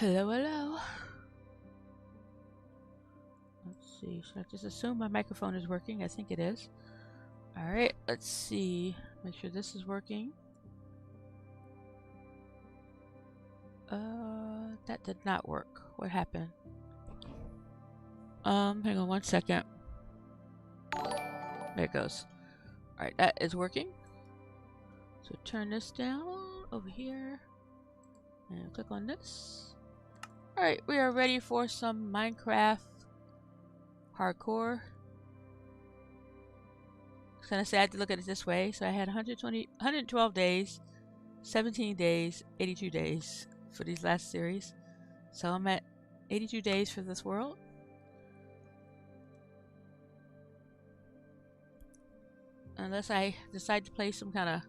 Hello, hello. Let's see. Should I just assume my microphone is working? I think it is. Alright, let's see. Make sure this is working. That did not work. What happened? Hang on one second. There it goes. Alright, that is working. So turn this down over here. And click on this. Alright, we are ready for some Minecraft hardcore. It's kind of sad to look at it this way. So I had 112 days, 17 days, 82 days for these last series. So I'm at 82 days for this world. Unless I decide to play some kind of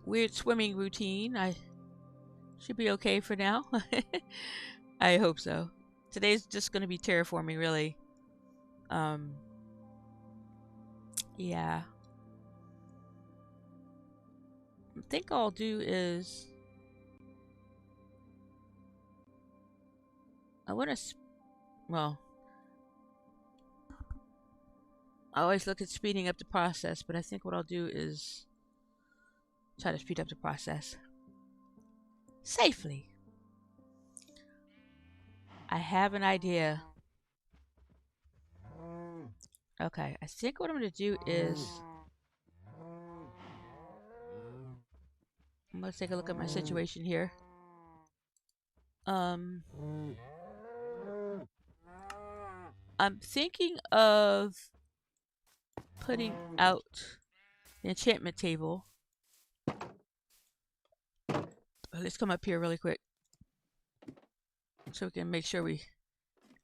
weird swimming routine, I should be okay for now. I hope so. Today's just going to be terraforming, really. Yeah. I think all I'll do is I want to, well, I always look at speeding up the process, but I think what I'll do is try to speed up the process safely. I have an idea. Okay, I think what I'm going to do is I'm going to take a look at my situation here. I'm thinking of putting out the enchantment table. Let's come up here really quick so we can make sure we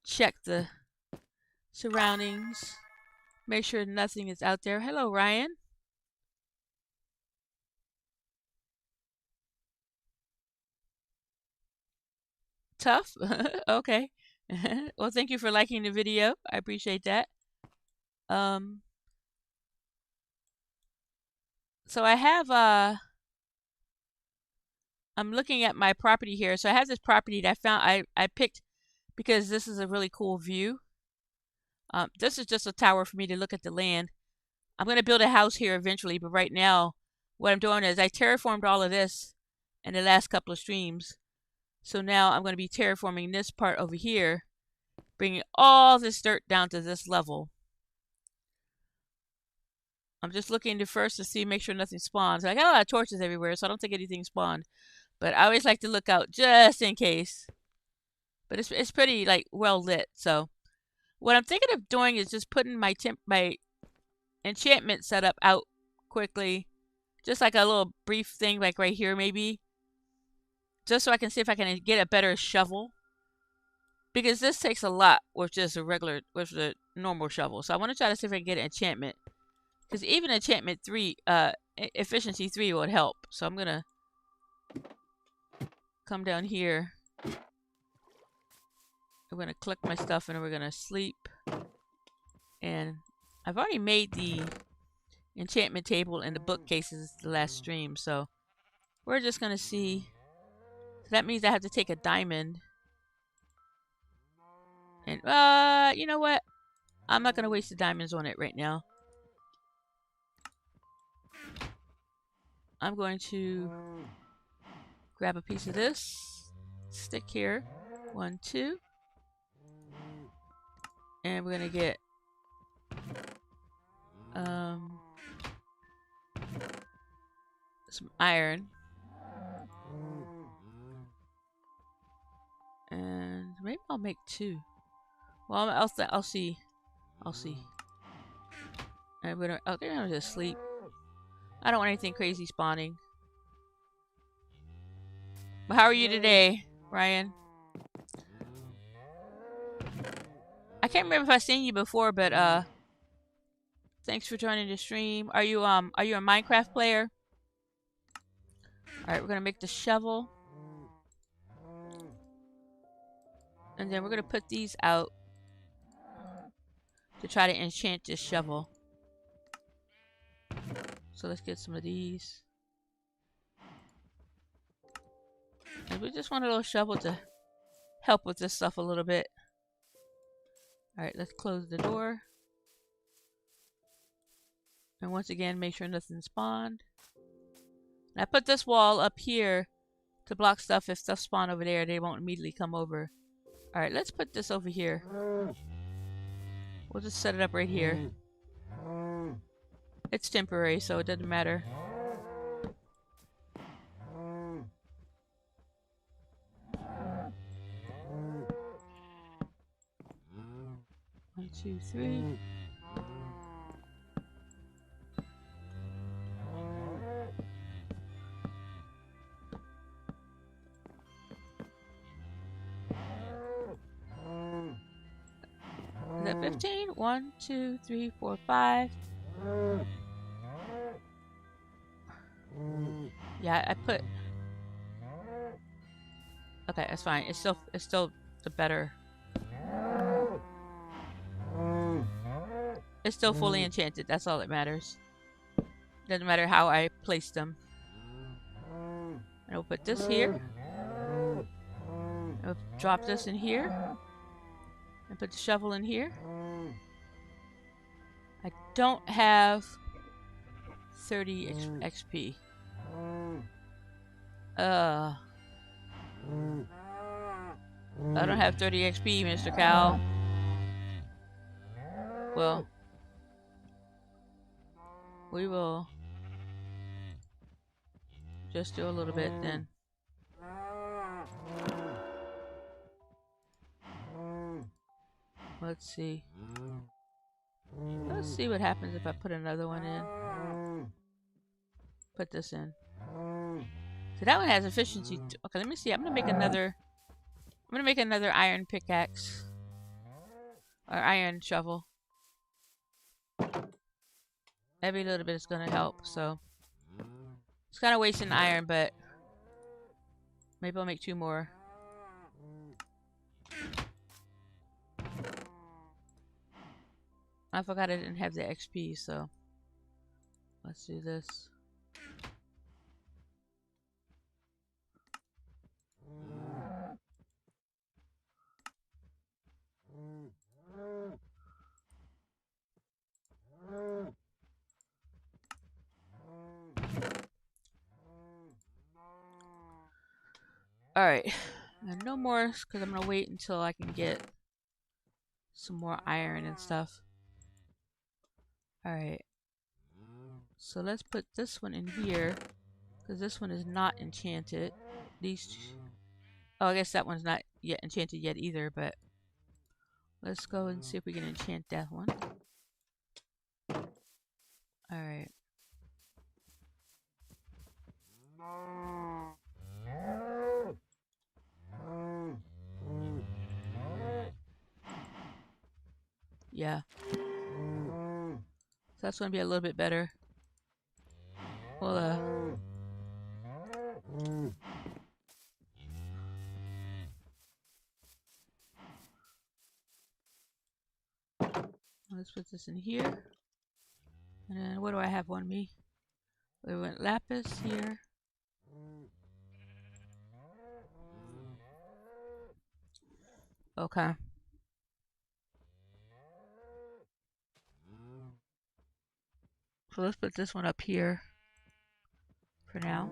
check the surroundings. Make sure nothing is out there. Hello, Ryan. Tough? Okay. Well, thank you for liking the video. I appreciate that. So I have I'm looking at my property here. So I have this property that I found I picked because this is a really cool view. This is just a tower for me to look at the land. I'm going to build a house here eventually, but right now what I'm doing is I terraformed all of this in the last couple of streams. So now I'm going to be terraforming this part over here, bringing all this dirt down to this level. I'm just looking to first to see, make sure nothing spawns. I got a lot of torches everywhere, so I don't think anything spawned. But I always like to look out just in case. But it's pretty like well lit. So what I'm thinking of doing is just putting my enchantment setup out quickly, just like a little brief thing, like right here maybe, just so I can see if I can get a better shovel. Because this takes a lot with just with a normal shovel. So I want to try to see if I can get an enchantment. Because even enchantment 3, efficiency 3 would help. So I'm going to come down here. I'm going to collect my stuff and then we're going to sleep. And I've already made the enchantment table and the bookcases the last stream. So we're just going to see. So that means I have to take a diamond. And, you know what? I'm not going to waste the diamonds on it right now. I'm going to grab a piece of this, stick here, 1, 2, and we're going to get some iron, and maybe I'll make 2. Well, I'll see. And we're gonna, they're gonna just sleep. I don't want anything crazy spawning. But how are you today, Ryan? I can't remember if I've seen you before, but thanks for joining the stream. Are you a Minecraft player? Alright, we're gonna make the shovel. And then we're gonna put these out to try to enchant this shovel. So let's get some of these. And we just want a little shovel to help with this stuff a little bit. Alright, let's close the door. And once again, make sure nothing spawned. And I put this wall up here to block stuff. If stuff spawn over there, they won't immediately come over. Alright, let's put this over here. We'll just set it up right here. It's temporary, so it doesn't matter. One, two, three. Is that 15? 1, 2, 3, 4, 5. Yeah, I put. Okay, that's fine. It's still the better. It's still fully enchanted. That's all that matters. Doesn't matter how I place them. And I'll put this here. I'll drop this in here. And put the shovel in here. I don't have 30 XP. I don't have 30 XP, Mr. Cow. Well, we will just do a little bit then. Let's see. Let's see what happens if I put another one in. Put this in. So that one has efficiency. Okay, let me see. I'm gonna make another iron pickaxe. Or iron shovel. Every little bit is gonna help, so it's kinda wasting iron, but maybe I'll make 2 more. I forgot I didn't have the XP, so let's do this. Alright, and no more, because I'm going to wait until I can get some more iron and stuff. Alright, so let's put this one in here, because this one is not enchanted. These two, oh, I guess that one's not yet enchanted yet either, but let's go and see if we can enchant that one. Alright. Yeah. So that's going to be a little bit better. Well, let's put this in here. And then what do I have on me? We went lapis here. Okay. So let's put this one up here for now.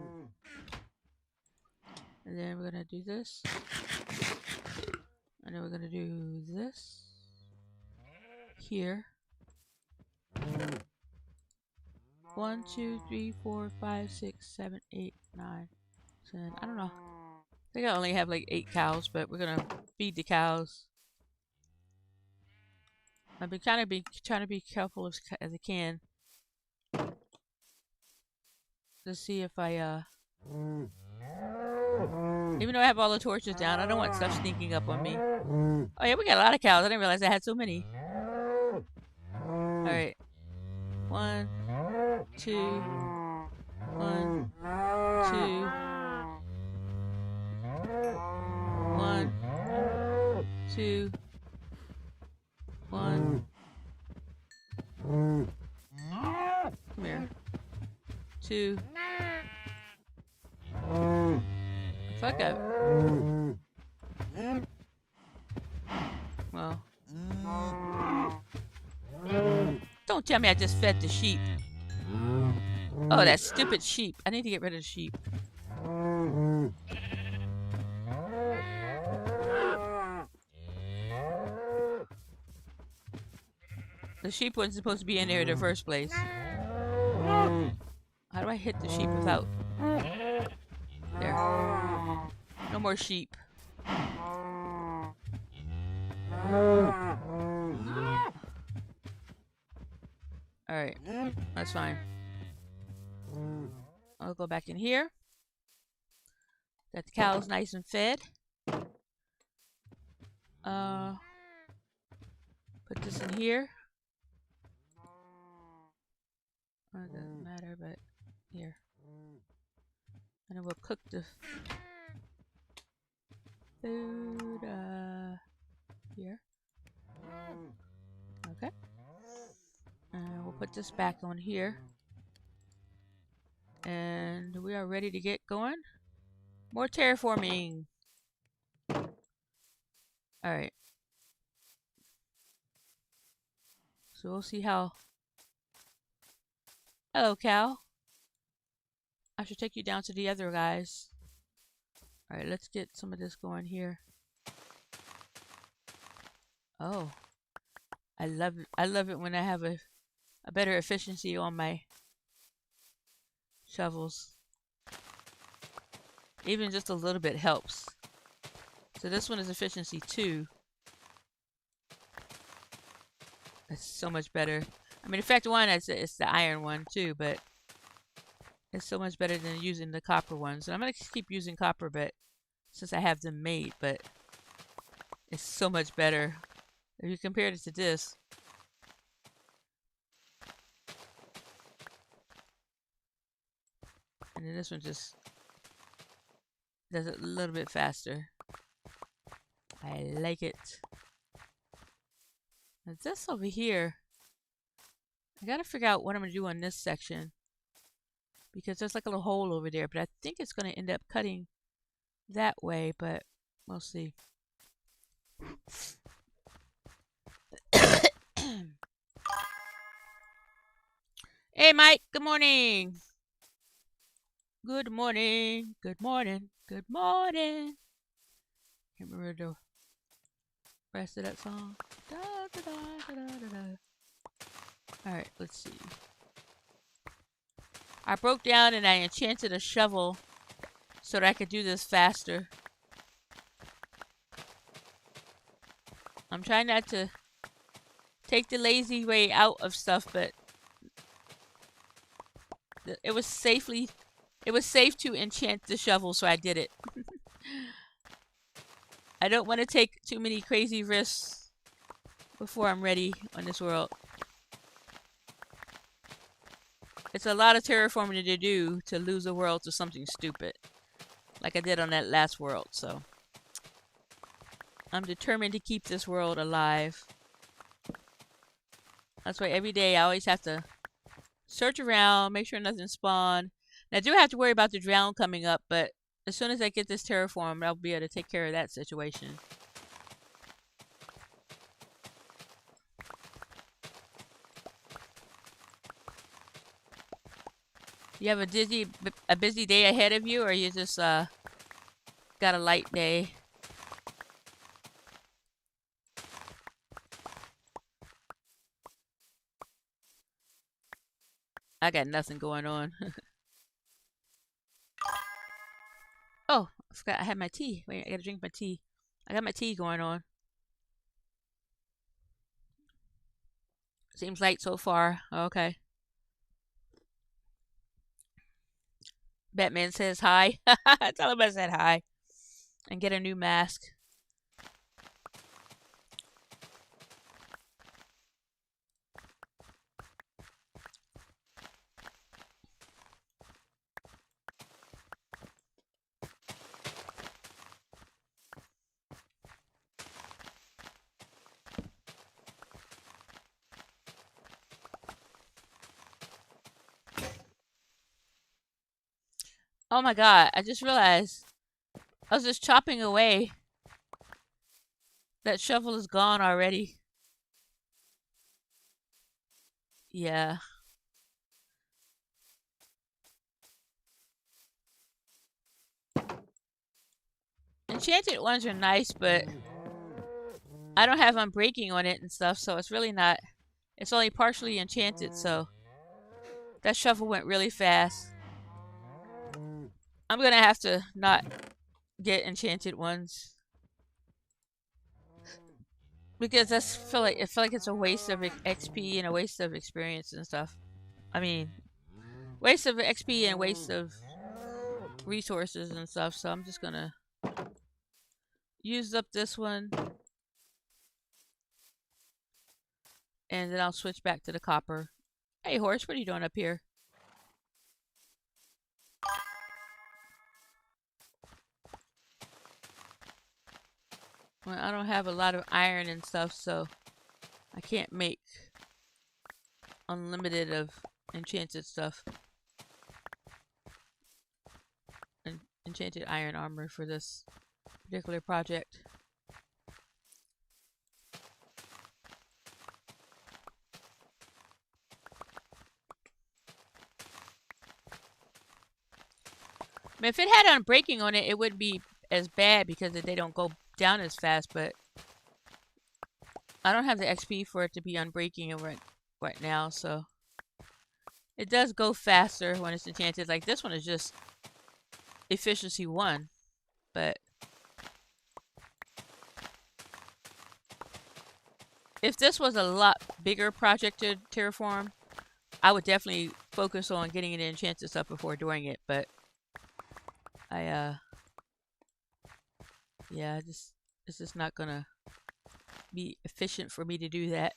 And then we're going to do this. And then we're going to do this here. 1, 2, 3, 4, 5, 6, 7, 8, 9, 10. I don't know. I think I only have like 8 cows, but we're going to feed the cows. I've been trying to be careful as I can. To see if I, even though I have all the torches down, I don't want stuff sneaking up on me. Oh yeah, we got a lot of cows. I didn't realize I had so many. Alright. 1, 2, 1, 2, 1, 2, 1. Come here. 2. Fuck up. Don't tell me I just fed the sheep. Oh, that stupid sheep. I need to get rid of the sheep. The sheep wasn't supposed to be in there in the first place. How do I hit the sheep without... There. No more sheep. Alright. That's fine. I'll go back in here. Got the cows nice and fed. Put this in here. It doesn't matter, but here. And then we'll cook the food here. Okay. And we'll put this back on here. And we are ready to get going. More terraforming. Alright. So we'll see how... Hello, cow. I should take you down to the other guys. Alright, let's get some of this going here. Oh. I love it. I love it when I have a better efficiency on my shovels. Even just a little bit helps. So this one is efficiency 2. That's so much better. I mean, effect 1, it's the iron one too, but it's so much better than using the copper ones. And I'm going to keep using copper, but since I have them made, but it's so much better. If you compare it to this. And then this one just does it a little bit faster. I like it. Now this over here, I gotta figure out what I'm gonna do on this section. Because there's like a little hole over there, but I think it's gonna end up cutting that way, but we'll see. Hey Mike, good morning. Good morning, good morning, good morning. Can't remember the rest of that song. Da, da, da, da, da, da. Alright, let's see. I broke down and I enchanted a shovel so that I could do this faster. I'm trying not to take the lazy way out of stuff, but it was safe to enchant the shovel, so I did it. I don't want to take too many crazy risks before I'm ready on this world. It's a lot of terraforming to do to lose a world to something stupid, like I did on that last world, so I'm determined to keep this world alive. That's why every day I always have to search around, make sure nothing spawned. And I do have to worry about the drown coming up, but as soon as I get this terraformed, I'll be able to take care of that situation. You have a busy day ahead of you, or you just got a light day? I got nothing going on. Oh, I forgot I had my tea. Wait, I gotta drink my tea. I got my tea going on. Seems light so far. Okay. Batman says hi. Tell him I said hi. And get a new mask. Oh my god, I just realized I was just chopping away. That shovel is gone already. Yeah. Enchanted ones are nice, but I don't have unbreaking on it and stuff, so it's really not. It's only partially enchanted, so that shovel went really fast. I'm gonna have to not get enchanted ones because I feel like it's a waste of XP and a waste of experience and stuff. I mean, waste of XP and waste of resources and stuff. So I'm just gonna use up this one, and then I'll switch back to the copper. Hey, horse, what are you doing up here? Well, I don't have a lot of iron and stuff, so I can't make unlimited of enchanted stuff. Enchanted iron armor for this particular project. I mean, if it had unbreaking on it, it wouldn't be as bad because they don't go down as fast, but I don't have the XP for it to be unbreaking right now, so it does go faster when it's enchanted. Like this one is just efficiency 1, but if this was a lot bigger project to terraform, I would definitely focus on getting it enchanted stuff before doing it, but yeah, it's just not gonna be efficient for me to do that.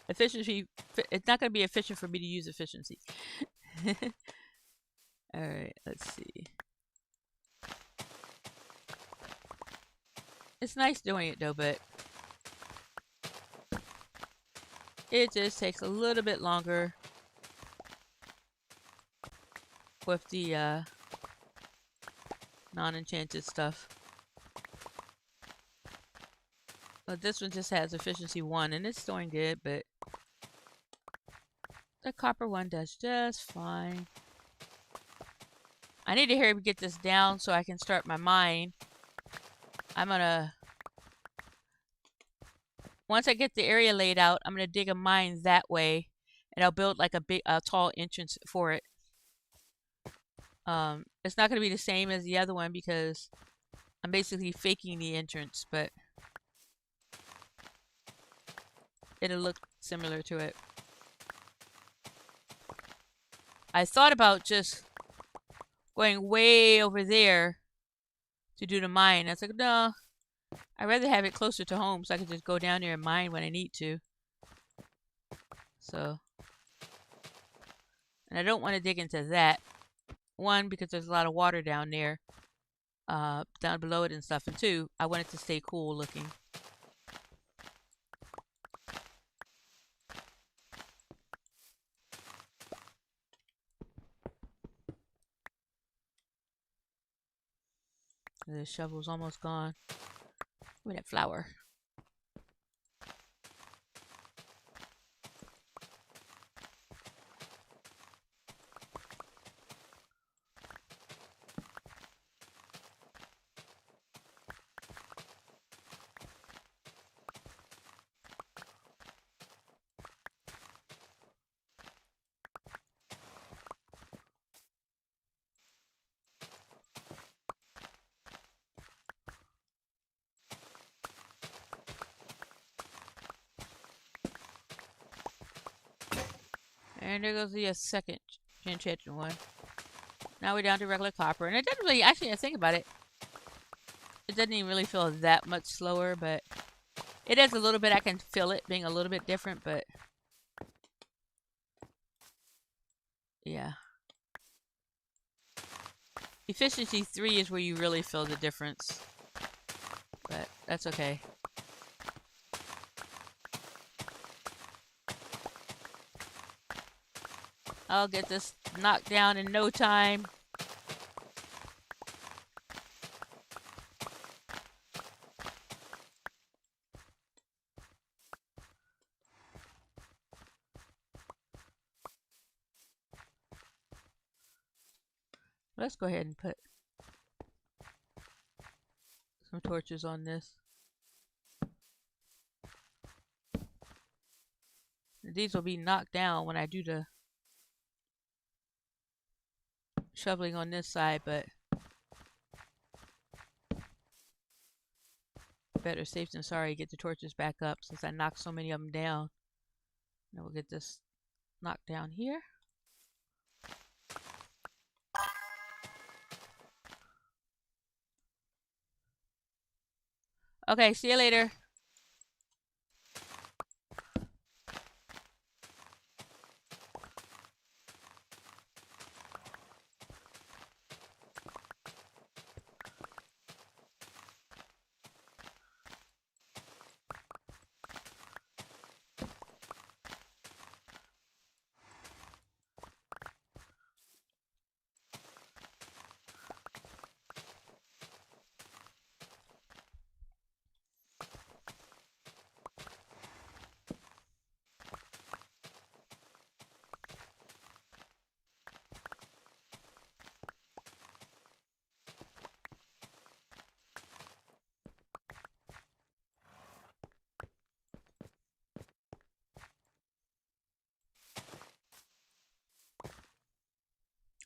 Efficiency, it's not gonna be efficient for me to use efficiency. Alright, let's see. It's nice doing it though, but it just takes a little bit longer with the non-enchanted stuff. But this one just has efficiency 1 and it's doing good, but the copper one does just fine. I need to hurry up and get this down so I can start my mine. Once I get the area laid out, I'm gonna dig a mine that way, and I'll build like a tall entrance for it. It's not gonna be the same as the other one because I'm basically faking the entrance, but it'll look similar to it. I thought about just going way over there to do the mine. I was like, no, I'd rather have it closer to home so I can just go down there and mine when I need to. So, and I don't want to dig into that. One, because there's a lot of water down there, down below it and stuff. And two, I want it to stay cool looking. The shovel's almost gone. Look at that flower. And there goes the second enchanted one. Now we're down to regular copper. And it doesn't really, actually, I think about it, it doesn't even really feel that much slower, but it is a little bit. I can feel it being a little bit different, but yeah. Efficiency 3 is where you really feel the difference, but that's okay. I'll get this knocked down in no time. Let's go ahead and put some torches on this. These will be knocked down when I do the shoveling on this side, but better safe than sorry. Get the torches back up since I knocked so many of them down. Now we'll get this knocked down here. Okay, see you later.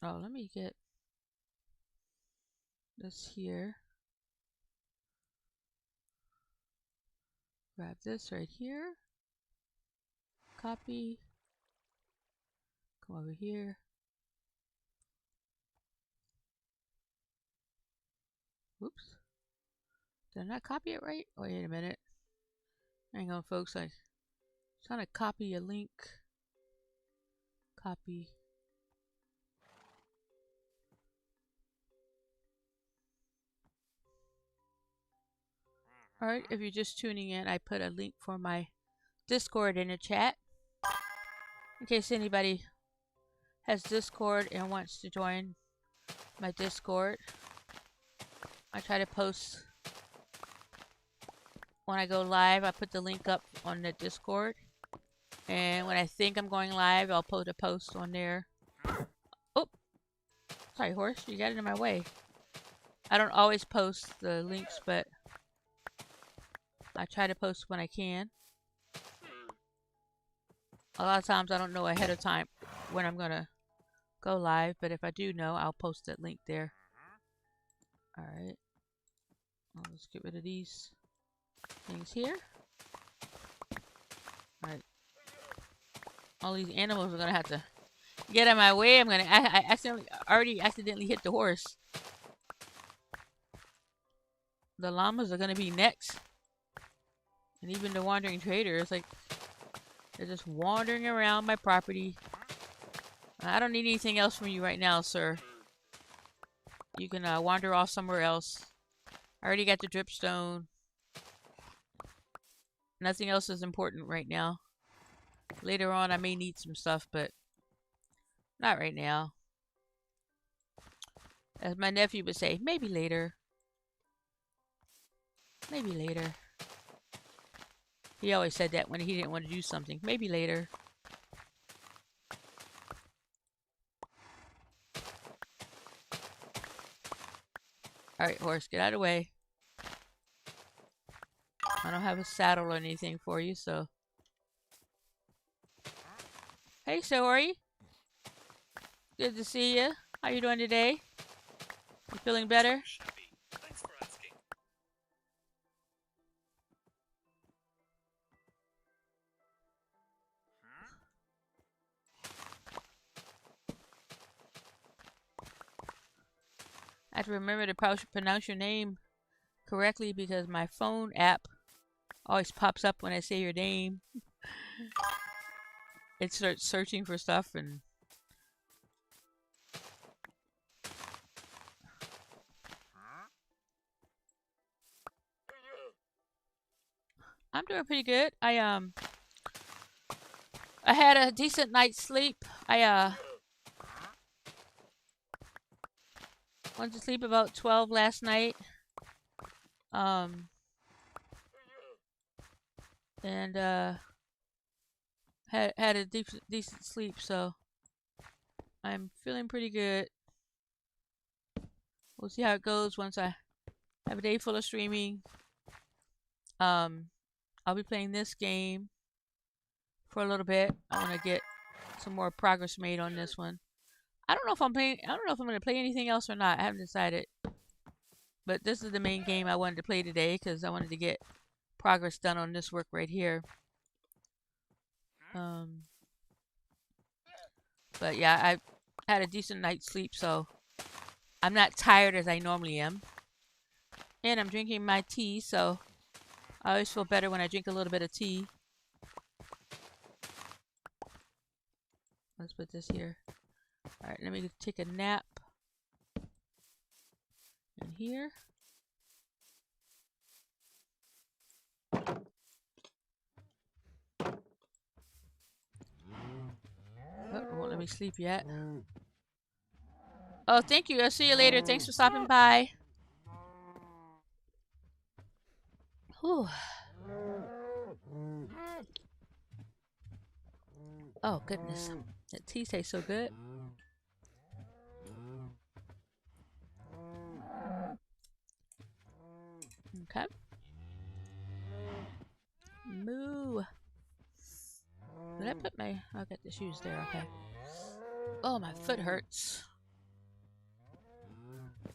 Oh, let me get this here. Grab this right here. Copy. Come over here. Whoops. Did I not copy it right? Wait a minute. Hang on, folks. I'm trying to copy a link. Copy. Alright, if you're just tuning in, I put a link for my Discord in the chat. In case anybody has Discord and wants to join my Discord. I try to post when I go live. I put the link up on the Discord. And when I think I'm going live, I'll put a post on there. Oh! Sorry, horse. You got it in my way. I don't always post the links, but I try to post when I can. A lot of times I don't know ahead of time when I'm gonna go live, but if I do know, I'll post that link there. Alright. Let's get rid of these things here. Alright. All these animals are gonna have to get out of my way. I already accidentally hit the horse. The llamas are gonna be next. And even the wandering trader is like, they're just wandering around my property. I don't need anything else from you right now, sir. You can wander off somewhere else. I already got the dripstone. Nothing else is important right now. Later on, I may need some stuff, but not right now. As my nephew would say, maybe later. Maybe later. He always said that when he didn't want to do something. Maybe later. Alright, horse, get out of the way. I don't have a saddle or anything for you, so. Hey, Sori. Good to see you. How you doing today? You feeling better? Thanks for asking. I have to remember to pronounce your name correctly because my phone app always pops up when I say your name. It starts searching for stuff and I'm doing pretty good. I had a decent night's sleep. I went to sleep about 12 last night. And had a decent sleep, so I'm feeling pretty good. We'll see how it goes once I have a day full of streaming. Um, I'll be playing this game for a little bit. I want to get some more progress made on this one. I don't know if I'm playing. I don't know if I'm going to play anything else or not. I haven't decided. But this is the main game I wanted to play today because I wanted to get progress done on this work right here. But yeah, I had a decent night's sleep, so I'm not tired as I normally am. And I'm drinking my tea, so I always feel better when I drink a little bit of tea. Let's put this here. Alright, let me take a nap. In here. Oh, it won't let me sleep yet. Oh, thank you. I'll see you later. Thanks for stopping by. Whew. Oh, goodness. That tea tastes so good. Okay. Moo. Did I put my... I'll get the shoes there. Okay. Oh, my foot hurts.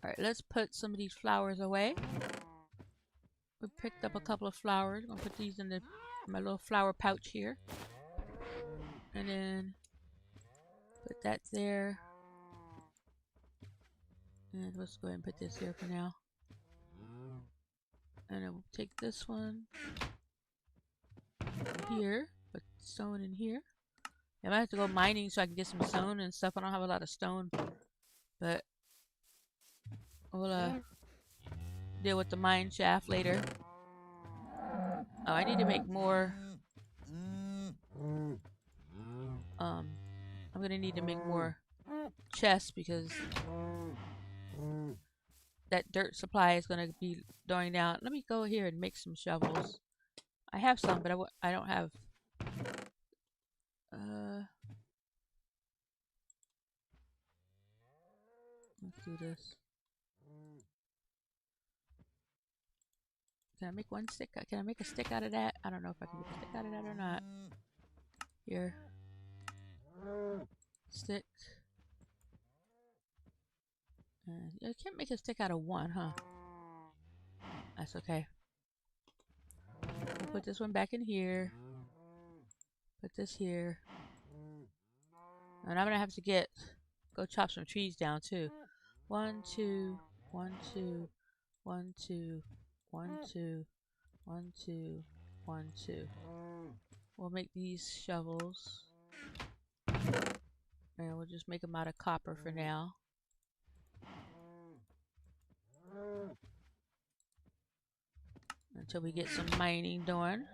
Alright, let's put some of these flowers away. We picked up a couple of flowers. I'm gonna put these in my little flower pouch here. And then put that there. And let's go ahead and put this here for now. And then we'll take this one here. Put stone in here. I might have to go mining so I can get some stone and stuff. I don't have a lot of stone. But we'll deal with the mine shaft later. Oh, I need to make more. I'm gonna need to make more chests because that dirt supply is gonna be going down. Let me go here and make some shovels. I have some, but I don't have. Let's do this. Can I make one stick? Can I make a stick out of that? I don't know if I can make a stick out of that or not. Here. Stick. And I can't make a stick out of one, huh? That's okay. I'll put this one back in here. Put this here. And I'm gonna have to go chop some trees down too. 1, 2, 1, 2, 1, 2, 1, 2, 1, 2, 1, 2. We'll make these shovels. And we'll just make them out of copper for now. Until we get some mining done.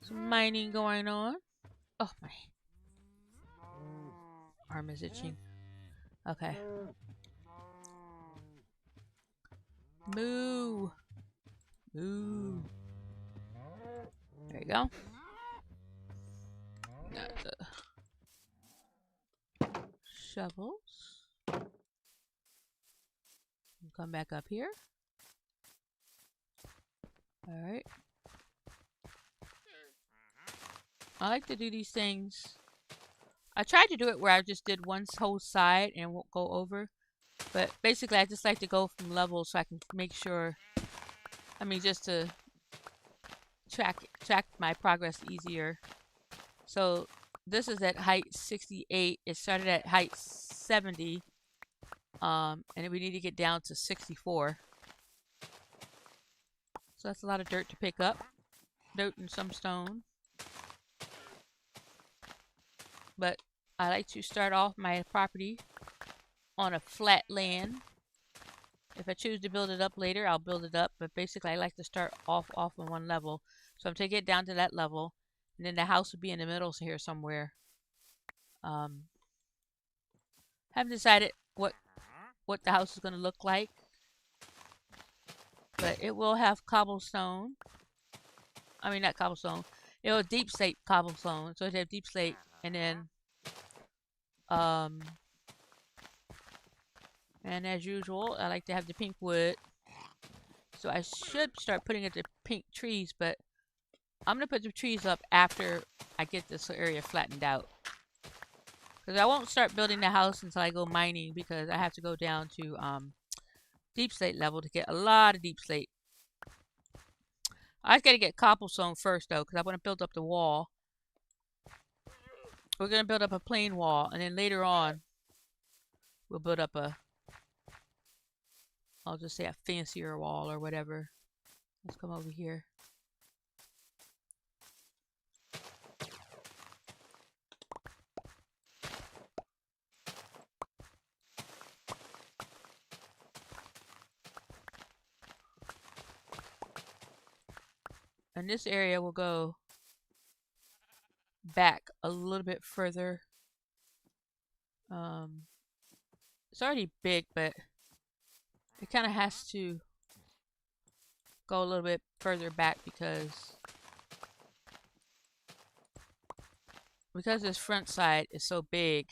Some mining going on. Oh, my arm is itching. Okay. Moo. Moo. There you go. Got the shovels. Come back up here. Alright. I like to do these things. I tried to do it where I just did one whole side and won't go over. But basically I just like to go from levels so I can make sure, I mean just to track my progress easier. So this is at height 68. It started at height 70. And we need to get down to 64. So that's a lot of dirt to pick up. Dirt and some stone. But I like to start off my property on a flat land. If I choose to build it up later, I'll build it up. But basically, I like to start off on one level. So I'm taking it down to that level. And then the house will be in the middle here somewhere. Haven't decided what the house is going to look like. But it will have cobblestone. I mean, not cobblestone. It will have deep slate cobblestone. So it'll have deep slate. And then And as usual, I like to have the pink wood. So I should start putting up the pink trees, but I'm going to put the trees up after I get this area flattened out. Because I won't start building the house until I go mining, because I have to go down to deep slate level to get a lot of deep slate. I've got to get cobblestone first, though, because I want to build up the wall. We're going to build up a plain wall, and then later on, we'll build up a, I'll just say a fancier wall or whatever. Let's come over here. And this area will go back a little bit further. It's already big, but it kind of has to go a little bit further back because this front side is so big,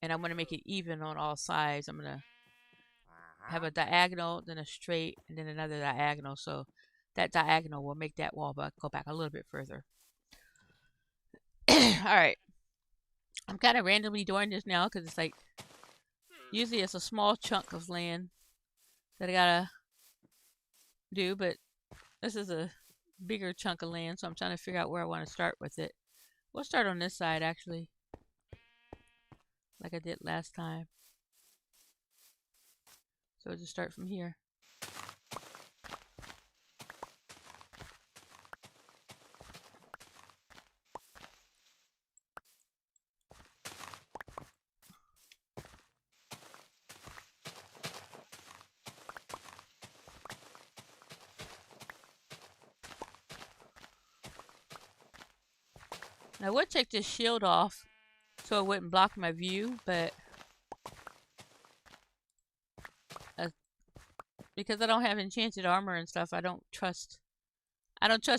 and I want to make it even on all sides. I'm gonna have a diagonal, then a straight, and then another diagonal. So that diagonal will make that wall go back a little bit further. All right. I'm kind of randomly doing this now because it's like, usually it's a small chunk of land that I gotta do, but this is a bigger chunk of land, so I'm trying to figure out where I want to start with it. We'll start on this side, actually, like I did last time. So we'll just start from here. I would take this shield off so it wouldn't block my view, but because I don't have enchanted armor and stuff, I don't trust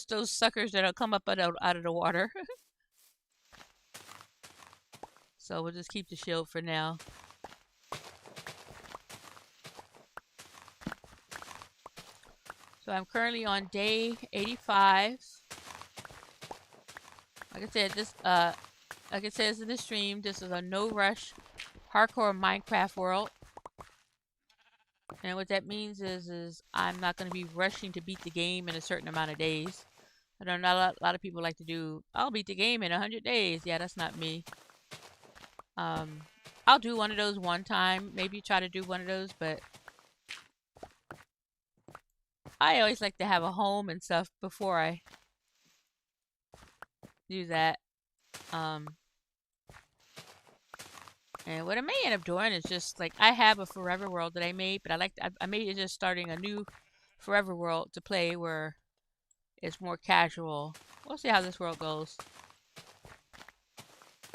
those suckers that'll come up out of the water. So we'll just keep the shield for now. So I'm currently on day 85. Like I said, this like it says in the stream, this is a no rush hardcore Minecraft world. And what that means is I'm not going to be rushing to beat the game in a certain amount of days. I know not a lot of people like to do, I'll beat the game in 100 days. Yeah, that's not me. I'll do one of those one time, maybe try to do one of those, but I always like to have a home and stuff before I do that. And what I may end up doing is just like, I have a forever world that I made, but I made it just starting a new forever world to play where it's more casual. We'll see how this world goes.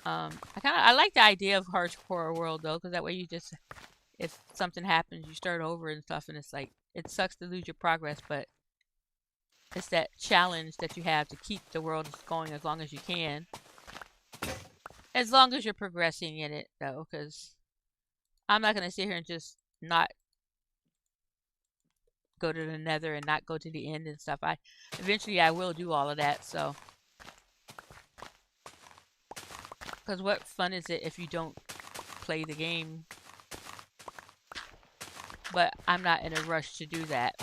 I like the idea of hardcore world though, because that way you just, if something happens, you start over and stuff, and it's like, it sucks to lose your progress, but it's that challenge that you have to keep the world going as long as you can. As long as you're progressing in it, though, because I'm not going to sit here and just not go to the nether and not go to the end and stuff. Eventually I will do all of that, so. Because what fun is it if you don't play the game? But I'm not in a rush to do that.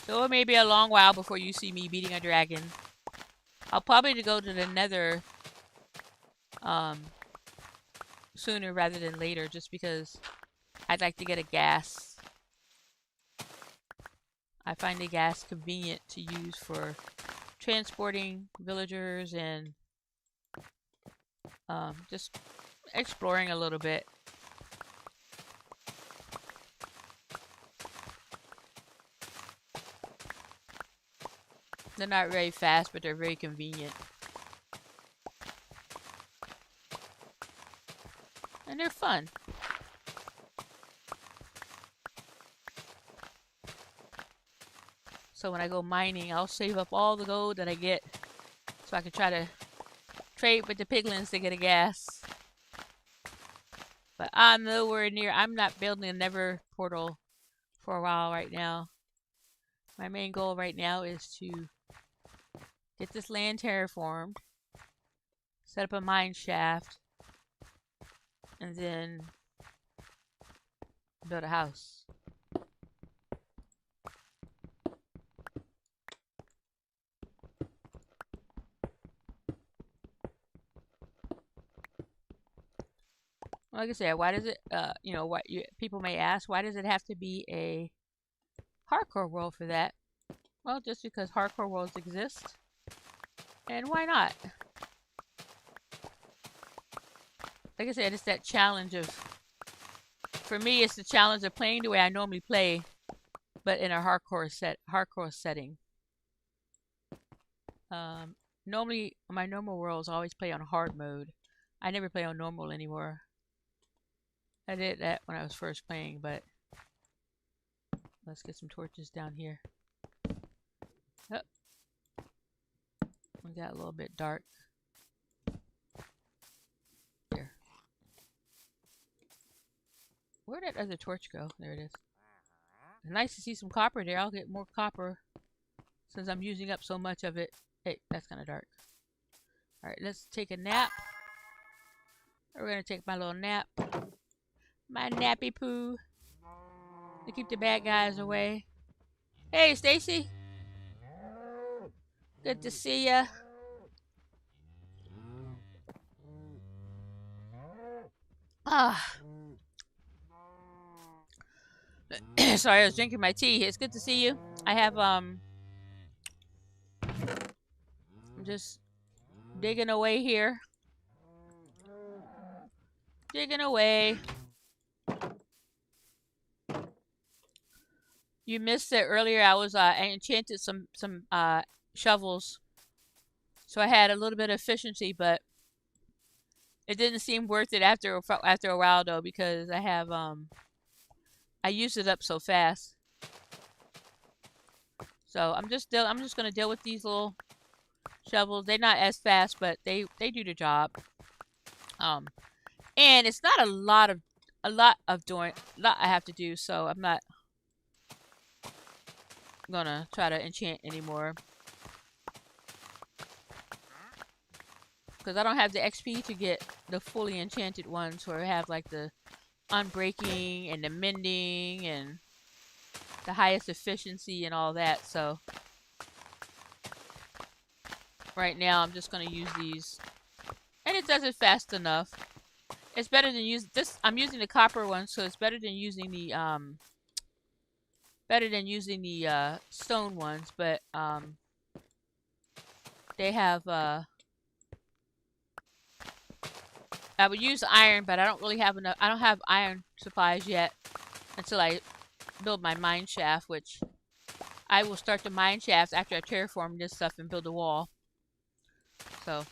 So it may be a long while before you see me beating a dragon. I'll probably go to the nether sooner rather than later, just because I'd like to get a gas. I find the gas convenient to use for transporting villagers and just exploring a little bit. They're not very fast, but they're very convenient. And they're fun. So when I go mining, I'll save up all the gold that I get so I can try to trade with the piglins to get a gas. But I'm nowhere near. I'm not building a never portal for a while right now. My main goal right now is to get this land terraformed, set up a mine shaft, and then build a house. Like I said, why does it, people may ask, why does it have to be a hardcore world for that? Well, just because hardcore worlds exist, and why not? Like I said, it's that challenge of, for me, it's the challenge of playing the way I normally play, but in a hardcore setting. Um, Normally, my normal worlds always play on hard mode. I never play on normal anymore. I did that when I was first playing, but let's get some torches down here. Oh, we got a little bit dark. Here. Where'd that other torch go? There it is. Nice to see some copper there. I'll get more copper since I'm using up so much of it. Hey, that's kind of dark. Alright, let's take a nap. We're going to take my little nap. My nappy poo. To keep the bad guys away. Hey, Stacy. Good to see ya. Ah. Sorry, I was drinking my tea. It's good to see you. I have, I'm just digging away here. Digging away. You missed it earlier. I enchanted some shovels, so I had a little bit of efficiency, but it didn't seem worth it after a while though because I used it up so fast. So I'm just gonna deal with these little shovels. They're not as fast, but they do the job. Um, and it's not a lot of doing lot I have to do, so I'm not gonna try to enchant anymore because I don't have the XP to get the fully enchanted ones where I have like the unbreaking and the mending and the highest efficiency and all that. So right now I'm just gonna use these, and it does it fast enough. It's better than use this. I'm using the copper one, so it's better than using the stone ones. But they have I would use iron, but I don't really have enough. I don't have iron supplies yet until I build my mine shaft, which I will start the mine shaft after I terraform this stuff and build a wall. So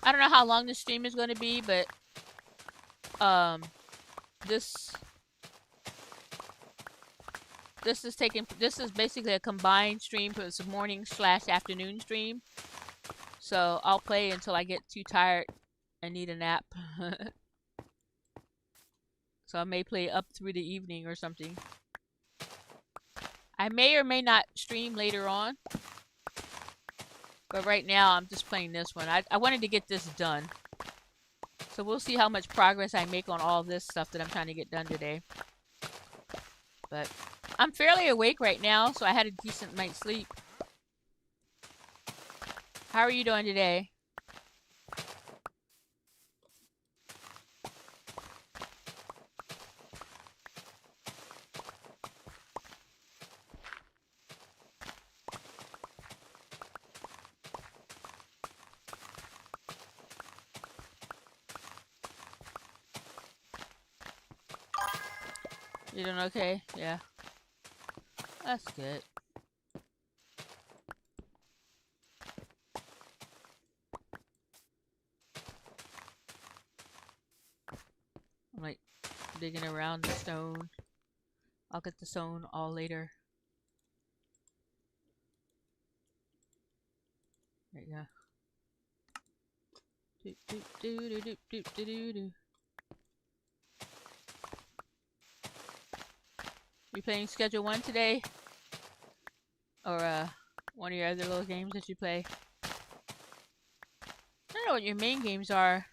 I don't know how long this stream is going to be, but this this is basically a combined stream, but it's a morning/afternoon stream. So I'll play until I get too tired and need a nap. So I may play up through the evening or something. I may or may not stream later on. But right now I'm just playing this one. I wanted to get this done. So we'll see how much progress I make on all this stuff that I'm trying to get done today. But I'm fairly awake right now, so I had a decent night's sleep. How are you doing today? You doing okay? Yeah. That's good. I'm like digging around the stone. I'll get the stone all later. There you go. Do, do, do, do, do, do, do, do, do. You playing Schedule 1 today? Or one of your other little games that you play? I don't know what your main games are.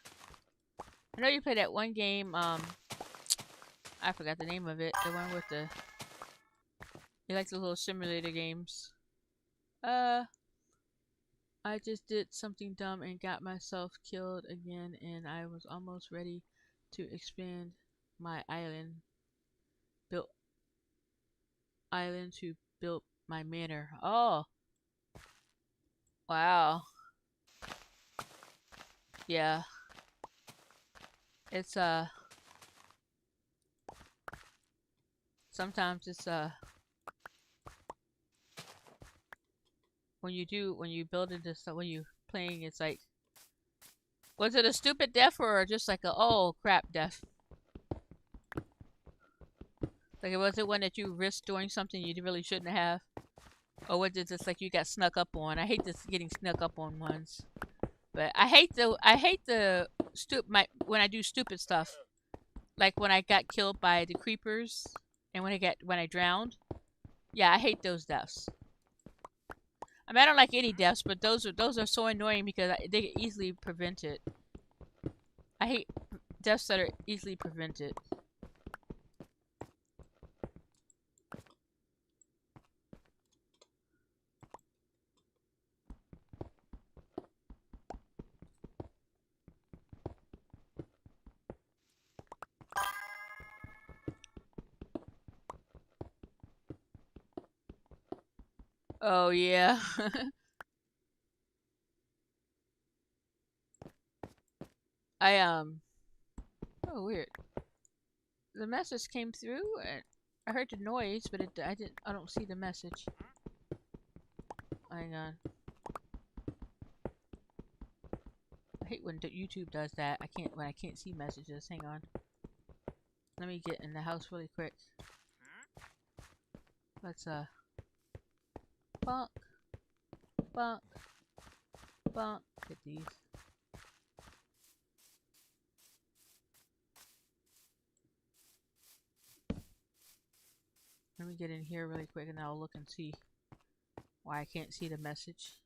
I know you play that one game, I forgot the name of it. The one with the... You like the little simulator games. I just did something dumb and got myself killed again, and I was almost ready to expand my island. Built island to build my manor. Oh, wow. Yeah. It's sometimes it's when you build into stuff when you playing, it's like, was it a stupid death or just like a oh crap death? Like, was it one that you risked doing something you really shouldn't have? Or was it just like you got snuck up on? I hate this getting snuck up on ones. But I hate the when I do stupid stuff. Like when I got killed by the creepers and when I drowned. Yeah, I hate those deaths. I mean, I don't like any deaths, but those are so annoying because they get easily prevented. I hate deaths that are easily prevented. Oh yeah. I oh weird. The message came through and I heard the noise, but I don't see the message. Hang on. I hate when YouTube does that. When I can't see messages. Hang on. Let me get in the house really quick. Let's bonk, bonk, bonk. Get these. Let me get in here really quick and I'll look and see why I can't see the message.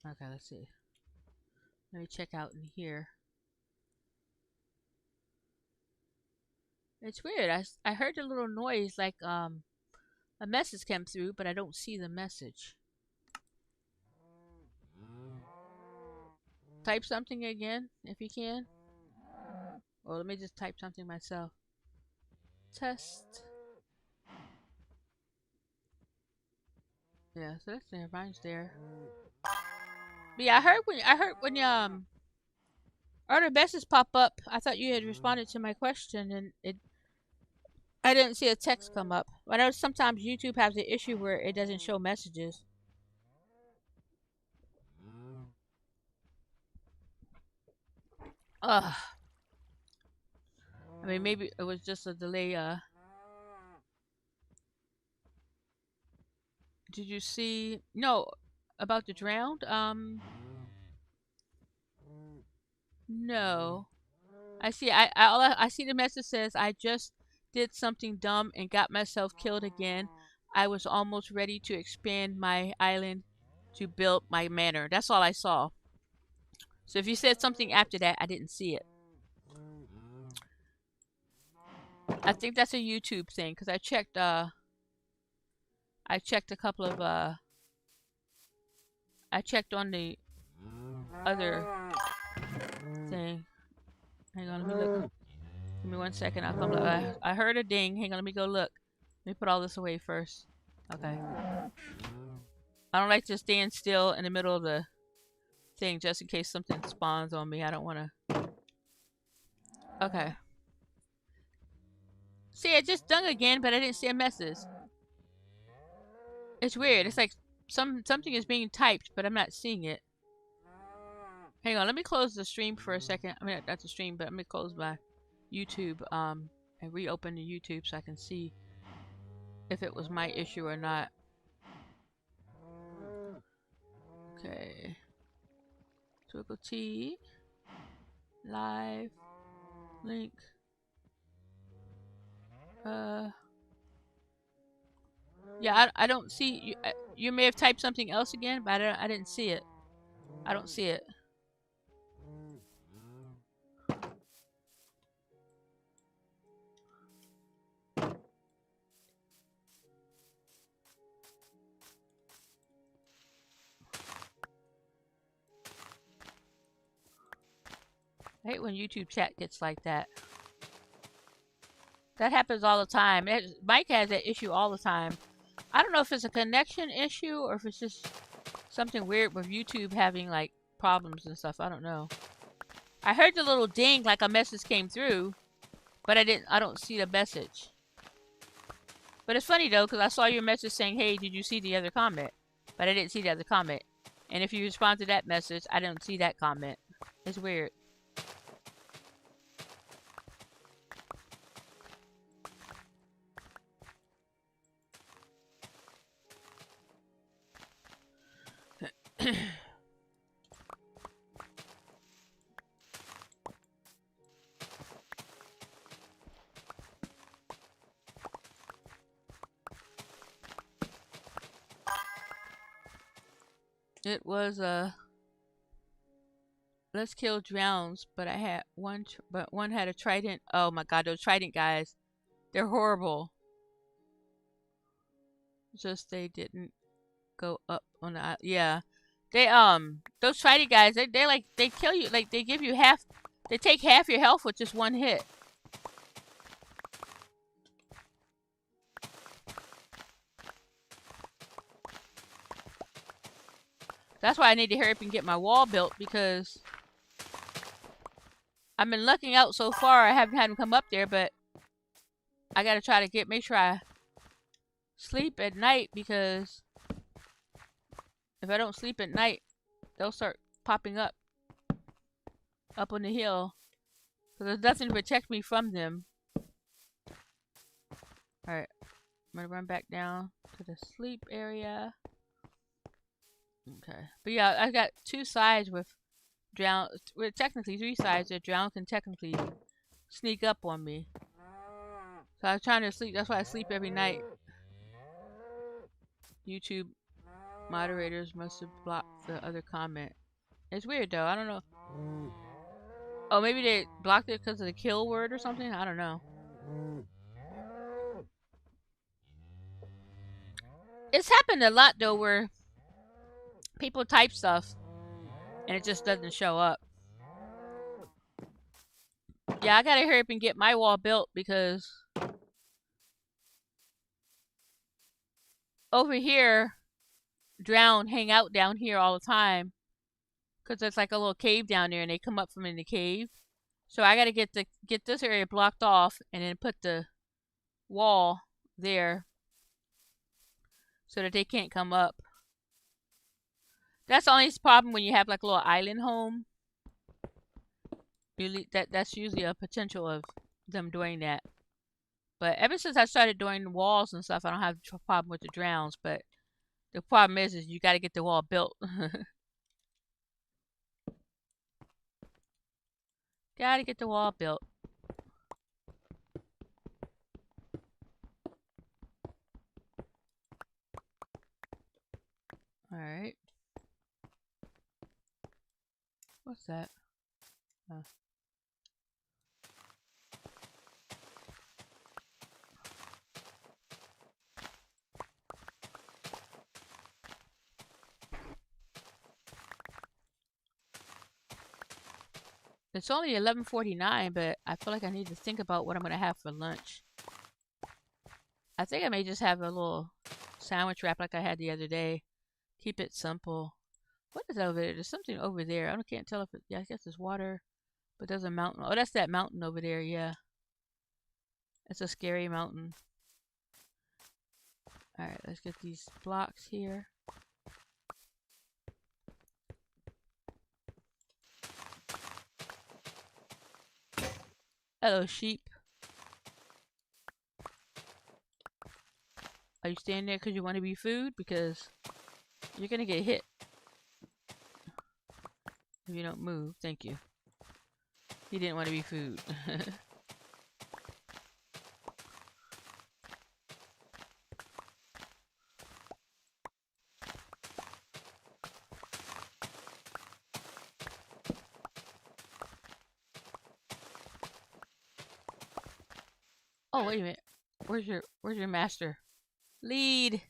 Okay, let's see. Let me check out in here. It's weird. I heard a little noise like a message came through, but I don't see the message. Type something again if you can. Or let me just type something myself. Test. Yeah, so that's there. Mine's there. But yeah, I heard when other messages pop up. I thought you had responded to my question, and I didn't see a text come up. I know sometimes YouTube has the issue where it doesn't show messages. Ugh. I mean, maybe it was just a delay. Did you see? No, about the drowned. No. I see. I see the message says I just did something dumb and got myself killed again. I was almost ready to expand my island to build my manor. That's all I saw. So if you said something after that, I didn't see it. I think that's a YouTube thing because I checked a couple of I checked on the other thing. Hang on, let me look. Give me 1 second. I'll come look. I heard a ding. Hang on, let me go look. Let me put all this away first. Okay. I don't like to stand still in the middle of the thing just in case something spawns on me. I don't want to. Okay. See, it just done again, but I didn't see a message. It's weird. It's like something is being typed, but I'm not seeing it. Hang on, let me close the stream for a second. I mean, not the stream, but let me close my YouTube and reopen the YouTube so I can see if it was my issue or not. Okay. Twinkle T. Live. Link. Yeah, I don't see you. You may have typed something else again, but I didn't see it. I don't see it. I hate when YouTube chat gets like that. That happens all the time. Mike has that issue all the time. I don't know if it's a connection issue or if it's just something weird with YouTube having like problems and stuff. I don't know. I heard the little ding like a message came through, but I don't see the message. But it's funny though, because I saw your message saying, hey, did you see the other comment? But I didn't see the other comment. And if you respond to that message, I don't see that comment. It's weird. It was let's kill drowns, but I had one, but one had a trident. Oh my god, those trident guys, they're horrible. Just they didn't go up on the yeah. They those trident guys, they like they kill you, like they give you half, they take half your health with just one hit. That's why I need to hurry up and get my wall built, because I've been looking out so far. I haven't had them come up there, but I gotta try to make sure I sleep at night, because if I don't sleep at night, they'll start popping up on the hill. So there's nothing to protect me from them. Alright, I'm gonna run back down to the sleep area. Okay. But yeah, I got two sides with drown. Well, technically three sides that drown can technically sneak up on me. So I was trying to sleep. That's why I sleep every night. YouTube moderators must have blocked the other comment. It's weird though. I don't know. Oh, maybe they blocked it because of the kill word or something. I don't know. It's happened a lot though, where people type stuff and it just doesn't show up. Yeah, I gotta hurry up and get my wall built, because over here, drown hang out down here all the time, because there's like a little cave down there and they come up from in the cave. So I gotta get this area blocked off and then put the wall there so that they can't come up. That's the only problem when you have like a little island home. That's usually a potential of them doing that. But ever since I started doing walls and stuff, I don't have a problem with the drowns. But the problem is you got to get the wall built. Got to get the wall built. All right. What's that? It's only 11:49, but I feel like I need to think about what I'm gonna have for lunch. I think I may just have a little sandwich wrap like I had the other day. Keep it simple. What is over there? There's something over there. I can't tell if it. Yeah, I guess it's water, but there's a mountain. Oh, that's that mountain over there. Yeah, it's a scary mountain. All right, let's get these blocks here. Hello, sheep. Are you standing there because you want to be food? Because you're gonna get hit. If you don't move, thank you. He didn't want to be food. Oh, wait a minute. Where's your master? Lead.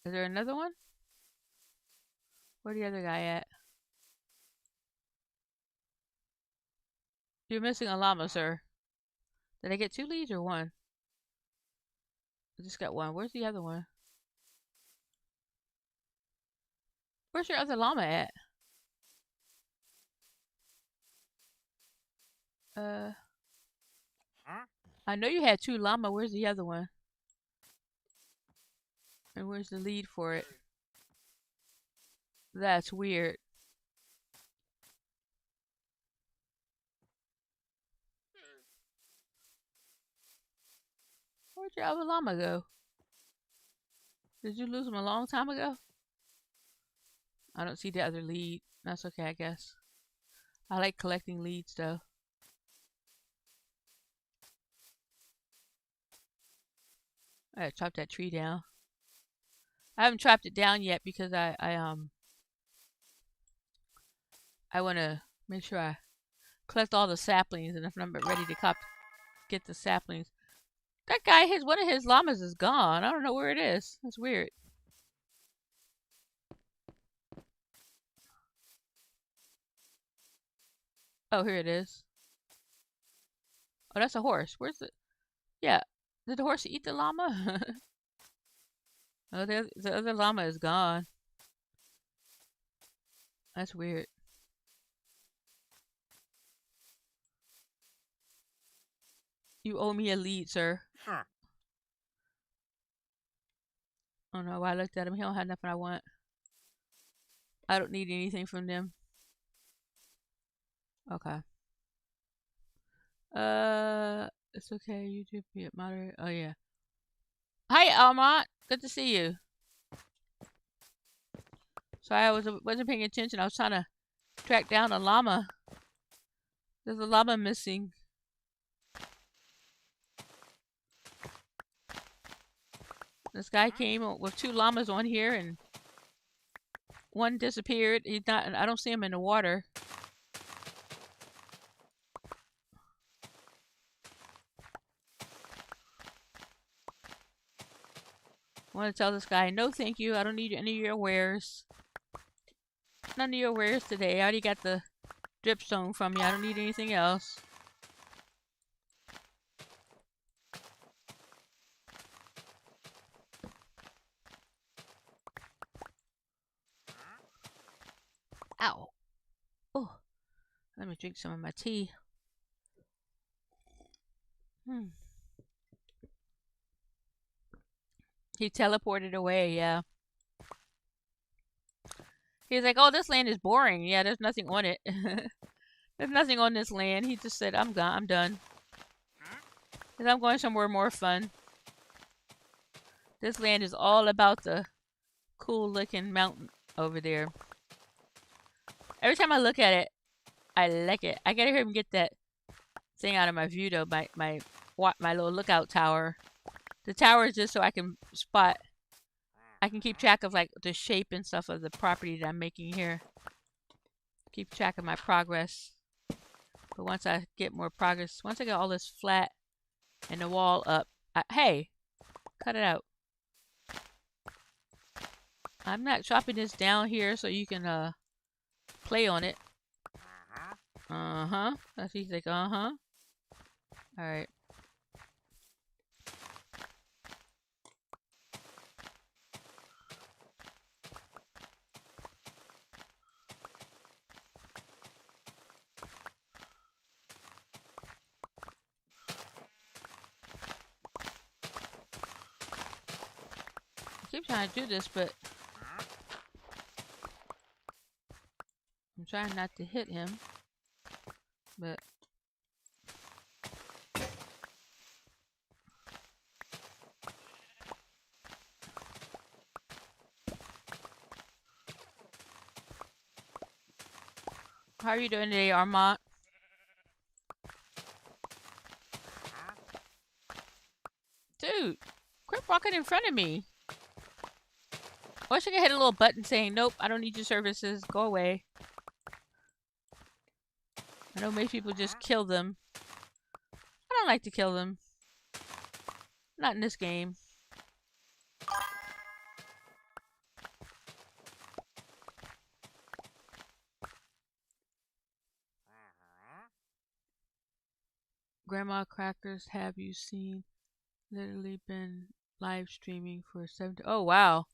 Is there another one? Where's the other guy at? You're missing a llama, sir. Did I get 2 leads or 1? I just got 1. Where's the other one? Where's your other llama at? Uh, I know you had 2 llama. Where's the other one? And where's the lead for it? That's weird. Where'd your other llama go? Did you lose him a long time ago? I don't see the other lead. That's okay, I guess. I like collecting leads, though. I gotta chop that tree down. I haven't chopped it down yet because I want to make sure I collect all the saplings, and if I'm ready to get the saplings. That guy, one of his llamas is gone. I don't know where it is. That's weird. Oh, here it is. Oh, that's a horse. Where's the? Yeah, did the horse eat the llama? Oh, the other llama is gone. That's weird. You owe me a lead, sir. I don't know why I looked at him. He don't have nothing I want. I don't need anything from them. Okay. It's okay. You do be a moderator. Oh yeah. Hi, Almont. Good to see you. Sorry, I wasn't paying attention. I was trying to track down a llama. There's a llama missing. This guy came with 2 llamas on here, and one disappeared. He's not. I don't see him in the water. I want to tell this guy, no, thank you. I don't need any of your wares. None of your wares today. I already got the dripstone from you. I don't need anything else. Ow. Oh, let me drink some of my tea. He teleported away, yeah. He's like, oh, this land is boring. Yeah, there's nothing on it. There's nothing on this land. He just said, I'm gone. I'm done. Because I'm going somewhere more fun. This land is all about the cool looking mountain over there. Every time I look at it, I like it. I gotta hear him get that thing out of my view though, my little lookout tower. The tower is just so I can keep track of like the shape and stuff of the property that I'm making here. Keep track of my progress. But once I get more progress, once I get all this flat and the wall up, hey, cut it out. I'm not chopping this down here so you can play on it. Uh-huh. That's he's like, uh-huh. Alright. I keep trying to do this, but I'm trying not to hit him. But How are you doing today, Armand? Dude, quit walking in front of me. I wish I could hit a little button saying, nope, I don't need your services. Go away. I know most people just kill them. I don't like to kill them. Not in this game. Grandma Crackers, have you seen? Literally been live streaming for 70. Oh wow.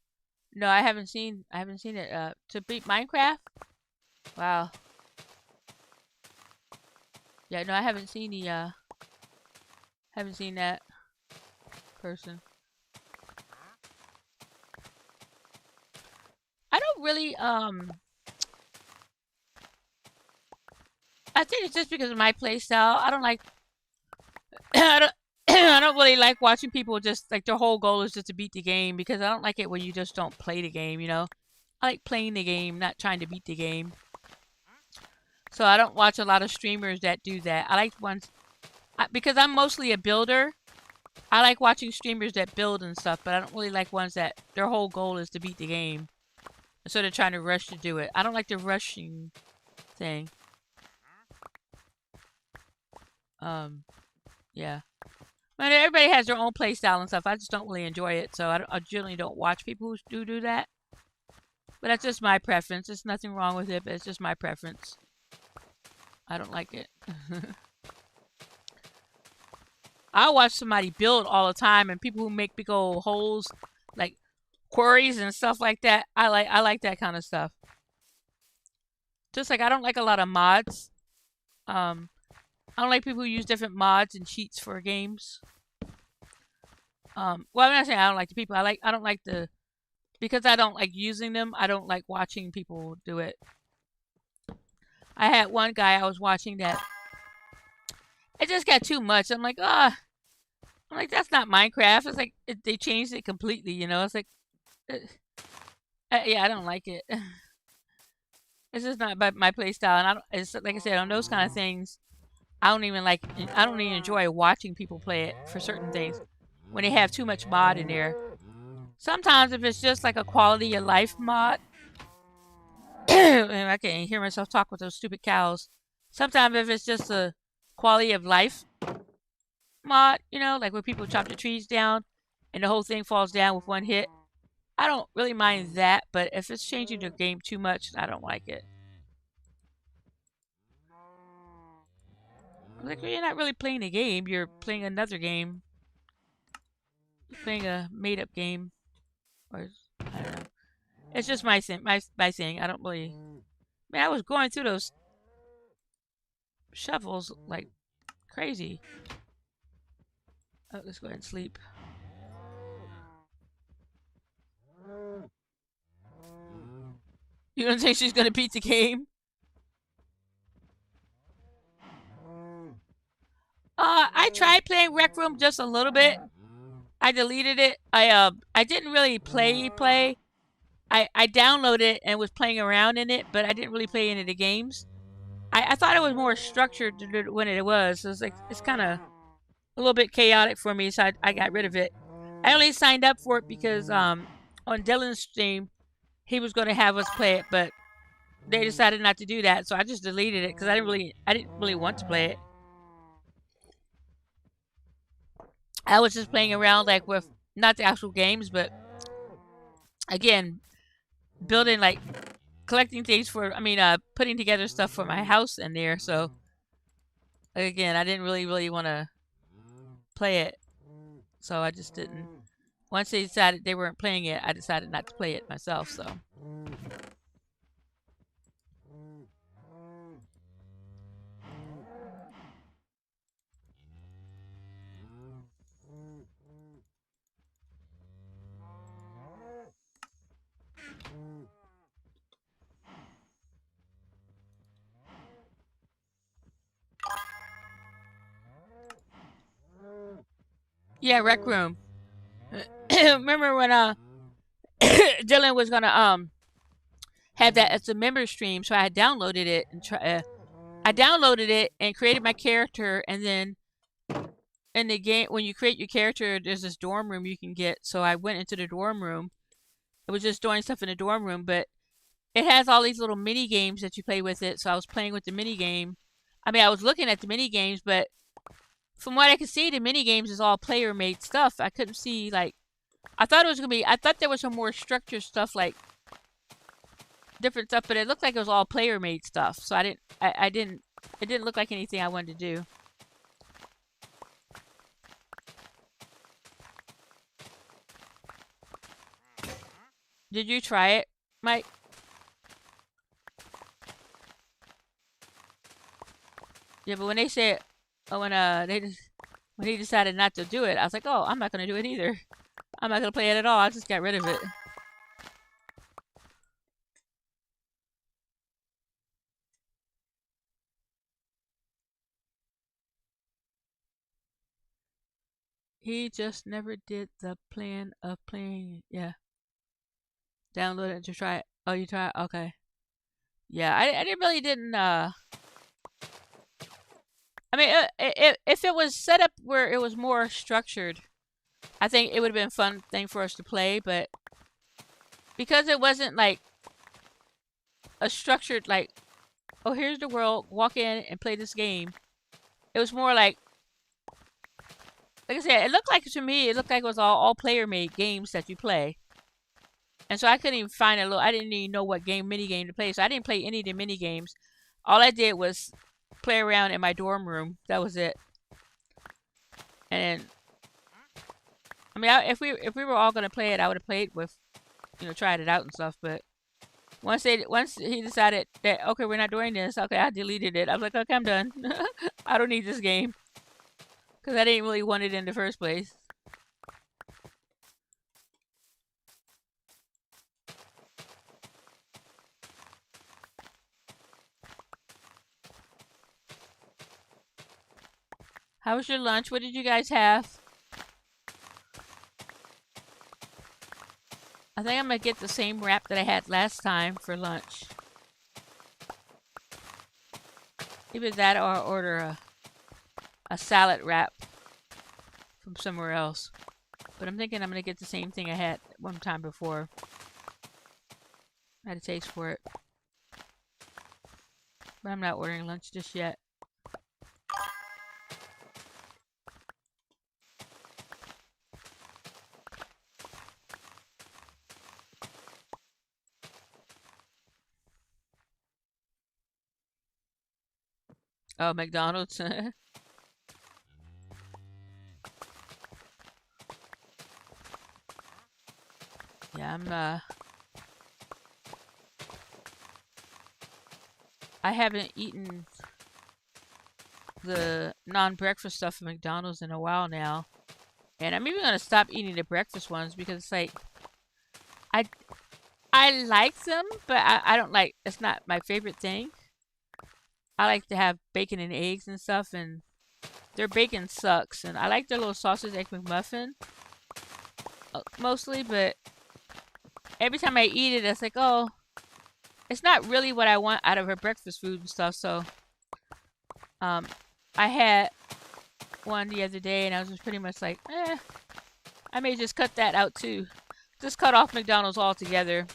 No, I haven't seen. I haven't seen it. To beat Minecraft. Wow. Yeah, no, I haven't seen the. Haven't seen that person. I don't really. I think it's just because of my play style. I don't like. I don't. I don't really like watching people just like their whole goal is just to beat the game because I don't like it when you just don't play the game. You know, I like playing the game, not trying to beat the game. So I don't watch a lot of streamers that do that. I like ones because I'm mostly a builder. I like watching streamers that build and stuff, but I don't really like ones that their whole goal is to beat the game. So they're trying to rush to do it. I don't like the rushing thing. Yeah. I mean, everybody has their own play style and stuff. I just don't really enjoy it, so I generally don't watch people who do that. But that's just my preference. There's nothing wrong with it, but it's just my preference. I don't like it. I watch somebody build all the time, and people who make big old holes, like quarries and stuff like that. I like that kind of stuff. Just like I don't like a lot of mods. Um, I don't like people who use different mods and cheats for games. Well, I'm not saying I don't like the people. I don't like the because I don't like using them. I don't like watching people do it. I had one guy I was watching that it just got too much. I'm like, ah, I'm like that's not Minecraft. It's like they changed it completely. You know, it's like, uh, yeah, I don't like it. It's just not my play style, and I don't. It's like I said on those kind of things. I don't even like. I don't even enjoy watching people play it for certain things when they have too much mod in there. Sometimes if it's just like a quality of life mod, and I can't hear myself talk with those stupid cows. Sometimes if it's just a quality of life mod, you know, like where people chop the trees down and the whole thing falls down with one hit, I don't really mind that. But if it's changing the game too much, I don't like it. Like you're not really playing a game; you're playing another game. You're playing a made-up game, or I don't know. It's just my thing. My thing. I don't really. Man, I was going through those shovels like crazy. Oh, let's go ahead and sleep. You don't think she's gonna beat the game? I tried playing Rec Room just a little bit. I deleted it. I didn't really play. I downloaded it and was playing around in it, but I didn't really play any of the games. I thought it was more structured when it was. So it's like it's kind of a little bit chaotic for me, so I got rid of it. I only signed up for it because on Dylan's stream he was going to have us play it, but they decided not to do that, so I just deleted it because I didn't really want to play it. I was just playing around like with not the actual games, but again, building like collecting things for. I mean, putting together stuff for my house in there. So again, I didn't really want to play it, so I just didn't. Once they decided they weren't playing it, I decided not to play it myself. So yeah, Rec Room. Remember when Dylan was gonna have that as a member stream. So I downloaded it and I downloaded it and created my character, and then in the game, when you create your character, there's this dorm room you can get. So I went into the dorm room. It was just doing stuff in the dorm room, but it has all these little mini games that you play with it. So I was playing with the mini game. I mean, I was looking at the mini games, but from what I could see, the mini games is all player made stuff. I couldn't see like I thought it was gonna be. I thought there was some more structured stuff like different stuff, but it looked like it was all player made stuff. So I didn't. I didn't. It didn't look like anything I wanted to do. Did you try it, Mike? Yeah, but when they said, oh, when he decided not to do it, I was like, oh, I'm not gonna do it either. I'm not gonna play it at all. I just got rid of it. He just never did the plan of playing. Yeah, download it to try it. Oh, you try it? Okay. Yeah, I didn't really didn't. I mean, if it was set up where it was more structured, I think it would have been a fun thing for us to play. But because it wasn't like a structured like, oh, here's the world, walk in and play this game. It was more like I said, it looked like to me, it looked like it was all player made games that you play. And so I couldn't even find a little. I didn't even know what mini game to play. So I didn't play any of the mini games. All I did was play around in my dorm room. That was it. And I mean, if we were all gonna play it, I would have played with, tried it out and stuff. But once he decided that okay, we're not doing this. Okay, I deleted it. I was like, okay, I'm done. I don't need this game because I didn't really want it in the first place. How was your lunch? What did you guys have? I think I'm gonna get the same wrap that I had last time for lunch. Either that or order a salad wrap from somewhere else. But I'm thinking I'm gonna get the same thing I had one time before. I had a taste for it. But I'm not ordering lunch just yet. Oh, McDonald's. Yeah, I haven't eaten the non-breakfast stuff at McDonald's in a while now. And I'm even gonna stop eating the breakfast ones because it's like I I like them, but I don't like it's not my favorite thing. I like to have bacon and eggs and stuff, and their bacon sucks. And I like their little sausage egg McMuffin mostly, but every time I eat it, it's like, oh, it's not really what I want out of her breakfast food and stuff. So, um, I had one the other day, and I was just pretty much like, I may just cut that out too. Just cut off McDonald's altogether.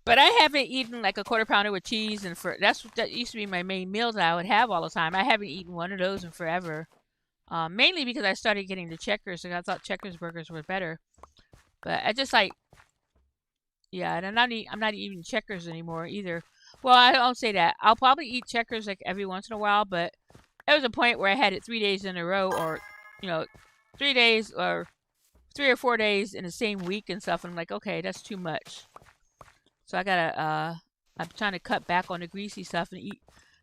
But I haven't eaten like a quarter pounder with cheese, and that used to be my main meal that I would have all the time. I haven't eaten one of those in forever. Mainly because I started getting the Checkers, and I thought Checkers burgers were better. But I just like, yeah, and I'm not eating Checkers anymore either. Well, I don't say that. I'll probably eat Checkers like every once in a while, but there was a point where I had it 3 days in a row, or you know, 3 days or 3 or 4 days in the same week and stuff. And I'm like, okay, that's too much. So I gotta I'm trying to cut back on the greasy stuff and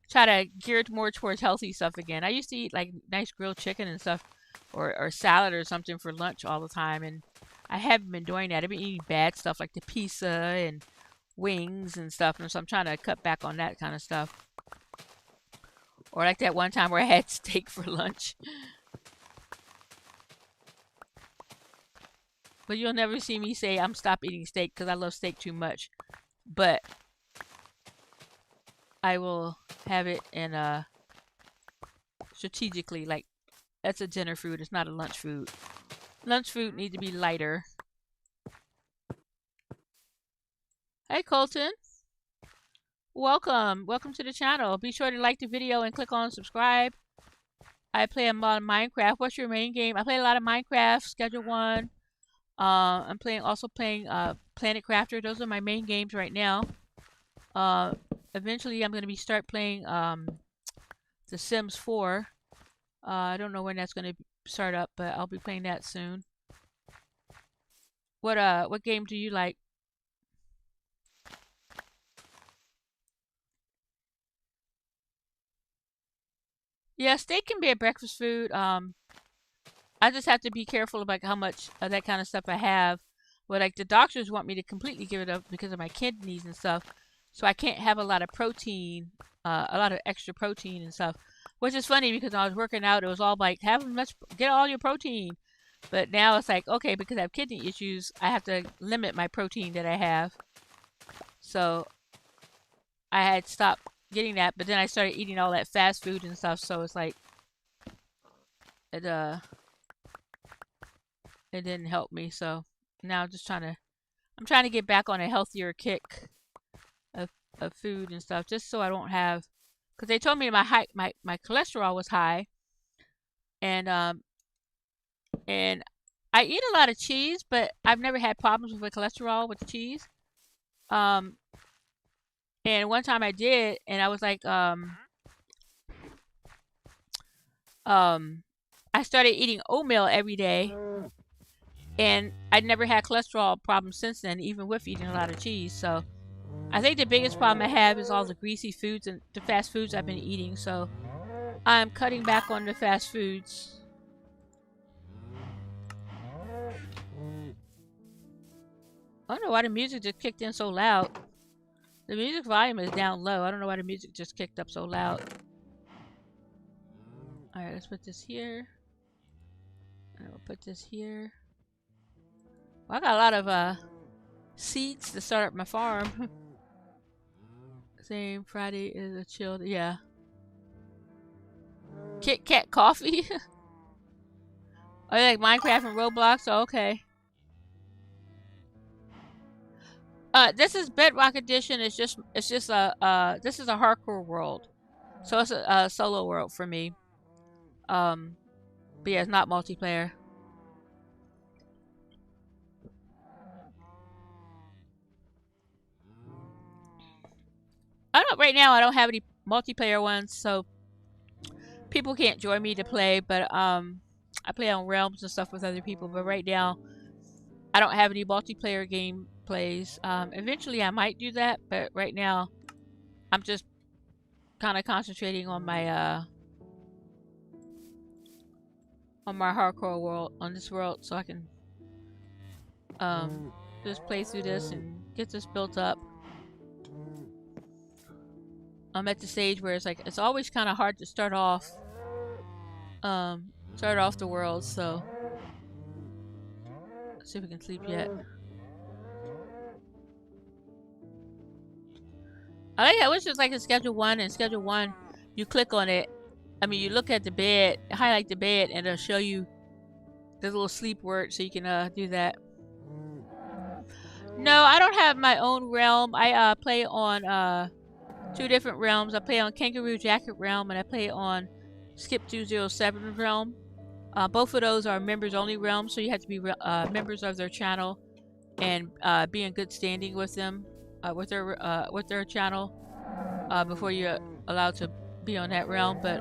try to gear it more towards healthy stuff again. I used to eat like nice grilled chicken and stuff or salad or something for lunch all the time, and I haven't been doing that. I've been eating bad stuff like the pizza and wings and stuff, and so I'm trying to cut back on that kind of stuff. Or like that one time where I had steak for lunch. But you'll never see me say I'm stop eating steak because I love steak too much. but I will have it in strategically, like that's a dinner food, it's not a lunch food. Lunch food need to be lighter. Hey Colton, welcome to the channel. Be sure to like the video and click on subscribe. I play a lot of Minecraft. What's your main game? I play a lot of Minecraft, Schedule 1. I'm also playing Planet Crafter. Those are my main games right now. Eventually I'm going to start playing The Sims 4. I don't know when that's going to start up, but I'll be playing that soon. What game do you like? Yeah, steak can be a breakfast food. I just have to be careful about how much of that kind of stuff I have. But like the doctors want me to completely give it up because of my kidneys and stuff, so I can't have a lot of protein, a lot of extra protein and stuff. Which is funny because when I was working out, it was all like get all your protein. But now it's like, okay, because I have kidney issues, I have to limit my protein that I have. So I had stopped getting that, but then I started eating all that fast food and stuff, so it's like it didn't help me. So now I'm trying to get back on a healthier kick of food and stuff, just so I don't have, because they told me my cholesterol was high, and and I eat a lot of cheese, but I've never had problems with my cholesterol with the cheese. Um, and one time I did, and I was like, I started eating oatmeal every day, and I'd never had cholesterol problems since then, even with eating a lot of cheese. So I think the biggest problem I have is all the greasy foods and the fast foods I've been eating. So I'm cutting back on the fast foods. I don't know why the music just kicked in so loud. The music volume is down low. I don't know why the music just kicked up so loud. Alright, let's put this here. And we'll put this here. Well, I got a lot of seeds to start up my farm. Same, Friday is a chilled, yeah. Kit Kat coffee. Oh, you like Minecraft and Roblox? Oh, okay. This is Bedrock Edition. It's just this is a hardcore world, so it's a solo world for me. But yeah, it's not multiplayer. Right now I don't have any multiplayer ones, so people can't join me to play. But I play on Realms and stuff with other people. But right now, I don't have any multiplayer game plays. Eventually I might do that, but right now, I'm just kind of concentrating on my hardcore world, on this world, so I can just play through this and get this built up. I'm at the stage where it's like it's always kind of hard to start off the world. So let's see if we can sleep yet. I like, I wish it was like in Schedule 1. In Schedule 1, you click on it. I mean, you look at the bed, highlight the bed, and it'll show you the little sleep word, so you can do that. No, I don't have my own realm. I play on 2 different realms. I play on Kangaroo Jacket realm, and I play on Skip 207 realm. Both of those are members only realms, so you have to be members of their channel and be in good standing with them, with their channel, before you're allowed to be on that realm. But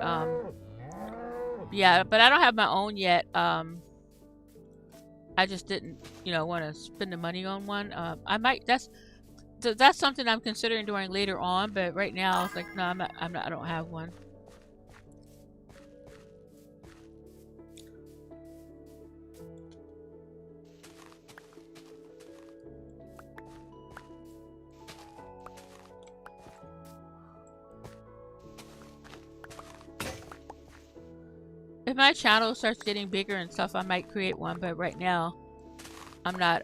yeah, but I don't have my own yet. I just didn't, want to spend the money on one. I might. That's something I'm considering doing later on. But right now, it's like, no, I'm not. I don't have one. If my channel starts getting bigger and stuff, I might create one, but right now, I'm not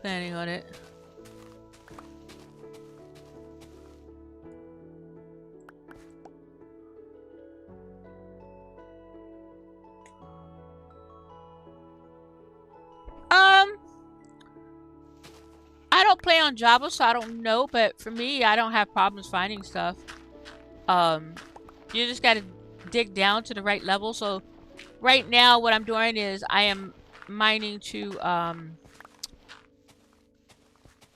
planning on it. I don't play on Java, so I don't know. But for me, I don't have problems finding stuff. Um, you just gotta dig down to the right level. So right now, what I'm doing is I am mining to I'm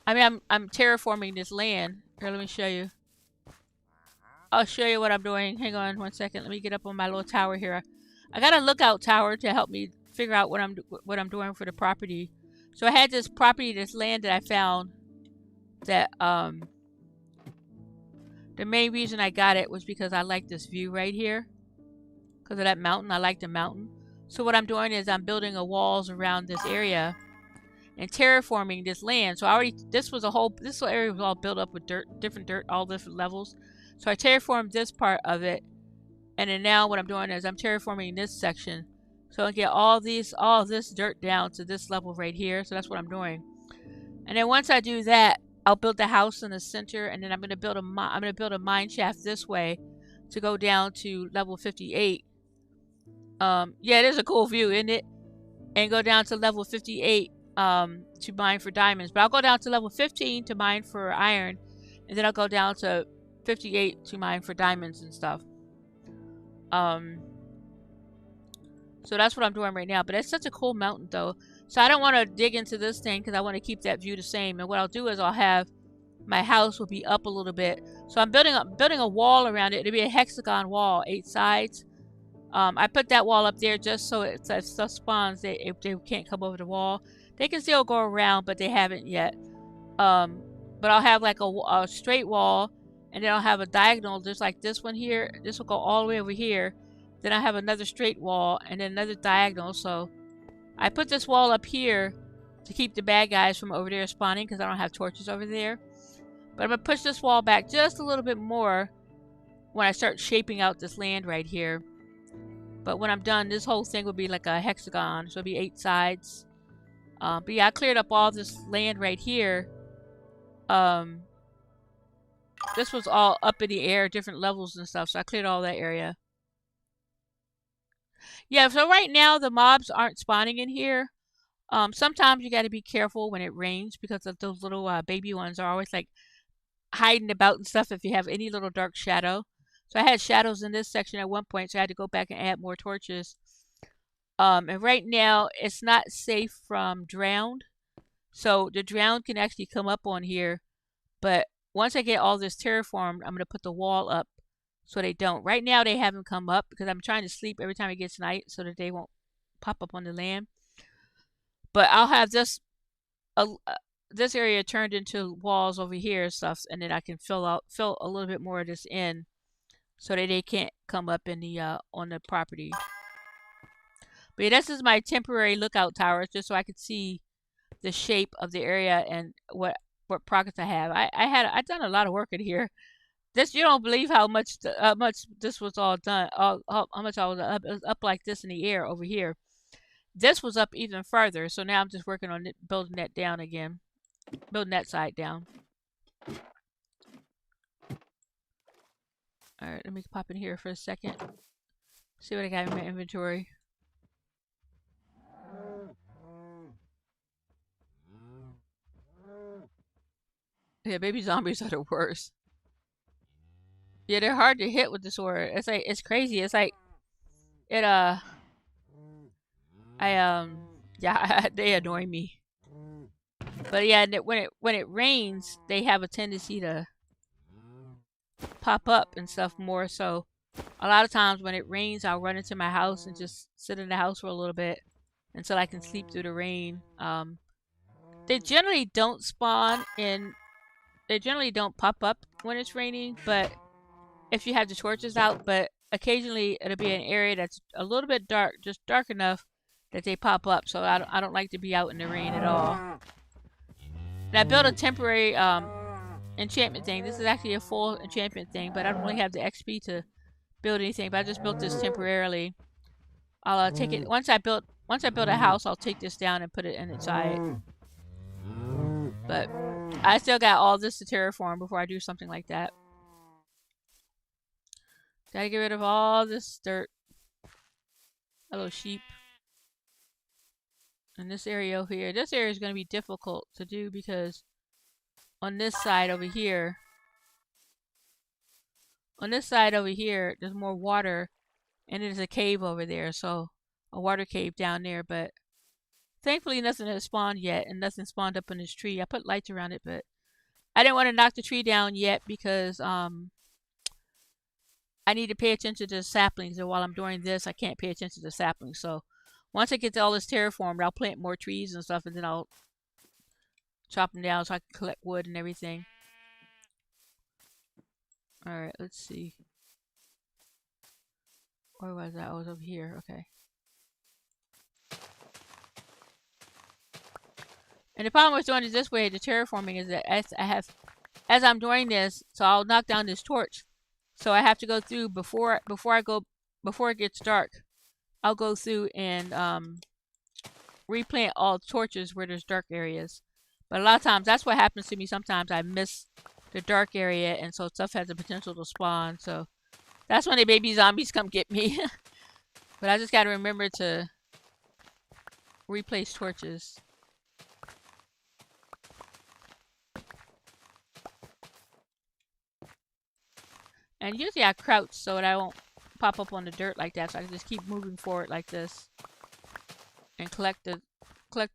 terraforming this land. Here, let me show you. I'll show you what I'm doing. Hang on one second. Let me get up on my little tower here. I got a lookout tower to help me figure out what I'm doing for the property. So I had this property, this land that I found that the main reason I got it was because I like this view right here. Because of that mountain. I like the mountain. So what I'm doing is I'm building a walls around this area and terraforming this land. So I already this whole area was all built up with dirt, all different levels. So I terraformed this part of it, and then now what I'm doing is I'm terraforming this section. So I get all this dirt down to this level right here. So that's what I'm doing. And then once I do that, I'll build the house in the center, and then I'm gonna build a mine shaft this way to go down to level 58. Yeah, it is a cool view, isn't it? And go down to level 58 to mine for diamonds. But I'll go down to level 15 to mine for iron, and then I'll go down to 58 to mine for diamonds and stuff. So that's what I'm doing right now. But it's such a cool mountain, though. So I don't want to dig into this thing because I want to keep that view the same. And what I'll do is I'll have my house will be up a little bit. So I'm building a wall around it. It'll be a hexagon wall, 8 sides. I put that wall up there just so if stuff spawns, if they can't come over the wall. They can still go around, but they haven't yet. But I'll have like a straight wall, and then I'll have a diagonal just like this one here. This will go all the way over here. Then I have another straight wall, and then another diagonal. So I put this wall up here to keep the bad guys from over there spawning because I don't have torches over there. But I'm going to push this wall back just a little bit more when I start shaping out this land right here. But when I'm done, this whole thing will be like a hexagon. So it'll be 8 sides. But yeah, I cleared up all this land right here. This was all up in the air, different levels and stuff. So I cleared all that area. Yeah, so right now the mobs aren't spawning in here. Sometimes you got to be careful when it rains because of those little baby ones are always like hiding about and stuff if you have any little dark shadow. So I had shadows in this section at one point, so I had to go back and add more torches. And right now it's not safe from drowned. So the drowned can actually come up on here. But once I get all this terraformed, I'm going to put the wall up so they don't. Right now they haven't come up because I'm trying to sleep every time it gets night so that they won't pop up on the land. But I'll have this area turned into walls over here and stuff, and then I can fill a little bit more of this in so that they can't come up in the on the property. But yeah, this is my temporary lookout tower, just so I could see the shape of the area and what progress I have. I've done a lot of work in here. This you don't believe how much this was all done. How much I was up, it was up like this in the air over here. This was up even further, so now I'm just working on building that down again, building that side down. All right, let me pop in here for a second. See what I got in my inventory. Yeah, baby zombies are the worst. Yeah, they're hard to hit with the sword. It's like it's crazy. It's like it yeah, they annoy me. But yeah, when it rains, they have a tendency to pop up and stuff more. So a lot of times when it rains, I'll run into my house and just sit in the house for a little bit until I can sleep through the rain. They generally don't spawn in. They generally don't pop up when it's raining, but if you have the torches out, but occasionally it'll be an area that's a little bit dark, just dark enough that they pop up. So I don't like to be out in the rain at all. And I built a temporary enchantment thing. This is actually a full enchantment thing, but I don't really have the XP to build anything. But I just built this temporarily. I'll take it once I build a house. I'll take this down and put it inside. But I still got all this to terraform before I do something like that. Gotta get rid of all this dirt. Hello, sheep. And this area over here. This area is going to be difficult to do because on this side over here. On this side over here, there's more water, and there's a cave over there, so a water cave down there. But thankfully, nothing has spawned yet, and nothing spawned up in this tree. I put lights around it, but I didn't want to knock the tree down yet because I need to pay attention to the saplings, and while I'm doing this, I can't pay attention to the saplings. So once I get to all this terraformed, I'll plant more trees and stuff, and then I'll chop them down so I can collect wood and everything. All right, let's see. Where was that? I was over here. Okay. And the problem with doing it this way, the terraforming, is that as I'm doing this, so I'll knock down this torch. So I have to go through before it gets dark. I'll go through and replant all torches where there's dark areas. But a lot of times that's what happens to me. Sometimes I miss the dark area, and so stuff has the potential to spawn. So that's when the baby zombies come get me. But I just got to remember to replace torches. And usually I crouch so that I won't pop up on the dirt like that. So I can just keep moving forward like this and collect the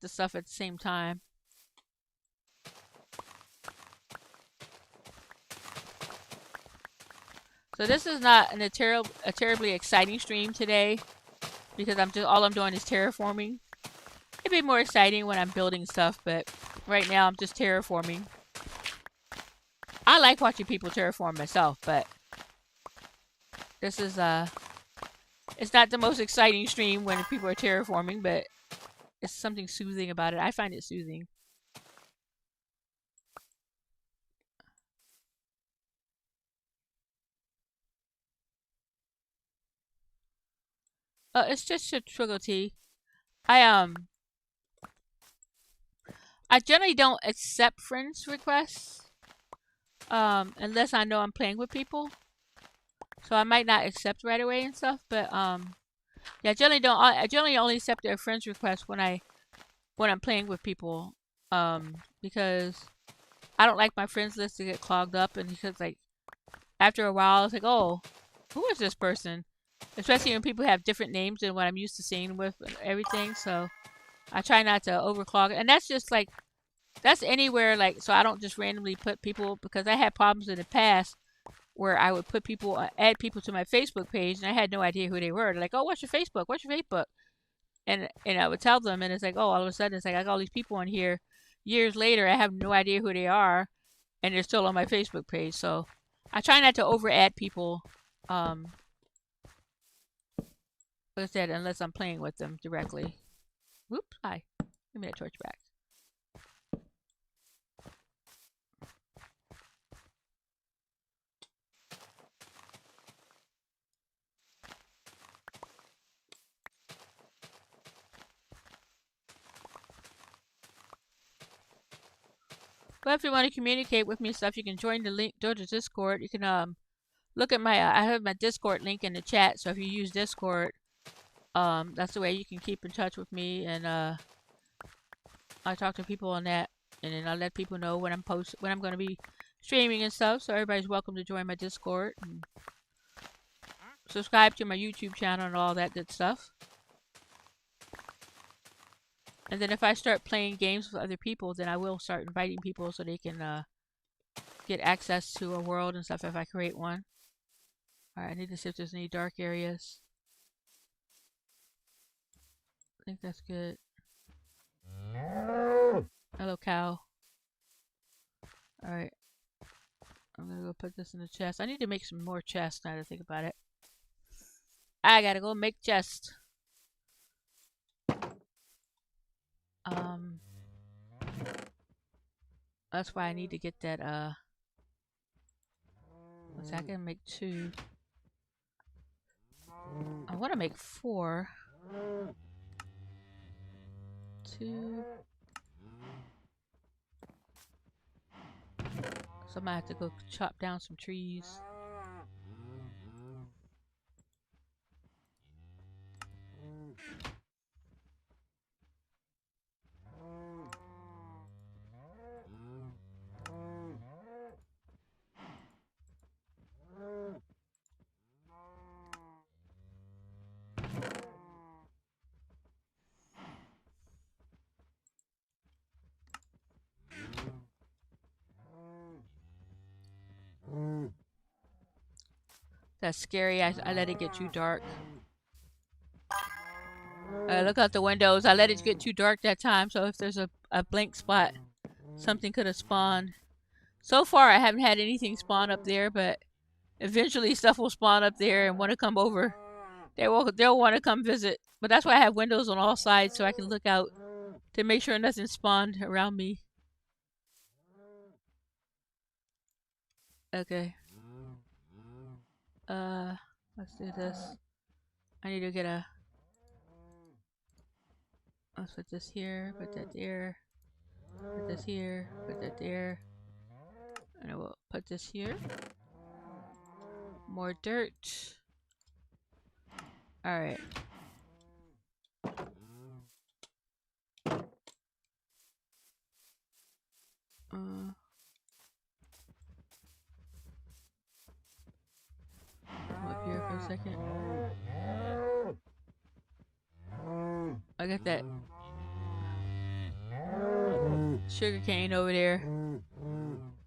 stuff at the same time. So this is not a terribly exciting stream today because all I'm doing is terraforming. It'd be more exciting when I'm building stuff, but right now I'm just terraforming. I like watching people terraform myself, but this is it's not the most exciting stream when people are terraforming, but it's something soothing about it. I find it soothing. It's just a sugar tea. I I generally don't accept friends requests unless I know I'm playing with people. So I might not accept right away and stuff, but yeah, I generally only accept their friends requests when I'm playing with people because I don't like my friends list to get clogged up, and because like after a while it's like, oh, who is this person? Especially when people have different names than what I'm used to seeing with and everything. So I try not to overclog it. And that's just like, that's anywhere, like, so I don't just randomly put people, because I had problems in the past where I would add people to my Facebook page, and I had no idea who they were. They're like, oh, what's your Facebook? What's your Facebook? And I would tell them, and it's like, oh, all of a sudden, it's like, I got all these people on here. Years later, I have no idea who they are, and they're still on my Facebook page. So I try not to over add people, like I said, unless I'm playing with them directly. Whoops, hi. Give me that torch back. But if you want to communicate with me and stuff, you can join the link, go to Discord. You can look at I have my Discord link in the chat. So if you use Discord, that's the way you can keep in touch with me, and I talk to people on that, and then I let people know when I'm going to be streaming and stuff. So everybody's welcome to join my Discord and subscribe to my YouTube channel and all that good stuff. And then if I start playing games with other people, then I will start inviting people so they can get access to a world and stuff if I create one. Alright, I need to see if there's any dark areas. I think that's good. Hello, cow. Alright. I'm gonna go put this in the chest. I need to make some more chests now that I think about it. I gotta go make chests. That's why I need to get that, let's see, I can make 2. I want to make 4. 2. So I might have to go chop down some trees. That's scary. I let it get too dark. Look out the windows. I let it get too dark that time, so if there's a blank spot, something could have spawned. So far, I haven't had anything spawn up there, but eventually stuff will spawn up there and want to come over. They'll want to come visit. But that's why I have windows on all sides so I can look out to make sure nothing spawned around me. Okay. Let's do this. I need to get a... Let's put this here, put that there, put this here, put that there. And I will put this here. More dirt. Alright. Come up here for a second. I got that sugar cane over there.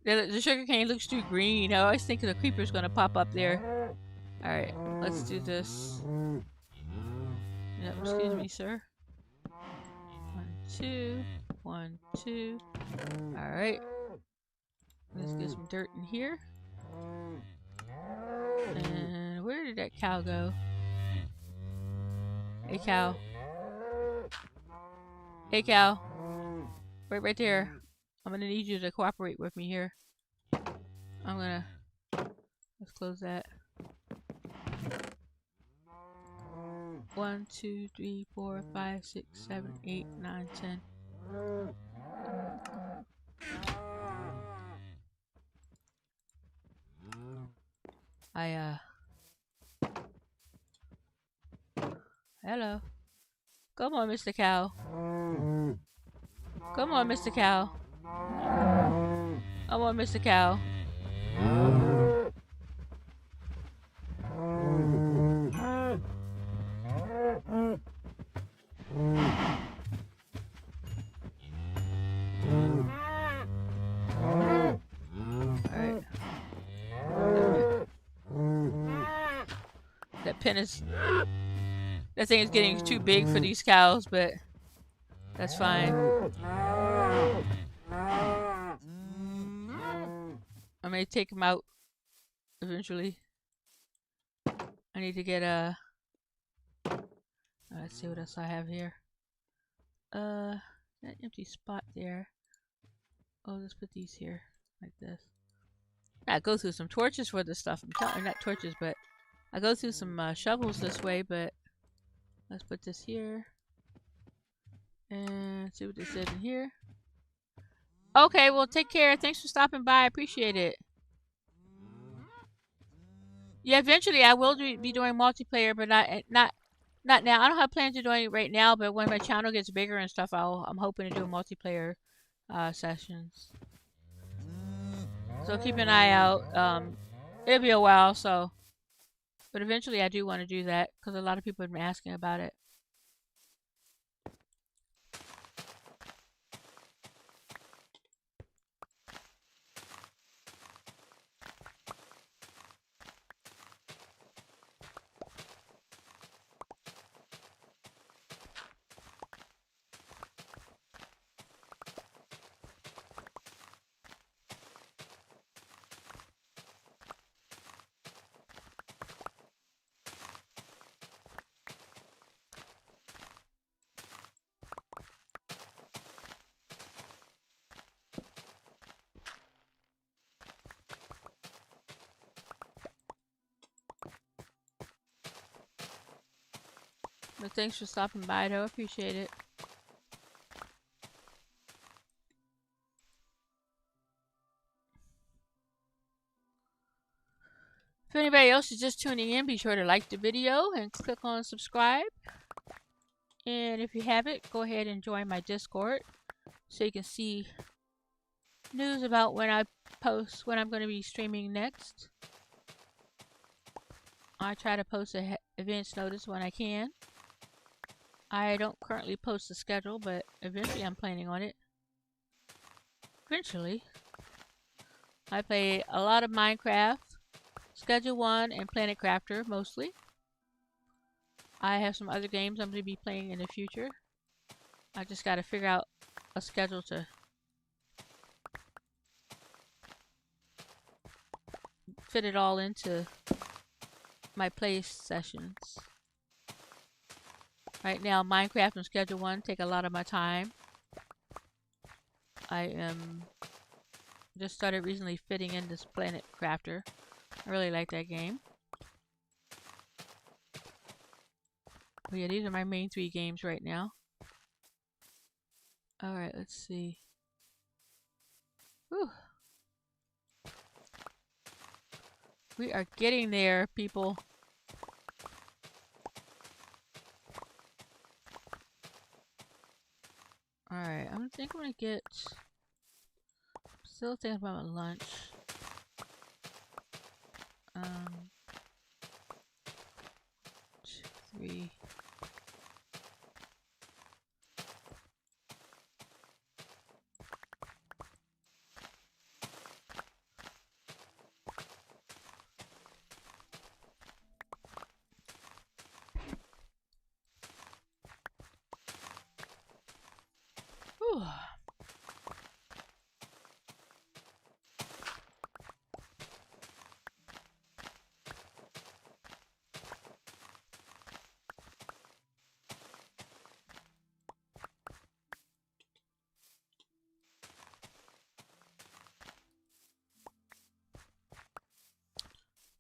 The sugar cane looks too green. I always think the creeper's gonna pop up there. Alright, let's do this. Yep, excuse me, sir. 1, 2. 1, 2. Alright. Let's get some dirt in here. And where did that cow go? Hey, cow. Hey, cow. Right there. I'm gonna need you to cooperate with me here. Let's close that. 1, 2, 3, 4, 5, 6, 7, 8, 9, 10. Hello. Come on, Mr. Cow. Come on, Mr. Cow. Come on, Mr. Cow. Alright. That pen is... That thing is getting too big for these cows, but that's fine. I may take them out eventually. I need to get a... Let's see what else I have here. That empty spot there. Oh, let's put these here, like this. I go through some torches for this stuff. I'm telling, not torches, but I go through some shovels this way, but let's put this here. And see what this is in here. Okay, well, take care. Thanks for stopping by. I appreciate it. Yeah, eventually I will be doing multiplayer, but not now. I don't have plans to do it right now, but when my channel gets bigger and stuff, I'm hoping to do multiplayer sessions. So keep an eye out. It'll be a while, so. But eventually I do want to do that, because a lot of people have been asking about it. But thanks for stopping by, though. I appreciate it. If anybody else is just tuning in, be sure to like the video and click on subscribe. And if you haven't, go ahead and join my Discord so you can see news about when I post, when I'm going to be streaming next. I try to post a advance notice when I can. I don't currently post the schedule, but eventually I'm planning on it. Eventually. I play a lot of Minecraft. Schedule 1 and Planet Crafter mostly. I have some other games I'm going to be playing in the future. I just got to figure out a schedule to fit it all into my play sessions. Right now, Minecraft and Schedule 1 take a lot of my time. I just started recently fitting in this Planet Crafter. I really like that game. But yeah, these are my main 3 games right now. Alright, let's see. Whew. We are getting there, people. Alright, I think I'm gonna get... Still thinking about my lunch. 2, 3... Whew.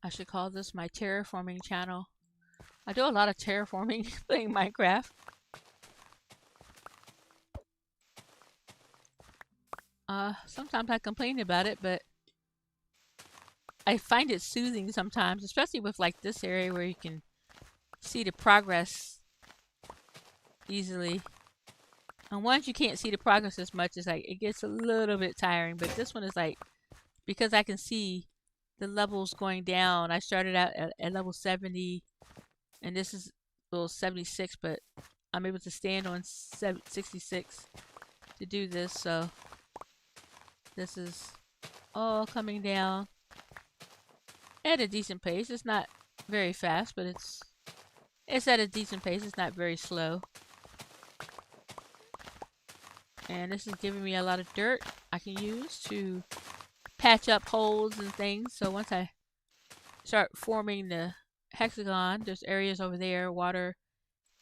I should call this my terraforming channel. I do a lot of terraforming playing Minecraft. Sometimes I complain about it, but I find it soothing sometimes, especially with like this area where you can see the progress easily. And once you can't see the progress as much, it's like it gets a little bit tiring. But this one is like, because I can see the levels going down. I started out at level 70, and this is level 76, but I'm able to stand on 66 to do this. So this is all coming down at a decent pace. It's not very fast, but it's at a decent pace. It's not very slow. And this is giving me a lot of dirt I can use to patch up holes and things. So once I start forming the hexagon, there's areas over there, water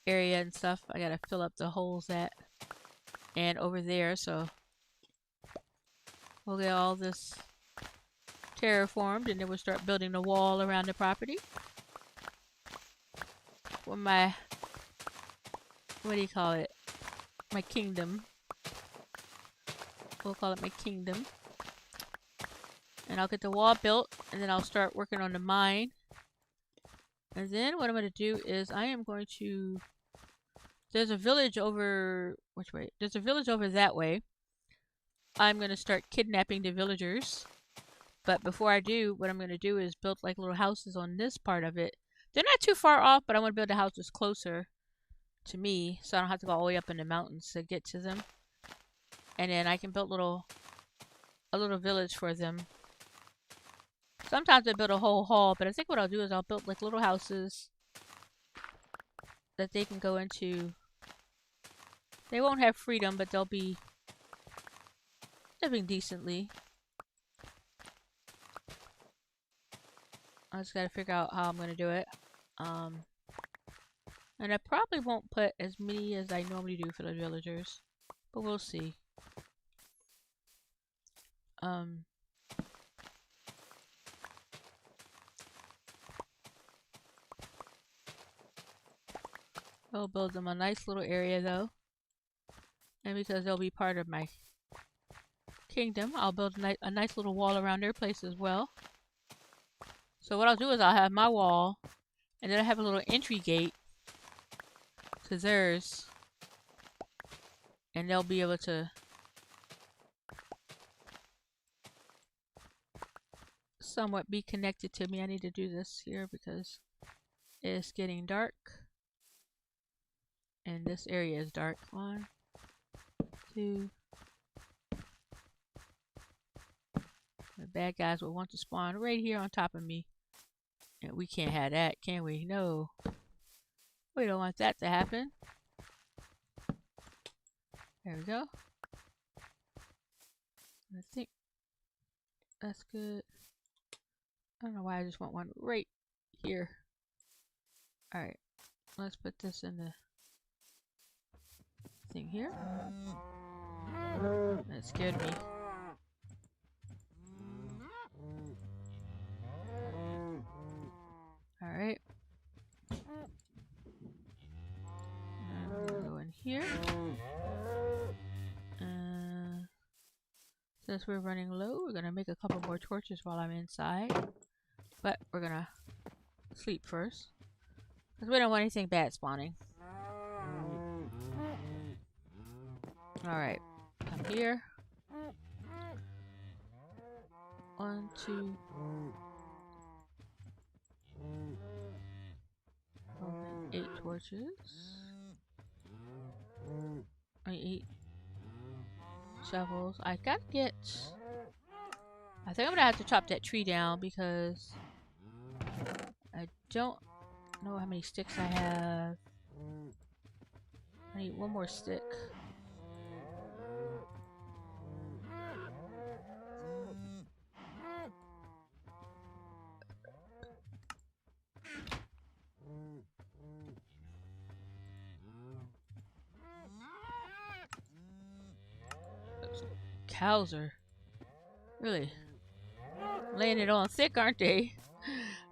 area and stuff. I gotta fill up the holes at and over there. So we'll get all this terraformed, and then we'll start building the wall around the property. For my, what do you call it? My kingdom. We'll call it my kingdom. And I'll get the wall built, and then I'll start working on the mine. And then what I'm going to do is I am going to... There's a village over... Which way? There's a village over that way. I'm going to start kidnapping the villagers. But before I do, what I'm going to do is build like little houses on this part of it. They're not too far off, but I want to build the houses closer to me, so I don't have to go all the way up in the mountains to get to them. And then I can build a little village for them. Sometimes I build a whole hall, but I think what I'll do is I'll build like little houses that they can go into. They won't have freedom, but they'll be living decently. I just gotta figure out how I'm gonna do it. And I probably won't put as many as I normally do for the villagers, but we'll see. I'll build them a nice little area though. And because they'll be part of my kingdom, I'll build a nice little wall around their place as well. So what I'll do is I'll have my wall, and then I have a little entry gate to theirs. And they'll be able to somewhat be connected to me. I need to do this here because it's getting dark. And this area is dark. 1, 2. The bad guys will want to spawn right here on top of me. Yeah, we can't have that, can we? No. We don't want that to happen. There we go. I think that's good. I don't know why I just want one right here. Alright. Let's put this in the thing here. That scared me. Alright. Go in here. Since we're running low, we're gonna make a couple more torches while I'm inside. But we're gonna sleep first. Because we don't want anything bad spawning. Alright. Come here. 1, 2. Open 8 torches. 8 shovels. I gotta get... I think I'm gonna have to chop that tree down because I don't know how many sticks I have. I need one more stick. Those cows are really laying it on thick, aren't they?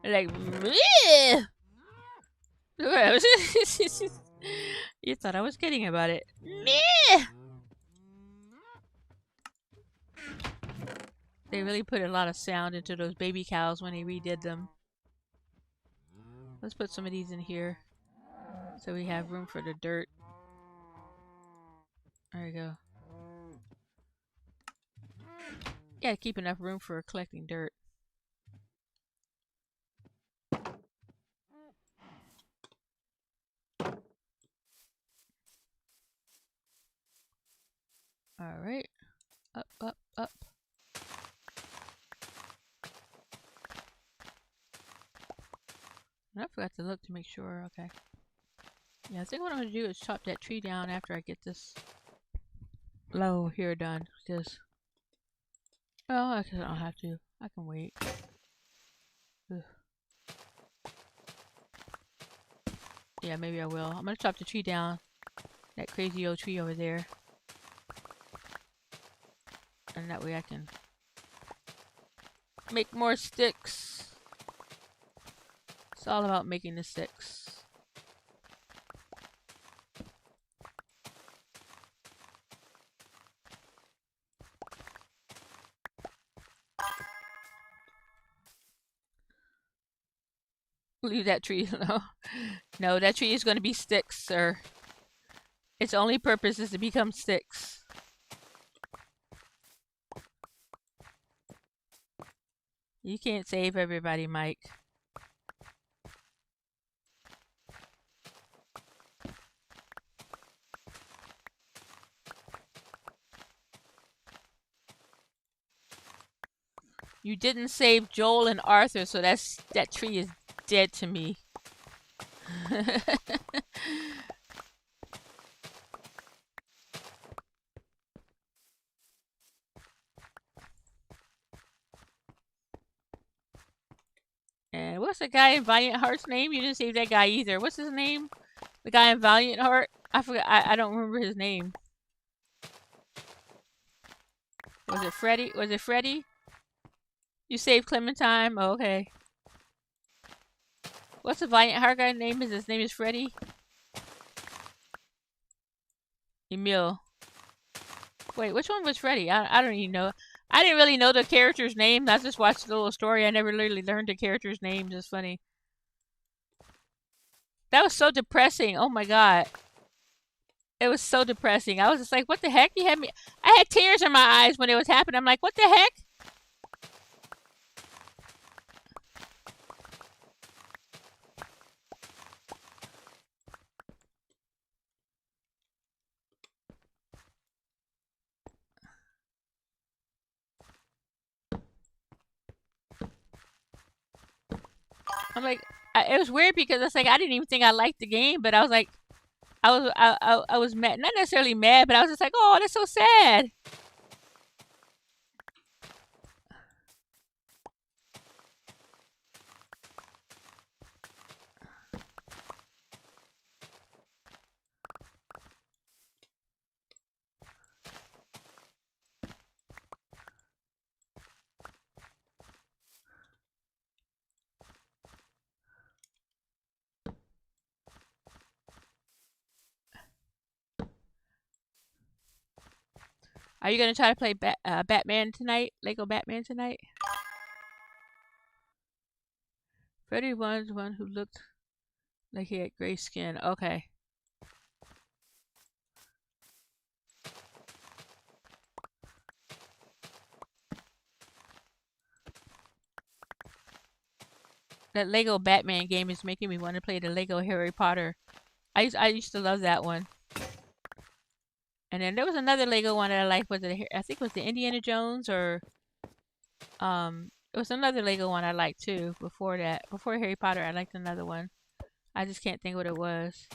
They're like, meh! You thought I was kidding about it. Meh! They really put a lot of sound into those baby cows when they redid them. Let's put some of these in here so we have room for the dirt. There we go. Yeah, keep enough room for collecting dirt. Alright. Up, up, up. And I forgot to look to make sure. Okay. Yeah, I think what I'm going to do is chop that tree down after I get this low here done. Because, well, I don't have to. I can wait. Ugh. Yeah, maybe I will. I'm going to chop the tree down. That crazy old tree over there. And that way I can make more sticks. It's all about making the sticks. Leave that tree alone. No, that tree is going to be sticks, sir. Its only purpose is to become sticks. You can't save everybody, Mike. You didn't save Joel and Arthur, so that tree is dead to me. And what's the guy in Valiant Heart's name? You didn't save that guy either. What's his name? The guy in Valiant Heart? I forgot. I don't remember his name. Was it Freddy? Was it Freddy? You saved Clementine? Oh, okay. What's the Valiant Heart guy's name? His name is Freddy? Emil. Wait, which one was Freddy? I don't even know. I didn't really know the character's name. I just watched the little story. I never really learned the character's names. It's funny. That was so depressing. Oh my god. It was so depressing. I was just like, what the heck? You had me. I had tears in my eyes when it was happening. I'm like, what the heck? I'm like, it was weird because it's like I didn't even think I liked the game, but I was like, I was mad, not necessarily mad, but I was just like, oh, that's so sad. Are you gonna try to play Batman tonight? Lego Batman tonight? Freddy was one who looked like he had gray skin. Okay. That Lego Batman game is making me want to play the Lego Harry Potter. I used to love that one. And then there was another Lego one that I liked. Was it? I think it was the Indiana Jones or it was another Lego one I liked too. Before that, before Harry Potter, I liked another one. I just can't think what it was.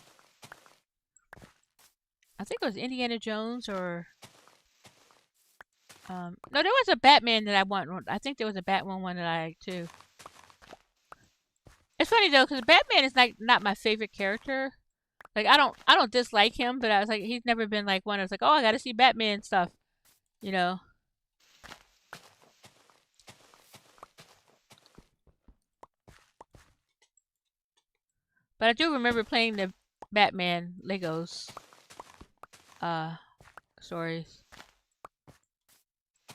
I think it was Indiana Jones or no, there was a Batman that I want. I think there was a Batman one that I liked too. It's funny though, because Batman is like not my favorite character. Like I don't dislike him, but I was like he's never been like one. I was like, oh, I got to see Batman stuff, you know. But I do remember playing the Batman Legos uh stories.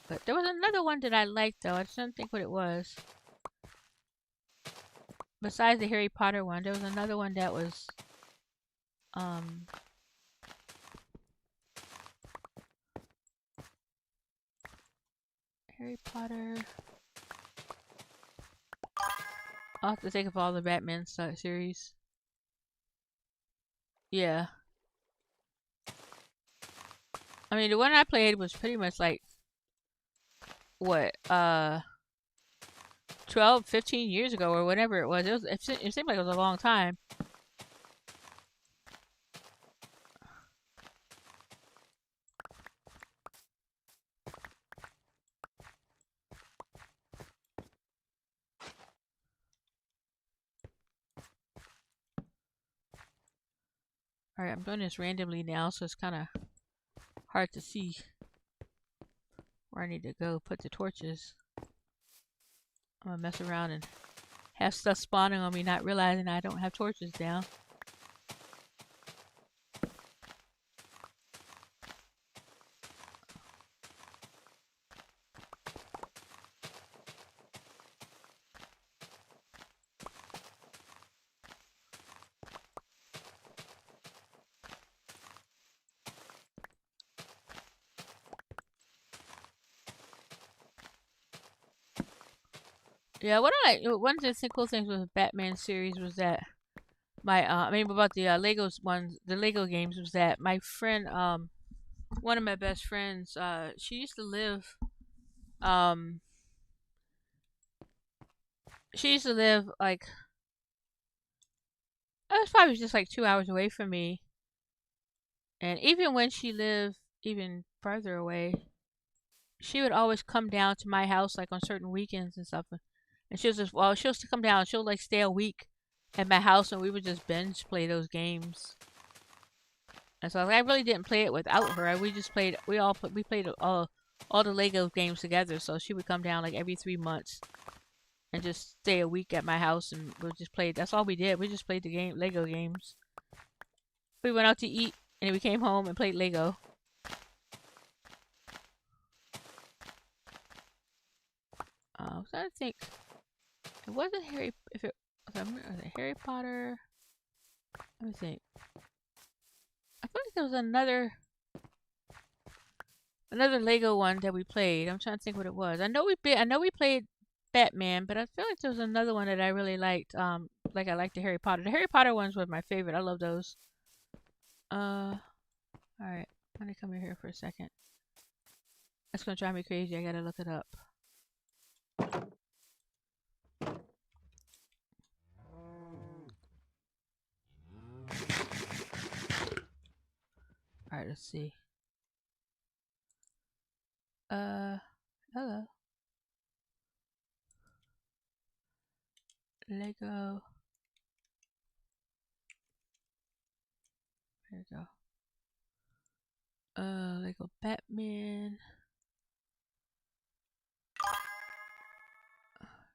But there was another one that I liked though. I just don't think what it was. Besides the Harry Potter one, there was another one that was um Harry Potter. I'll have to think of all the Batman series. Yeah. I mean, the one I played was pretty much like what 12, 15 years ago or whatever it was. It seemed like it was a long time. All right, I'm doing this randomly now, so it's kind of hard to see where I need to go put the torches. I'm gonna mess around and have stuff spawning on me, not realizing I don't have torches down. Yeah, one of the cool things with the Batman series was that I mean about the Legos ones, the Lego games was that my friend, one of my best friends, she used to live, um, she used to live like, it was probably just like 2 hours away from me, and even when she lived even farther away, she would always come down to my house like on certain weekends and stuff, and she was just well, she'll just come down, she'll like stay a week at my house, and we would just binge play those games. And so I really didn't play it without her. We just played. We played all the Lego games together. So she would come down like every 3 months and just stay a week at my house, and we just played. That's all we did. We just played the Lego games. We went out to eat, and then we came home and played Lego. I'm trying to think. It wasn't Harry. If it was it Harry Potter. Let me think. I feel like there was another Lego one that we played. I'm trying to think what it was. I know we played Batman, but I feel like there was another one that I really liked. Like I liked the Harry Potter. The Harry Potter ones were my favorite. I love those. All right. Let me come in here for a second. That's gonna drive me crazy. I gotta look it up. let's see. Hello. Lego. There we go. Lego Batman.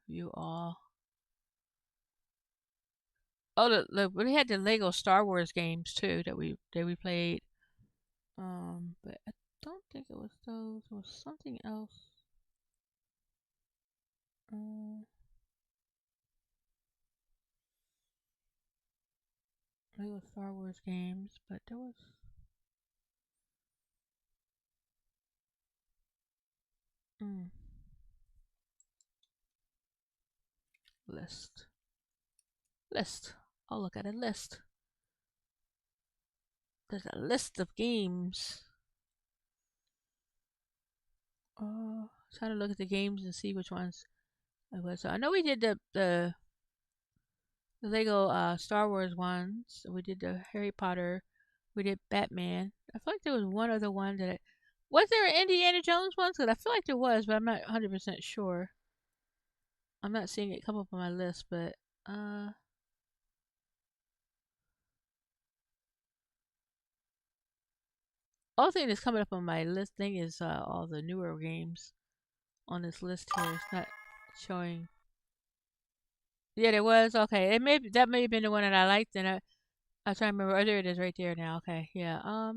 View all. Oh, we had the Lego Star Wars games too that we played. But I don't think it was those. It was something else. Lego Star Wars games, but there was. List. List. Oh, look at a list. There's a list of games. Trying to look at the games and see which ones it was. So I know we did the Lego Star Wars ones. We did the Harry Potter. We did Batman. I feel like there was one other one that was there an Indiana Jones one? Because I feel like there was, but I'm not 100% sure. I'm not seeing it come up on my list, but all thing that's coming up on my list thing is all the newer games on this list here. It's not showing. Yeah, there was. Okay, that may have been the one that I liked, and I was trying to remember. Oh, there it is, right there now. Okay, yeah.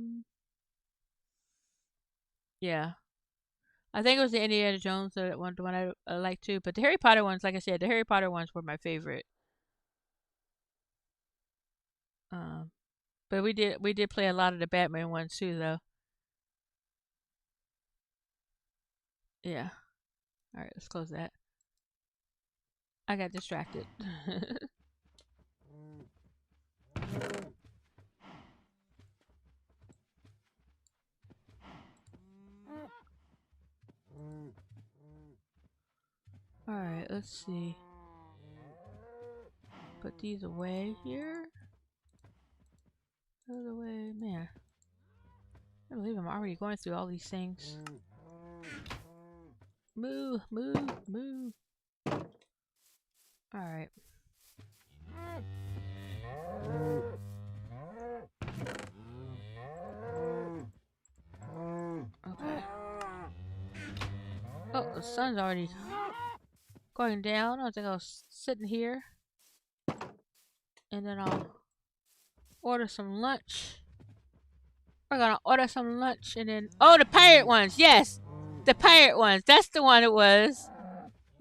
Yeah. I think it was the Indiana Jones the one I liked too. But the Harry Potter ones, like I said, the Harry Potter ones were my favorite. Um, but we did play a lot of the Batman ones too, though. Yeah. All right, let's close that. I got distracted. All right, let's see. Put these away here. Put those away, man. I can't believe I'm already going through all these things. Move, move, move. All right. Okay. Oh, the sun's already going down. I think I'll sit in here, and then I'll order some lunch. We're gonna order some lunch, and then the pirate ones. Yes, the pirate ones. That's the one it was.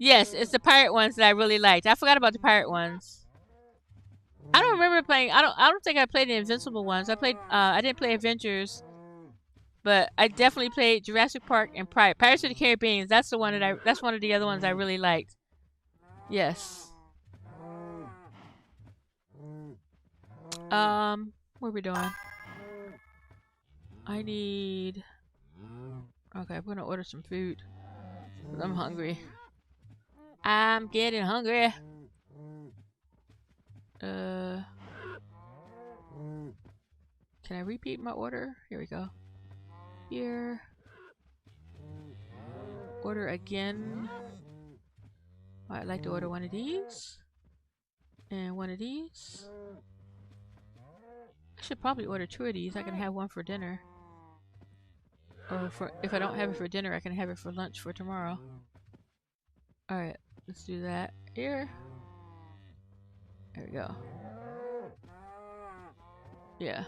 Yes, it's the pirate ones that I really liked. I forgot about the pirate ones. I don't remember playing. I don't think I played the Invincible ones. I didn't play Avengers, but I definitely played Jurassic Park and Pirates of the Caribbean. That's the one that That's one of the other ones I really liked. Yes. What are we doing? I need. Okay, I'm gonna order some food. I'm hungry. I'm getting hungry. Can I repeat my order? Here we go. Here. Order again. I'd like to order one of these. And one of these. I should probably order two of these. I can have one for dinner. Or if I don't have it for dinner, I can have it for lunch for tomorrow. Alright, let's do that here. There we go. Yeah.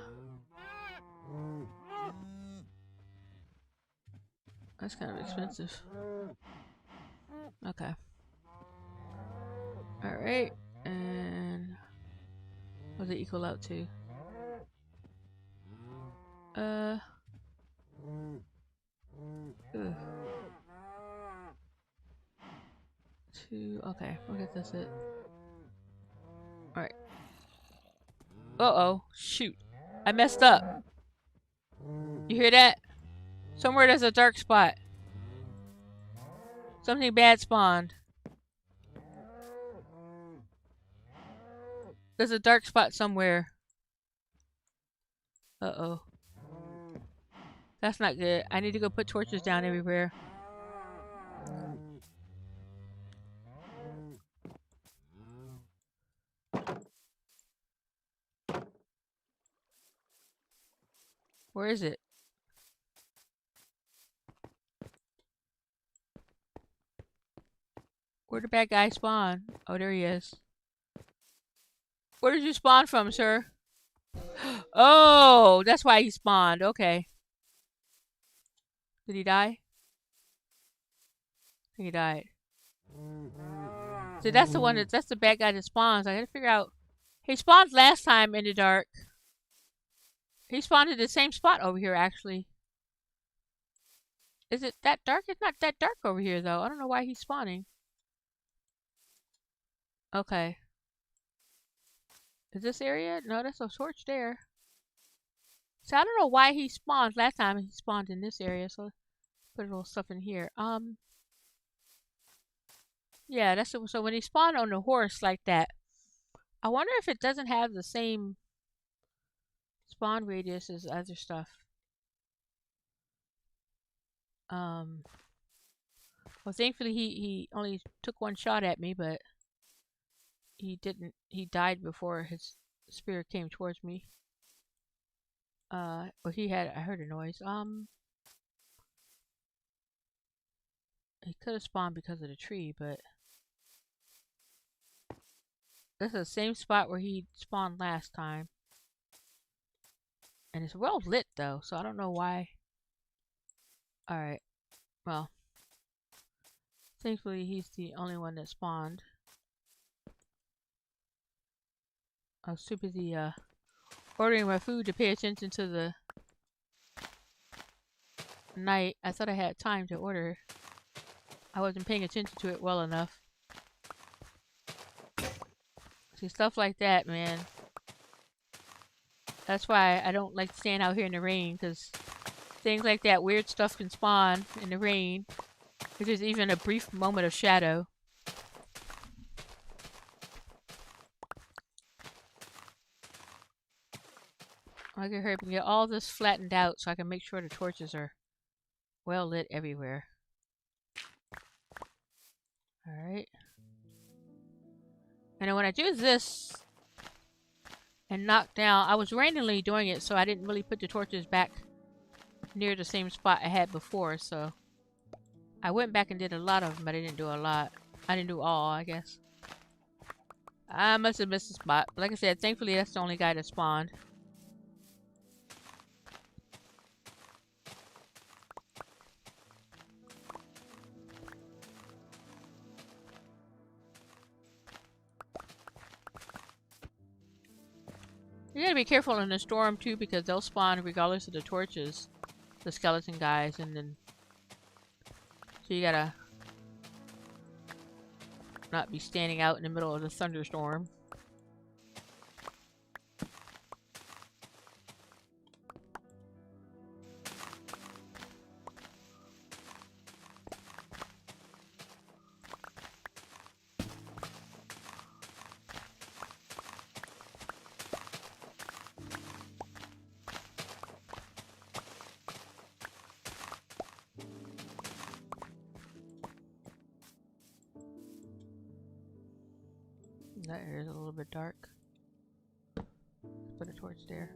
That's kind of expensive. Okay. Alright. And what does it equal out to? Ugh. Two. Okay, I guess that's it. Alright. Uh-oh. Shoot. I messed up. You hear that? Somewhere there's a dark spot. Something bad spawned. There's a dark spot somewhere. Uh-oh. That's not good. I need to go put torches down everywhere. Where is it? Where'd the bad guy spawn? Oh, there he is. Where did you spawn from, sir? Oh, that's why he spawned. Okay. Did he die? I think he died. So that's the one that's the bad guy that spawns. I gotta figure out. He spawned last time in the dark. He spawned in the same spot over here, actually. Is it that dark? It's not that dark over here, though. I don't know why he's spawning. Okay. Is this area? No, that's a torch there. So I don't know why he spawned last time. He spawned in this area, so put a little stuff in here. Yeah, that's it. So when he spawned on the horse like that, I wonder if it doesn't have the same spawn radius as other stuff. Well, thankfully he only took one shot at me, but he didn't. He died before his spirit came towards me. Well, he had. I heard a noise. He could have spawned because of the tree, but this is the same spot where he spawned last time, and it's well lit though, so I don't know why. All right. Well, thankfully he's the only one that spawned. I was too busy ordering my food to pay attention to the night. I thought I had time to order. I wasn't paying attention to it well enough. See, stuff like that, man. That's why I don't like staying out here in the rain, because things like that, weird stuff can spawn in the rain. If there's even a brief moment of shadow. I can hurry up and get all this flattened out so I can make sure the torches are well lit everywhere. Alright. And then when I do this and knock down, I was randomly doing it, so I didn't really put the torches back near the same spot I had before, so I went back and did a lot of them, but I didn't do a lot. I didn't do all, I guess. I must have missed a spot. Like I said, thankfully that's the only guy that spawned. You gotta be careful in the storm too, because they'll spawn regardless of the torches. The skeleton guys, and then so you gotta not be standing out in the middle of the thunderstorm. That area's a little bit dark. Put a torch there.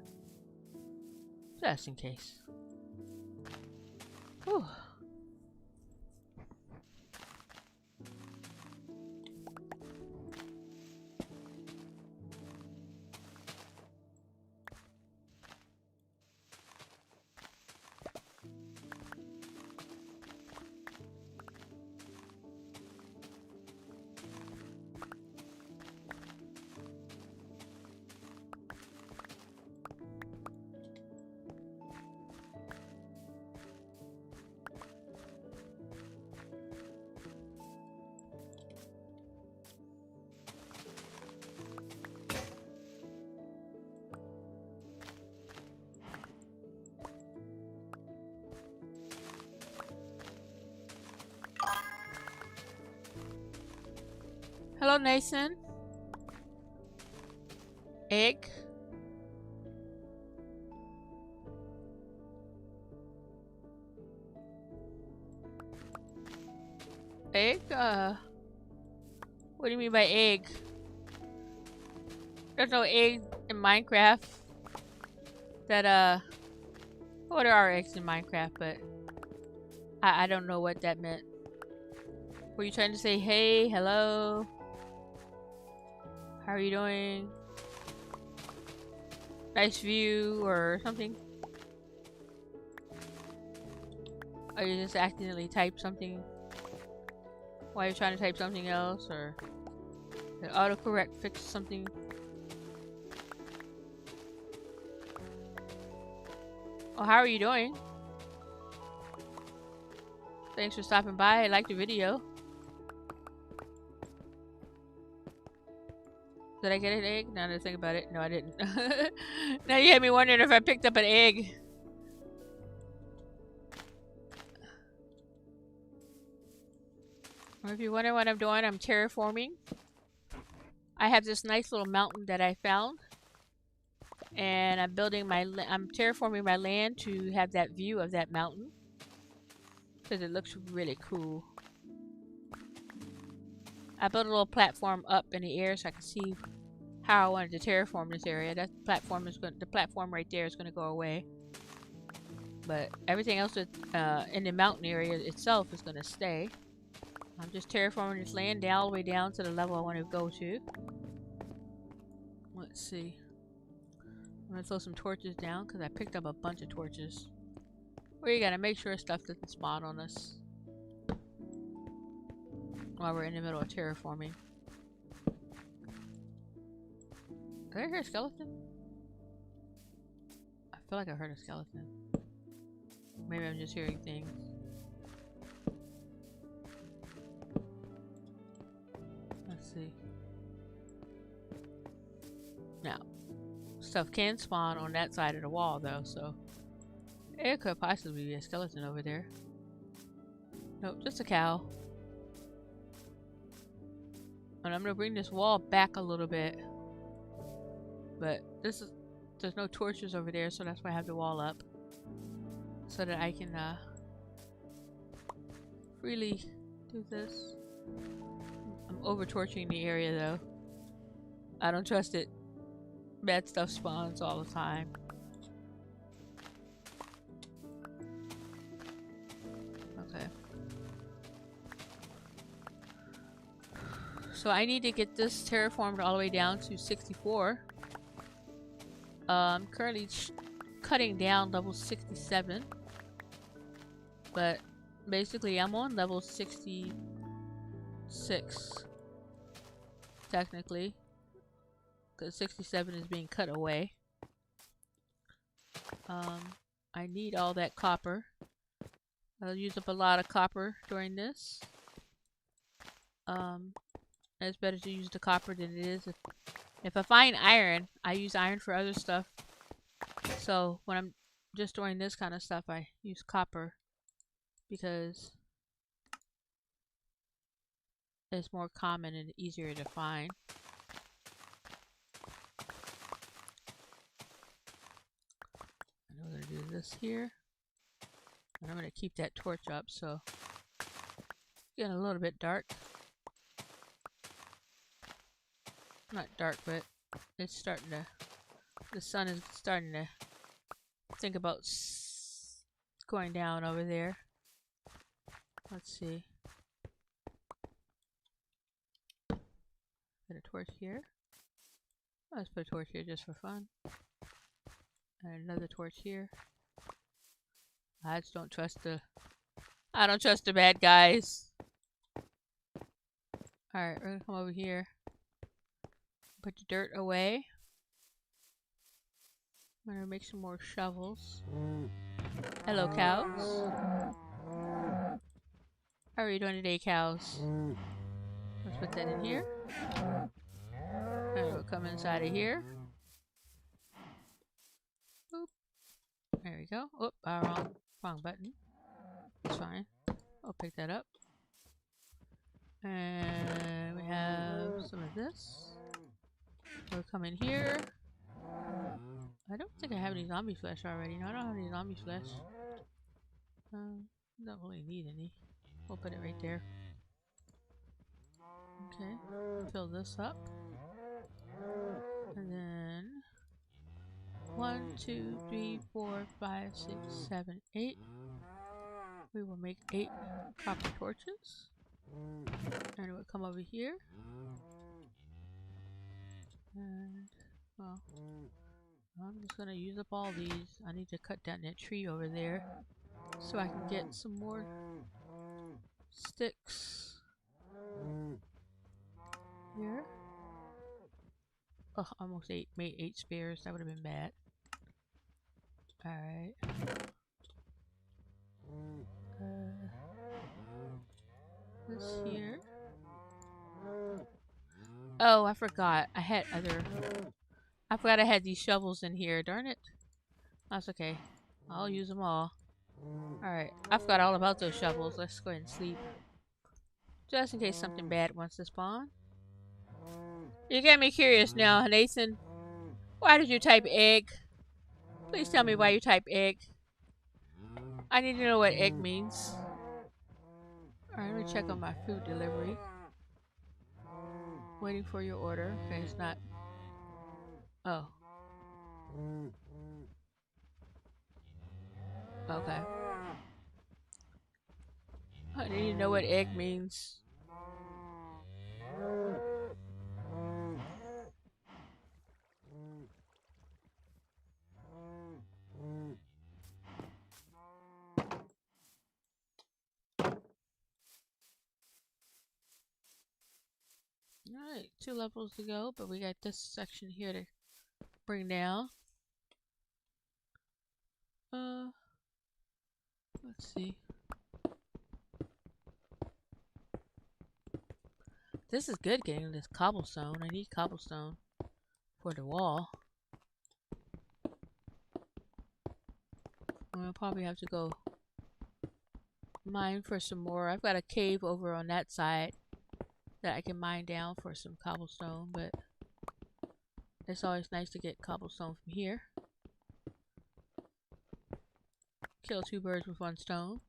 Just in case. Whew. Hello, Nathan. Egg. Egg? What do you mean by egg? There's no egg in Minecraft. That, well, there are eggs in Minecraft, but I don't know what that meant. Were you trying to say, hey, hello? How are you doing? Nice view or something? Or you just accidentally type something while you're trying to type something else, or did autocorrect fix something? Oh, how are you doing? Thanks for stopping by. I liked the video. Did I get an egg? Now that I think about it, no, I didn't. Now you had me wondering if I picked up an egg. Or if you wonder what I'm doing, I'm terraforming. I have this nice little mountain that I found, and I'm terraforming my land to have that view of that mountain because it looks really cool. I built a little platform up in the air so I could see how I wanted to terraform this area. That platform is the platform right there is going to go away, but everything else in the mountain area itself is going to stay. I'm just terraforming this land down all the way down to the level I want to go to. Let's see. I'm going to throw some torches down because I picked up a bunch of torches. We gotta make sure stuff doesn't spawn on us while we're in the middle of terraforming. Did I hear a skeleton? I feel like I heard a skeleton. Maybe I'm just hearing things. Let's see. Now, stuff can spawn on that side of the wall though, so it could possibly be a skeleton over there. Nope, just a cow. And I'm gonna bring this wall back a little bit. But there's no torches over there, so that's why I have the wall up. So that I can freely do this. I'm over torching the area though. I don't trust it. Bad stuff spawns all the time. Okay. So I need to get this terraformed all the way down to 64. I'm currently cutting down level 67. But basically I'm on level 66. Technically. Because 67 is being cut away. I need all that copper. I'll use up a lot of copper during this. It's better to use the copper than it is if I find iron. I use iron for other stuff. So when I'm just doing this kind of stuff, I use copper because it's more common and easier to find. And we're gonna do this here, and I'm gonna keep that torch up so it's getting a little bit dark. Not dark, but it's starting to. The sun is starting to think about going down over there. Let's see. Put a torch here. Let's put a torch here just for fun. And another torch here. I just don't trust the. I don't trust the bad guys. Alright, we're gonna come over here. Put the dirt away. I'm gonna make some more shovels. Hello, cows. How are you doing today, cows? Let's put that in here. And we'll come inside of here. Oop. There we go. Oop, wrong button. That's fine. I'll pick that up. And we have some of this. We'll come in here. I don't think I have any zombie flesh already. No, I don't have any zombie flesh. Don't really need any. We'll put it right there. Okay, fill this up. And then 1, 2, 3, 4, 5, 6, 7, 8. We will make 8 copper torches. And it will come over here. And, well, I'm just going to use up all these. I need to cut down that tree over there so I can get some more sticks here. Oh, almost made 8 spares. That would have been bad. Alright. This here. Oh, I forgot. I forgot I had these shovels in here. Darn it. That's okay. I'll use them all. Alright. I forgot all about those shovels. Let's go ahead and sleep. Just in case something bad wants to spawn. You get me curious now, Nathan. Why did you type egg? Please tell me why you type egg. I need to know what egg means. Alright, let me check on my food delivery. Waiting for your order. Okay, it's not. Oh. Okay. I need to know what egg means. Alright, 2 levels to go, but we got this section here to bring down. Let's see. This is good getting this cobblestone. I need cobblestone for the wall. I'll probably have to go mine for some more. I've got a cave over on that side that I can mine down for some cobblestone, but it's always nice to get cobblestone from here. Kill 2 birds with 1 stone.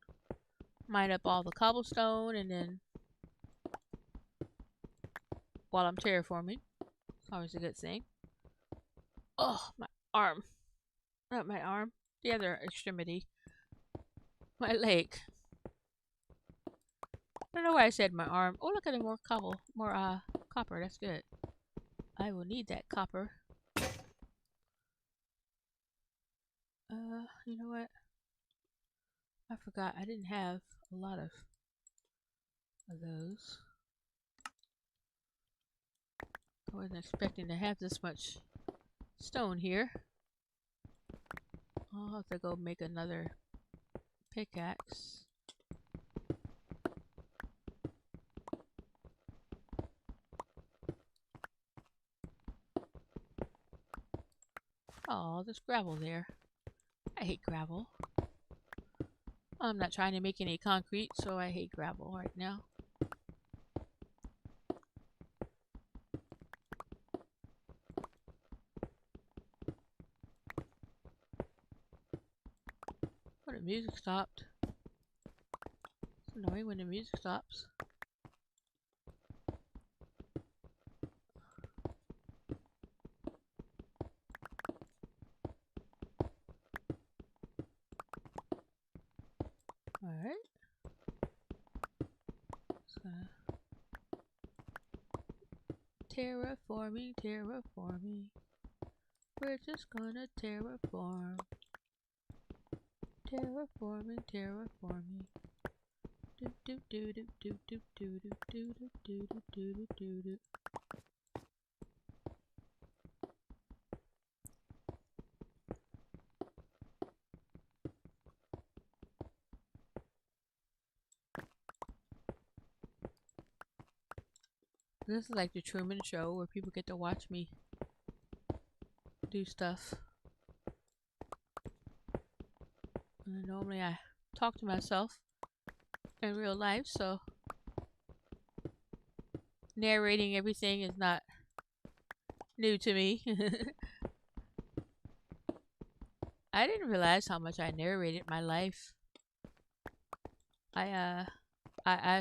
Mine up all the cobblestone, and then while I'm terraforming, it's always a good thing. Oh, my arm. Not my arm. The other extremity. My leg. I don't know why I said my arm. Oh, look at it, more copper. That's good. I will need that copper. You know what? I forgot. I didn't have a lot of those. I wasn't expecting to have this much stone here. I'll have to go make another pickaxe. Oh, there's gravel there. I hate gravel. I'm not trying to make any concrete, so I hate gravel right now. Oh, the music stopped. It's annoying when the music stops. Alright. Terraforming. We're just gonna terraform. Terraforming. Do do do do do do do do do do do do do do. This is like the Truman Show where people get to watch me do stuff. And normally I talk to myself in real life, so narrating everything is not new to me. I didn't realize how much I narrated my life. I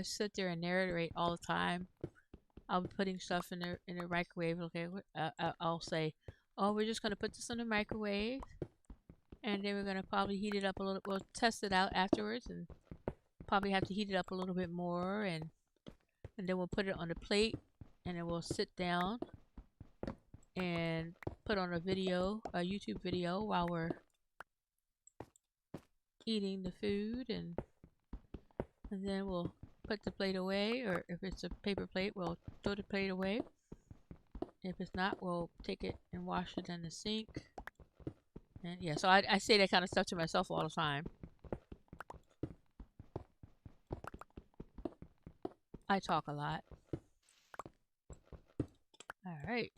sit there and narrate all the time. I'll be putting stuff in the microwave. Okay, I'll say, oh, we're just gonna put this in the microwave, and then we're gonna probably heat it up a little. We'll test it out afterwards, and probably have to heat it up a little bit more, and then we'll put it on a plate, and then we'll sit down and put on a video, a YouTube video, while we're eating the food, and then we'll put the plate away, or if it's a paper plate, we'll throw the plate away. If it's not, we'll take it and wash it in the sink. And yeah, so I say that kind of stuff to myself all the time. I talk a lot. Alright.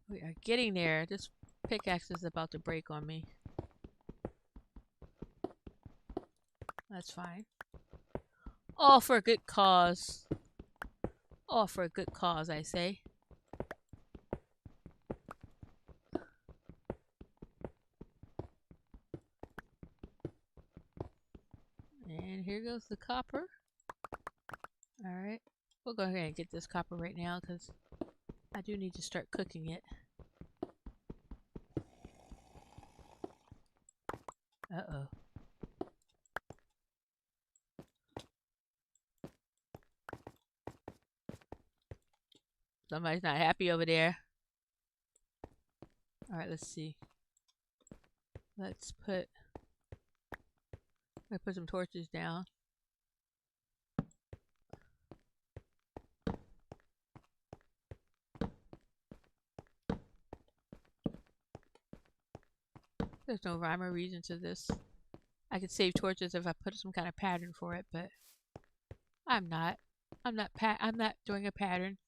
We are getting there. This pickaxe is about to break on me. That's fine. All for a good cause. All for a good cause, I say. And here goes the copper. Alright. We'll go ahead and get this copper right now because I do need to start cooking it. Uh-oh. Somebody's not happy over there. Alright, let's see. Let's put some torches down. There's no rhyme or reason to this. I could save torches if I put some kind of pattern for it, but I'm not. I'm not doing a pattern.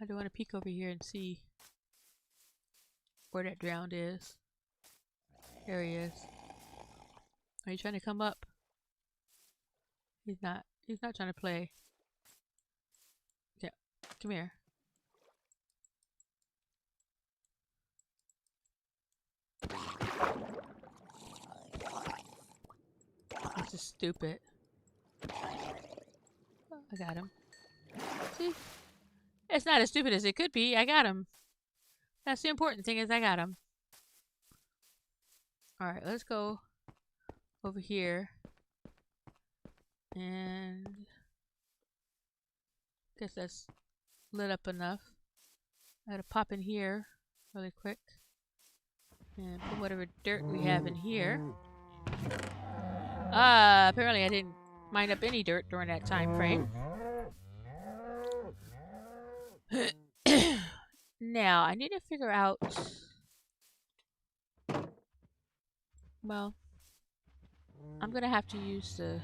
I do want to peek over here and see where that drowned is. There he is. Are you trying to come up? He's not. He's not trying to play. Yeah, come here. This is stupid. Oh, I got him. See? It's not as stupid as it could be. I got him. That's the important thing is I got him. Alright, let's go over here. And guess that's lit up enough. I gotta pop in here really quick. And put whatever dirt we have in here. Apparently I didn't mine up any dirt during that time frame. Now, I need to figure out... Well, I'm gonna have to use the...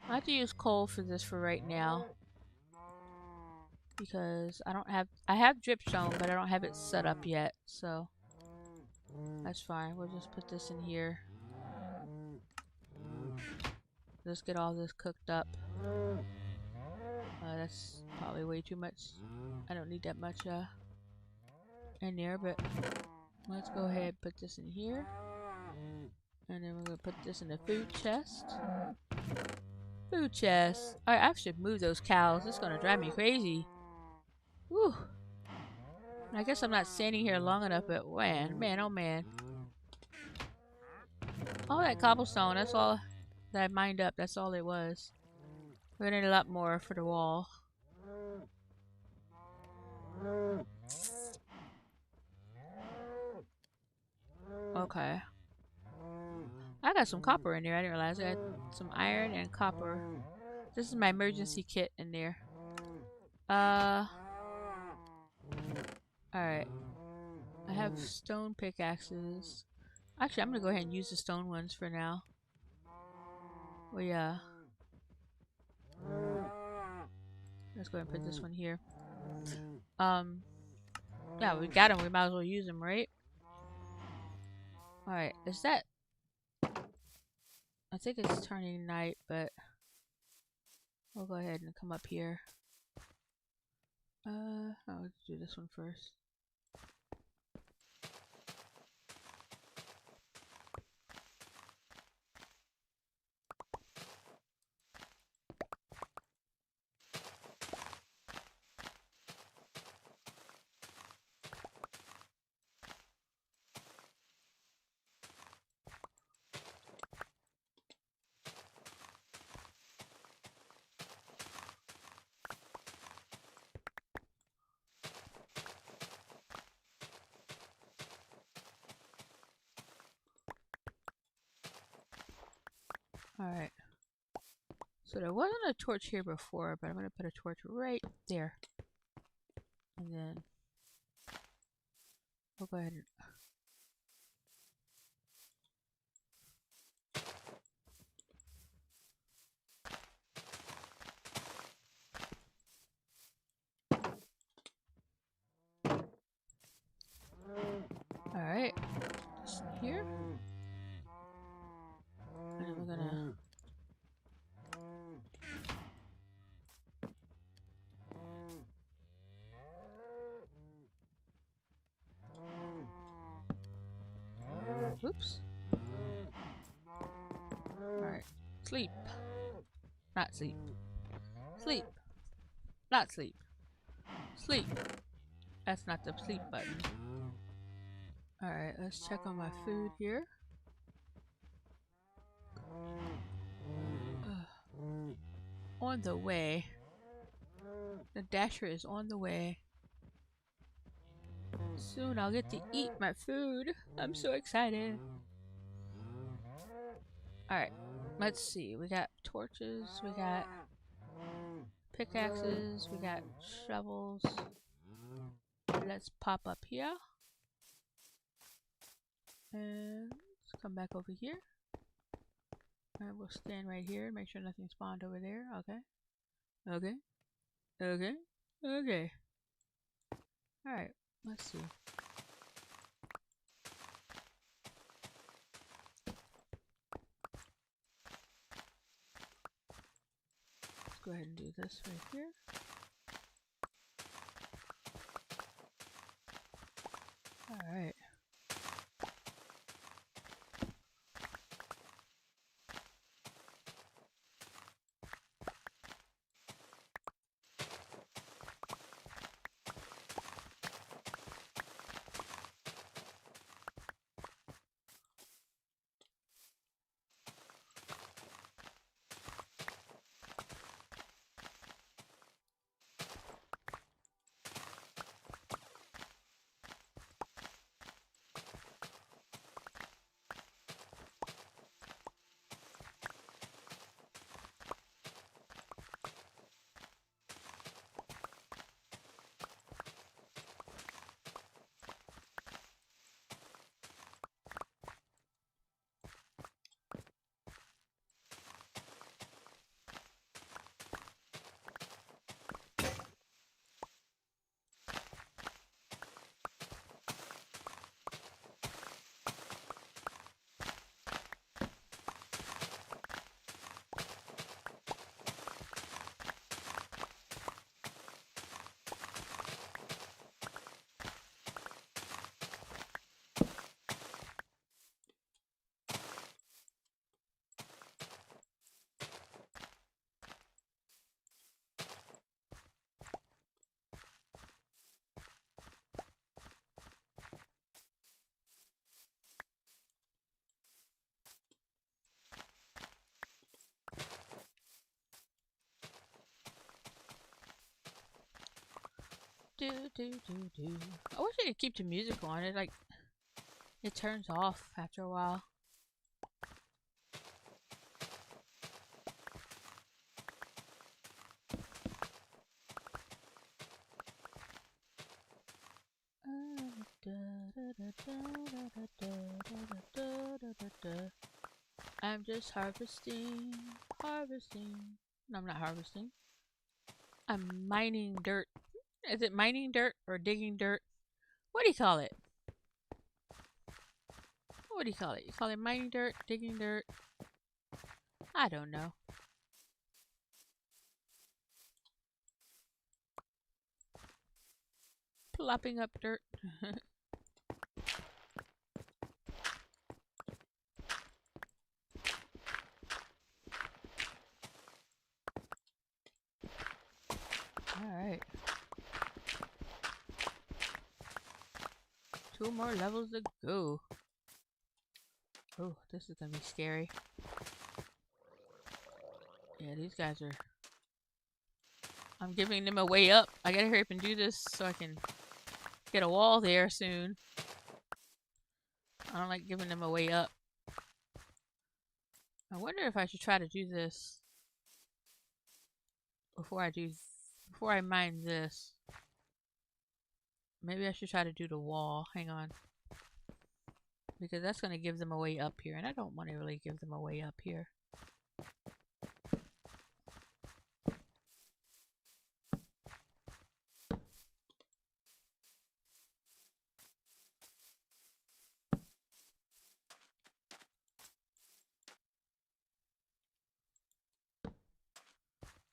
I have to use coal for this for right now. Because I don't have... I have dripstone, but I don't have it set up yet, so... That's fine. We'll just put this in here. Let's get all this cooked up. That's probably way too much. I don't need that much in there, but let's go ahead and put this in here. And then we're going to put this in the food chest. Food chest. Alright, I should move those cows. It's going to drive me crazy. Whew. I guess I'm not standing here long enough, but man, oh man. All that cobblestone, that's all that I mined up. That's all it was. We're gonna need a lot more for the wall. Okay. I got some copper in there. I didn't realize I had some iron and copper. This is my emergency kit in there. Alright. I have stone pickaxes. Actually, I'm gonna go ahead and use the stone ones for now. Well, yeah. Let's go ahead and put this one here. Yeah, we got them. We might as well use them, right? Alright, is that... I think it's turning night, but... We'll go ahead and come up here. I'll do this one first. Alright. So there wasn't a torch here before, but I'm going to put a torch right there. And then we'll go ahead and... Alright. This here. And then we're gonna... Oops. Alright. Sleep. Not sleep. Sleep. Not sleep. Sleep. That's not the sleep button. Alright, let's check on my food here. On the way. The dasher is on the way. Soon I'll get to eat my food. I'm so excited. Alright, let's see. We got torches, we got pickaxes, we got shovels. Let's pop up here. And let's come back over here. And we'll stand right here and make sure nothing spawned over there. Okay. Okay. Okay. Okay. Alright, let's see. Let's go ahead and do this right here. Alright. Do do do do. I wish I could keep the music on. It turns off after a while. I'm just harvesting, harvesting. No, I'm not harvesting. I'm mining dirt. Is it mining dirt or digging dirt? What do you call it? What do you call it? You call it mining dirt, digging dirt? I don't know. Plopping up dirt. Alright. 2 more levels to go. Oh, this is gonna be scary. Yeah, these guys are... I'm giving them a way up. I gotta hurry up and do this so I can get a wall there soon. I don't like giving them a way up. I wonder if I should try to do this before before I mine this. Maybe I should try to do the wall. Hang on. Because that's going to give them a way up here. And I don't want to really give them a way up here.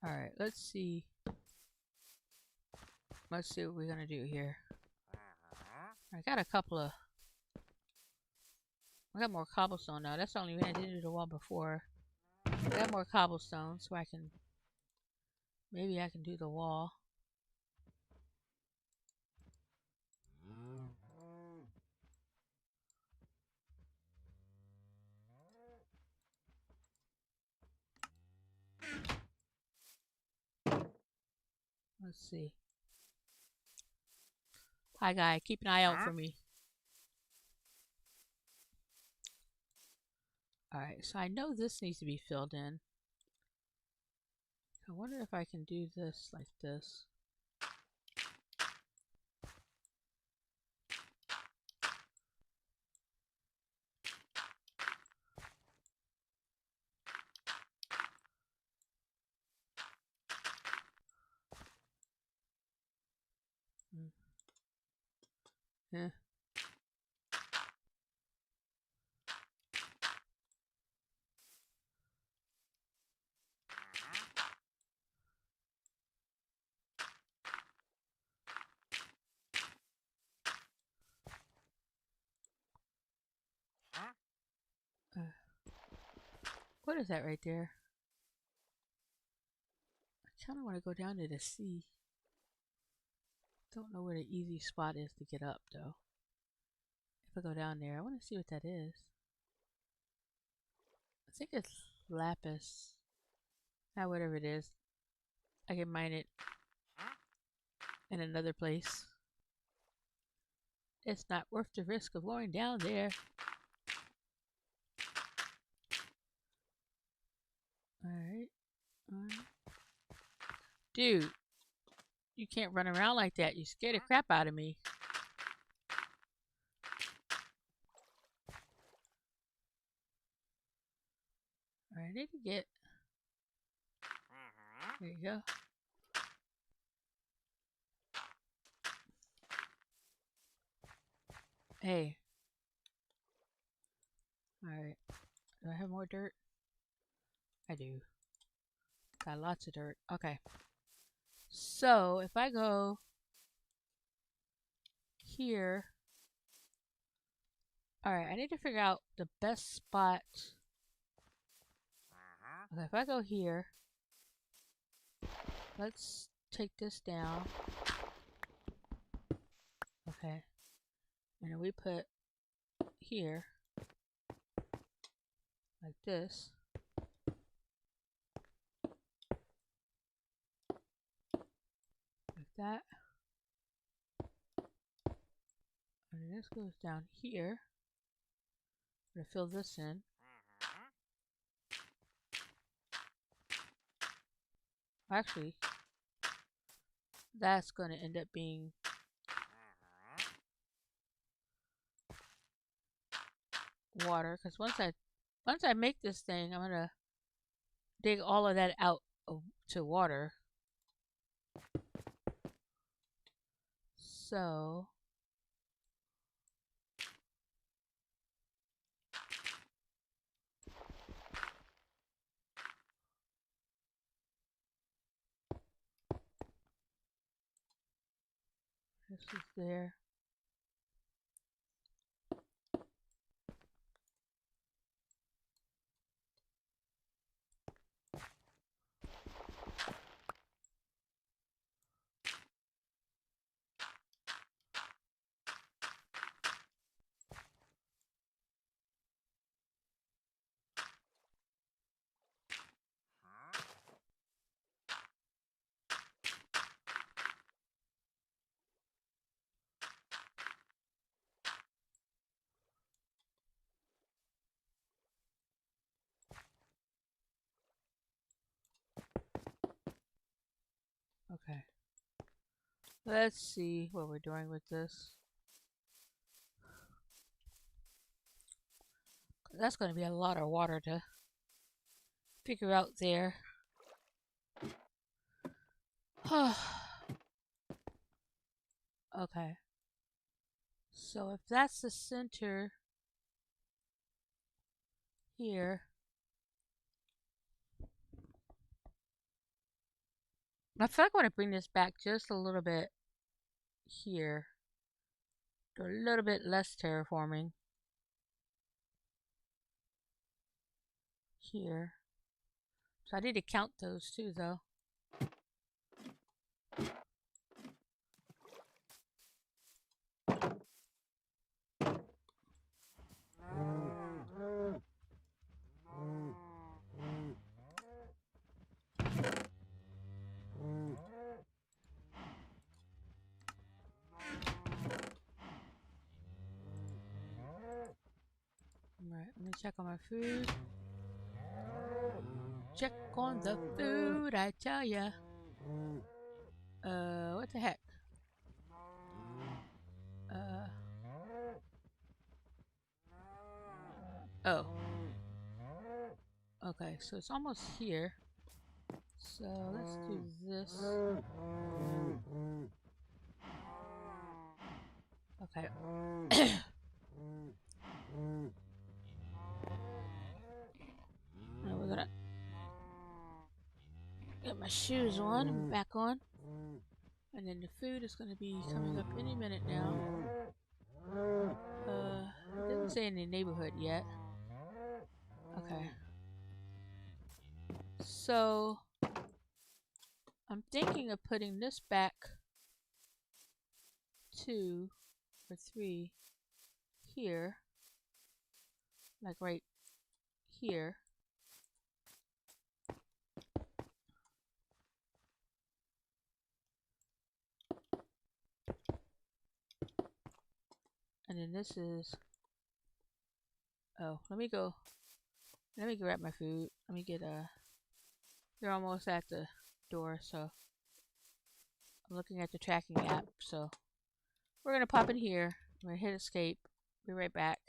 Alright, let's see. Let's see what we're going to do here. I got a couple of... I got more cobblestone now. That's the only reason I didn't do the wall before. I got more cobblestone so I can... Maybe I can do the wall. Let's see. Hi, guy. Keep an eye out for me. Alright, so I know this needs to be filled in. I wonder if I can do this like this. Yeah. What is that right there? I kind of want to go down to the sea. Don't know where the easy spot is to get up though. If I go down there, I want to see what that is. I think it's lapis. Ah, whatever it is. I can mine it in another place. It's not worth the risk of going down there. Alright. Dude, you can't run around like that. You scared the crap out of me. Alright, I need to get... There you go. Hey. Alright. Do I have more dirt? I do. Got lots of dirt. Okay. So, if I go here... Alright, I need to figure out the best spot. Okay, if I go here... Let's take this down. Okay. And then we put here. Like this. Like that. And then this goes down here. I'm gonna fill this in. Actually, that's gonna end up being water, because once I make this thing, I'm gonna dig all of that out to water. So this is there. Let's see what we're doing with this. That's going to be a lot of water to figure out there. Okay. So if that's the center here, I feel like I want to bring this back just a little bit here. Do a little bit less terraforming here. So I need to count those too, though. Alright, let me check on my food. Check on the food, I tell ya. What the heck? Oh. Okay, so it's almost here. So let's do this. Okay. Now we're gonna get my shoes on, back on. And then the food is gonna be coming up any minute now. It doesn't say in the neighborhood yet. Okay. So I'm thinking of putting this back 2 or 3 here. Like right here. And then this is... Oh, let me go. Let me grab my food. Let me get They're almost at the door, so I'm looking at the tracking app. So we're gonna pop in here. I'm gonna hit escape. Be right back.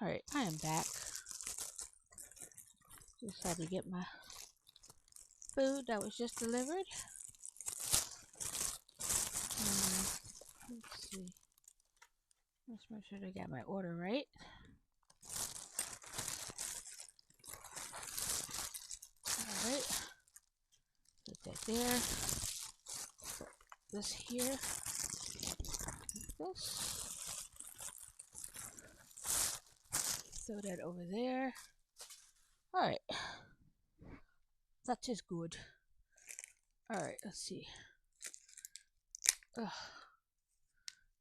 Alright, I am back. Just had to get my food that was just delivered. Let's see. Let's make sure I got my order right. Alright. Put that there. Put this here. Like this. Throw that over there. Alright. That is good. Alright, let's see. Ugh.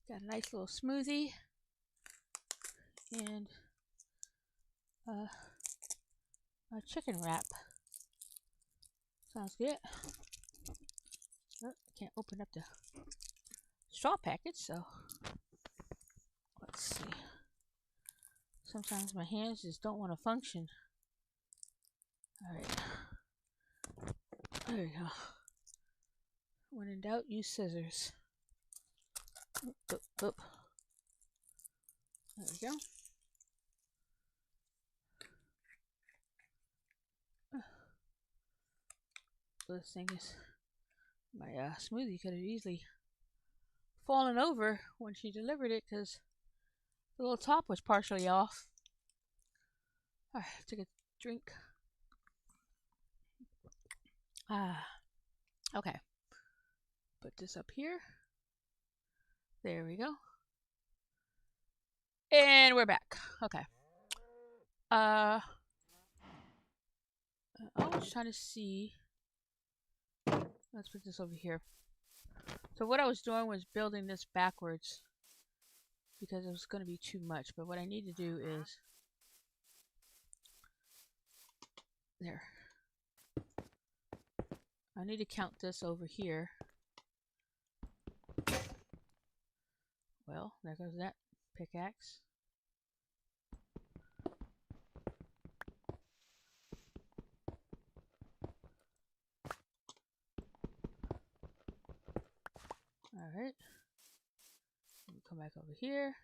Got a nice little smoothie. And a chicken wrap. Sounds good. Oh, I can't open up the straw package, so let's see. Sometimes my hands just don't want to function. Alright. There we go. When in doubt, use scissors. Oop, oop, oop. There we go. This thing is, my smoothie could have easily fallen over when she delivered it because the little top was partially off. Alright, take a drink. Okay. Put this up here. There we go. And we're back. Okay. I was trying to see. Let's put this over here. So what I was doing was building this backwards because it was going to be too much. But what I need to do is there. I need to count this over here. Well, there goes that pickaxe. Alright. Come back over here.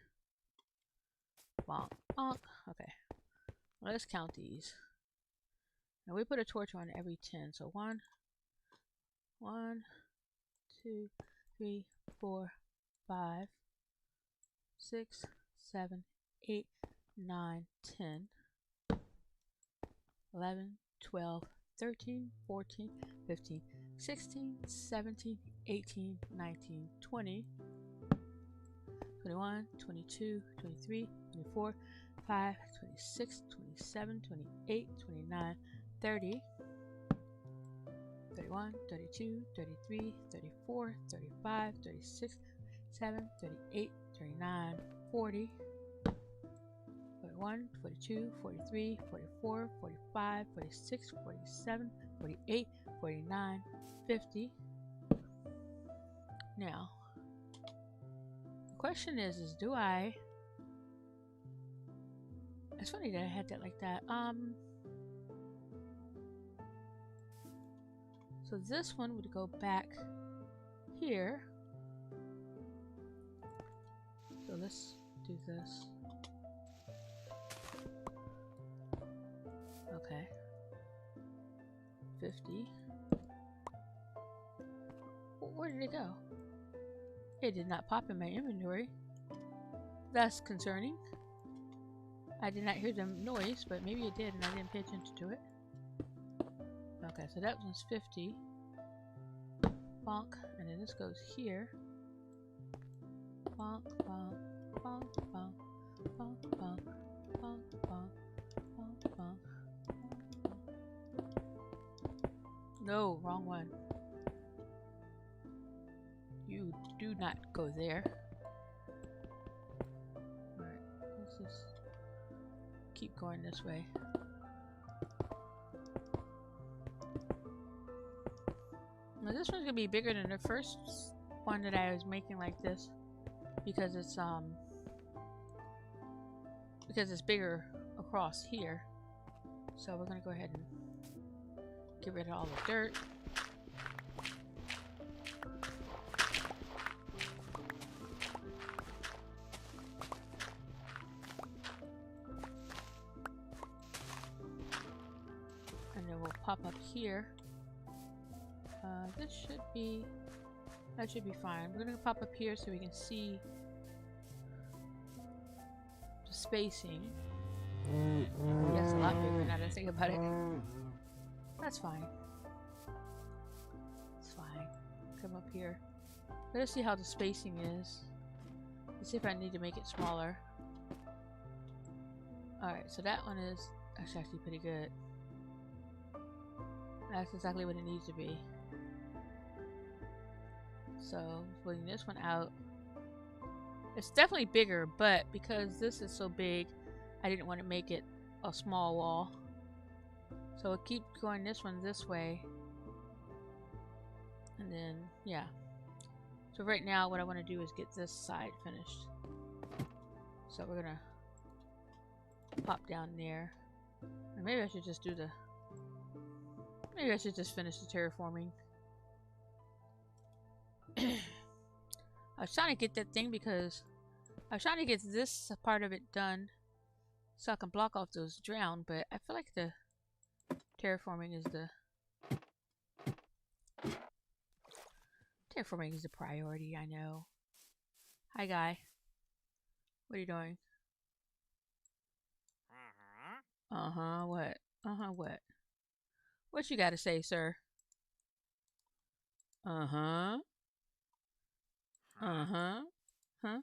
Bonk, bonk. Okay. Let's count these. Now we put a torch on every 10. So 1, 2, 3, 4, 5, 6, 7, 8, 9, 10, 11, 12, 13, 14, 15, 16, 17, 18, 19, 20, 21, 22, 23, 24, 25, 26, 27, 28, 29, 30, 31, 32, 33, 34, 35, 36, 37, 38, 39, 40, 41, 42, 43, 44, 45, 46, 47, 48, 49, 50. Now, the question is do I... It's funny that I had that like that. So this one would go back here. So let's do this. Okay. 50. Where did it go? It did not pop in my inventory. That's concerning. I did not hear the noise, but maybe it did and I didn't pay attention to it. Okay, so that one's 50. Bonk. And then this goes here. Bonk, bonk, bonk, bonk, bonk, bonk, bonk, bonk, bonk, bonk. No, wrong one. You do not go there. Alright, let's just keep going this way. Now this one's gonna be bigger than the first one that I was making like this because it's bigger across here. So we're gonna go ahead and get rid of all the dirt. here. This should be... That should be fine. We're gonna pop up here so we can see the spacing. That's a lot bigger now that I think about it. That's fine. It's fine. Come up here. Let's see how the spacing is. Let's see if I need to make it smaller. Alright, so that one is... That's actually pretty good. That's exactly what it needs to be. So, putting this one out. It's definitely bigger, but because this is so big, I didn't want to make it a small wall. So I'll keep going this one this way. And then, yeah. So right now, what I want to do is get this side finished. So we're gonna pop down there. Or maybe I should just do the... Maybe I should just finish the terraforming. I was trying to get that thing because I was trying to get this part of it done so I can block off those drown, but I feel like the terraforming is the priority, I know. Hi guy. What are you doing? Uh-huh, what? Uh-huh, what? What you gotta say, sir? Uh-huh. Uh-huh. Huh?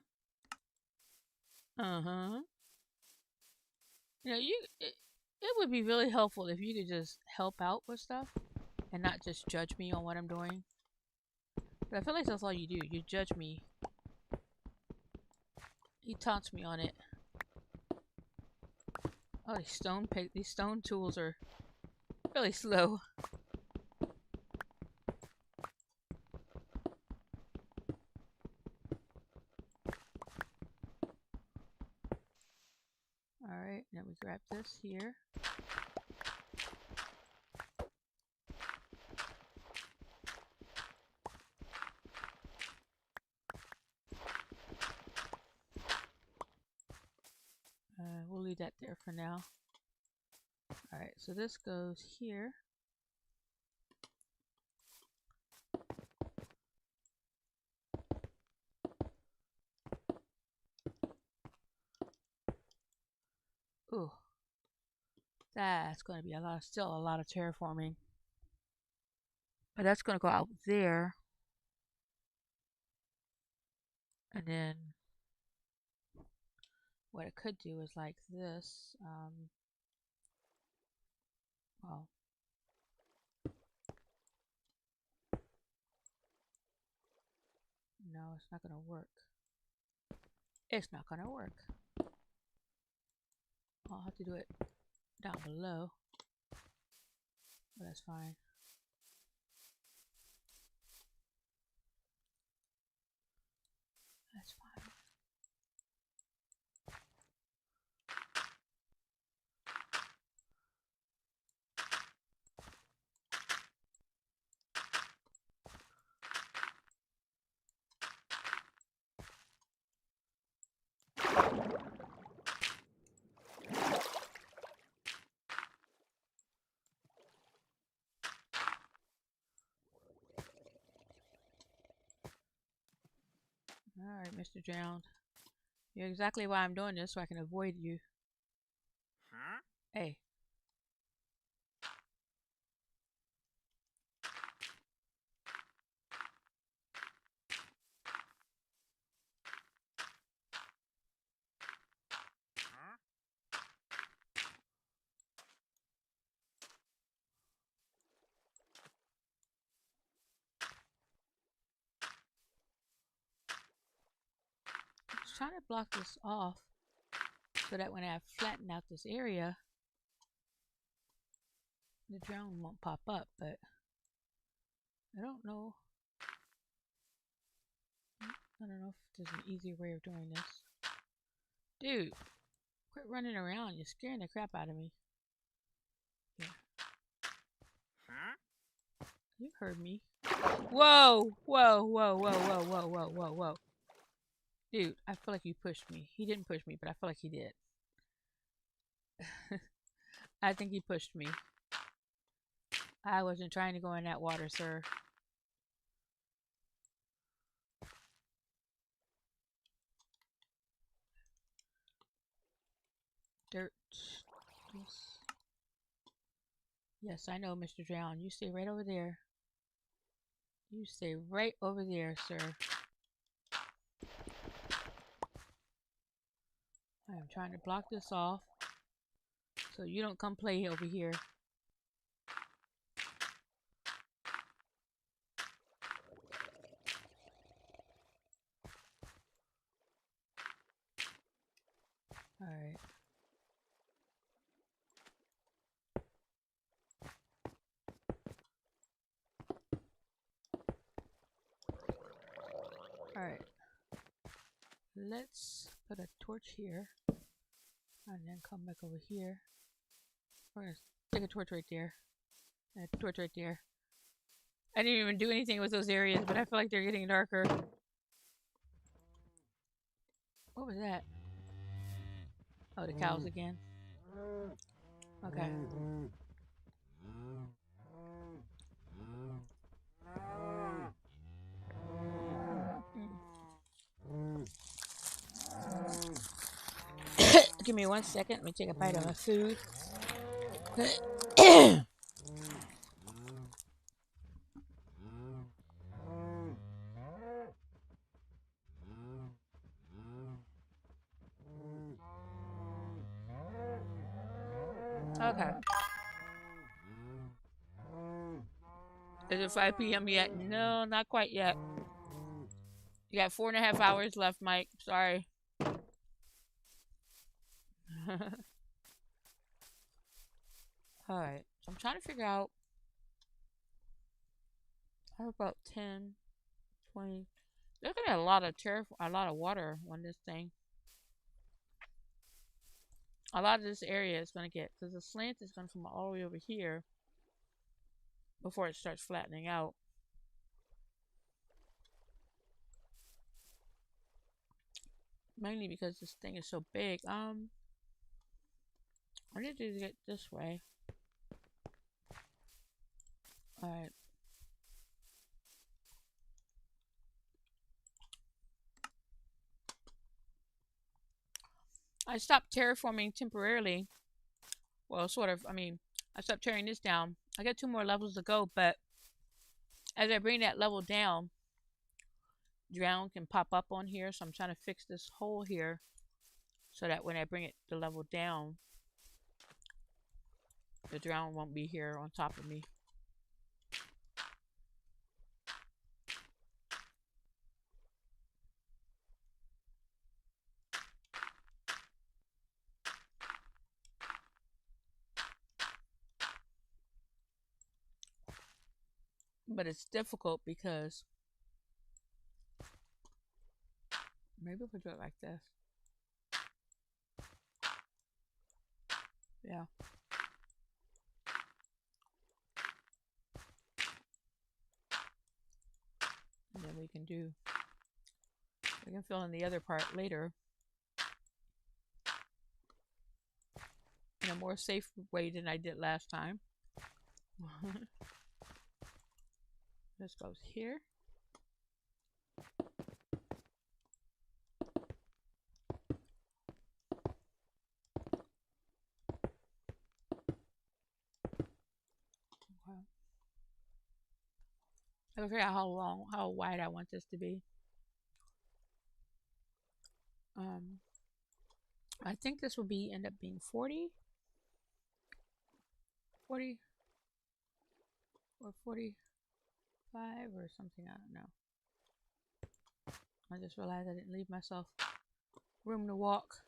Uh-huh. You know, it would be really helpful if you could just help out with stuff and not just judge me on what I'm doing. But I feel like that's all you do. You judge me. He taunts me on it. Oh, these stone tools are really slow. Alright, now we grab this here. We'll leave that there for now. Alright, so this goes here. Ooh. That's going to be still a lot of terraforming. But that's going to go out there. And then what I could do is like this. Well, no, it's not going to work. It's not going to work. I'll have to do it down below. But that's fine. That's fine. Alright, Mr. Drowned. You're exactly why I'm doing this, so I can avoid you. Hey. I was trying to block this off so that when I flatten out this area, the drone won't pop up, but I don't know. I don't know if there's an easier way of doing this. Dude, quit running around. You're scaring the crap out of me. Yeah. You heard me. Whoa! Whoa, whoa, whoa, whoa, whoa, whoa, whoa, whoa. Dude, I feel like you pushed me. He didn't push me, but I feel like he did. I think he pushed me. I wasn't trying to go in that water, sir. Dirt. Yes. Yes, I know, Mr. Drown. You stay right over there. You stay right over there, sir. I am trying to block this off so you don't come play over here. Alright. Alright. Let's put a torch here. And then come back over here. We're gonna stick a torch right there. And a torch right there. I didn't even do anything with those areas, but I feel like they're getting darker. What was that? Oh, the cows again. Okay. Give me 1 second. Let me take a bite of my food. Okay. Is it 5 p.m. yet? No, not quite yet. You got 4.5 hours left, Mike. Sorry. Alright. So I'm trying to figure out. I have about 10, 20. There's gonna be a lot of water on this thing. A lot of this area is gonna get, because the slant is gonna come all the way over here before it starts flattening out. Mainly because this thing is so big. I need to get this way. Alright. I stopped terraforming temporarily. Well, sort of. I mean, I stopped tearing this down. I got 2 more levels to go, but as I bring that level down, drown can pop up on here. So I'm trying to fix this hole here so that when I bring it the level down, the drown won't be here on top of me. But it's difficult because maybe if we do it like this. Yeah. And then we can fill in the other part later in a more safe way than I did last time. This goes here. Okay. I figure out how wide I want this to be. I think this will end up being 40 or 45 or something. I don't know. I just realized I didn't leave myself room to walk.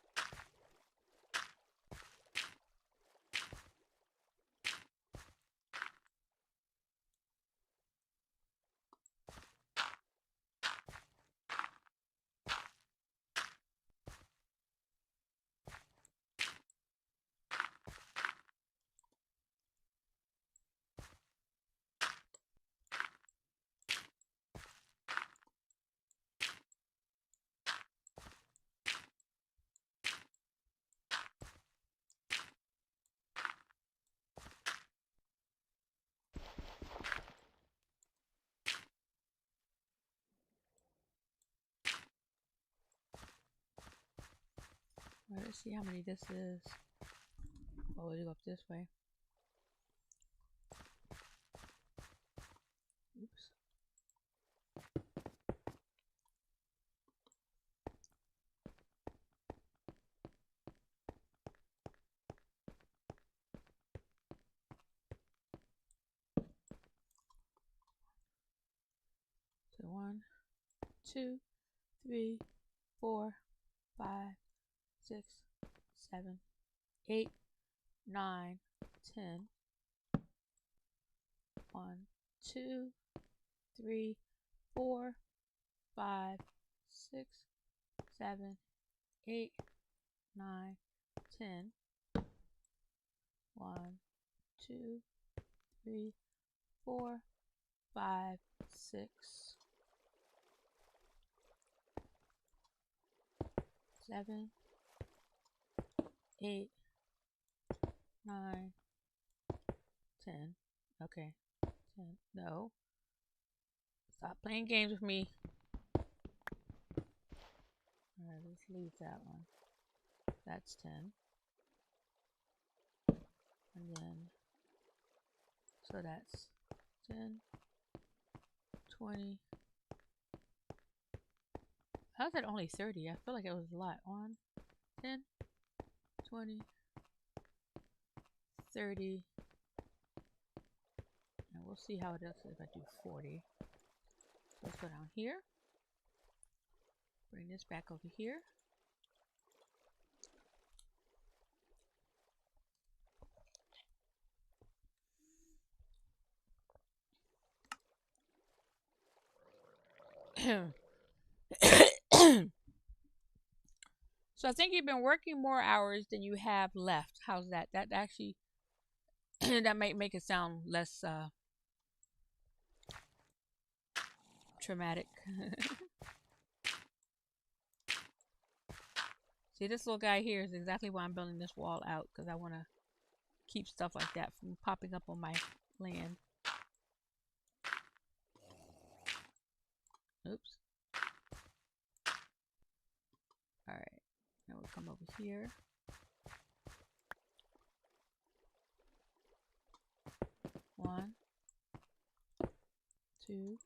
Alright, let's see how many this is. Oh, we'll go up this way. Oops. So 1, 2, 3, 4, 5, 6, 7, 8, 9, 10. 1, 2, 3, 4, 5, 6, 7, 8, 9, 10. 1, 2, 3, 4, 5, 6, 7, 8, 9, 10. Okay. 10. No. Stop playing games with me. Alright, let's leave that one. That's 10. And then, so that's 10, 20. How's that only 30? I feel like it was a lot. 1, 10, 20, 30. And we'll see how it looks if I do 40. So let's go down here. Bring this back over here. So I think you've been working more hours than you have left. How's that? That actually that might make it sound less traumatic. See, this little guy here is exactly why I'm building this wall out, because I want to keep stuff like that from popping up on my land. Oops. Alright. Now we'll come over here. One, 2,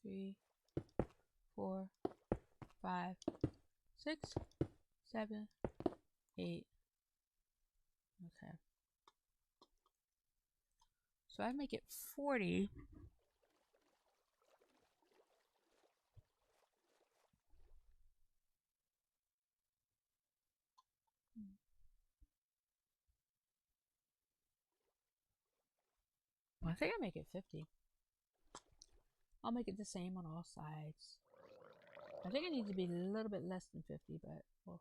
3, 4, 5, 6, 7, 8. Okay. So I make it 40. I think I make it 50. I'll make it the same on all sides. I think it needs to be a little bit less than 50, but well.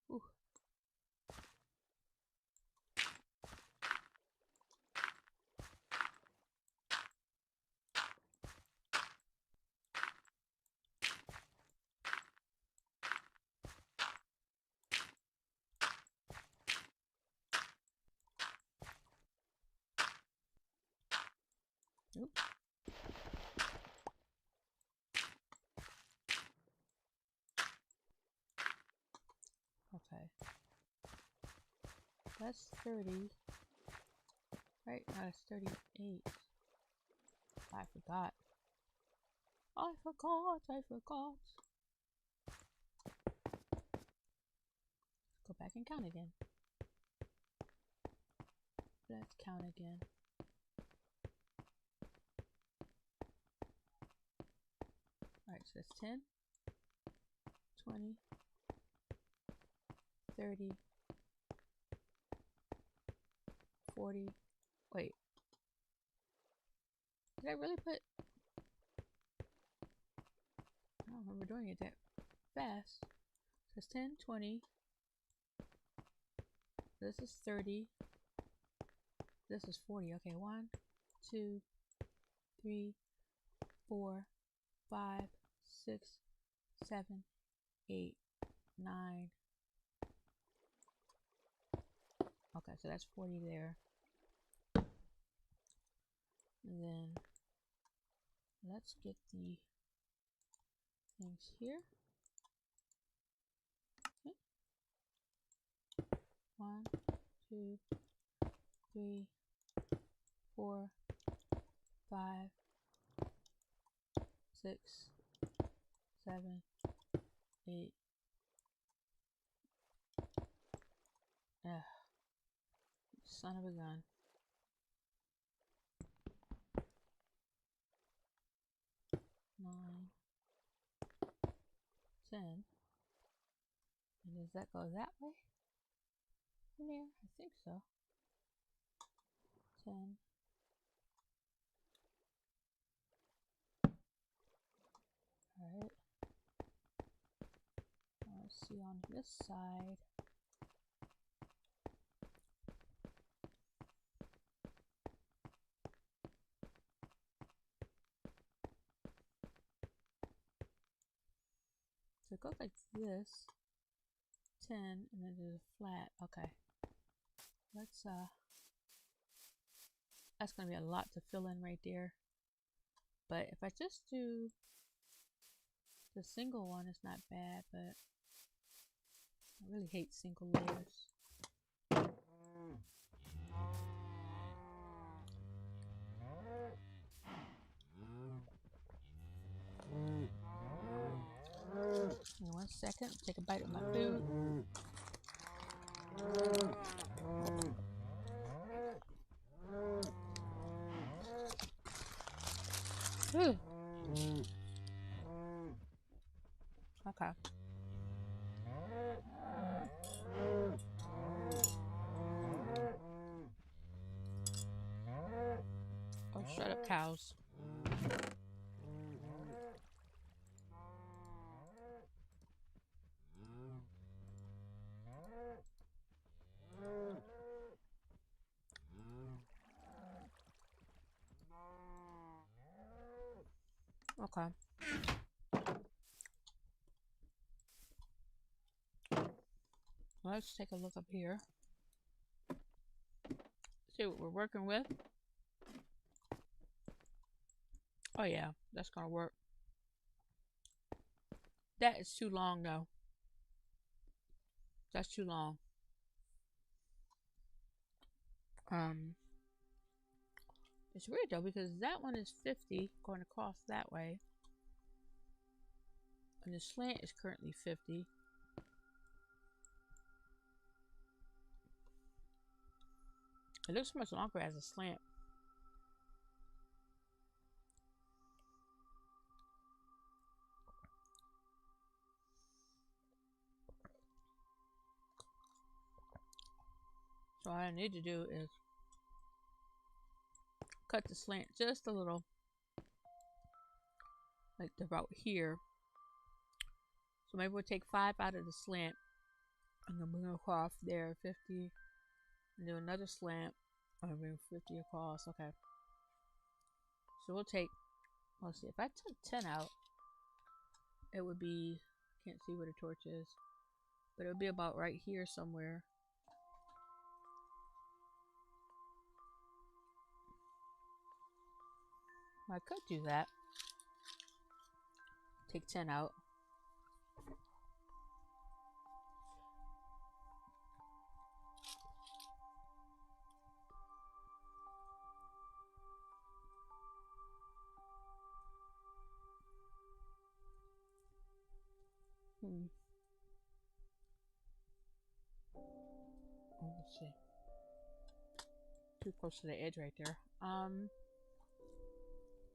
Ooh. Oops. Okay. That's 30. Right, that's 38. I forgot. I forgot. Go back and count again. Let's count again. Alright, so that's 10, 20, 30, 40. Wait. Did I really put... I don't remember doing it that fast. So it's 10, 20. This is 30. This is 40. Okay, 1, 2, 3, 4, 5, 6, 7, 8, 9. Okay, so that's 40 there. And then let's get the things here. Okay. 1, 2, 3, 4, 5, 6, 7, 8. Ugh. Son of a gun. 9, 10. And does that go that way? From there? I think so. 10. Alright. Let's see on this side. So it goes like this. 10, and then there's a flat. Okay. Let's that's gonna be a lot to fill in right there. But if I just do the single one, it's not bad, but I really hate single layers. In 1 second, take a bite of my food. Whew. Okay. Oh, shut up, cows. Okay. Let's take a look up here. See what we're working with. Oh yeah, that's gonna work. That is too long though. That's too long. It's weird though because that one is 50 going across that way. And the slant is currently 50. It looks much longer as a slant. So all I need to do is cut the slant just a little. Like about here. So maybe we'll take 5 out of the slant. And then bring it across there, 50. And do another slant. And bring 50 across. Okay. So we'll take, let's see, if I took 10 out, it would be, can't see where the torch is, but it would be about right here somewhere. I could do that. Take 10 out. Let's see. Too close to the edge right there.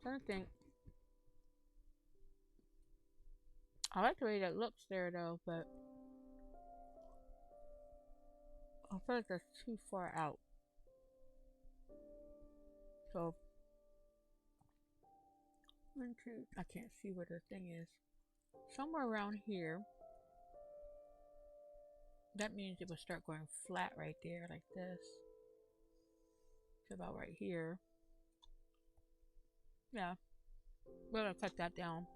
Trying to think. I like the way that looks there though, but I feel like that's too far out. So, 1, 2, I can't see where the thing is. Somewhere around here. That means it will start going flat right there, like this. It's about right here. Yeah. We're gonna cut that down.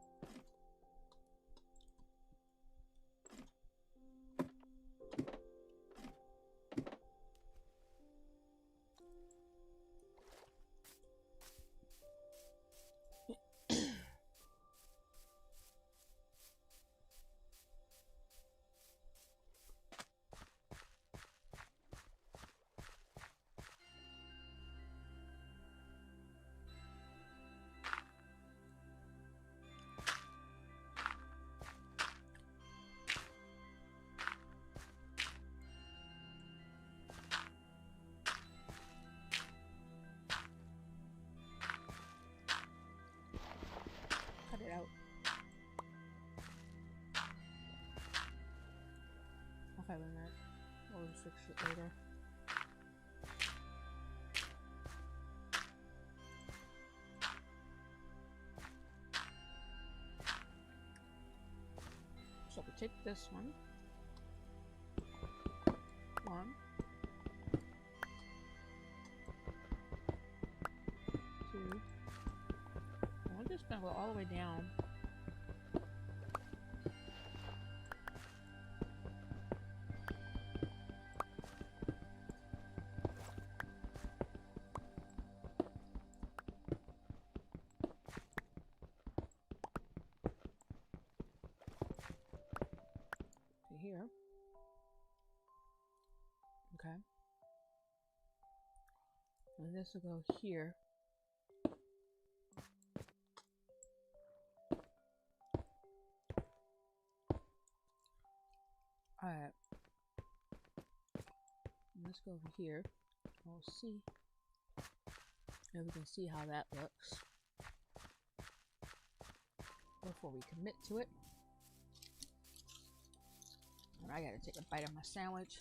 having that. We'll fix it later. So we take this one. One. Two. And we're just gonna go all the way down. To here. Okay. And this will go here. Alright. Let's go over here. We'll see. And we can see how that looks before we commit to it. And I gotta take a bite of my sandwich.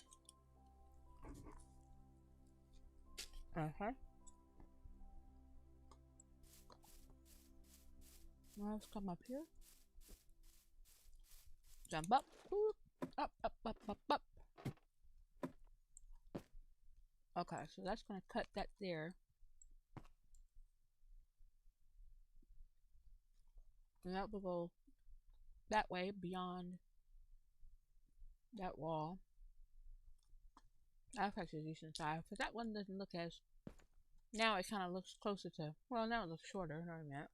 Okay. Now let's come up here. Jump up. Boop. Up, up, up, up, up. Okay, so that's gonna cut that there. And that will go that way beyond that wall. That's actually a decent size, but that one doesn't look as. Now it kind of looks closer to. Well, now it looks shorter. Know what I meant.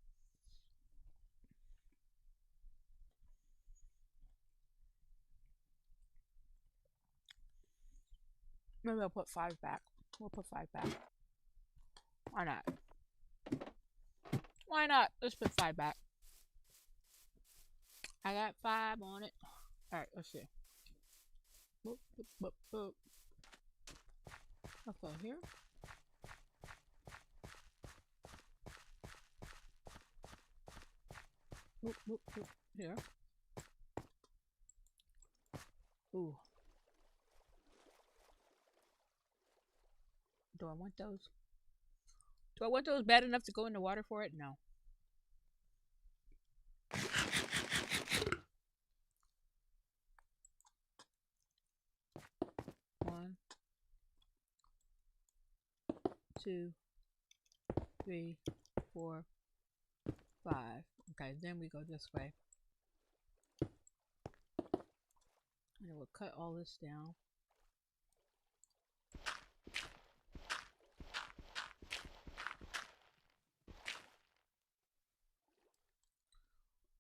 Maybe I'll put 5 back. We'll put 5 back. Why not? Why not? Let's put 5 back. I got 5 on it. Alright, let's see. Boop, boop, boop, boop. Let's go here. Boop, boop, boop. Here. Ooh. Do I want those? Do I want those bad enough to go in the water for it? No. One, 2, 3, 4, 5. Okay, then we go this way. And we'll cut all this down.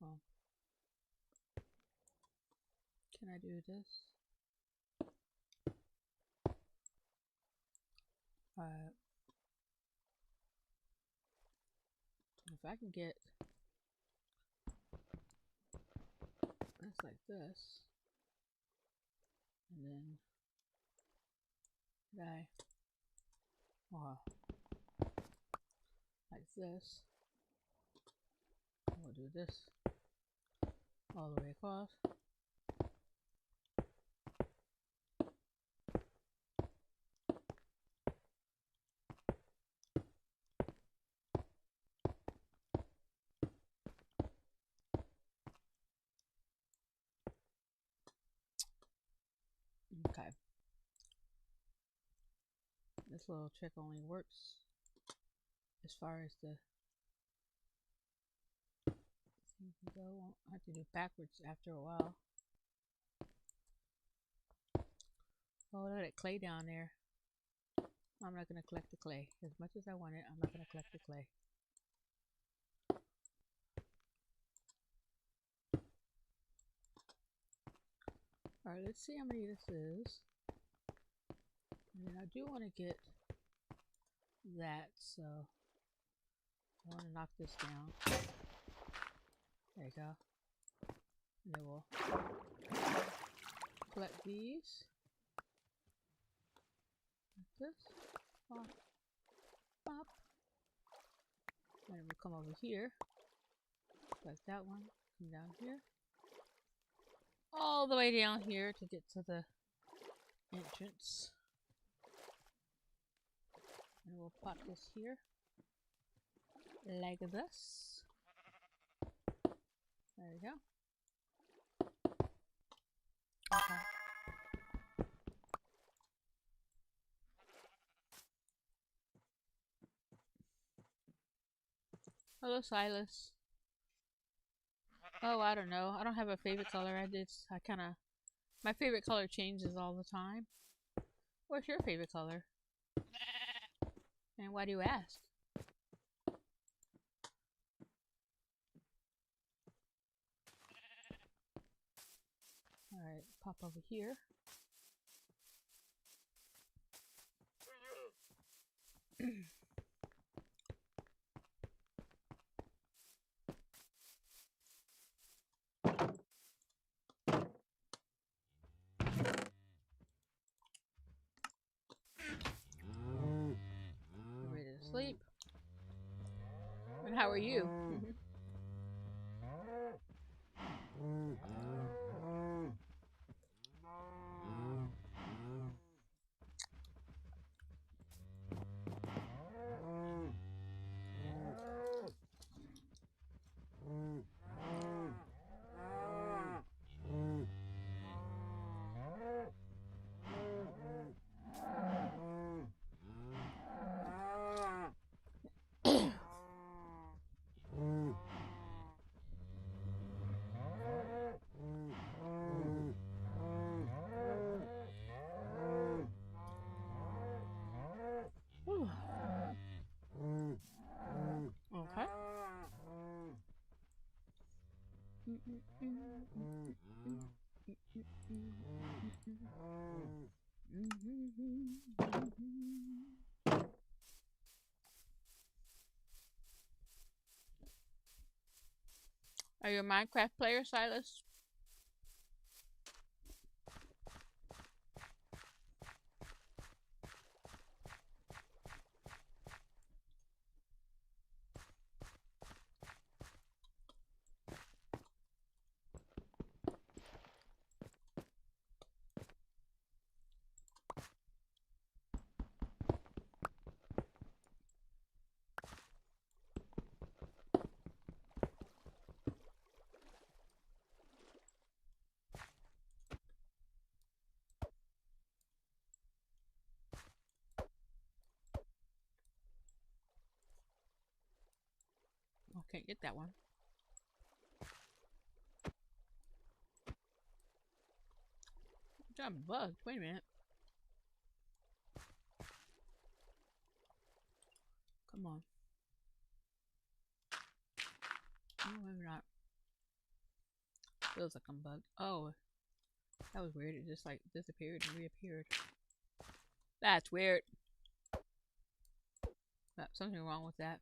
Well, can I do this? If I can get this like this, and then like this, we'll do this all the way across. Okay. This little trick only works as far as the things go. I have to do backwards after a while. Oh, look at that clay down there. I'm not going to collect the clay. As much as I want it, I'm not going to collect the clay. Alright, let's see how many this is. And then I do want to get that, so I want to knock this down. There you go. And then we'll collect these. Like this. Pop. Pop. And then we'll come over here. Like that one. Come down here. All the way down here to get to the entrance. And we'll pop this here. Like this. There we go. Okay. Hello, Silas. Oh, I don't know. I don't have a favorite color. My favorite color changes all the time. What's your favorite color? And why do you ask? Alright, pop over here. Ready to sleep. And how are you? Okay. Are you a Minecraft player, Silas? I can't get that one. I'm bugged. Wait a minute. Come on. No, maybe not. Feels like I'm bugged. Oh, that was weird. It just like disappeared and reappeared. That's weird. Something wrong with that.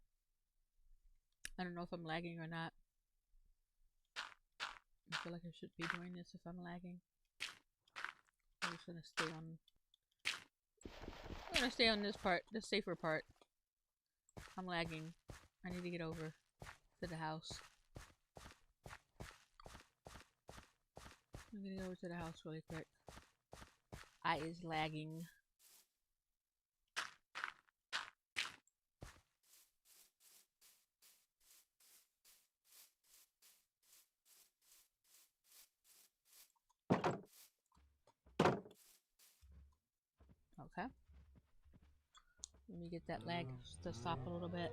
I don't know if I'm lagging or not. I feel like I should be doing this if I'm lagging. I'm just gonna stay on. I'm gonna stay on this part, the safer part. I'm lagging. I need to get over to the house. I'm gonna go over to the house really quick. I is lagging. Okay. Let me get that lag to stop a little bit.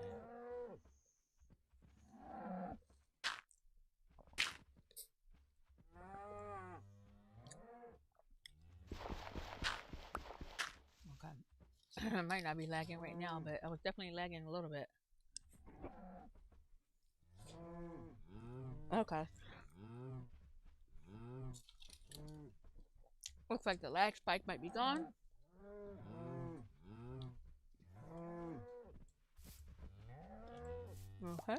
Okay. I might not be lagging right now, but I was definitely lagging a little bit. Okay. Looks like the lag spike might be gone. Okay.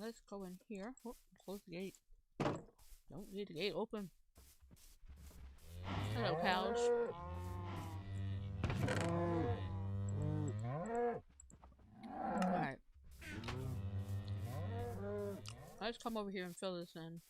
Let's go in here. Oh, close the gate. Don't leave the gate open. Hello, cows. Alright. Let's come over here and fill this in.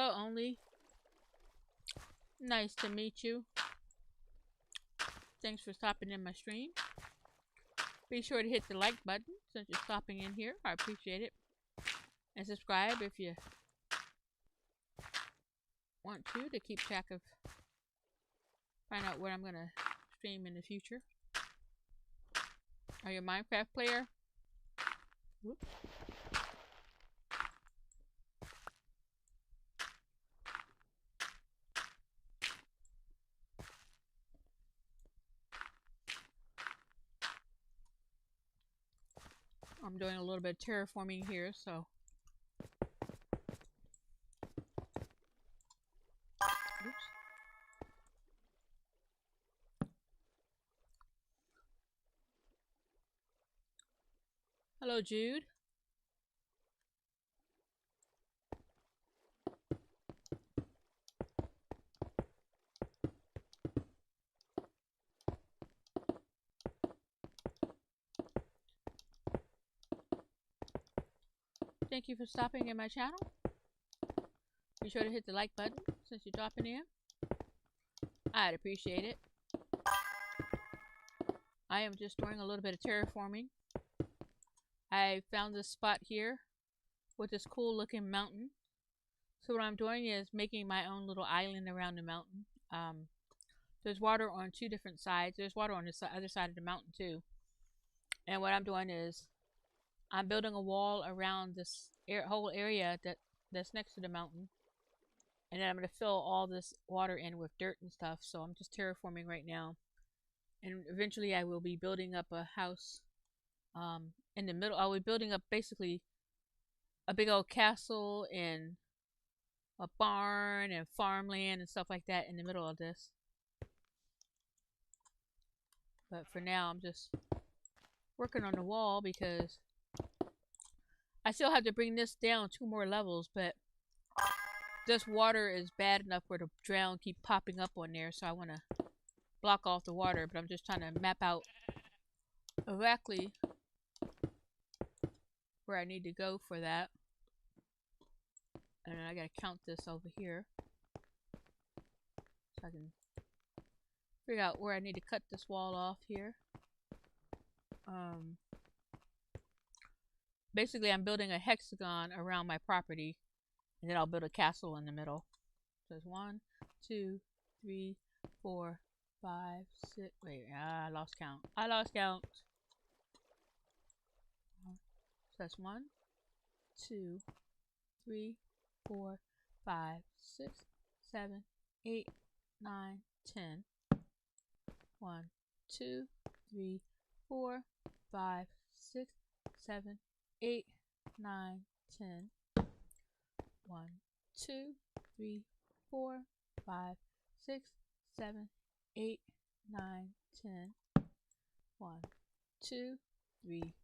Hello, Only. Nice to meet you. Thanks for stopping in my stream. Be sure to hit the like button since you're stopping in here. I appreciate it. And subscribe if you want to keep track of, find out what I'm going to stream in the future. Are you a Minecraft player? Whoops. I'm doing a little bit of terraforming here, so. Oops. Hello, Jude. Thank you for stopping in my channel. Be sure to hit the like button since you're dropping in. I'd appreciate it. I am just doing a little bit of terraforming. I found this spot here with this cool looking mountain. So what I'm doing is making my own little island around the mountain. There's water on two different sides. There's water on the other side of the mountain too. And what I'm doing is I'm building a wall around this whole area that's next to the mountain. And then I'm going to fill all this water in with dirt and stuff. So I'm just terraforming right now. And eventually I will be building up a house in the middle. I'll be building up basically a big old castle and a barn and farmland and stuff like that in the middle of this. But for now, I'm just working on the wall because I still have to bring this down 2 more levels, but this water is bad enough where the drown keep popping up on there, so I want to block off the water, but I'm just trying to map out exactly where I need to go for that. And then I gotta count this over here so I can figure out where I need to cut this wall off here. Basically I'm building a hexagon around my property, and then I'll build a castle in the middle. So there's 1, 2, 3, 4, 5, 6. Wait, I lost count. So that's 1, 2, 3, 4, 5, 6, 7, 8, 9, 10. 1, 2, 3, 4, 5, 6, 7, 8, 9, 10. 1, 2, 3, 4, 5, 6, 7, 8, 9, 10. 1, 2, 3,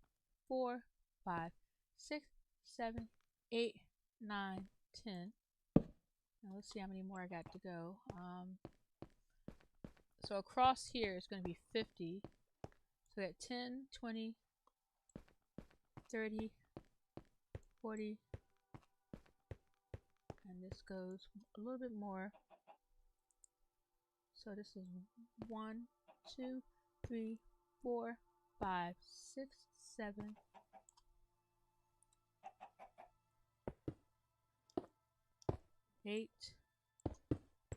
4, 5, 6, 7, 8, 9, 10. Now let's see how many more I got to go. So across here is going to be 50. So I got 10, 20, 30, 40, and this goes a little bit more. So this is 1, 2, 3, 4, 5, 6, 7, 8,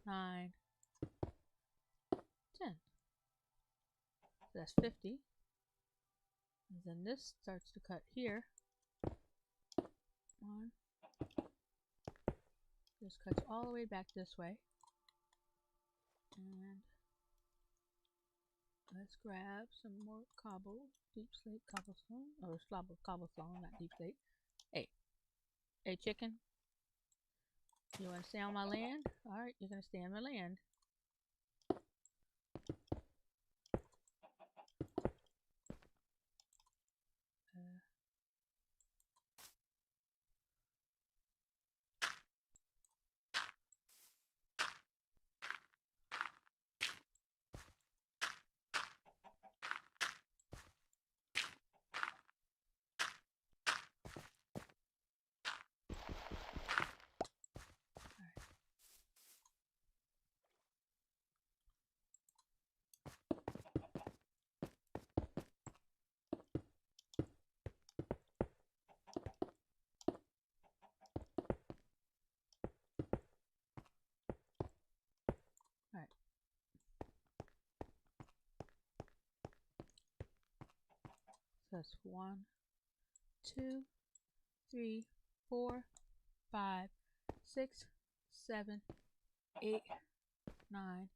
9, 10. So that's 50. And then this starts to cut here. 1. This cuts all the way back this way. And let's grab some more deep slate cobblestone, or slab of cobblestone, not deep slate. Hey chicken, you want to stay on my land? Alright, you're going to stay on my land. So that's 1, 2, 3, 4, 5, 6, 7, 8, 9,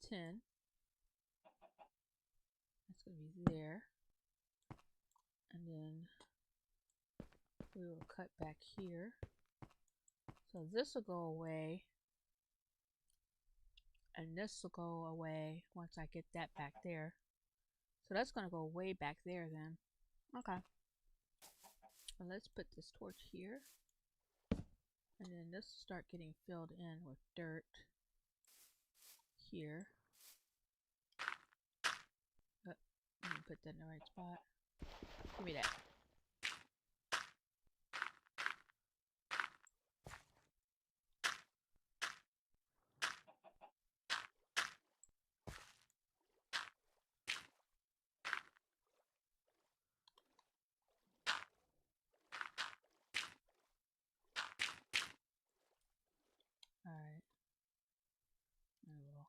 10. That's going to be there. And then we will cut back here. So this will go away. And this will go away once I get that back there. So that's going to go way back there then. Okay. And let's put this torch here. And then this will start getting filled in with dirt here. Let me put that in the right spot. Give me that. Alright. And we'll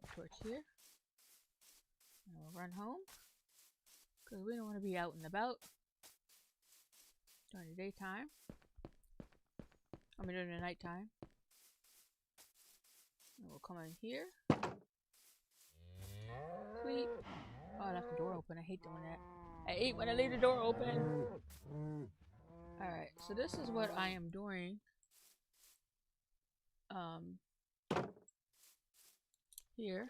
put torch here. And we'll run home. Because we don't want to be out and about during the daytime. I mean during the nighttime. And we'll come in here. Sleep. Oh, I left the door open. I hate doing that. I hate when I leave the door open. Alright, so this is what I am doing. Here.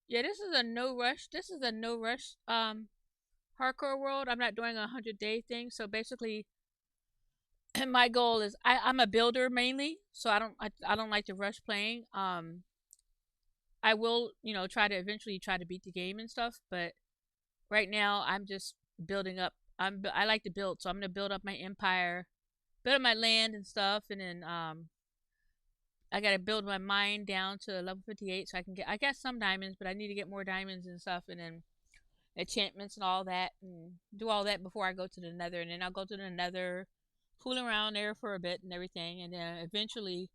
Yeah, this is a no rush. This is a no rush hardcore world. I'm not doing a 100-day thing. So basically, my goal is I'm a builder mainly, so I don't like to rush playing. I will try to eventually try to beat the game and stuff, but right now I'm just building up. I like to build, so I'm gonna build up my empire, build up my land and stuff, and then I gotta build my mine down to level 58 so I got some diamonds, but I need to get more diamonds and stuff, and then enchantments and all that, and do all that before I go to the nether, and then I'll go to the nether, fooling around there for a bit and everything, and then eventually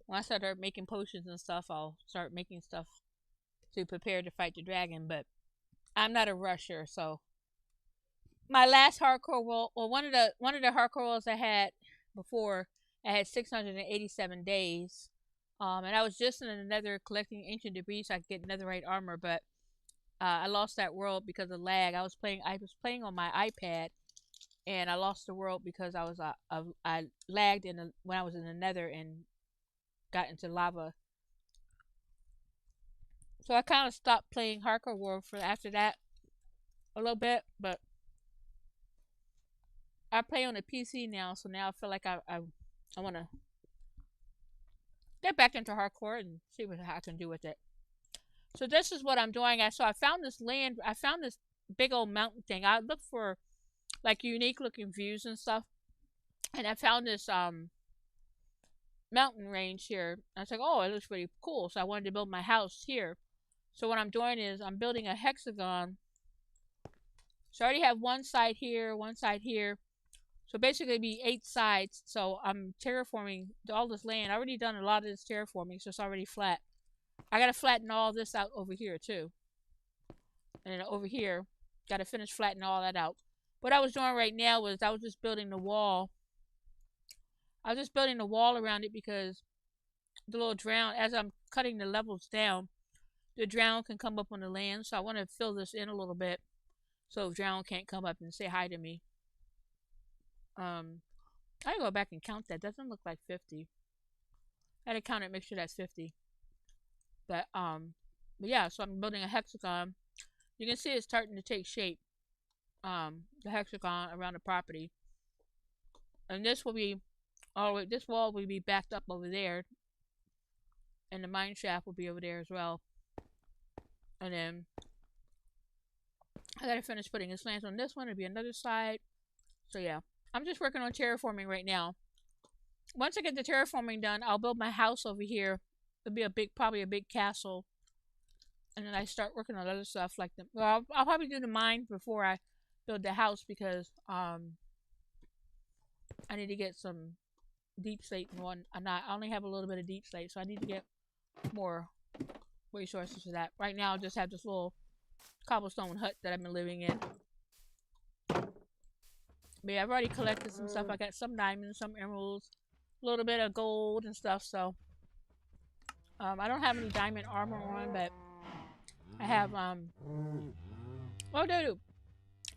when I start making potions and stuff, I'll start making stuff to prepare to fight the dragon. But I'm not a rusher, so my last hardcore world, well, one of the hardcore worlds I had before, I had 687 days, and I was just in the nether collecting ancient debris so I could get netherite armor, but I lost that world because of lag. I was playing on my iPad, and I lost the world because I lagged when I was in the nether and got into lava. So I kind of stopped playing hardcore world for after that a little bit, but I play on a PC now, so now I feel like I want to get back into hardcore and see what I can do with it. So this is what I'm doing. I found this land. I found this big old mountain thing. I looked for like unique looking views and stuff, and I found this mountain range here. I was like, oh, it looks pretty cool. So I wanted to build my house here. So what I'm doing is I'm building a hexagon. So I already have one side here, one side here. So basically it'd be 8 sides. So I'm terraforming all this land. I already done a lot of this terraforming, so it's already flat. I gotta flatten all this out over here too. And then over here, gotta finish flattening all that out. What I was doing right now was I was just building the wall. I was just building the wall around it because the little drown, as I'm cutting the levels down, the drown can come up on the land. So I want to fill this in a little bit so drown can't come up and say hi to me. I gotta go back and count that. Doesn't look like 50. I had to count it, make sure that's 50. But yeah, so I'm building a hexagon. You can see it's starting to take shape. The hexagon around the property. And this will be this wall will be backed up over there. And the mine shaft will be over there as well. And then I gotta finish putting the slants on this one. It'll be another side. So yeah, I'm just working on terraforming right now. Once I get the terraforming done, I'll build my house over here. It'll be probably a big castle. And then I start working on other stuff like I'll probably do the mine before I build the house because I need to get some deep slate and one. I only have a little bit of deep slate, so I need to get more resources for that. Right now, I just have this little cobblestone hut that I've been living in. But yeah, I've already collected some stuff. I got some diamonds, some emeralds, a little bit of gold and stuff. So I don't have any diamond armor on, but I have oh no,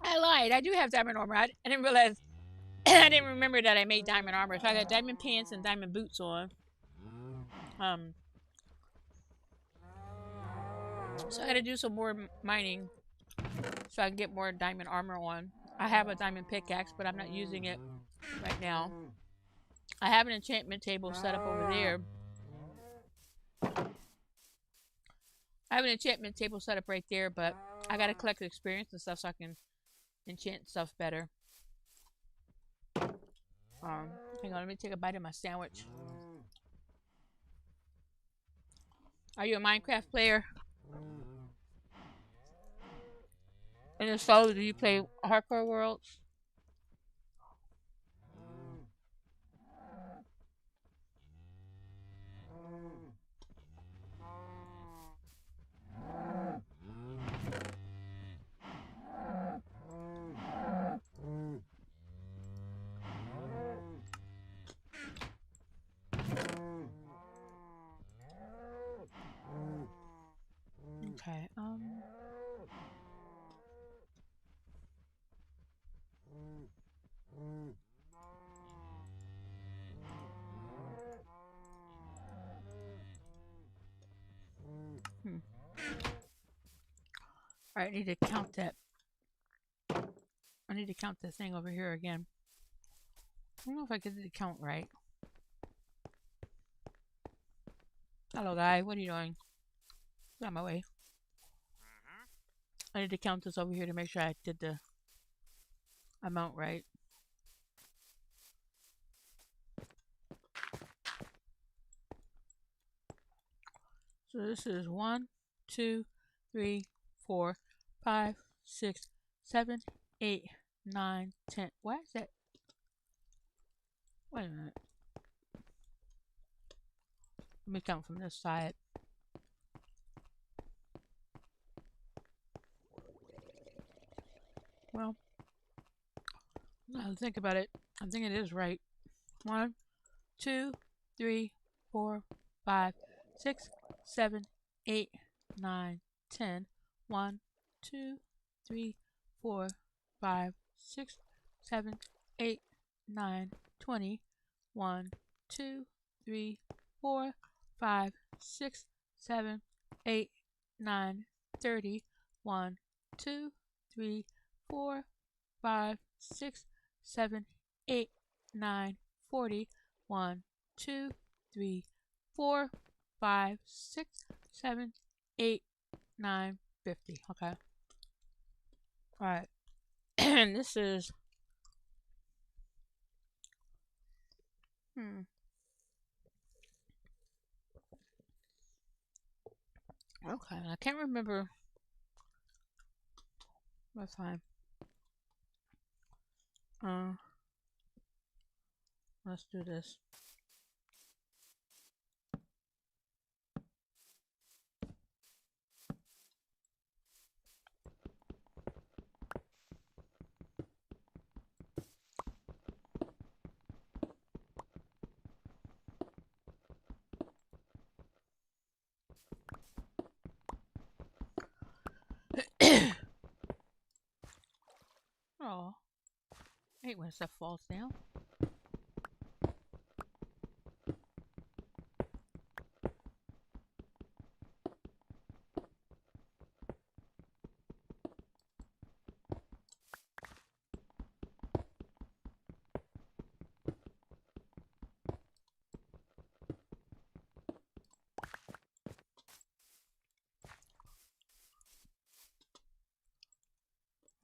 I lied. I do have diamond armor. I didn't realize. I didn't remember that I made diamond armor. So I got diamond pants and diamond boots on. Um, so I got to do some more mining so I can get more diamond armor on. I have a diamond pickaxe, but I'm not using it right now. I have an enchantment table set up over there. I have an enchantment table set up right there, but I gotta collect experience and stuff so I can enchant stuff better. Hang on, let me take a bite of my sandwich. Are you a Minecraft player? And if so, do you play hardcore worlds? Okay. Hmm. All right, I need to count that. I need to count this thing over here again. I don't know if I get the count right. Hello, guy. What are you doing? Get out of my way. I need to count this over here to make sure I did the amount right. So this is 1, 2, 3, 4, 5, 6, 7, 8, 9, 10. Why is that? Wait a minute. Let me count from this side. Well, now to think about it, I think it is right. 1, 2, 3, 4, 5, 6, 7, 8, 9, 10. 1, 2, 3, 4, 5, 6, 7, 8, 9, 20. 1, 2, 3, 4, 5, 6, 7, 8, 9, 30. 1, 2, 3, 4, 5, 6, 7, 8, 9, 40. 1, 2, 3, 4, 5, 6, 7, 8, 9, 50. Okay. Alright. And this is. Okay. I can't remember. That's fine. Let's do this. Oh. I hate when stuff falls down.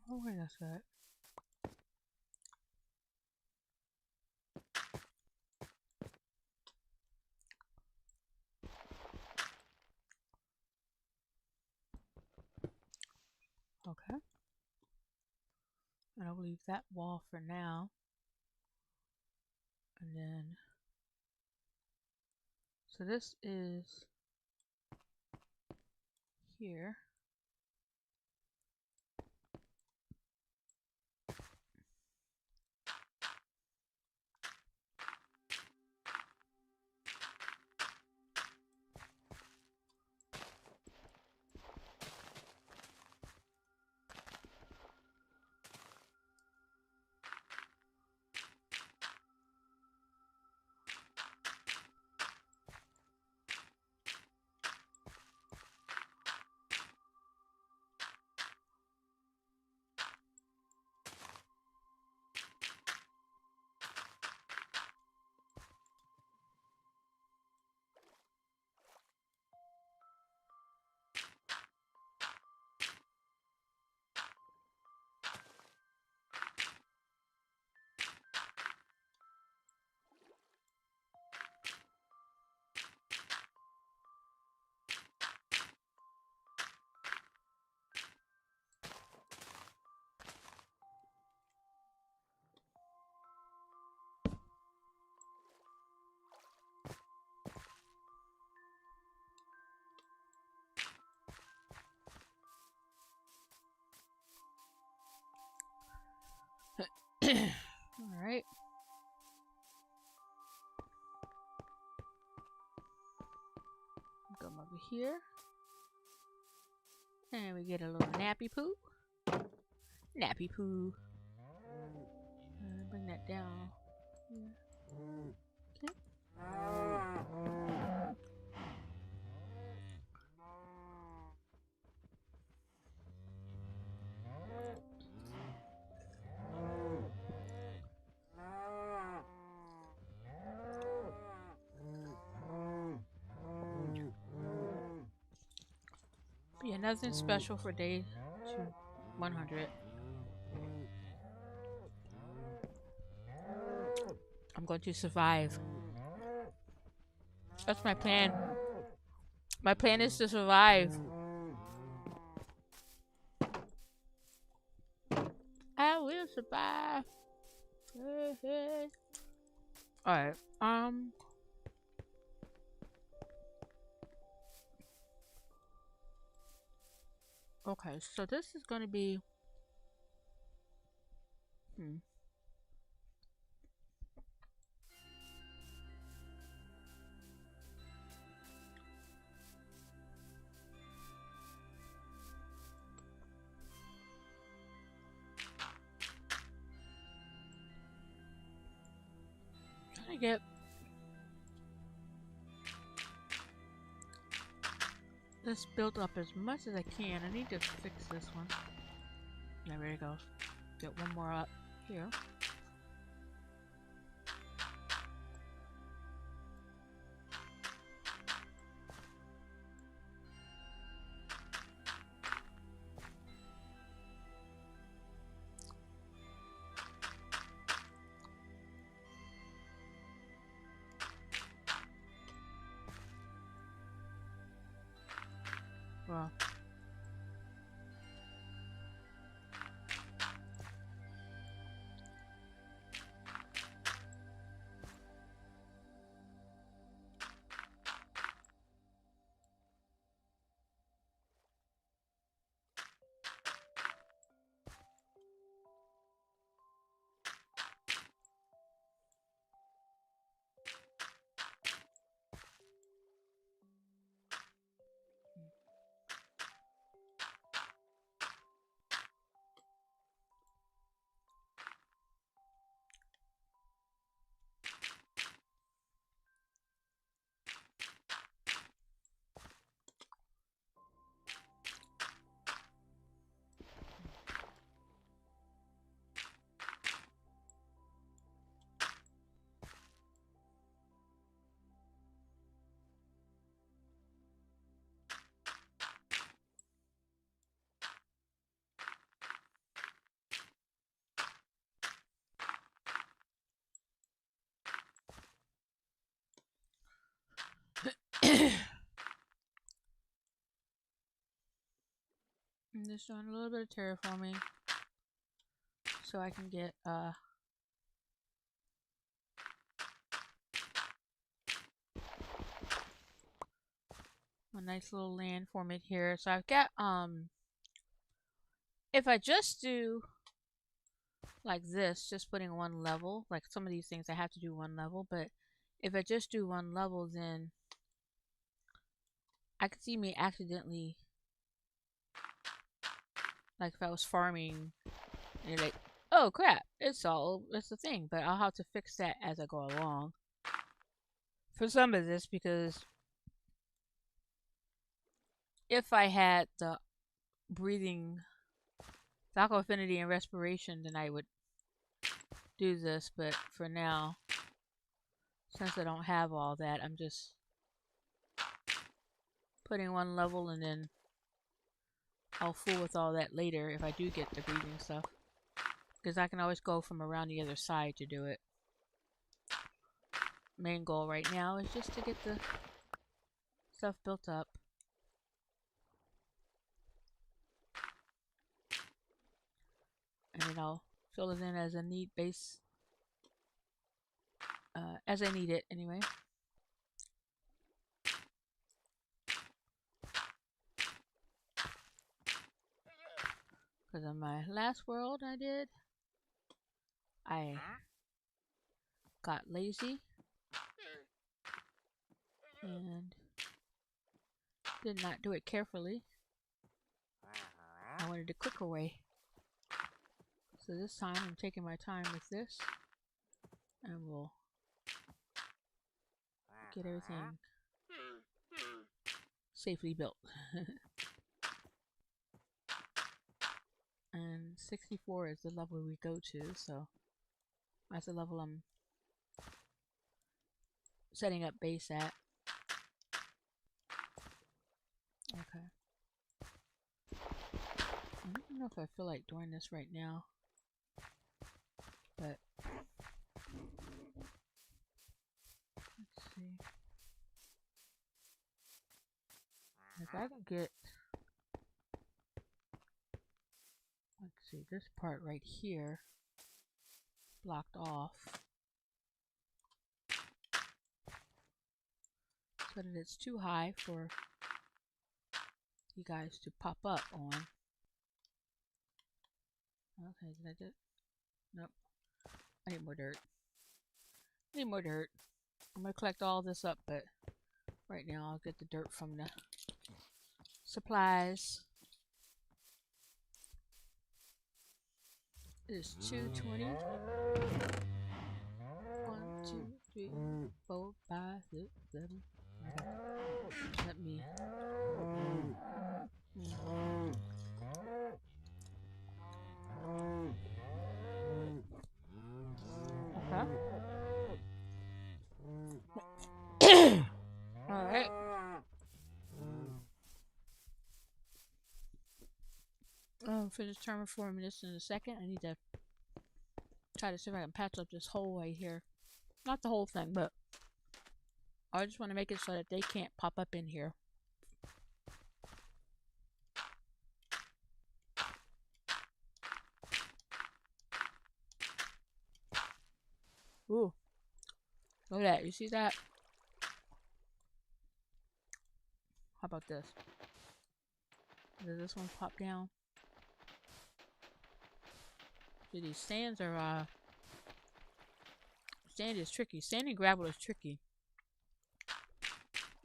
Oh, wait a sec. Okay. And I'll leave that wall for now. And then. So this is. here. All right. Come over here. And we get a little nappy poo. Nappy poo. Bring that down. Yeah. Okay. Yeah, nothing special for day 100. I'm going to survive. That's my plan. My plan is to survive. I will survive. Alright. Okay, so this is gonna be trying to get this built up as much as I can. I need to fix this one. There it goes. Get one more up here. Well, I'm just doing a little bit of terraforming so I can get a nice little land formant here. So I've got if I just do like this, just putting one level, like some of these things I have to do one level, but if I just do one level, then I could see me accidentally, like if I was farming and you're like, oh crap, it's a thing, but I'll have to fix that as I go along for some of this, because if I had the breathing, Falco Affinity and Respiration, then I would do this, but for now, since I don't have all that, I'm just putting one level, and then I'll fool with all that later if I do get the breathing stuff. Because I can always go from around the other side to do it. Main goal right now is just to get the stuff built up. And then I'll fill it in as a need base. As I need it, anyway. Because on my last world I got lazy and did not do it carefully. I wanted a quicker way. So this time I'm taking my time with this, and we'll get everything safely built. And 64 is the level we go to, so that's the level I'm setting up base at. Okay. I don't know if I feel like doing this right now, but let's see. If I can get, let's see, this part right here blocked off so that it's too high for you guys to pop up on. Okay, did I just? Nope. I need more dirt. I need more dirt. I'm gonna collect all this up, but right now I'll get the dirt from the supplies. It's 2:20. 1, 2, 3, 4, 5, 6, 7. Okay. Let me. Okay. Alright. I'll finish terraforming this in a second. I need to try to see if I can patch up this hole right here. Not the whole thing, but I just want to make it so that they can't pop up in here. Ooh. Look at that. You see that? How about this? Does this one pop down? See, these stands are, sand is tricky. Sand and gravel is tricky.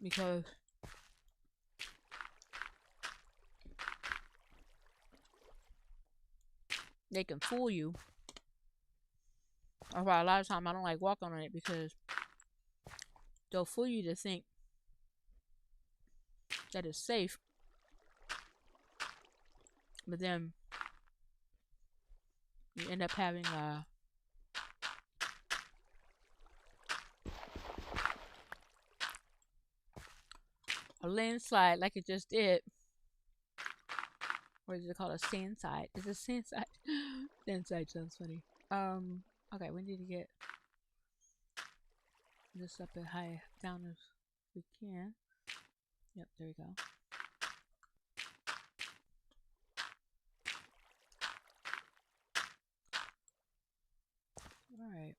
Because they can fool you. Or a lot of times I don't like walking on it because they'll fool you to think that it's safe. But then you end up having a landslide like it just did. What is it called? A sandside. Is it sandside? Sandside sounds funny. Okay, we need to get this up as high down as we can. Yep, there we go. Alright.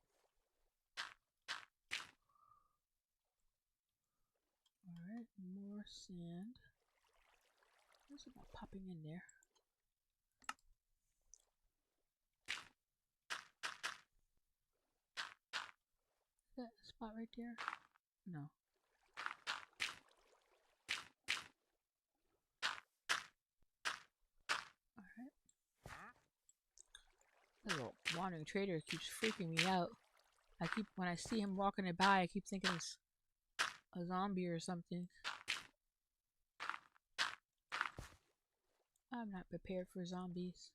Alright, more more sand. What's it not popping in there? Is that spot right there? No. Alright. The little wandering trader keeps freaking me out. When I see him walking it by, I keep thinking it's a zombie or something. I'm not prepared for zombies.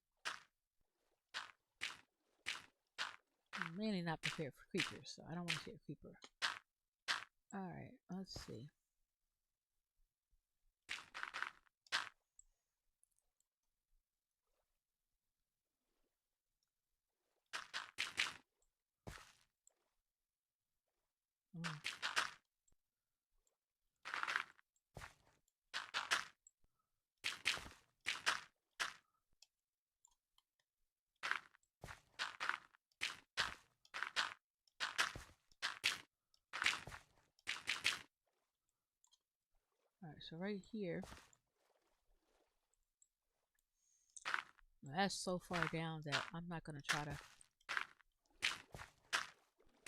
I'm mainly not prepared for creepers, so I don't want to see a creeper. Alright, let's see. Alright, so right here. That's so far down that I'm not going to try to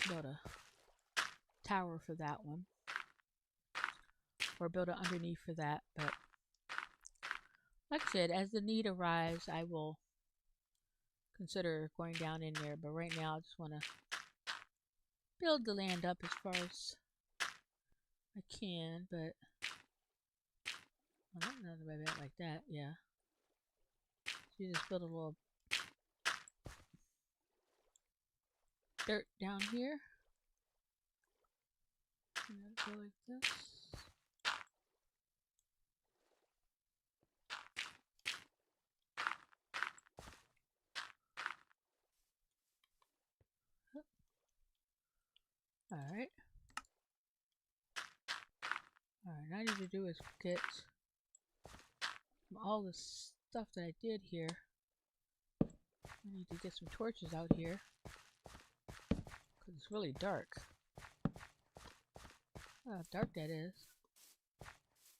build a tower for that one. Or build it underneath for that, but like I said, as the need arrives, I will consider going down in there. But right now, I just want to build the land up as far as I can. But well, not another bit like that, yeah. So you just build a little dirt down here. And then go like this. Alright. Alright, now I need to do is get all the stuff that I did here. I need to get some torches out here. Because it's really dark. Look how dark that is.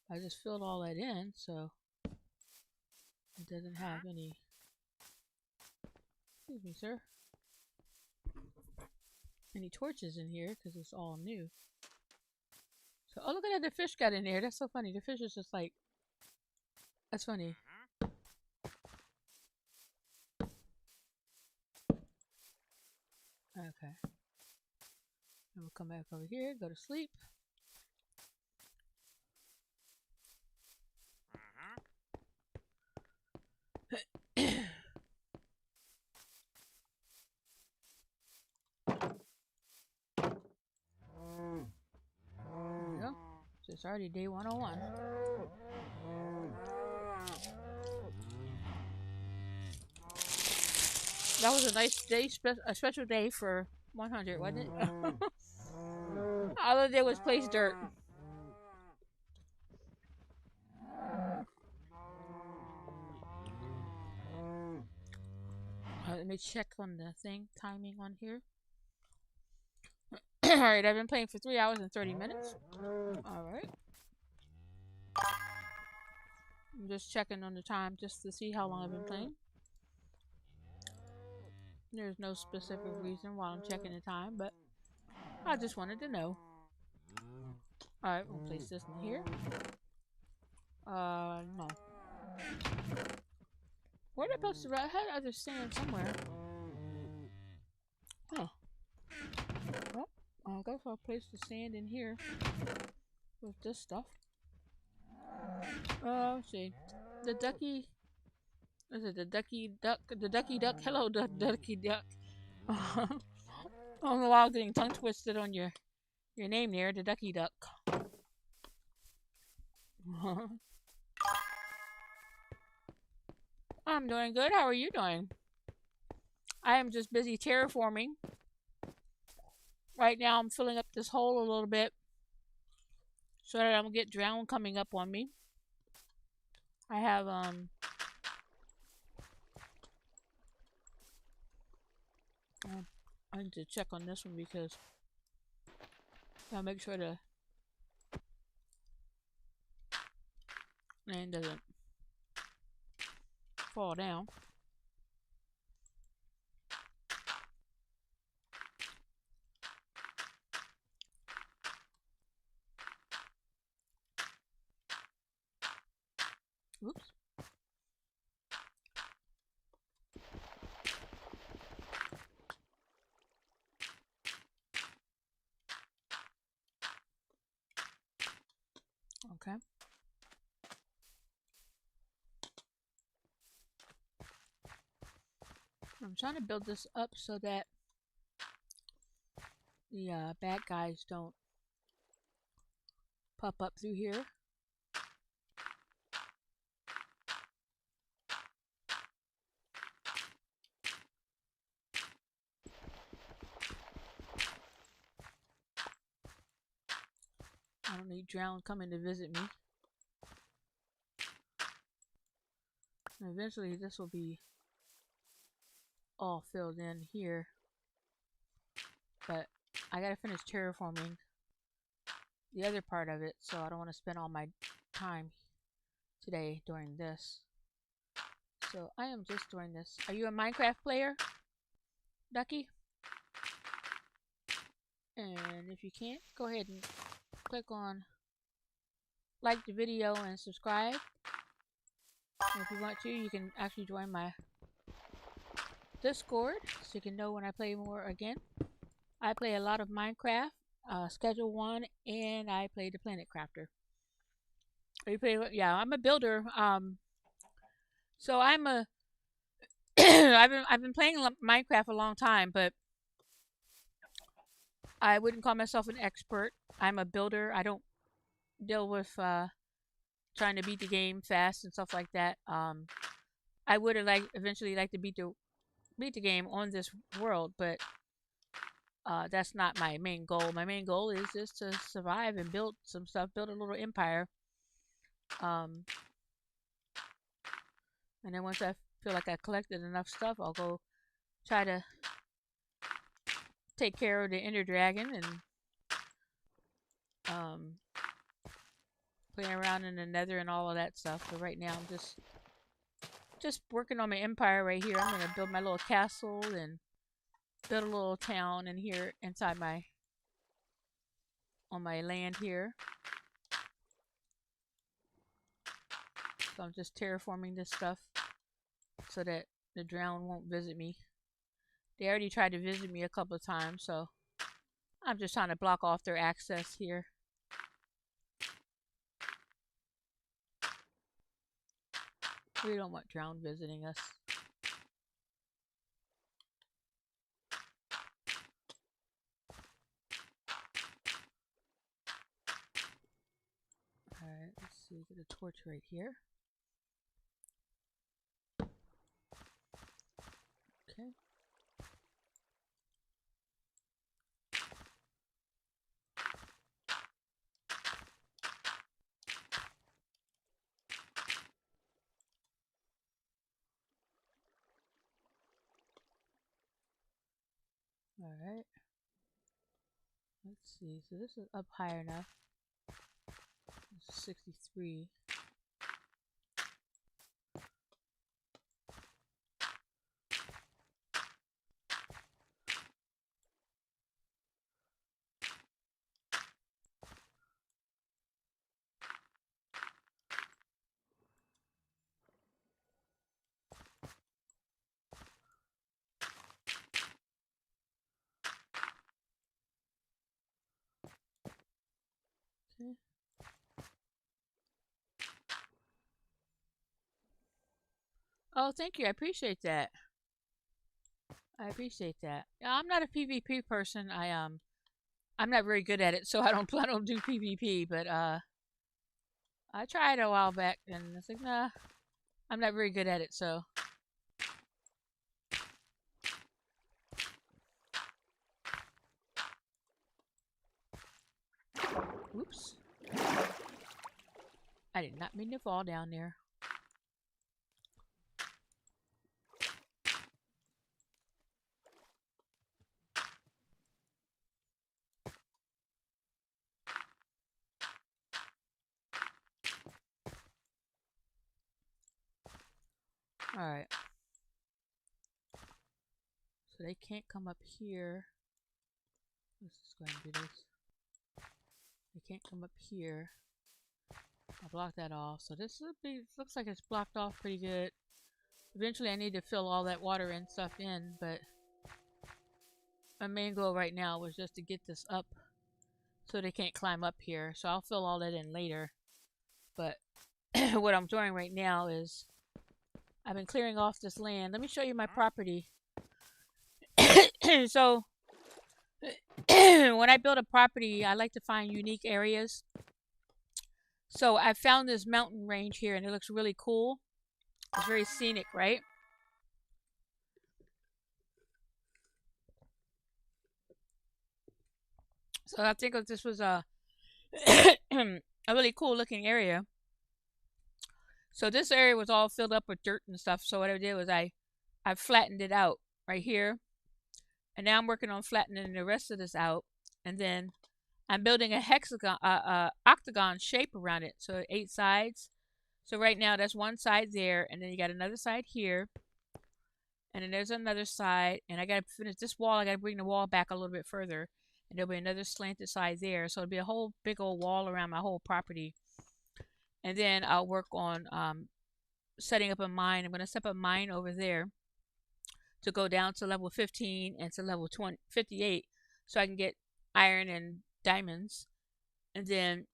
I just filled all that in, so it doesn't have any. Excuse me, sir. Any torches in here because it's all new. So, oh, look at that, the fish got in there. That's so funny. The fish is just like, that's funny. Okay. And we'll come back over here, go to sleep. So it's already day 101. That was a nice day, a special day for 100, wasn't it? All I did was place dirt. Let me check on the timing on here. Alright, I've been playing for 3 hours and 30 minutes. Alright. I'm just checking on the time just to see how long I've been playing. There's no specific reason why I'm checking the time, but I just wanted to know. Alright, we'll place this in here. No. Where did I post the I had other sand somewhere. Huh. Well, I guess I'll place the sand in here with this stuff. Let's see. The ducky. Is it the ducky duck? The ducky duck? Hello, the ducky duck. I don't know why I was getting tongue twisted on your name there, the ducky duck. I'm doing good. How are you doing? I am just busy terraforming. Right now I'm filling up this hole a little bit so that I don't get drowned coming up on me. I have I need to check on this one because I'll make sure to and doesn't fall down. Oops. Okay. I'm trying to build this up so that the bad guys don't pop up through here. I don't need drown coming to visit me. And eventually this will be all filled in here. But I gotta finish terraforming the other part of it, so I don't want to spend all my time today doing this. So I am just doing this. Are you a Minecraft player, Ducky? And if you can't, go ahead and click on like the video and subscribe. And if you want to, you can actually join my Discord so you can know when I play more again. I play a lot of Minecraft, Schedule 1, and I play the Planet Crafter. You play, yeah, I'm a builder. So I'm a I've been playing Minecraft a long time, but I wouldn't call myself an expert. I'm a builder. I don't deal with trying to beat the game fast and stuff like that. I would have eventually like to beat the game on this world, but that's not my main goal. My main goal is just to survive and build some stuff, build a little empire. Um, and then once I feel like I collected enough stuff, I'll go try to take care of the Ender Dragon and playing around in the Nether and all of that stuff. But right now, I'm just working on my empire right here. I'm gonna build my little castle and build a little town in here inside on my land here. So I'm just terraforming this stuff so that the drown won't visit me. They already tried to visit me a couple of times, so I'm just trying to block off their access here. We don't want drown visiting us. Alright, let's see, get a torch right here. Okay. Alright. Let's see, so this is up higher enough. This is 63. Okay. Oh, thank you. I appreciate that. I appreciate that. Yeah, I'm not a PvP person. I'm not very good at it, so I don't do PvP. But I tried a while back, and it's like, nah, I'm not very good at it. So oops, I did not mean to fall down there. Alright. So they can't come up here. Let's just go ahead and do this. They can't come up here. I'll block that off. So this would be, looks like it's blocked off pretty good. Eventually I need to fill all that water and stuff in, but my main goal right now was just to get this up so they can't climb up here. So I'll fill all that in later. But what I'm doing right now is I've been clearing off this land. Let me show you my property. So when I build a property, I like to find unique areas. So I found this mountain range here and it looks really cool. It's very scenic, right? So I think this was a a really cool looking area. So this area was all filled up with dirt and stuff. So what I did was I flattened it out right here. And now I'm working on flattening the rest of this out. And then I'm building a hexagon, octagon shape around it. So 8 sides. So right now that's one side there, and then you got another side here, and then there's another side, and I gotta finish this wall. I gotta bring the wall back a little bit further, and there'll be another slanted side there. So it'll be a whole big old wall around my whole property. And then I'll work on setting up a mine. I'm gonna set up a mine over there to go down to level 15 and to level 58, so I can get iron and diamonds, and then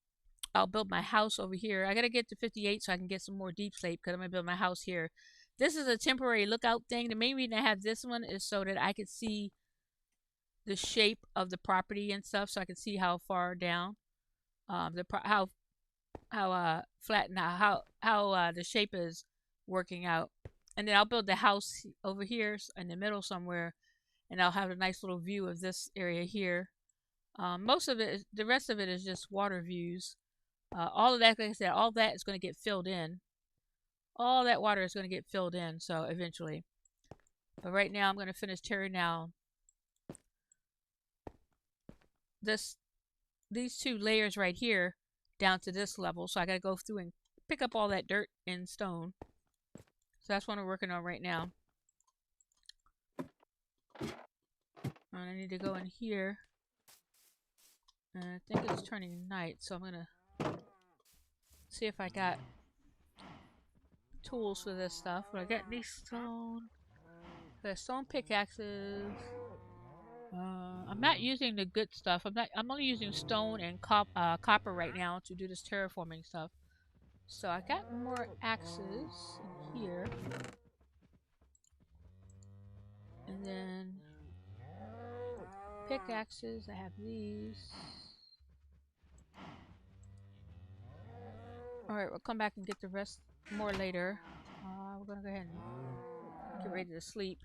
I'll build my house over here. I gotta get to 58 so I can get some more deep slate because I'm gonna build my house here. This is a temporary lookout thing. The main reason I have this one is so that I can see the shape of the property and stuff, so I can see how far down, how flat and how the shape is working out. And then I'll build the house over here in the middle somewhere, and I'll have a nice little view of this area here. Most of it, the rest of it is just water views. All of that, like I said, all that is going to get filled in. All that water is going to get filled in, so eventually. But right now, I'm going to finish tearing down these 2 layers right here down to this level. So I got to go through and pick up all that dirt and stone. So that's what we're working on right now. And I need to go in here. And I think it's turning night, so I'm going to see if I got tools for this stuff. But I got these stone. I got stone pickaxes. I'm not using the good stuff. I'm only using stone and copper right now to do this terraforming stuff. So I got more axes in here, and then pickaxes. I have these. All right, we'll come back and get the rest more later. We're gonna go ahead and get ready to sleep.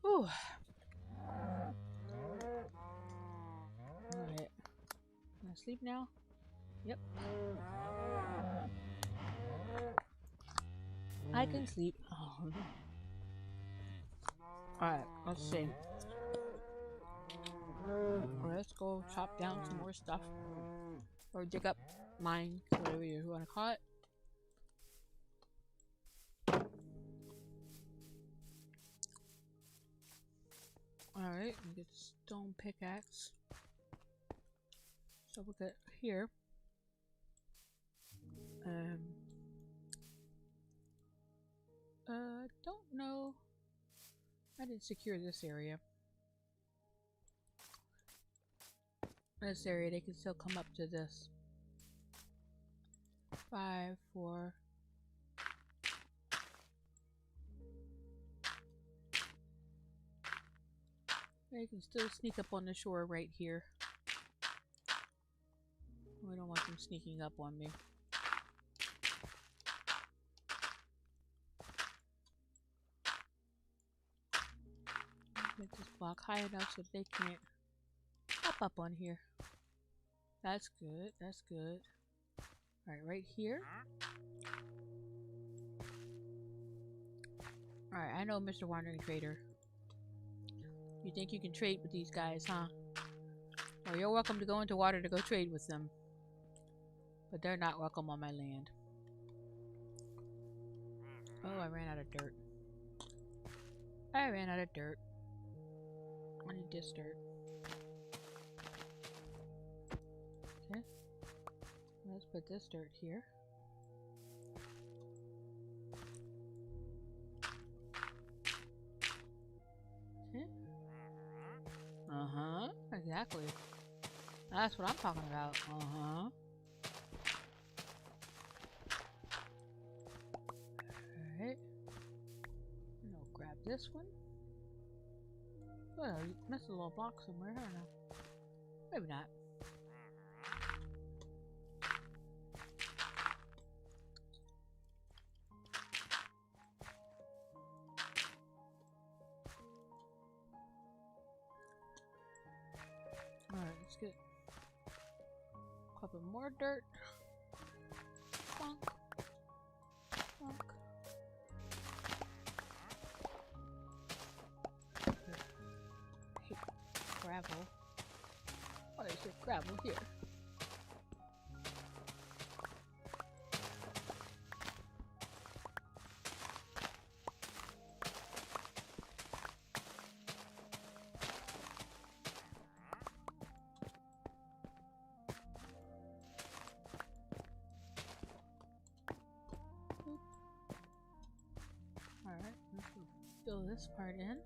Whew. Alright. Can I sleep now? Yep. I can sleep. Oh. Alright, let's see. Let's go chop down some more stuff. Or dig up mine, whatever you want to call it. Alright, we get the stone pickaxe. So we'll get here. Don't know. I didn't secure this area. This area, they can still come up to this. 5, 4. They can still sneak up on the shore right here. We don't want them sneaking up on me. Make this block high enough so they can't hop up on here. That's good. That's good. Alright, right here. Alright, I know Mr. Wandering Trader. You think you can trade with these guys, huh? Well, you're welcome to go into water to go trade with them. But they're not welcome on my land. Oh, I ran out of dirt. I ran out of dirt. I need this dirt. Okay. Let's put this dirt here. Okay. Uh-huh. Exactly. That's what I'm talking about. Uh-huh. Alright. And I'll grab this one. Well, you missed a little block somewhere. I don't know. Maybe not. Alright, let's get a couple more dirt. Bonk. Bonk. I hate gravel. Oh, there's just gravel here. Alright, let's fill this part in.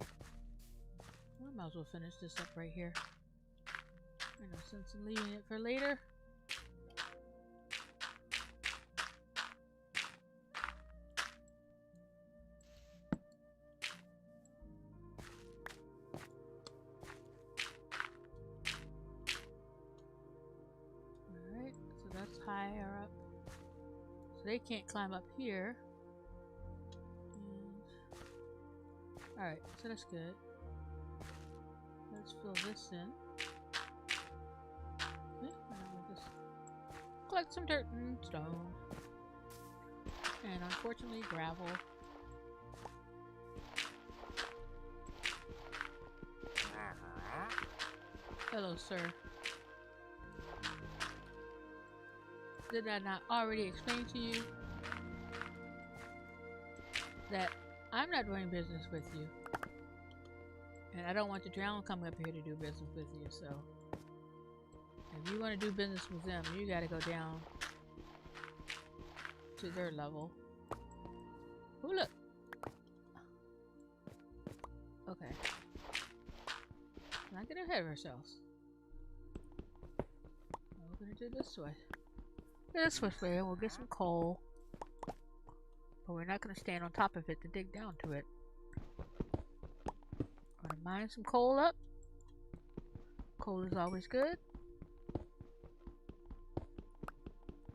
I might as well finish this up right here. I no sense in leaving it for later. Alright, so that's higher up. So they can't climb up here. Alright, so that's good. Let's fill this in. Okay, and we'll just collect some dirt and stone. And unfortunately, gravel. Hello, sir. Did I not already explain to you that I'm not doing business with you? And I don't want the drown coming up here to do business with you, so if you want to do business with them, you gotta go down to their level. Oh, look! Okay. Not get ahead of ourselves. We're gonna do this way. This way, we'll get some coal. But we're not gonna stand on top of it to dig down to it. Gonna mine some coal up. Coal is always good.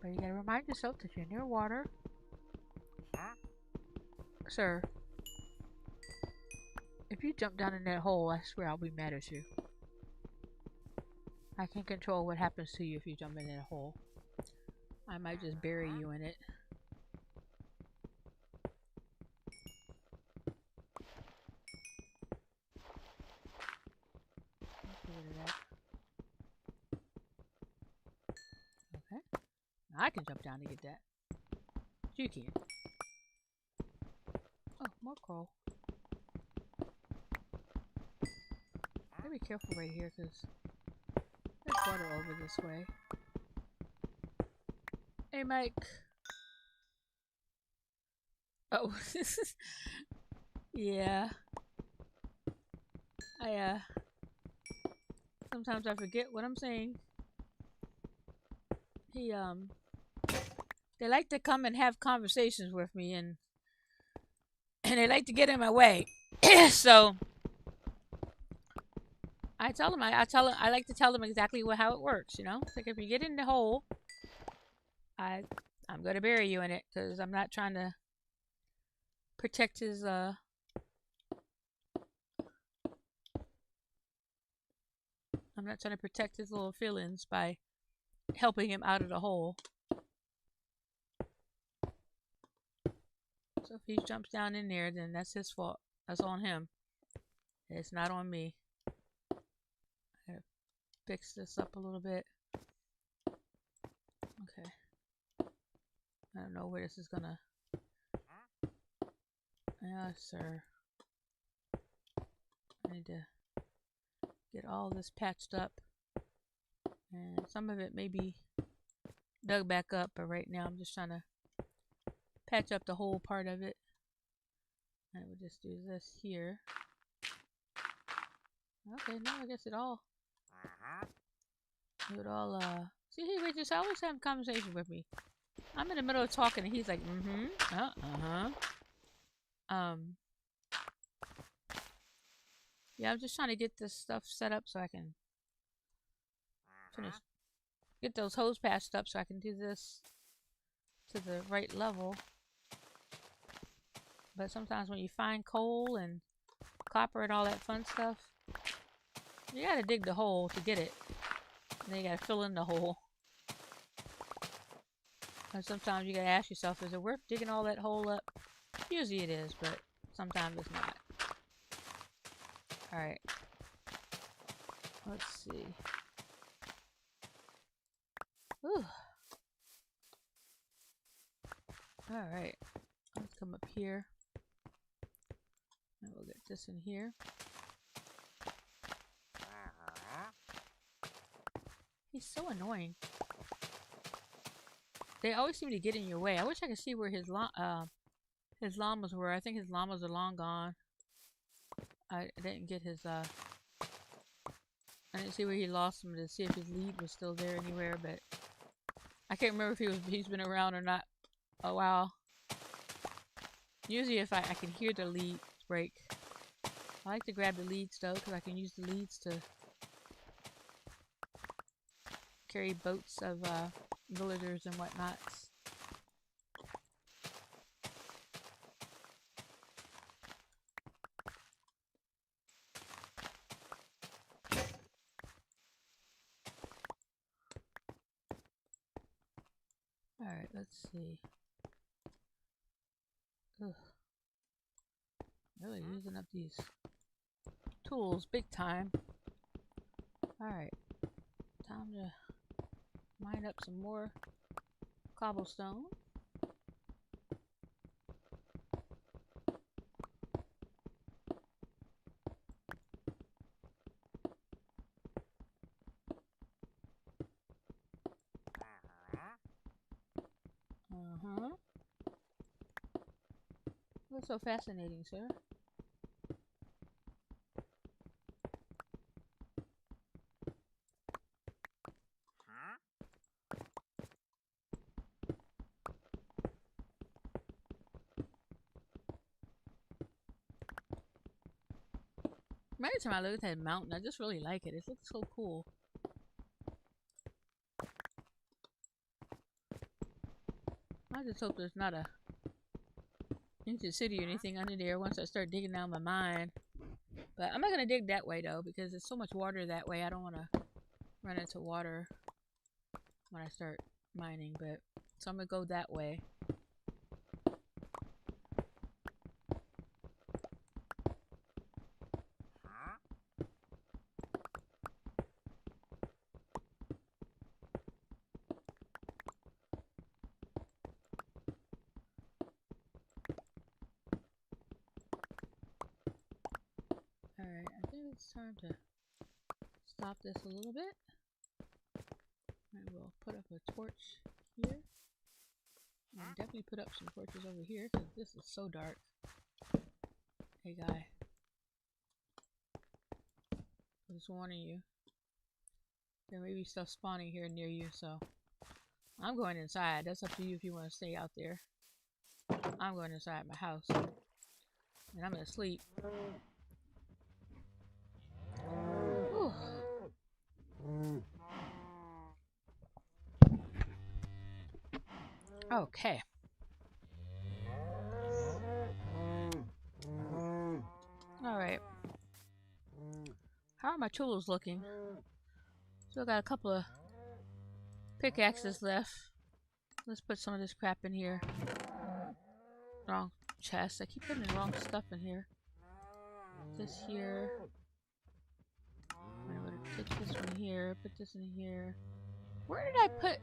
But you gotta remind yourself that you're near water. Sir, if you jump down in that hole, I swear I'll be mad at you. I can control what happens to you if you jump in that hole. I might just bury you in it. Get rid of that. Okay. Now I can jump down to get that. But you can't. Oh, more coal. Gotta be careful right here because there's water over this way. Hey, Mike. Oh. Yeah. Sometimes I forget what I'm saying. They like to come and have conversations with me and they like to get in my way. So I tell them, I like to tell them exactly how it works, you know? It's like if you get in the hole, I'm gonna bury you in it because I'm not trying to protect his I'm not trying to protect his little feelings by helping him out of the hole. So if he jumps down in there, then that's his fault. That's on him. It's not on me. I gotta fix this up a little bit. Okay. I don't know where this is gonna. Yes, sir. I need to get all this patched up. And some of it may be dug back up, but right now I'm just trying to patch up the whole part of it. And we'll just do this here. Okay, now I guess it all. It all, see, he just always having a conversation with me. I'm in the middle of talking and he's like, yeah, I'm just trying to get this stuff set up so I can finish. Get those holes patched up so I can do this to the right level. But sometimes when you find coal and copper and all that fun stuff, you gotta dig the hole to get it. And then you gotta fill in the hole. And sometimes you gotta ask yourself, is it worth digging all that hole up? Usually it is, but sometimes it's not. Alright. Let's see. Whew. Alright. Let's come up here. And we'll get this in here. He's so annoying. They always seem to get in your way. I wish I could see where his llamas were. I think his llamas are long gone. I didn't get his I didn't see where he lost them to see if his lead was still there anywhere, but I can't remember if he's been around or not a while. Usually if I can hear the leads break. I like to grab the leads though, because I can use the leads to carry boats of villagers and whatnots. Alright, let's see. Ugh. Really using up these tools big time. Alright. Time to mine up some more cobblestone. What's so fascinating, sir? Every time I look at that mountain, I just really like it. It looks so cool. I just hope there's not a ancient city or anything under there once I start digging down my mine. But I'm not going to dig that way though, because there's so much water that way. I don't want to run into water when I start mining. But so I'm going to go that way. Alright, I think it's time to stop this a little bit. And we'll put up a torch here. And definitely put up some torches over here because this is so dark. Hey guy. I'm just warning you. There may be stuff spawning here near you, so I'm going inside. That's up to you if you want to stay out there. I'm going inside my house. And I'm gonna sleep. Whew. Okay. Alright. How are my tools looking? Still got a couple of pickaxes left. Let's put some of this crap in here. Wrong chest. I keep putting the wrong stuff in here. This here. I'm gonna take this one here. Put this in here. Where did I put?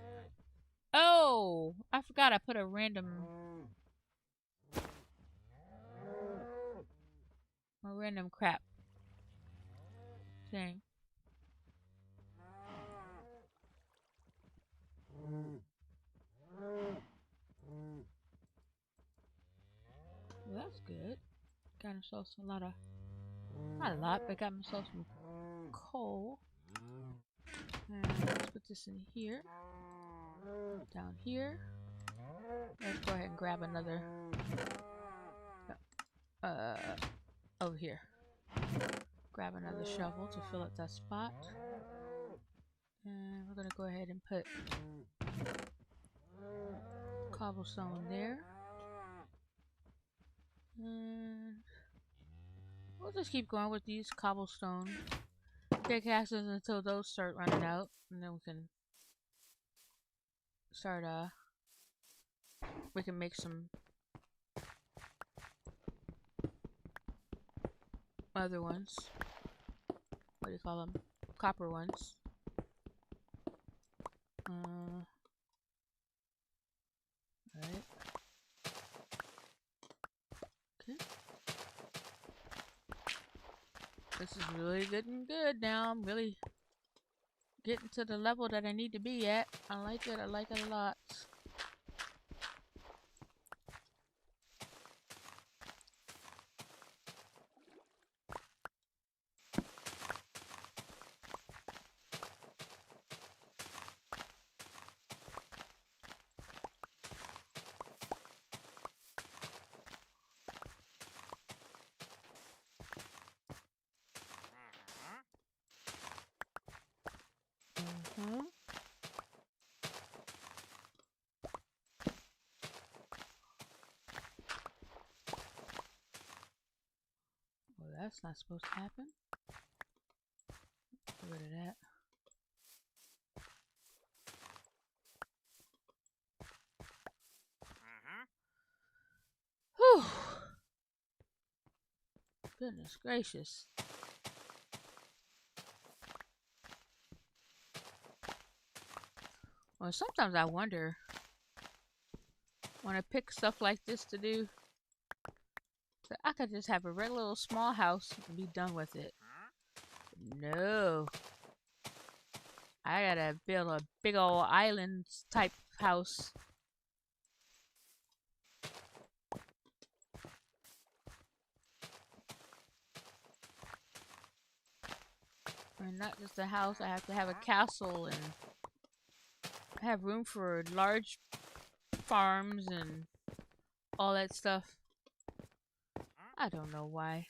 Oh, I forgot I put a random crap thing. Well, that's good. Got himself a lot of, not a lot, but got himself some coal. And let's put this in here. Down here. Let's go ahead and grab another. Over here. Grab another shovel to fill up that spot. And we're gonna go ahead and put cobblestone there. And we'll just keep going with these cobblestone pickaxes until those start running out, and then we can start we can make some other ones. What do you call them? Copper ones. Alright. Okay. This is really getting good now. I'm really getting to the level that I need to be at. I like it. I like it a lot. Well, that's not supposed to happen. Get rid of that. Whew. Goodness gracious. Well, sometimes I wonder when I pick stuff like this to do, that I could just have a regular little small house and be done with it. No. I gotta build a big old island type house. And not just a house, I have to have a castle and have room for large farms and all that stuff. I don't know why.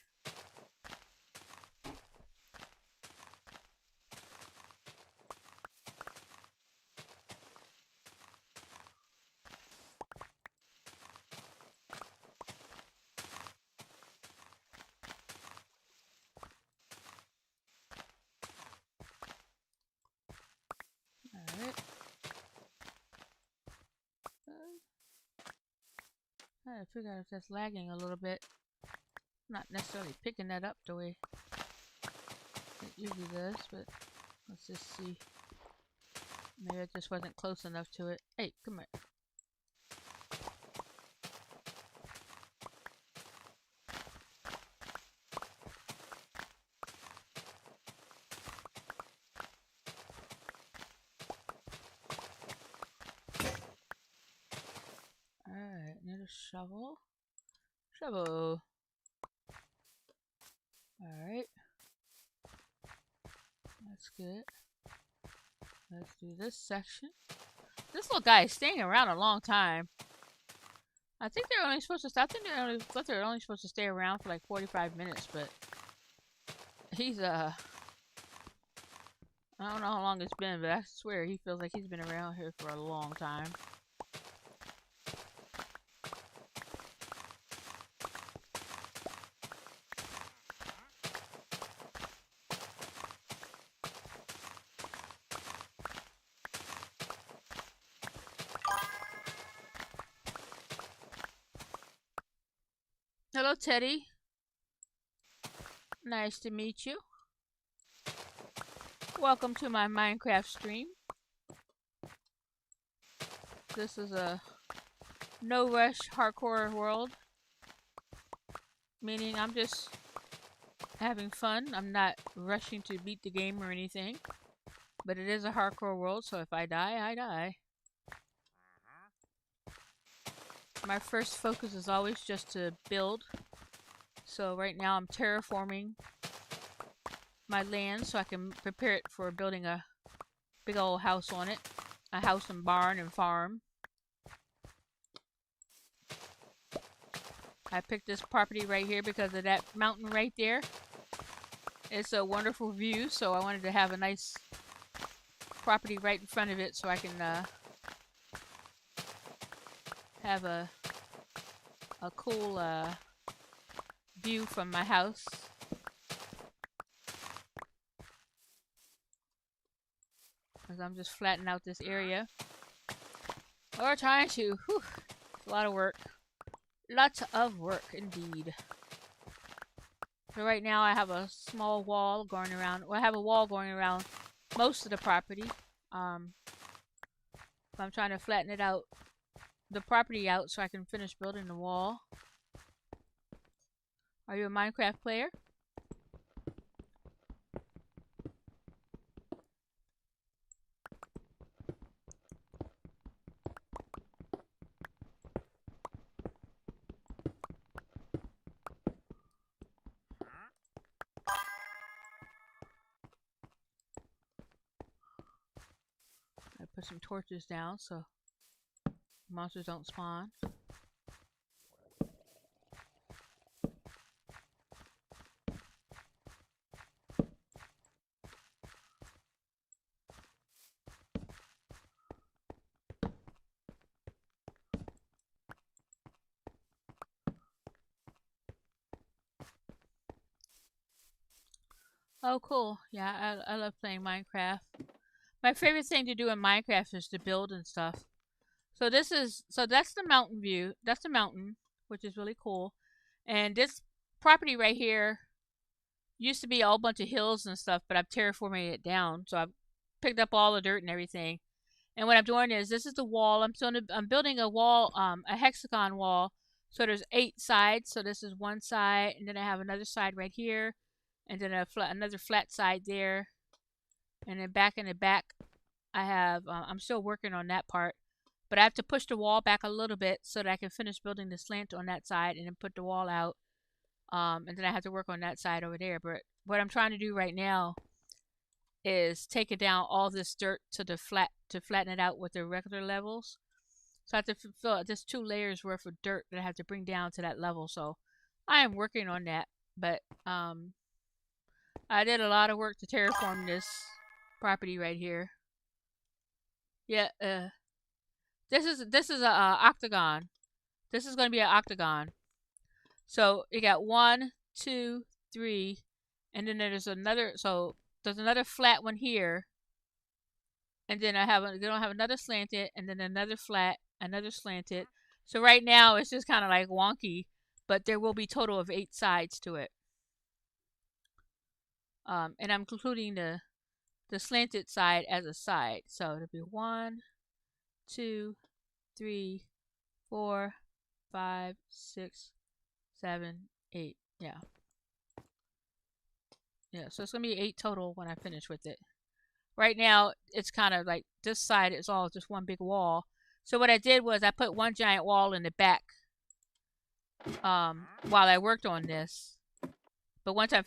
Alright. I gotta figure out if that's lagging a little bit. Not necessarily picking that up the way it usually does, but let's just see. Maybe I just wasn't close enough to it. Hey, come here. Alright, need a shovel. Shovel. Alright. That's good. Let's do this section. This little guy is staying around a long time. I think they're only supposed to. I think they're only supposed to stay around for like 45 minutes, but he's I don't know how long it's been, but I swear he feels like he's been around here for a long time. Hello, Teddy. Nice to meet you. Welcome to my Minecraft stream. This is a no rush hardcore world, meaning I'm just having fun. I'm not rushing to beat the game or anything, but it is a hardcore world, so if I die, I die. My first focus is always just to build. So right now I'm terraforming my land so I can prepare it for building a big old house on it. A house and barn and farm. I picked this property right here because of that mountain right there. It's a wonderful view, so I wanted to have a nice property right in front of it so I can have a cool view from my house. As I'm just flattening out this area. Or trying to. Whew, it's a lot of work. Lots of work indeed. So right now I have a small wall going around. Well, I have a wall going around most of the property. I'm trying to flatten it out, the property out, so I can finish building the wall. Are you a Minecraft player? I put some torches down so monsters don't spawn. Oh, cool. Yeah, I love playing Minecraft. My favorite thing to do in Minecraft is to build and stuff. So that's the mountain view. That's the mountain, which is really cool. And this property right here used to be a whole bunch of hills and stuff, but I've terraforming it down. So I've picked up all the dirt and everything. And what I'm doing is this is the wall. I'm building a wall, a hexagon wall. So there's 8 sides. So this is one side, and then I have another side right here, and then another flat side there, and then back in the back, I have. I'm still working on that part, but I have to push the wall back a little bit so that I can finish building the slant on that side, and then put the wall out. And then I have to work on that side over there. But what I'm trying to do right now is take it down all this dirt to the flatten it out with the regular levels. So I have to fill just 2 layers worth of dirt that I have to bring down to that level. So I am working on that. But I did a lot of work to terraform this property right here. Yeah, this is a octagon. This is going to be an octagon. So you got 1, 2, 3, and then there's another. So there's another flat one here, and then I have another slanted, and then another flat, another slanted. So right now it's just kind of like wonky, but there will be total of 8 sides to it. And I'm including the slanted side as a side. So it'll be 1, 2, 3, 4, 5, 6, 7, 8. Yeah. Yeah, so it's gonna be 8 total when I finish with it. Right now, it's kind of like this side is all just one big wall. So what I did was I put one giant wall in the back while I worked on this. But once I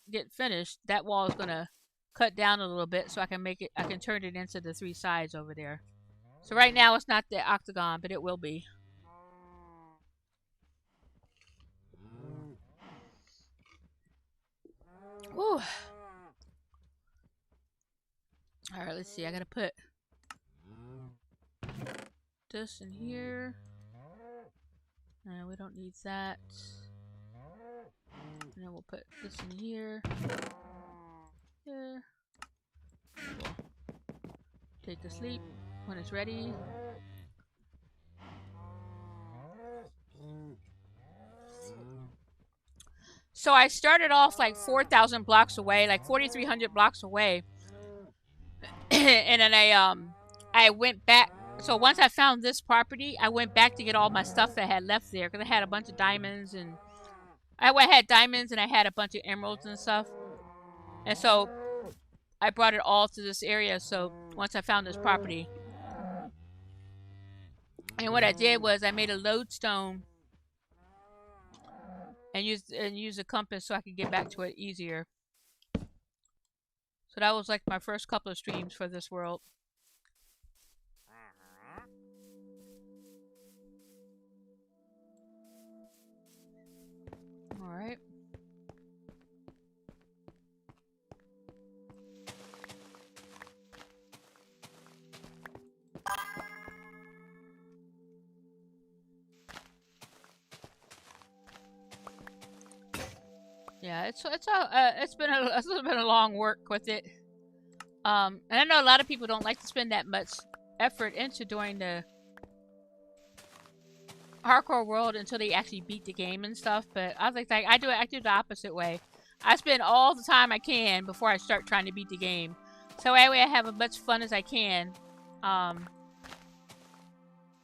get finished, that wall is gonna cut down a little bit so I can turn it into the 3 sides over there. So right now it's not the octagon, but it will be. Ooh. Alright, let's see. I gotta put this in here. And we don't need that. And then we'll put this in here. Here. We'll take a sleep when it's ready. So I started off like 4,000 blocks away, like 4,300 blocks away, and then I went back. So once I found this property, I went back to get all my stuff that I had left there because I had a bunch of diamonds and I had diamonds and I had a bunch of emeralds and stuff. And so I brought it all to this area. So once I found this property, and what I did was I made a lodestone and used a compass so I could get back to it easier. So that was like my first couple of streams for this world. All right. Yeah, it's been a long work with it. And I know a lot of people don't like to spend that much effort into doing the hardcore world until they actually beat the game and stuff. But I was like I do it the opposite way. I spend all the time I can before I start trying to beat the game, so that way I have as much fun as I can.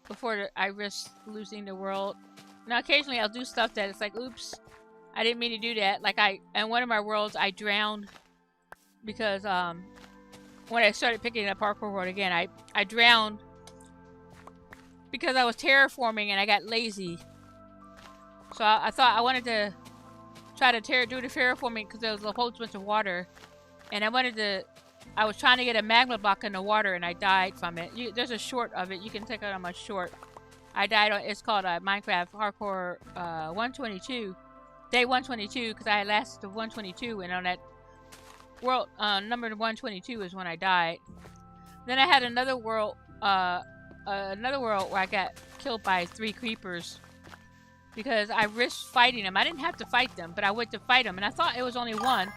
Before I risk losing the world. Now occasionally I'll do stuff that it's like, oops, I didn't mean to do that. Like in one of my worlds I drowned because when I started picking up parkour world again, I drowned because I was terraforming and I got lazy. So I thought I wanted to try to do the terraforming because there was a whole bunch of water, and I was trying to get a magma block in the water and I died from it. There's a short of it. You can check out on my short. I died on. It's called Minecraft Hardcore 122, day 122, because I had lasted to 122, and on that world number 122 is when I died. Then I had another world where I got killed by 3 creepers because I risked fighting them. I didn't have to fight them, but I went to fight them, and I thought it was only 1,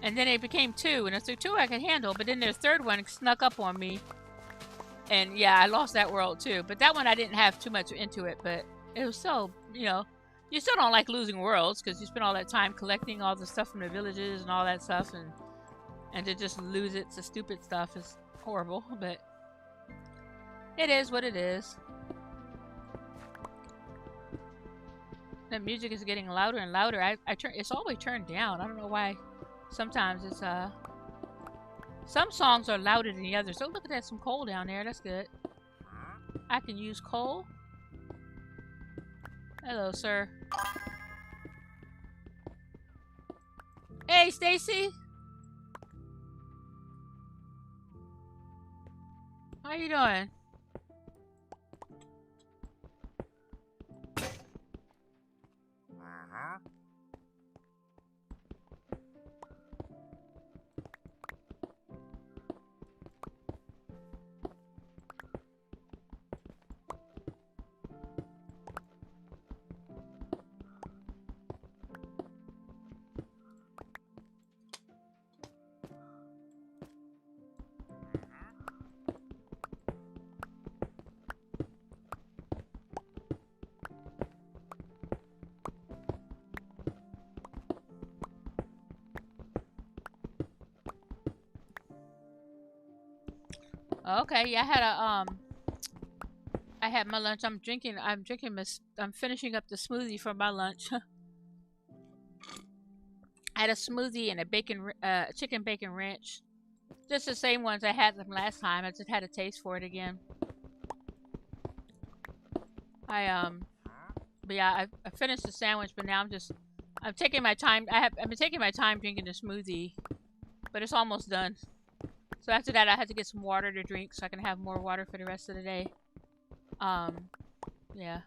and then it became 2, and it's the 2 I could handle, but then their 3rd one snuck up on me, and yeah, I lost that world too. But that one I didn't have too much into it, but it was still, you know, you still don't like losing worlds because you spend all that time collecting all the stuff from the villages and all that stuff, and to just lose it to stupid stuff is horrible, but it is what it is. The music is getting louder and louder. It's always turned down. I don't know why. Sometimes it's some songs are louder than the others. So look at that, some coal down there. That's good. I can use coal. Hello, sir. Hey, Stacy. How you doing? Okay, yeah, I had my lunch. I'm finishing up the smoothie for my lunch. I had a smoothie and a chicken bacon ranch. Just the same ones I had them last time. I just had a taste for it again. But yeah, I finished the sandwich, but now I'm taking my time. I've been taking my time drinking the smoothie, but it's almost done. So after that, I had to get some water to drink so I can have more water for the rest of the day. Yeah.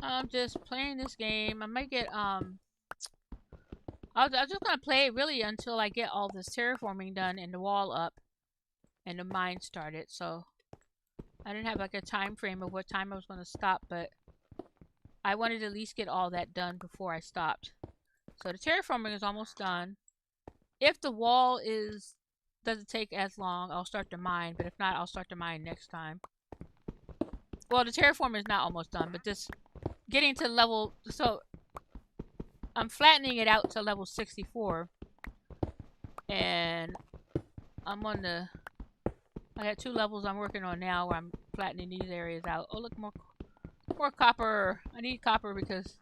I'm just playing this game. I might get, I'm just gonna play it really until I get all this terraforming done and the wall up and the mine started. So I didn't have like a time frame of what time I was gonna stop, but I wanted to at least get all that done before I stopped. So the terraforming is almost done. If the wall doesn't take as long, I'll start the mine, but if not, I'll start the mine next time. Well, the terraforming is not almost done, but just getting to level, so I'm flattening it out to level 64, and I'm on the, I got 2 levels I'm working on now where I'm flattening these areas out. Oh, look, more copper. I need copper because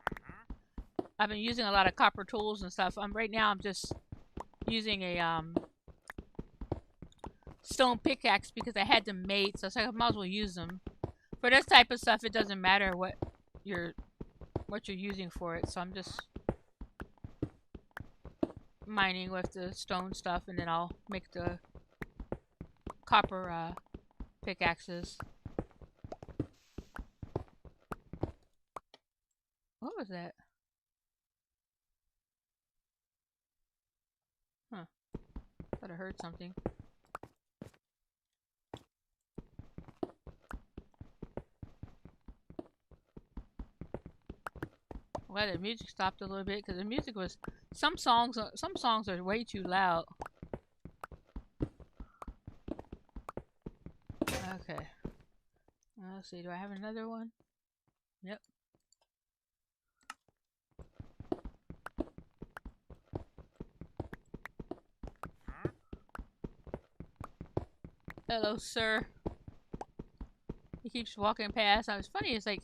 I've been using a lot of copper tools and stuff. Right now I'm just using a stone pickaxe because I had them made, so I might as well use them. For this type of stuff, it doesn't matter you're what you're using for it. So I'm just mining with the stone stuff, and then I'll make the copper pickaxes. What was that? Huh. Thought I heard something. Well, the music stopped a little bit because the music was some songs are way too loud. Okay. Let's see. Do I have another one? Yep. Hello, sir. He keeps walking past. It's funny. It's like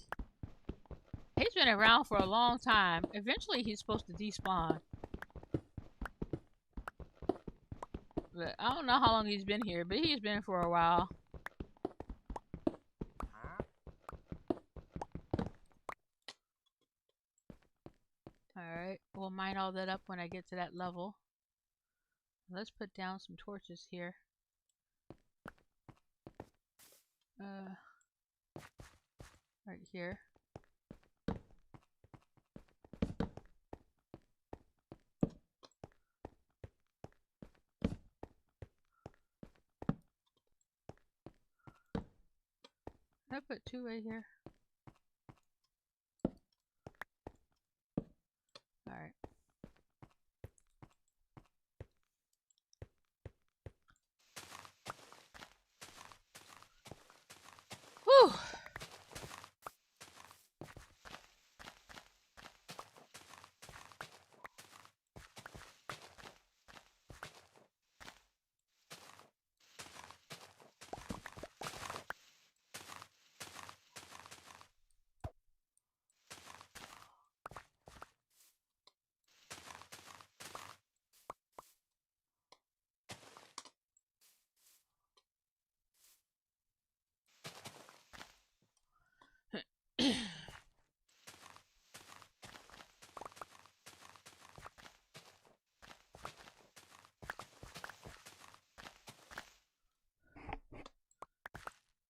he's been around for a long time. Eventually, he's supposed to despawn. But I don't know how long he's been here, but he's been for a while. Alright, we'll mine all that up when I get to that level. Let's put down some torches here. Right here. I put 2 right here. Alright. Whew!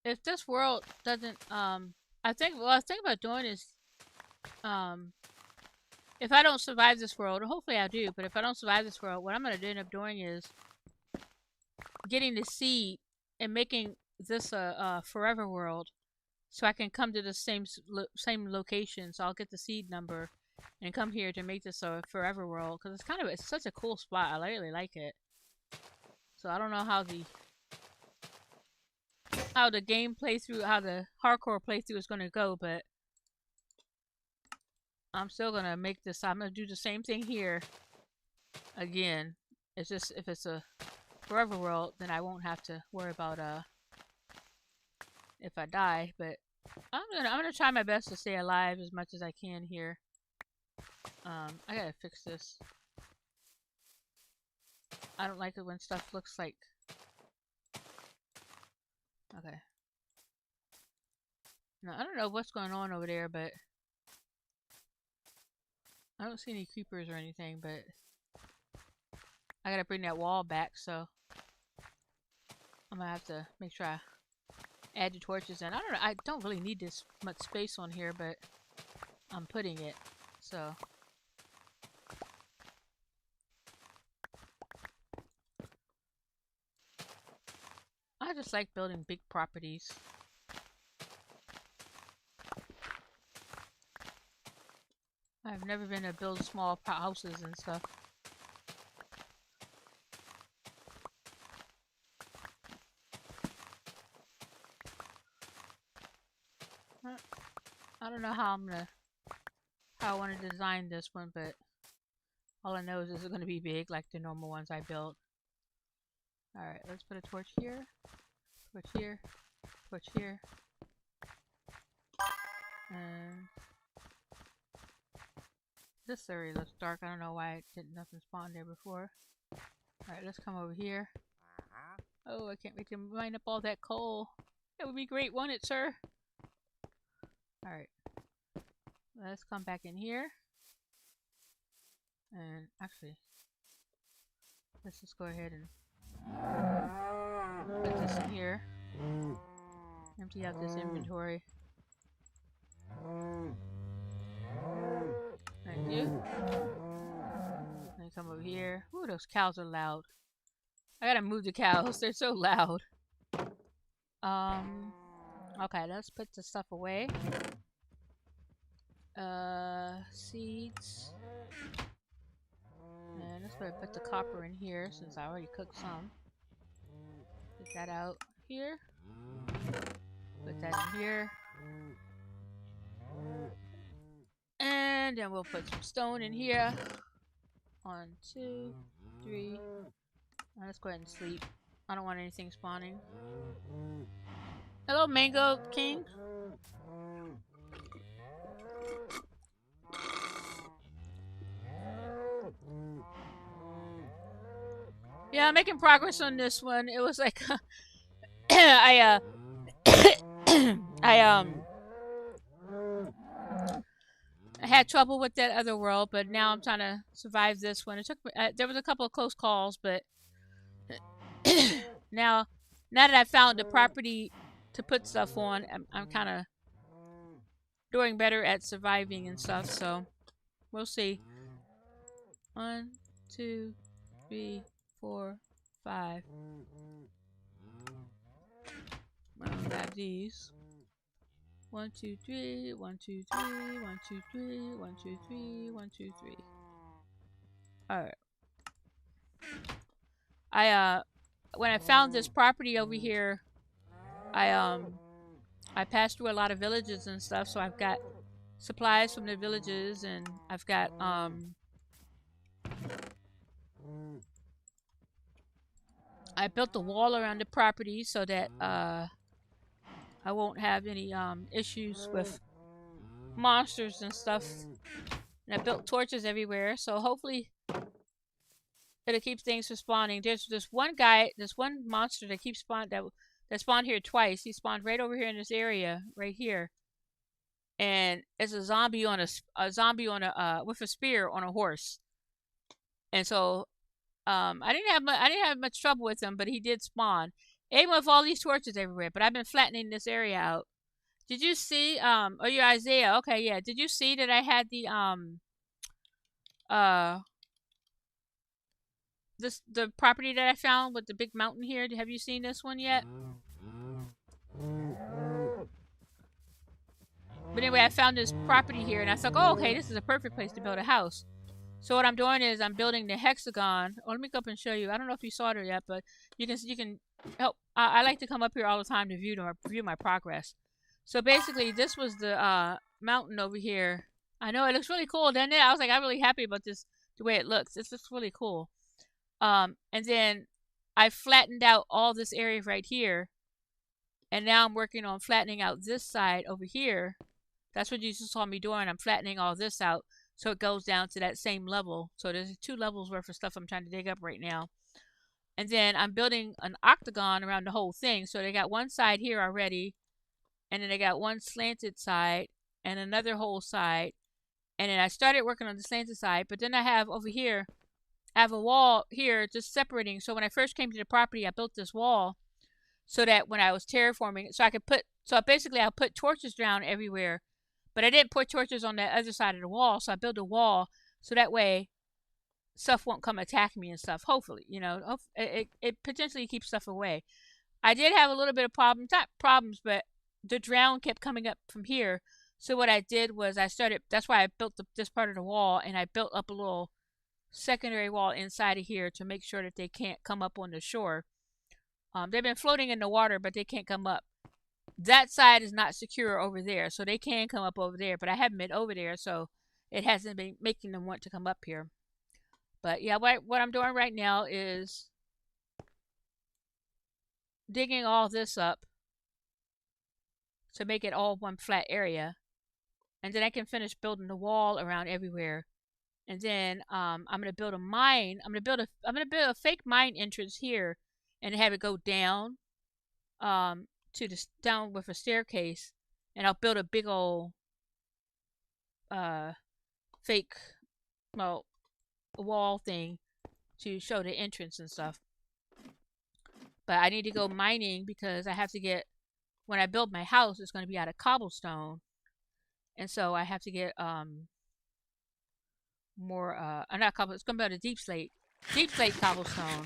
If this world doesn't, I think, what I was thinking about doing is, um, if I don't survive this world, hopefully I do, but if I don't survive this world, what I'm going to end up doing is getting the seed and making this a forever world so I can come to the same location. So I'll get the seed number and come here to make this a forever world because it's such a cool spot. I really like it. So I don't know how the game playthrough, how the hardcore playthrough is going to go, but I'm still going to make this. I'm going to do the same thing here again. It's just if it's a forever world, then I won't have to worry about if I die. But I'm gonna try my best to stay alive as much as I can here. I gotta fix this. I don't like it when stuff looks like. Okay. Now I don't know what's going on over there, but I don't see any creepers or anything. But I gotta bring that wall back, so I'm gonna have to make sure I add the torches in. I don't know. I don't really need this much space on here, but I'm putting it. So I just like building big properties. I've never been to build small houses and stuff. I don't know how I'm gonna how I want to design this one, but all I know is this is going to be big like the normal ones I built. Alright, let's put a torch here, torch here, torch here, and this area looks dark. I don't know why nothing spawned there before. Alright, let's come over here. Oh, I can't wait to mine up all that coal. That would be great, won't it, sir? Alright. Let's come back in here. And actually, let's just go ahead and put this in here. Empty out this inventory. Thank you. And come over here. Ooh, those cows are loud. I gotta move the cows. They're so loud. Okay, let's put the stuff away. Seeds. And let's put the copper in here since I already cooked some. Get that out here. Put that in here. And then we'll put some stone in here. 1, 2, 3. Let's go ahead and sleep. I don't want anything spawning. Hello, Mango King. Yeah, I'm making progress on this one. It was like I had trouble with that other world, but now I'm trying to survive this one. It took me, there was a couple of close calls, but now that I found the property to put stuff on, I'm kind of doing better at surviving and stuff. So we'll see. 1, 2, 3, 4, 5. I'll grab these. 1, 2, 3, 1, 2, 3, 1, 2, 3, 1, 2, 3, 1, 2, 3. Alright. When I found this property over here, I passed through a lot of villages and stuff, so I've got supplies from the villages, and I've got I built a wall around the property so that I won't have any issues with monsters and stuff. And I built torches everywhere, so hopefully it'll keep things from spawning. There's this one monster that keeps that spawned here twice. He spawned right over here in this area, right here, and it's a zombie on with a spear on a horse. And so I didn't have much trouble with him, but he did spawn. Even with all these torches everywhere, but I've been flattening this area out. Did you see oh, you're Isaiah. Okay, yeah. Did you see that I had the the property that I found with the big mountain here? Have you seen this one yet? But anyway, I found this property here, and I thought, oh, okay, this is a perfect place to build a house. So what I'm doing is I'm building the hexagon. Oh, let me go up and show you. I don't know if you saw it yet, but you can help. I like to come up here all the time to view my progress. So basically, this was the mountain over here. I know it looks really cool, doesn't it? I was like, I'm really happy about this, the way it looks. This looks really cool. And then I flattened out all this area right here, and now I'm working on flattening out this side over here. That's what you just saw me doing. I'm flattening all this out so it goes down to that same level. So there's 2 levels worth of stuff I'm trying to dig up right now. And then I'm building an octagon around the whole thing. So they got one side here already, and then they got one slanted side and another whole side. And then I started working on the slanted side, but then I have over here, I have a wall here just separating. So when I first came to the property, I built this wall so that when I was terraforming, so basically I'll put torches down everywhere, but I didn't put torches on the other side of the wall. So I built a wall so that way stuff won't come attack me and stuff. Hopefully, it potentially keeps stuff away. I did have a little bit of problems, not problems, but the drown kept coming up from here. So what I did was that's why I built this part of the wall, and I built up a little secondary wall inside of here to make sure that they can't come up on the shore. They've been floating in the water, but they can't come up. That side is not secure over there, so they can come up over there, but I haven't been over there, so it hasn't been making them want to come up here. But yeah, what I'm doing right now is digging all this up to make it all one flat area, and then I can finish building the wall around everywhere. And then I'm gonna build a mine. I'm gonna build a fake mine entrance here, and have it go down to the down with a staircase, and I'll build a big old uh fake, well, wall thing to show the entrance and stuff. But I need to go mining because I have to get, when I build my house, it's going to be out of cobblestone, and so I have to get more not cobble. It's going to be out of deep slate cobblestone.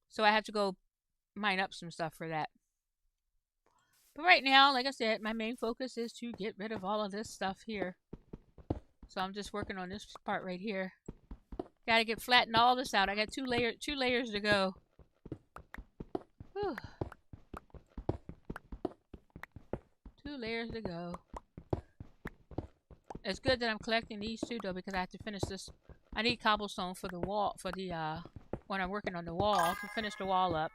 So I have to go mine up some stuff for that. But right now, like I said, my main focus is to get rid of all of this stuff here. So I'm just working on this part right here. Got to get flatten all this out. I got two layers to go. Whew. 2 layers to go. It's good that I'm collecting these too, though, because I have to finish this. I need cobblestone for the wall, for the when I'm working on the wall to finish the wall up.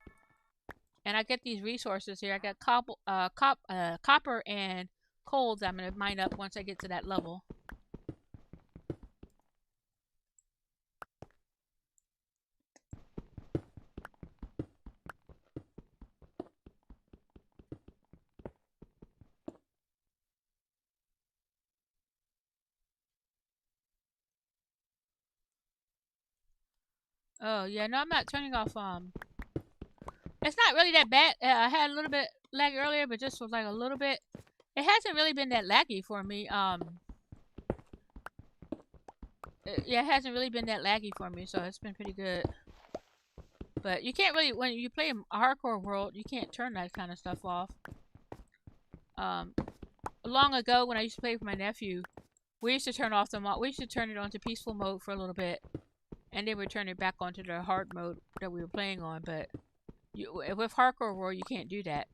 And I get these resources here. I got copper and coal that I'm gonna mine up once I get to that level. Oh yeah, no, I'm not turning off. It's not really that bad. I had a little bit lag earlier, but just was like a little bit. It hasn't really been that laggy for me. Yeah, it hasn't really been that laggy for me, so it's been pretty good. But you can't really, when you play a hardcore world, you can't turn that kind of stuff off. Um, Long ago when I used to play with my nephew, we used to turn off the mod. We used to turn it onto peaceful mode for a little bit, and then we turn it back onto the hard mode that we were playing on. But with hardcore world, you can't do that.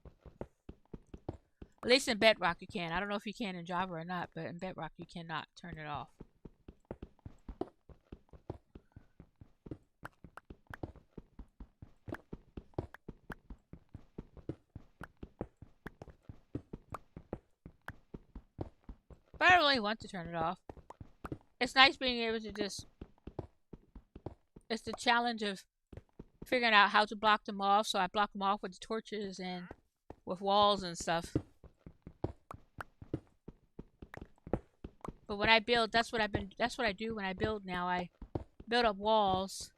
At least in Bedrock you can. I don't know if you can in Java or not, but in Bedrock you cannot turn it off. But I don't really want to turn it off. It's nice being able to just. It's the challenge of figuring out how to block them off. So I block them off with the torches and with walls and stuff. But when I build, that's what I do when I build now. I build up walls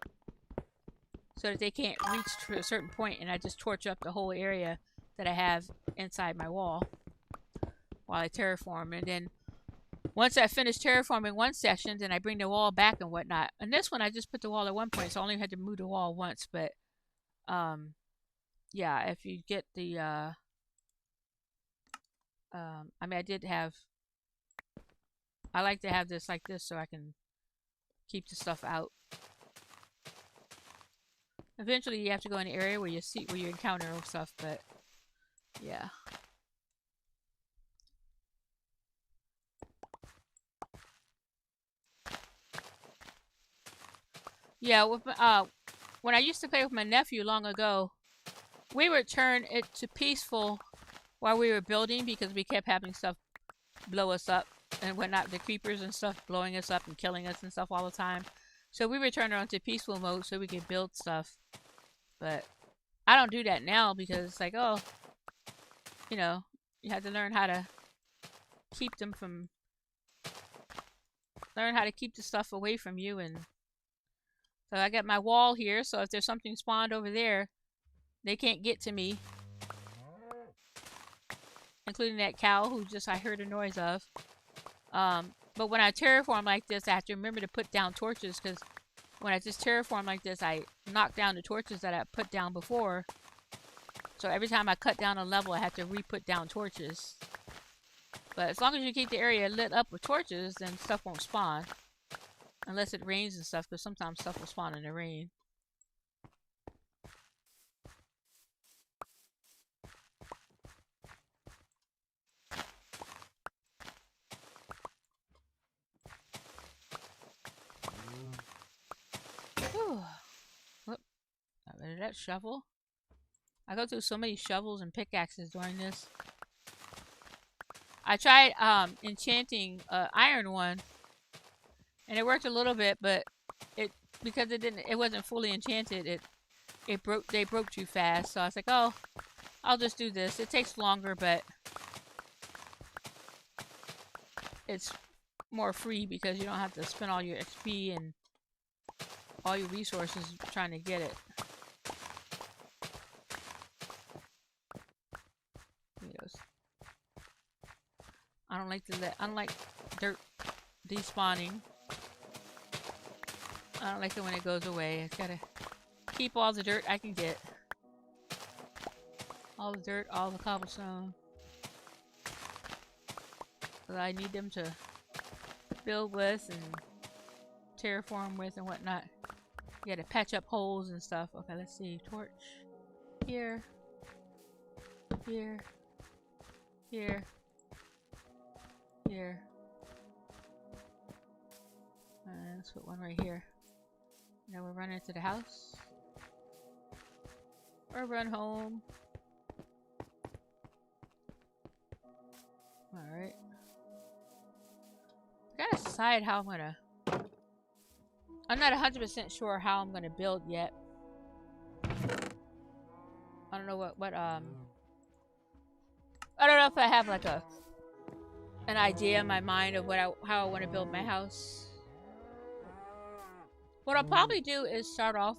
so that they can't reach to a certain point, and I just torch up the whole area that I have inside my wall while I terraform. And then once I finish terraforming one section, then I bring the wall back and whatnot. And this one, I just put the wall at one point, so I only had to move the wall once. But yeah, if you get the I mean, I like to have this like this so I can keep the stuff out. Eventually, you have to go in an area where you encounter stuff, but yeah. Yeah, when I used to play with my nephew long ago, we would turn it to peaceful while we were building because we kept having stuff blow us up and whatnot, the creepers and stuff blowing us up and killing us and stuff all the time. So we would turn it on to peaceful mode so we could build stuff. But I don't do that now because it's like, oh, you know, you have to learn how to keep them from, learn how to keep the stuff away from you. And so I got my wall here, so if there's something spawned over there, they can't get to me. Including that cow who just I heard a noise of. But when I terraform like this, I have to remember to put down torches because when I just terraform like this, I knock down the torches that I put down before. So every time I cut down a level, I have to re-put down torches. But as long as you keep the area lit up with torches, then stuff won't spawn. Unless it rains and stuff, because sometimes stuff will spawn in the rain. Whew. Whoop. Got rid of that shovel. I go through so many shovels and pickaxes during this. I tried enchanting iron one, and it worked a little bit, but it because it wasn't fully enchanted. They broke too fast. So I was like, oh, I'll just do this. It takes longer, but it's more free because you don't have to spend all your XP and all your resources trying to get it. I don't like unlike dirt despawning. I don't like it when it goes away. I gotta keep all the dirt I can get. All the dirt, all the cobblestone. Because I need them to build with and terraform with and whatnot. You gotta patch up holes and stuff. Okay, let's see. Torch. Here. Here. Here. Here. Let's put one right here. Now we're running to the house. Or run home. Alright. I gotta decide how I'm not 100% sure how I'm gonna build yet. I don't know I don't know if I have like an idea in my mind of how I want to build my house. What I'll probably do is start off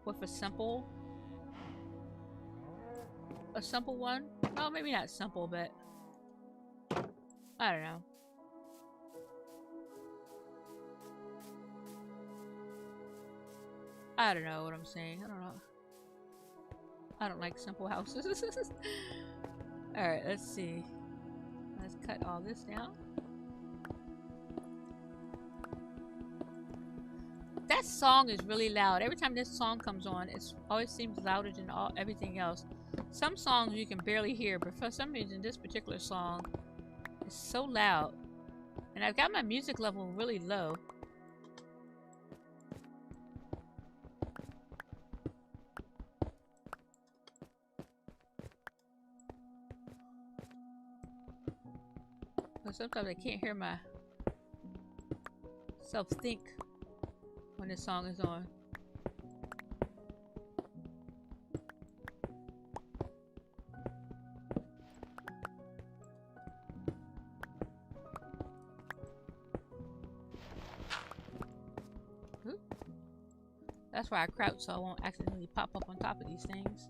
with a simple one. Well, maybe not simple, but I don't know. I don't know what I'm saying. I don't know. I don't like simple houses. Alright, let's see. Let's cut all this down. That song is really loud. Every time this song comes on, it always seems louder than everything else. Some songs you can barely hear, but for some reason this particular song is so loud. And I've got my music level really low. But sometimes I can't hear myself think when this song is on. Oop. That's why I crouch so I won't accidentally pop up on top of these things.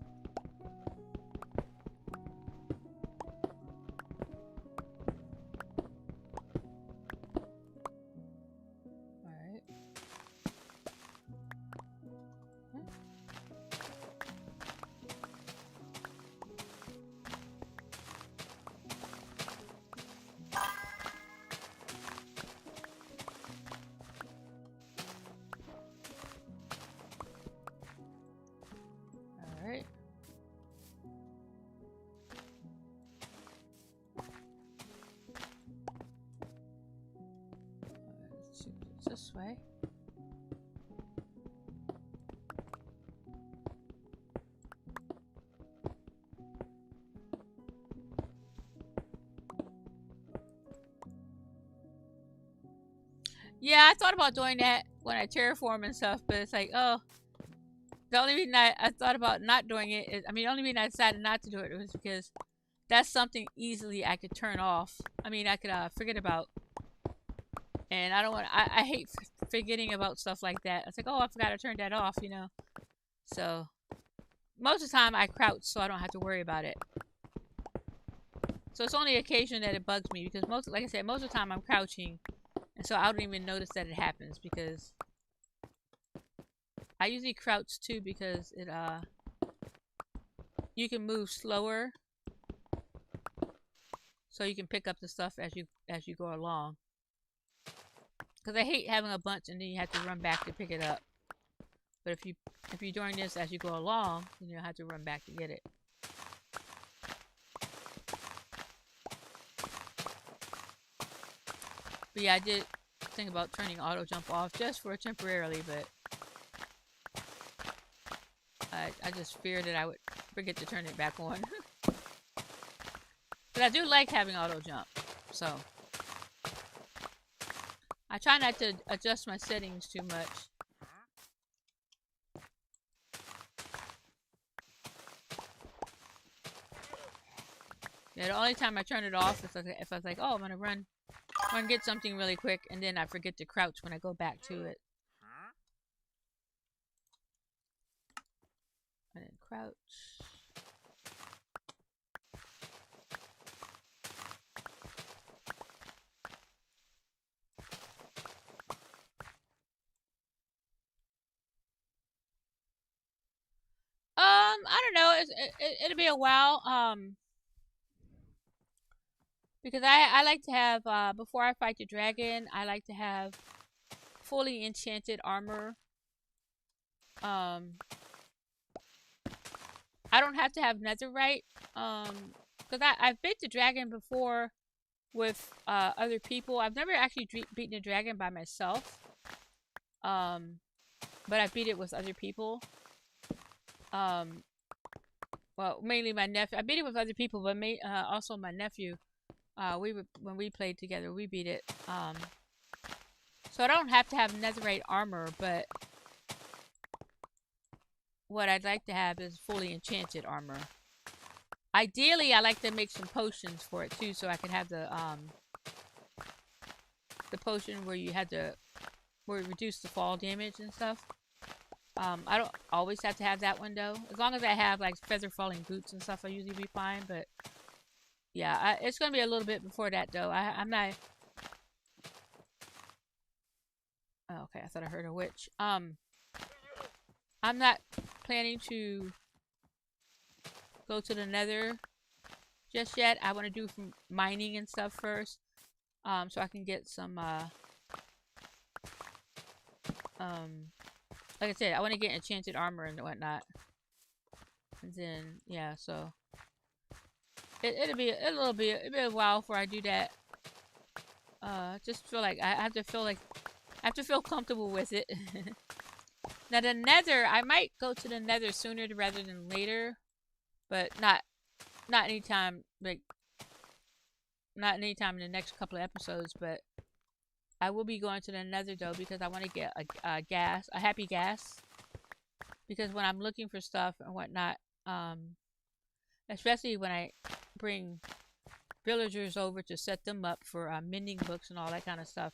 This way. Yeah, I thought about doing that when I terraform and stuff, but it's like, oh, the only reason I thought about not doing it is, the only reason I decided not to do it was because that's something easily I could turn off. I could forget about. And I don't want. I hate forgetting about stuff like that. It's like, oh, I forgot to turn that off, you know. So most of the time I crouch, so I don't have to worry about it. So it's only occasion that it bugs me because like I said, most of the time I'm crouching, and so I don't even notice that it happens because I usually crouch too because it you can move slower, so you can pick up the stuff as you go along. Because I hate having a bunch and then you have to run back to pick it up. But if you're doing this as you go along, then you'll have to run back to get it. But yeah, I did think about turning auto jump off just for temporarily, but I just feared that I would forget to turn it back on. But I do like having auto jump, so I try not to adjust my settings too much. Yeah, the only time I turn it off is if I was like, oh, I'm gonna run get something really quick, and then I forget to crouch when I go back to it. And then crouch. I don't know. It'll be a while. Because I like to have before I fight the dragon, I like to have fully enchanted armor. I don't have to have netherite. Because I've beat the dragon before with other people. I've never actually beaten a dragon by myself. But I beat it with other people. Well, mainly my nephew. I beat it with other people, but also my nephew. When we played together, we beat it. So I don't have to have netherite armor, but what I'd like to have is fully enchanted armor. Ideally, I like to make some potions for it too, so I can have the potion where where it reduce the fall damage and stuff. I don't always have to have that one though. As long as I have like feather falling boots and stuff, I usually be fine. But yeah, it's gonna be a little bit before that though. I'm not. Oh, okay, I thought I heard a witch. I'm not planning to go to the Nether just yet. I want to do some mining and stuff first, so I can get some like I said, I want to get enchanted armor and whatnot. And then yeah, so it'll be it'll be a while before I do that. Just feel like I have to feel comfortable with it. Now the Nether, I might go to the Nether sooner rather than later, but not anytime not anytime in the next couple of episodes. But I will be going to the Nether though because I want to get a happy gas. Because when I'm looking for stuff and whatnot, especially when I bring villagers over to set them up for mending books and all that kind of stuff,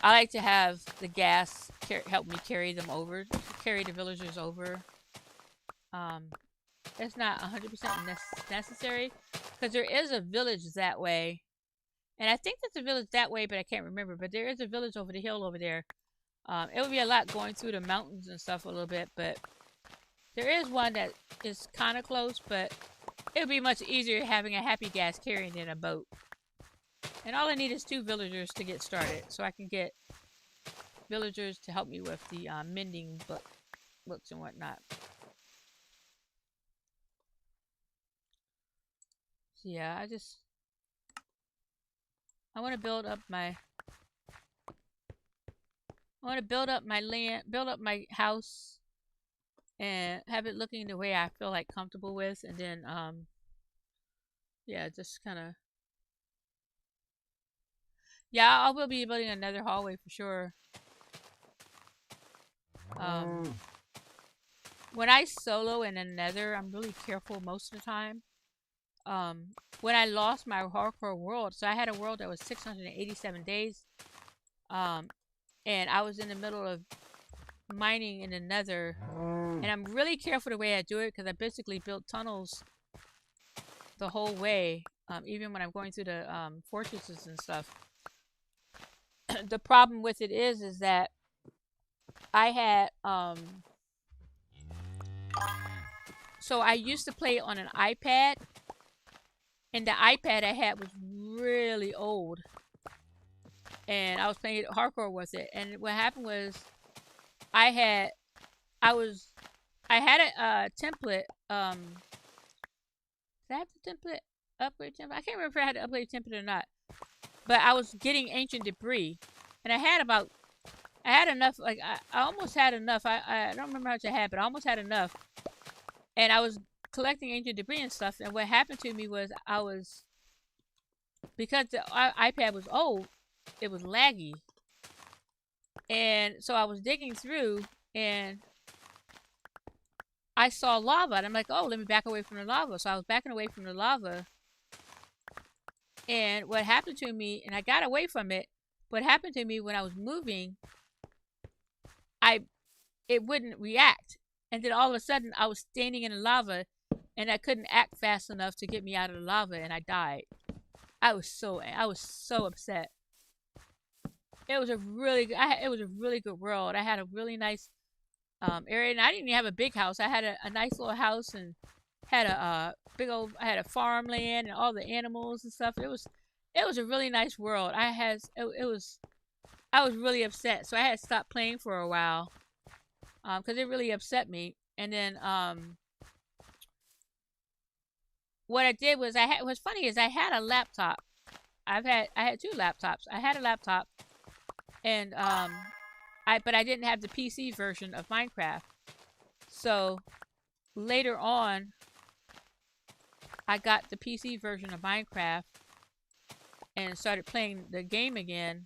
I like to have the gas help me carry them over, carry the villagers over. It's not 100% necessary because there is a village that way, and I think there's a village that way, but I can't remember. But there is a village over the hill over there. It would be a lot going through the mountains and stuff a little bit, but there is one that is kind of close, but it would be much easier having a happy gas carrying in a boat. And all I need is 2 villagers to get started, so I can get villagers to help me with the mending books and whatnot. So yeah, I want to build up my land, build up my house, and have it looking the way I feel like comfortable with, and then yeah, just kind of yeah, I will be building another hallway for sure. When I solo in a Nether, I'm really careful most of the time. When I lost my hardcore world, so I had a world that was 687 days, and I was in the middle of mining in the Nether, and I'm really careful the way I do it because I basically built tunnels the whole way, even when I'm going through the fortresses and stuff. The problem with it is that I had so I used to play on an iPad, and the iPad I had was really old, and I was playing hardcore with it. And what happened was I had a template. Did I have the template upgrade template? I can't remember if I had the upgrade template or not. But I was getting ancient debris, and I I had enough. Like I almost had enough. I don't remember how much I had, but I almost had enough. And I was collecting ancient debris and stuff. And what happened to me was I was, because the iPad was old, it was laggy. And so I was digging through, and I saw lava, and I'm like, oh, let me back away from the lava. So I was backing away from the lava, and what happened to me, and I got away from it. What happened to me when I was moving, I it wouldn't react, and then all of a sudden I was standing in the lava, and I couldn't act fast enough to get me out of the lava, and I died. I was so upset. It was a really it was a really good world. I had a really nice area, and I didn't even have a big house. I had a nice little house, and had a big old. I had a farmland and all the animals and stuff. It was a really nice world. It was I was really upset, so I had to stop playing for a while because it really upset me. And then what I did was what's funny is I had a laptop. I had two laptops. I had a laptop, and but I didn't have the PC version of Minecraft. So later on, I got the PC version of Minecraft and started playing the game again.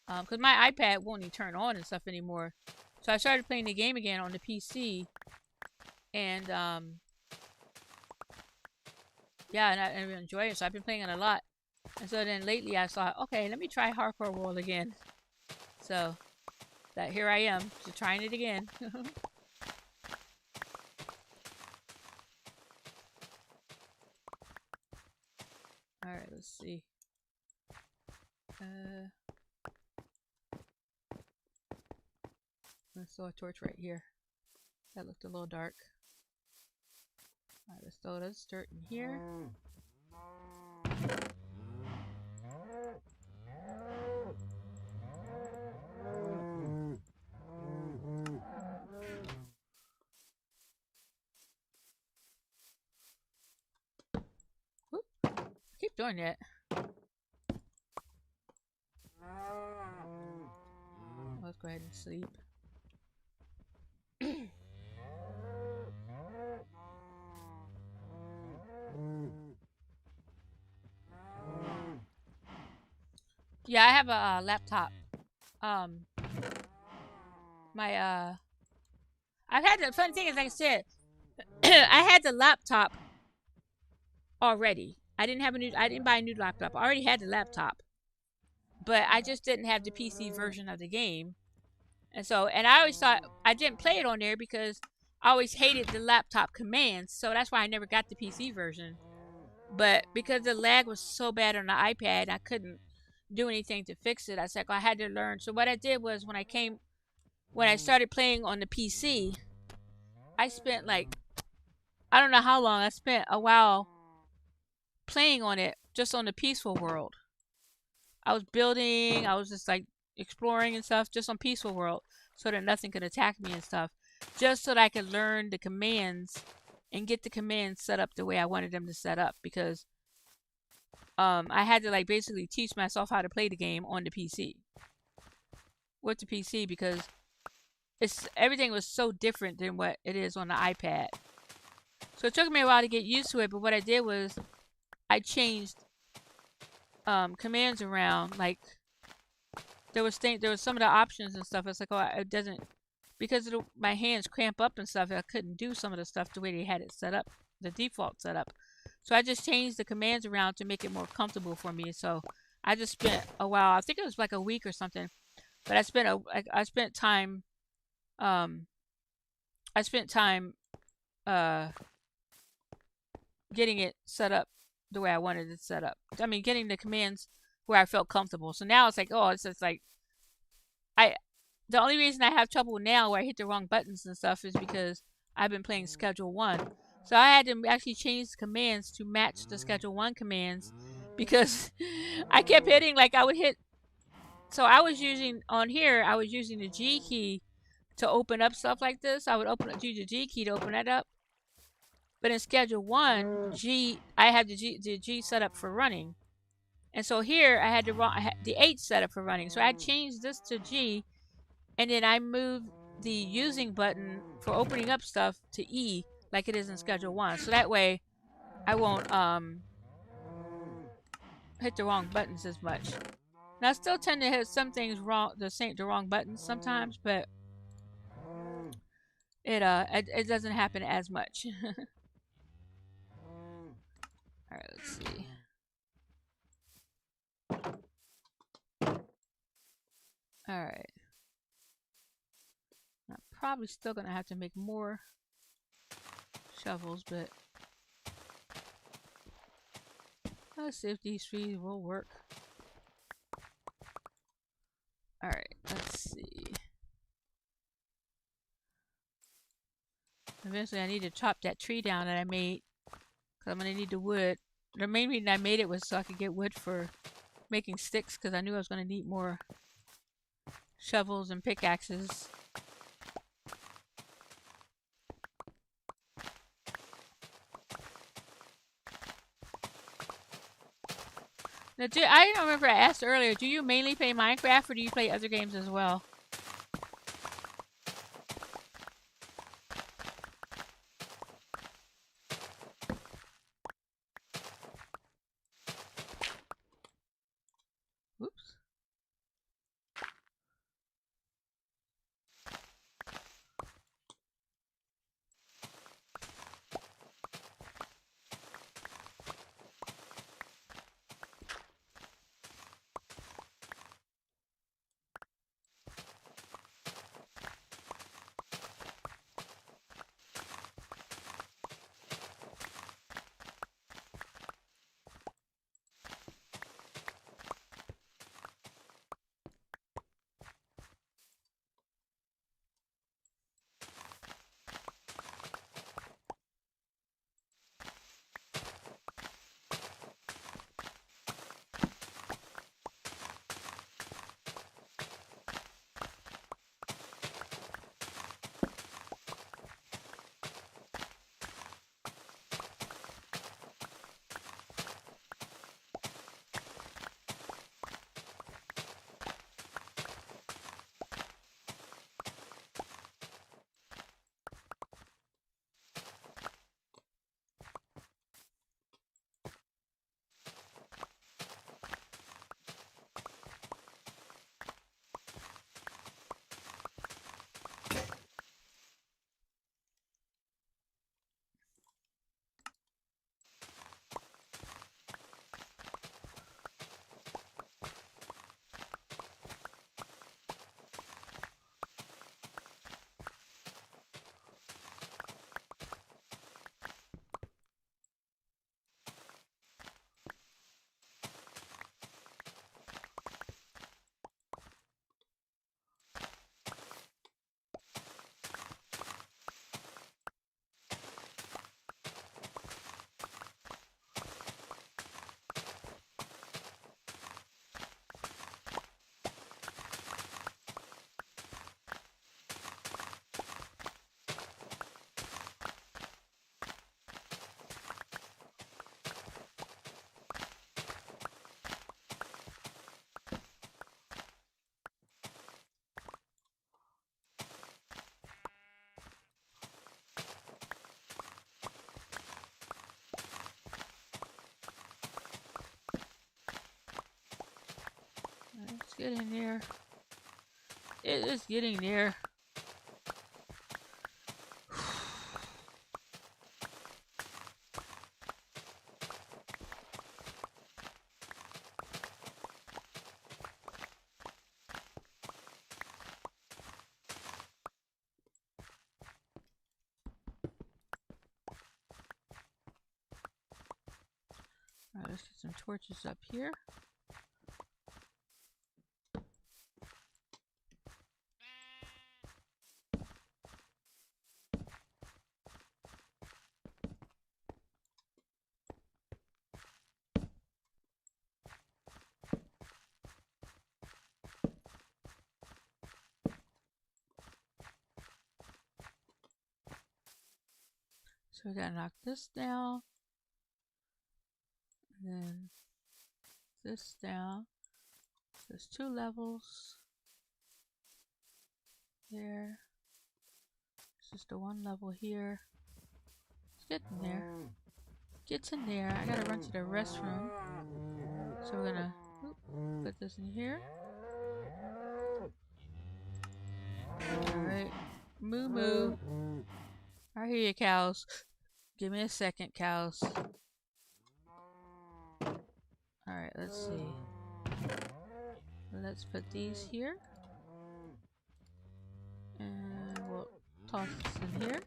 Because my iPad won't even turn on and stuff anymore. So I started playing the game again on the PC, and yeah, and I really enjoy it. So I've been playing it a lot. And so then lately I thought, okay, let me try Hardcore World again. So that here I am, just trying it again. All right, let's see. Let's throw a torch right here. That looked a little dark. All right, let's throw this dirt in here. Whoop. Keep doing that. Let's go ahead and sleep. Yeah, I have a laptop. Um, my I've had the funny thing is, like I said, I had the laptop already. I didn't buy a new laptop. I already had the laptop, but I just didn't have the PC version of the game. And so, and I always thought I didn't play it on there because I always hated the laptop commands. So that's why I never got the PC version. But because the lag was so bad on the iPad, I couldn't do anything to fix it. I said, I had to learn. So what I did was when I started playing on the PC, I spent like, I don't know how long, I spent a while playing on it just on the peaceful world. I was building, I was just like exploring and stuff just on peaceful world so that nothing could attack me and stuff. Just so that I could learn the commands and get the commands set up the way I wanted them to set up because I had to like basically teach myself how to play the game on the PC. With the PC because everything was so different than what it is on the iPad. So it took me a while to get used to it, but what I did was I changed commands around. Like there was some of the options and stuff. It's like, oh, it doesn't, because my hands cramp up and stuff. I couldn't do some of the stuff the way they had it set up, the default setup. So I just changed the commands around to make it more comfortable for me. So I just spent a while. I think it was like a week or something. But I spent time. I spent time getting it set up the way I wanted it set up. I mean, getting the commands where I felt comfortable. So now it's like, oh, it's just like I. The only reason I have trouble now where I hit the wrong buttons and stuff is because I've been playing Schedule 1. So I had to actually change the commands to match the Schedule 1 commands because I kept hitting, like I would hit. So I was using, on here, I was using the G key to open up stuff like this. I would use the G key to open that up. But in Schedule 1, I had the G set up for running. And so here I had the H set up for running. So I changed this to G, and then I moved the using button for opening up stuff to E like it is in Schedule 1. So that way I won't hit the wrong buttons as much. Now I still tend to hit some things wrong, the wrong buttons sometimes, but it doesn't happen as much. All right, let's see. All right, I'm probably still gonna have to make more shovels, but let's see if these three will work. All right, let's see. Eventually, I need to chop that tree down that I made because I'm gonna need the wood. The main reason I made it was so I could get wood for making sticks because I knew I was gonna need more shovels and pickaxes. Now, I don't remember I asked earlier, do you mainly play Minecraft or do you play other games as well? Oops. It's getting there. It is getting there. All right, let's get some torches up here. So we gotta knock this down. And then this down. There's 2 levels. There. It's just a 1 level here. It's getting there. Gets in there. I gotta run to the restroom. So we're gonna put this in here. Alright. Moo moo. I hear you, cows. Give me a second, cows. Alright, let's see. Let's put these here. And we'll toss this in here.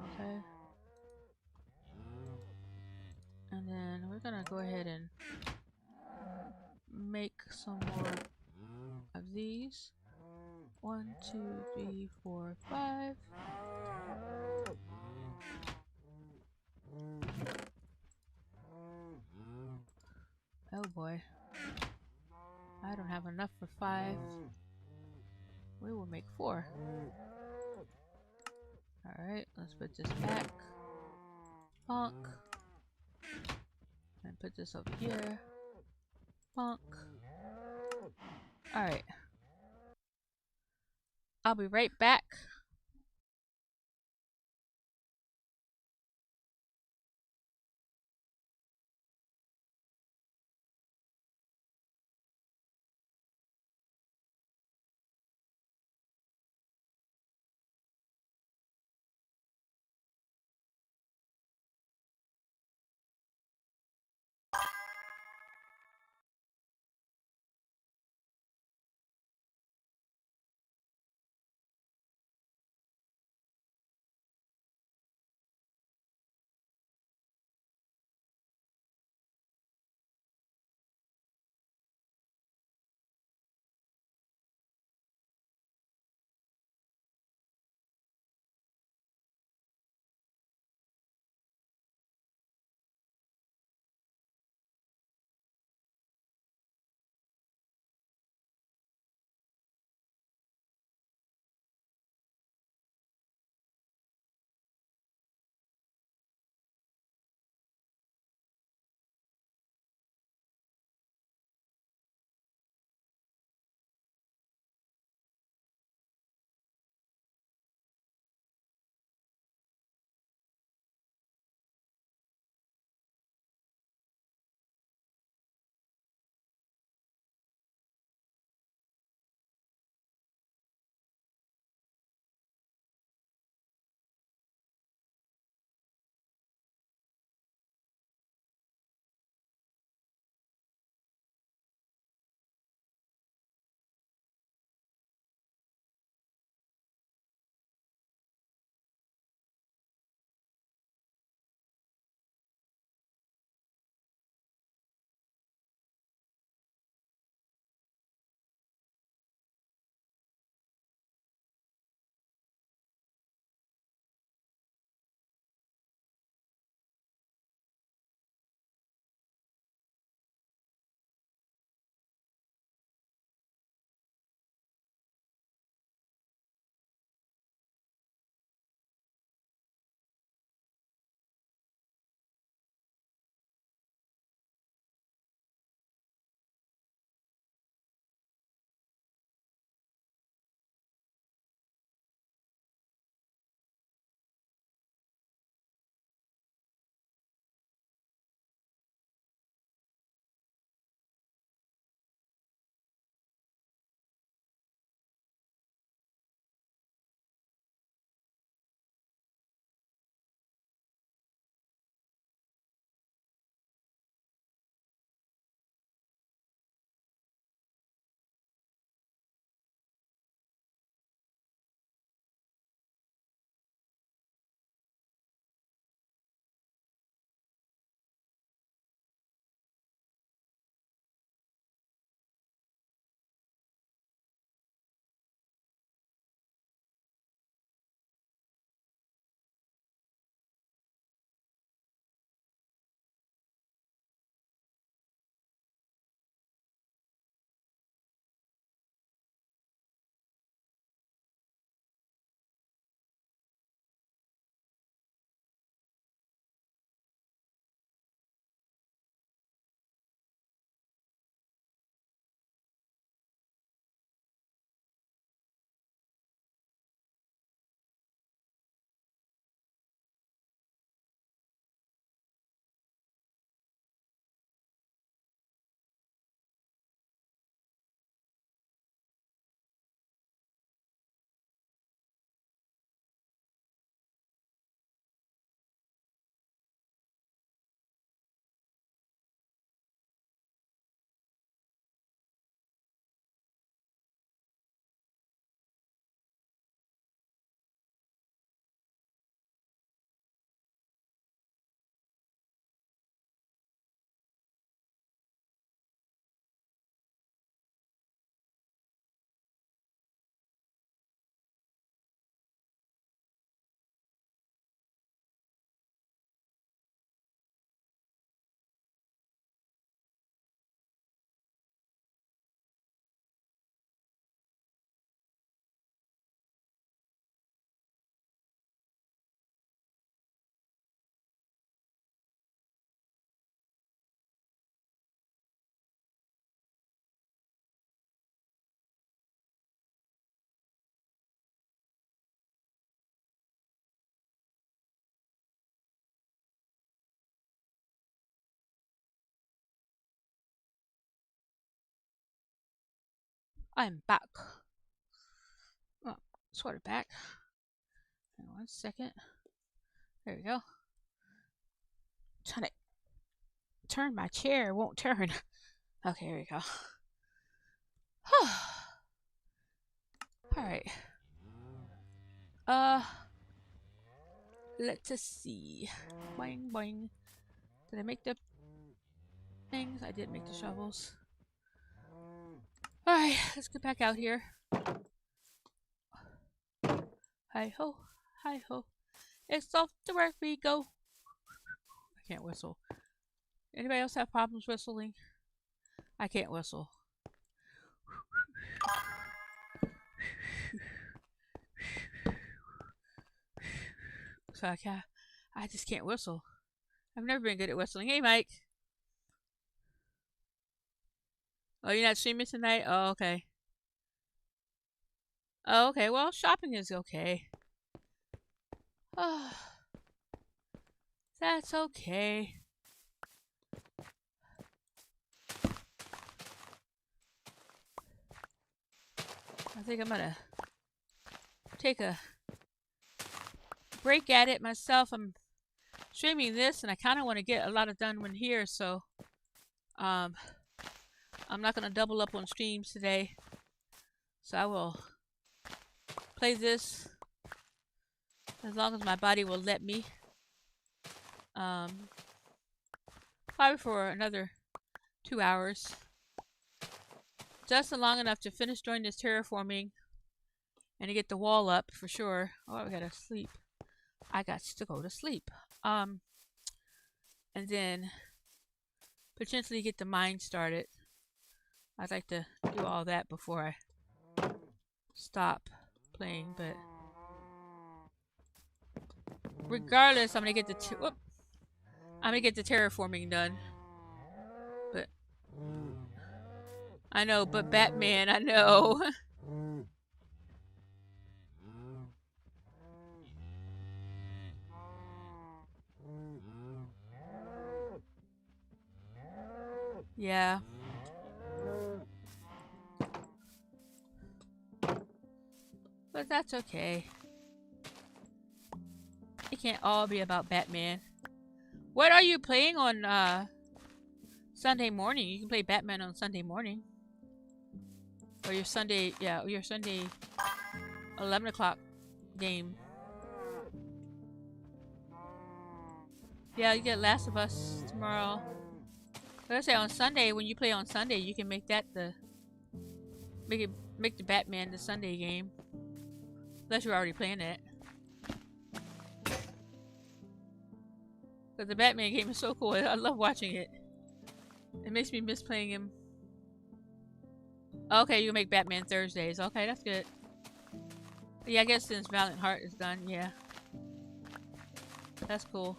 Okay. And then we're gonna go ahead and make some more of these. 1, 2, 3, 4, 5. Oh boy. I don't have enough for 5. We will make 4. Alright, let's put this back. Bonk. And put this over here. Bonk. Alright. I'll be right back. I'm back. Oh, sort of back. Hang on 1 second. There we go. Trying to turn my chair, it won't turn. Okay, here we go. Alright. Uh, let us see. Boing, boing. Did I make the things? I did make the shovels. Alright, let's get back out here. Hi ho, hi ho. It's off to work we go. I can't whistle. Anybody else have problems whistling? I can't whistle. So I just can't whistle. I've never been good at whistling. Hey, Mike. Oh, you're not streaming tonight? Oh, okay. Oh, okay. Well, shopping is okay. Oh, that's okay. I think I'm gonna take a break at it myself. I'm streaming this, and I kind of want to get a lot of done when here, so I'm not gonna double up on streams today. So I will play this as long as my body will let me. Probably for another 2 hours. Just long enough to finish doing this terraforming and to get the wall up for sure. Oh, I gotta sleep. I got to go to sleep. And then potentially get the mine started. I'd like to do all that before I stop playing, but regardless, I'm gonna get the terraforming done. But I know, but Batman, I know. Yeah. But that's okay. It can't all be about Batman. What are you playing on Sunday morning? You can play Batman on Sunday morning. Or your Sunday, yeah, your Sunday 11 o'clock game. Yeah, you get Last of Us tomorrow. Like I say, on Sunday, when you play on Sunday, you can make that make the Batman the Sunday game. Unless you're already playing it. But the Batman game is so cool. I love watching it. It makes me miss playing him. Okay, you make Batman Thursdays. Okay, that's good. Yeah, I guess since Valiant Heart is done, yeah. That's cool.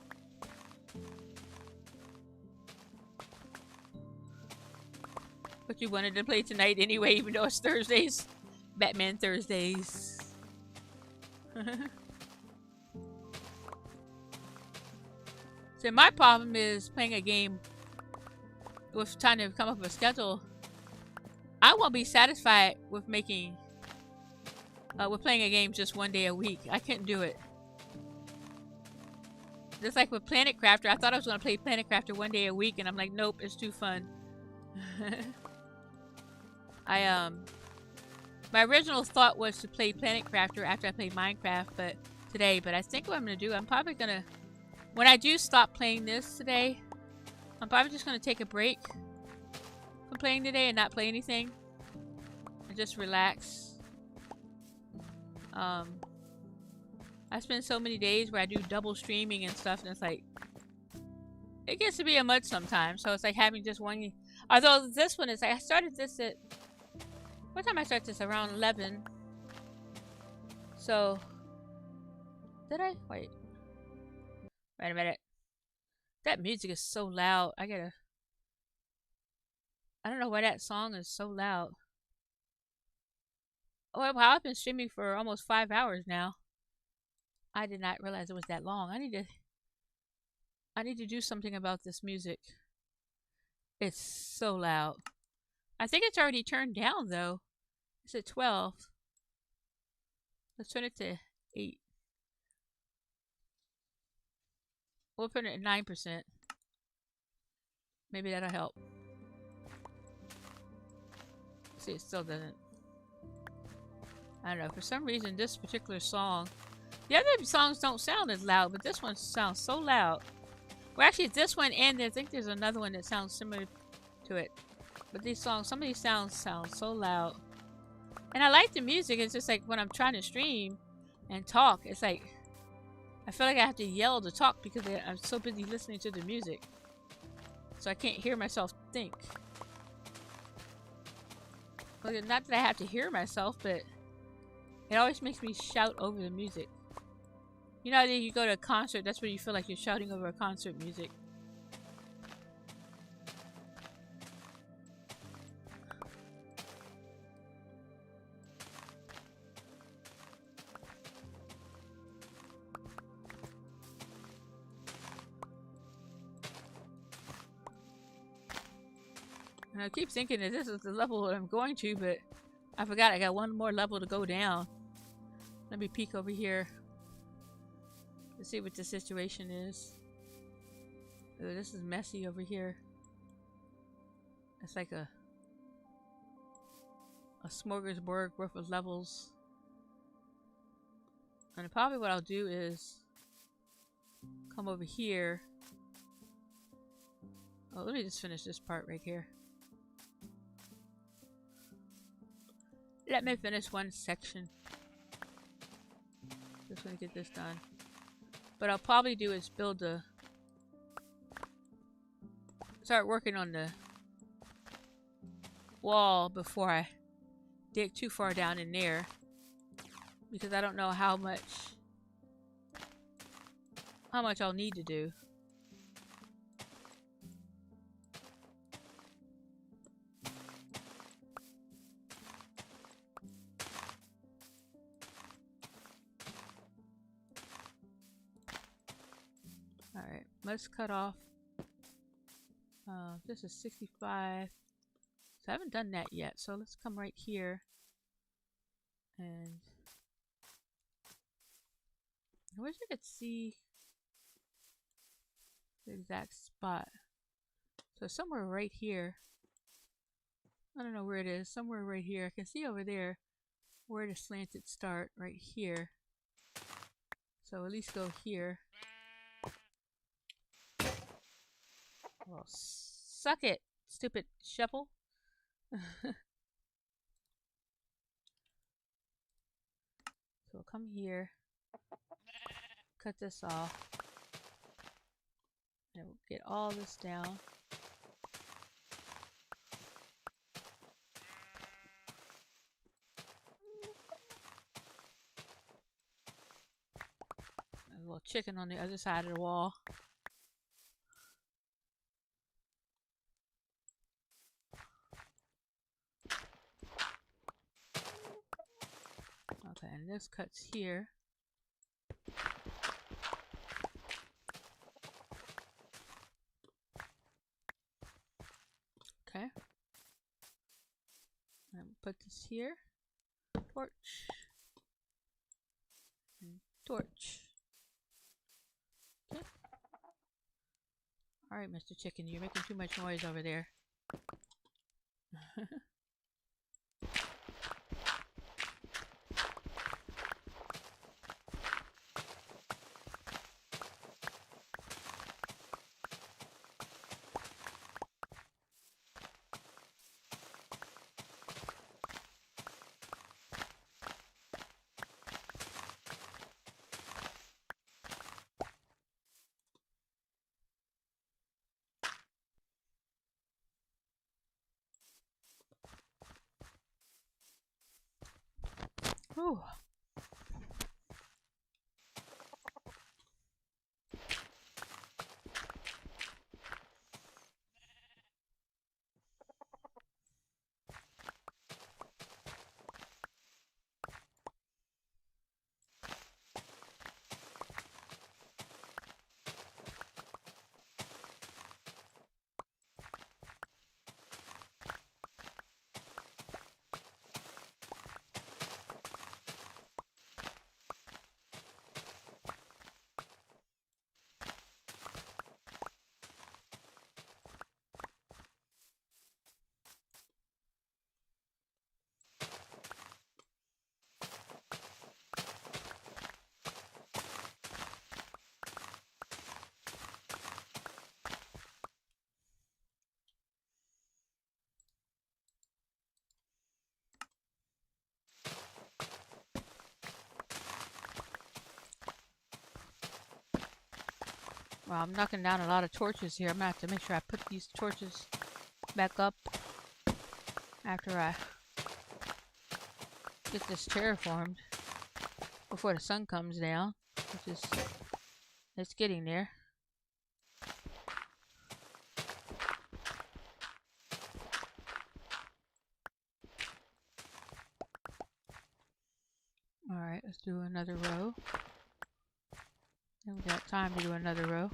But you wanted to play tonight anyway, even though it's Thursdays. Batman Thursdays. So my problem is playing a game with trying to come up with a schedule. I won't be satisfied with making with playing a game just one day a week. I couldn't do it. Just like with Planet Crafter, I thought I was going to play Planet Crafter one day a week, and I'm like, nope, it's too fun. My original thought was to play Planet Crafter after I played Minecraft, but I think what I'm gonna do, I'm probably gonna, when I do stop playing this today, I'm probably just gonna take a break from playing today and not play anything, and just relax. I spend so many days where I do double streaming and stuff, and it's like, it gets to be a much sometimes, so it's like having just one, although this one is like, I started this at, what time I start this? Around 11. So, did I? Wait a minute. That music is so loud. I don't know why that song is so loud. Oh, wow, I've been streaming for almost 5 hours now. I did not realize it was that long. I need to do something about this music. It's so loud. I think it's already turned down though. It's at 12. Let's turn it to 8. We'll put it at 9%. Maybe that'll help. See, it still doesn't. I don't know. For some reason, this particular song... The other songs don't sound as loud, but this one sounds so loud. Well, actually, this one and I think there's another one that sounds similar to it. But these songs, some of these sounds sound so loud. And I like the music. It's just like when I'm trying to stream and talk, it's like... I feel like I have to yell to talk because I'm so busy listening to the music. So I can't hear myself think. Well, not that I have to hear myself, but it always makes me shout over the music. You know how you go to a concert, that's where you feel like you're shouting over a concert music. And I keep thinking that this is the level that I'm going to, but I forgot I got one more level to go down. Let me peek over here. Let's see what the situation is. Oh, this is messy over here. It's like a smorgasbord worth of levels. And probably what I'll do is come over here. Oh, let me just finish this part right here. Let me finish one section. Just want to get this done. What I'll probably do is build a... start working on the wall before I dig too far down in there. Because I don't know how much I'll need to do. Alright, let's cut off. This is 65. So I haven't done that yet. So let's come right here. And I wish I could see the exact spot. So somewhere right here. I don't know where it is. Somewhere right here. I can see over there where the slanted start right here. So at least go here. Well, suck it, stupid shovel. So we'll come here, cut this off, and we'll get all this down. There's a little chicken on the other side of the wall. Okay, and this cuts here. Okay. And put this here. Torch. And torch. Okay. Alright, Mr. Chicken, you're making too much noise over there. Whew. Well, I'm knocking down a lot of torches here. I'm gonna have to make sure I put these torches back up after I get this terraformed before the sun comes down, which is it's getting there. Alright, let's do another row. And we got time to do another row.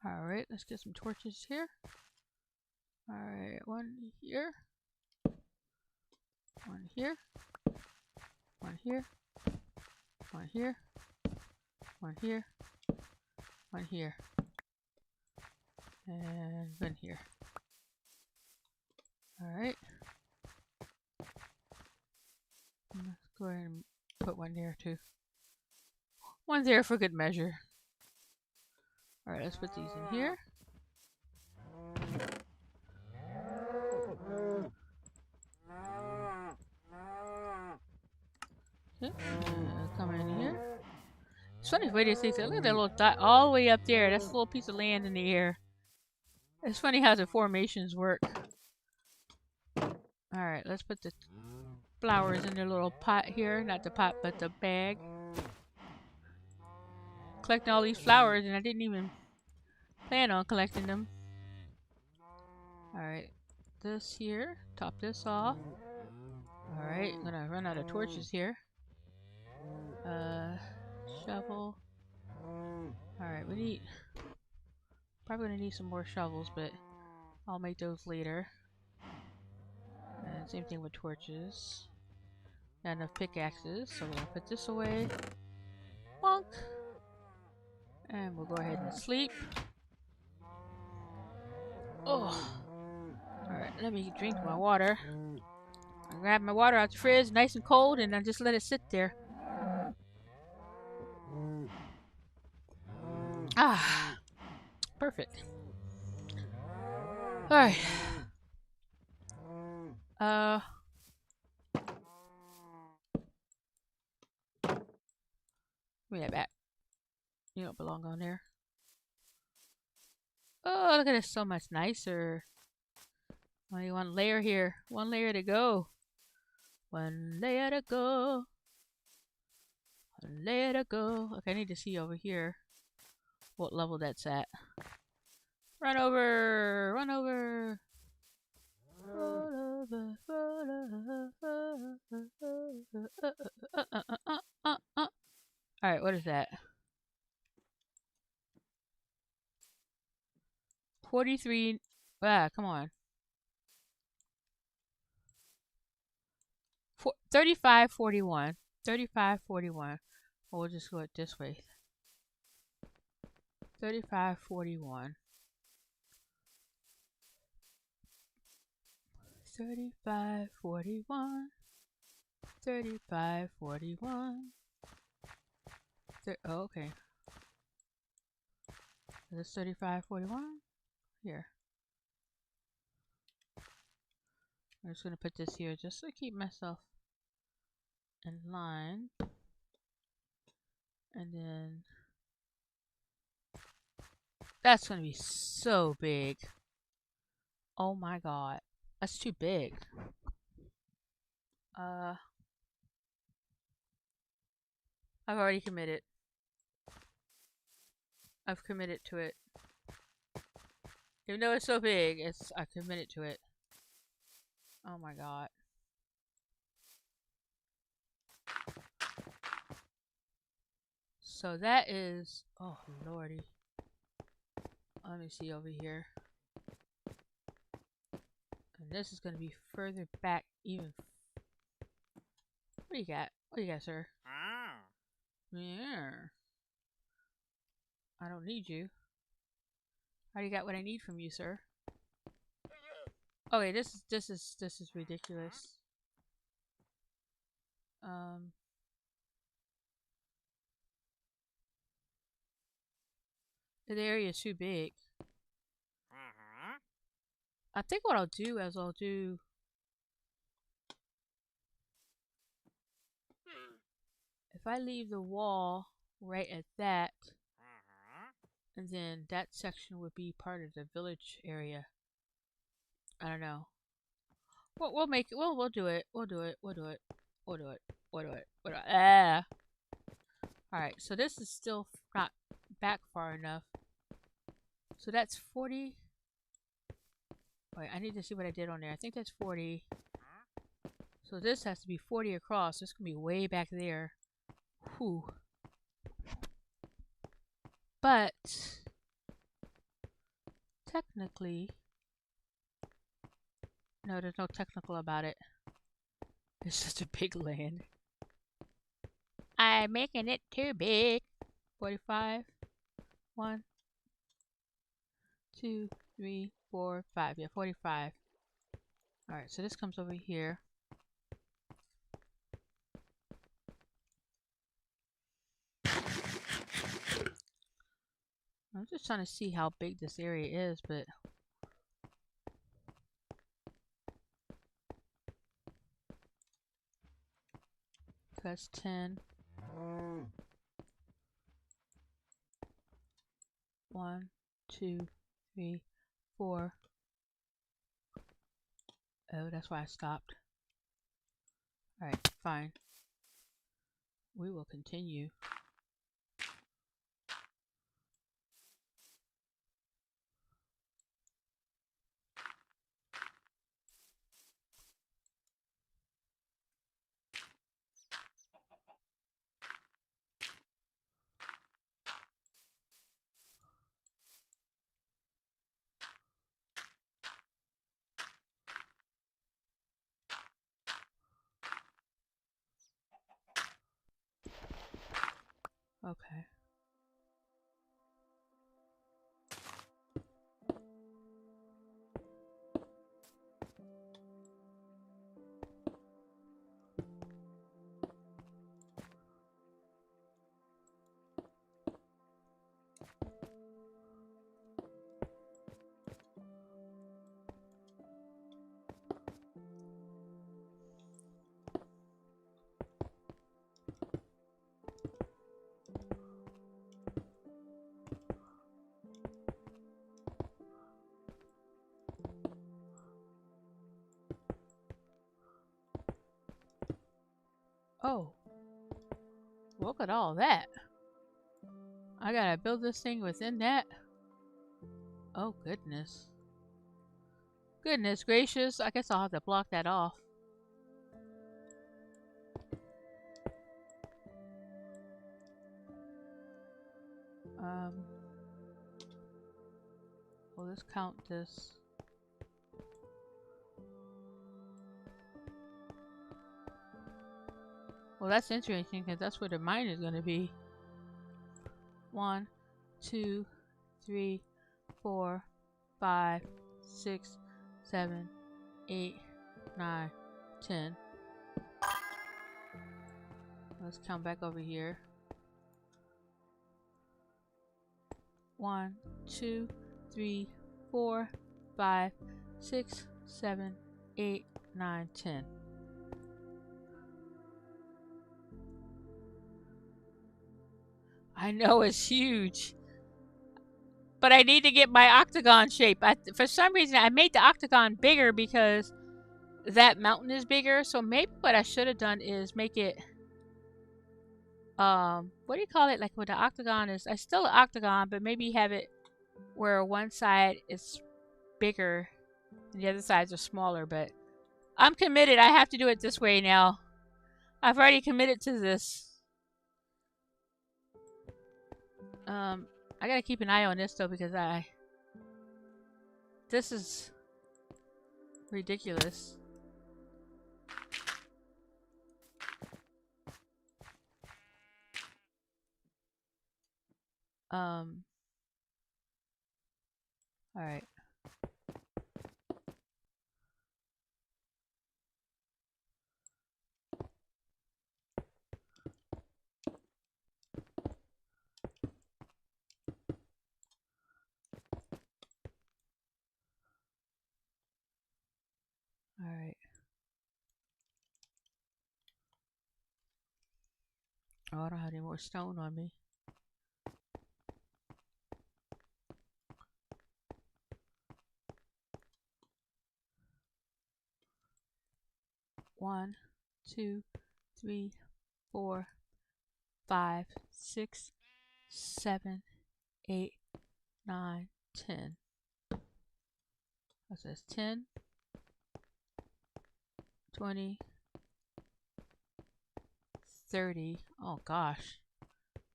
Alright, let's get some torches here. Alright, one here. One here. One here. One here. One here. One here. And one here. Alright. Let's go ahead and put one there too. One there for good measure. Alright, let's put these in here. Okay. Come in here. It's funny the way they say, look at that little dot all the way up there. That's a little piece of land in the air. It's funny how the formations work. Alright, let's put the flowers in their little pot here. Not the pot, but the bag. Collecting all these flowers, and I didn't even plan on collecting them. Alright, this here. Top this off. Alright, I'm gonna run out of torches here. Shovel. Alright, we need... Probably gonna need some more shovels, but I'll make those later. And same thing with torches. Got enough pickaxes, so we're gonna put this away. Bonk! And we'll go ahead and sleep. Oh! Alright, let me drink my water. I grab my water out the fridge, nice and cold, and I just let it sit there. Ah! Perfect. Alright. Give me that back. You don't belong on there. Oh, look at this, so much nicer. Only one layer here. One layer to go. One layer to go. One layer to go. Okay, I need to see over here what level that's at. Run over! Run over! Roll over, Alright, what is that? 43. Come on. 3541. 3541. We'll just go it this way. 3541. 3541. 3541. Oh, okay. Is this 3541? Here. I'm just gonna put this here just to keep myself in line. And then that's gonna be so big. Oh my god. That's too big. I've already committed. I've committed to it. Even though it's so big, I committed to it. Oh my god. So that is... Oh lordy. Let me see over here. And And this is going to be further back even. What do you got? What do you got, sir? Yeah. I don't need you. I already got what I need from you, sir. Okay, this is ridiculous. The area is too big. I think what I'll do is if I leave the wall right at that, and then that section would be part of the village area. I don't know. We'll make it. We'll do it. We'll do it. We'll do it. We'll do it. We'll do it. We'll do it. Ah. All right. So this is still not back far enough. So that's 40. Wait, I need to see what I did on there. I think that's 40. So this has to be 40 across. This can be way back there. Whew. But technically, no, there's no technical about it. It's just a big land. I'm making it too big. 45. 1, 2, 3, 4, 5. Yeah, 45. Alright, so this comes over here. I'm just trying to see how big this area is, but that's 10. 1, 2, 3, 4. Oh, that's why I stopped. Alright, fine. We will continue. Okay. Oh, look at all that. I gotta build this thing within that. Oh, goodness. Goodness gracious. I guess I'll have to block that off. Well, let's count this. Well, that's interesting because that's where the mine is going to be. 1, 2, 3, 4, 5, 6, 7, 8, 9, 10. Let's count back over here. 1, 2, 3, 4, 5, 6, 7, 8, 9, 10. I know it's huge. But I need to get my octagon shape. For some reason, I made the octagon bigger because that mountain is bigger. So maybe what I should have done is make it, what do you call it? Like where the octagon is, I still an octagon, but maybe have it where one side is bigger and the other sides are smaller. But I'm committed. I have to do it this way now. I've already committed to this. I gotta keep an eye on this though because this is ridiculous. All right. All right. Oh, I don't have any more stone on me. One, two, three, 4, 5, 6, 7, 8, 9, 10. What's this? 10, 20, 30. Oh gosh.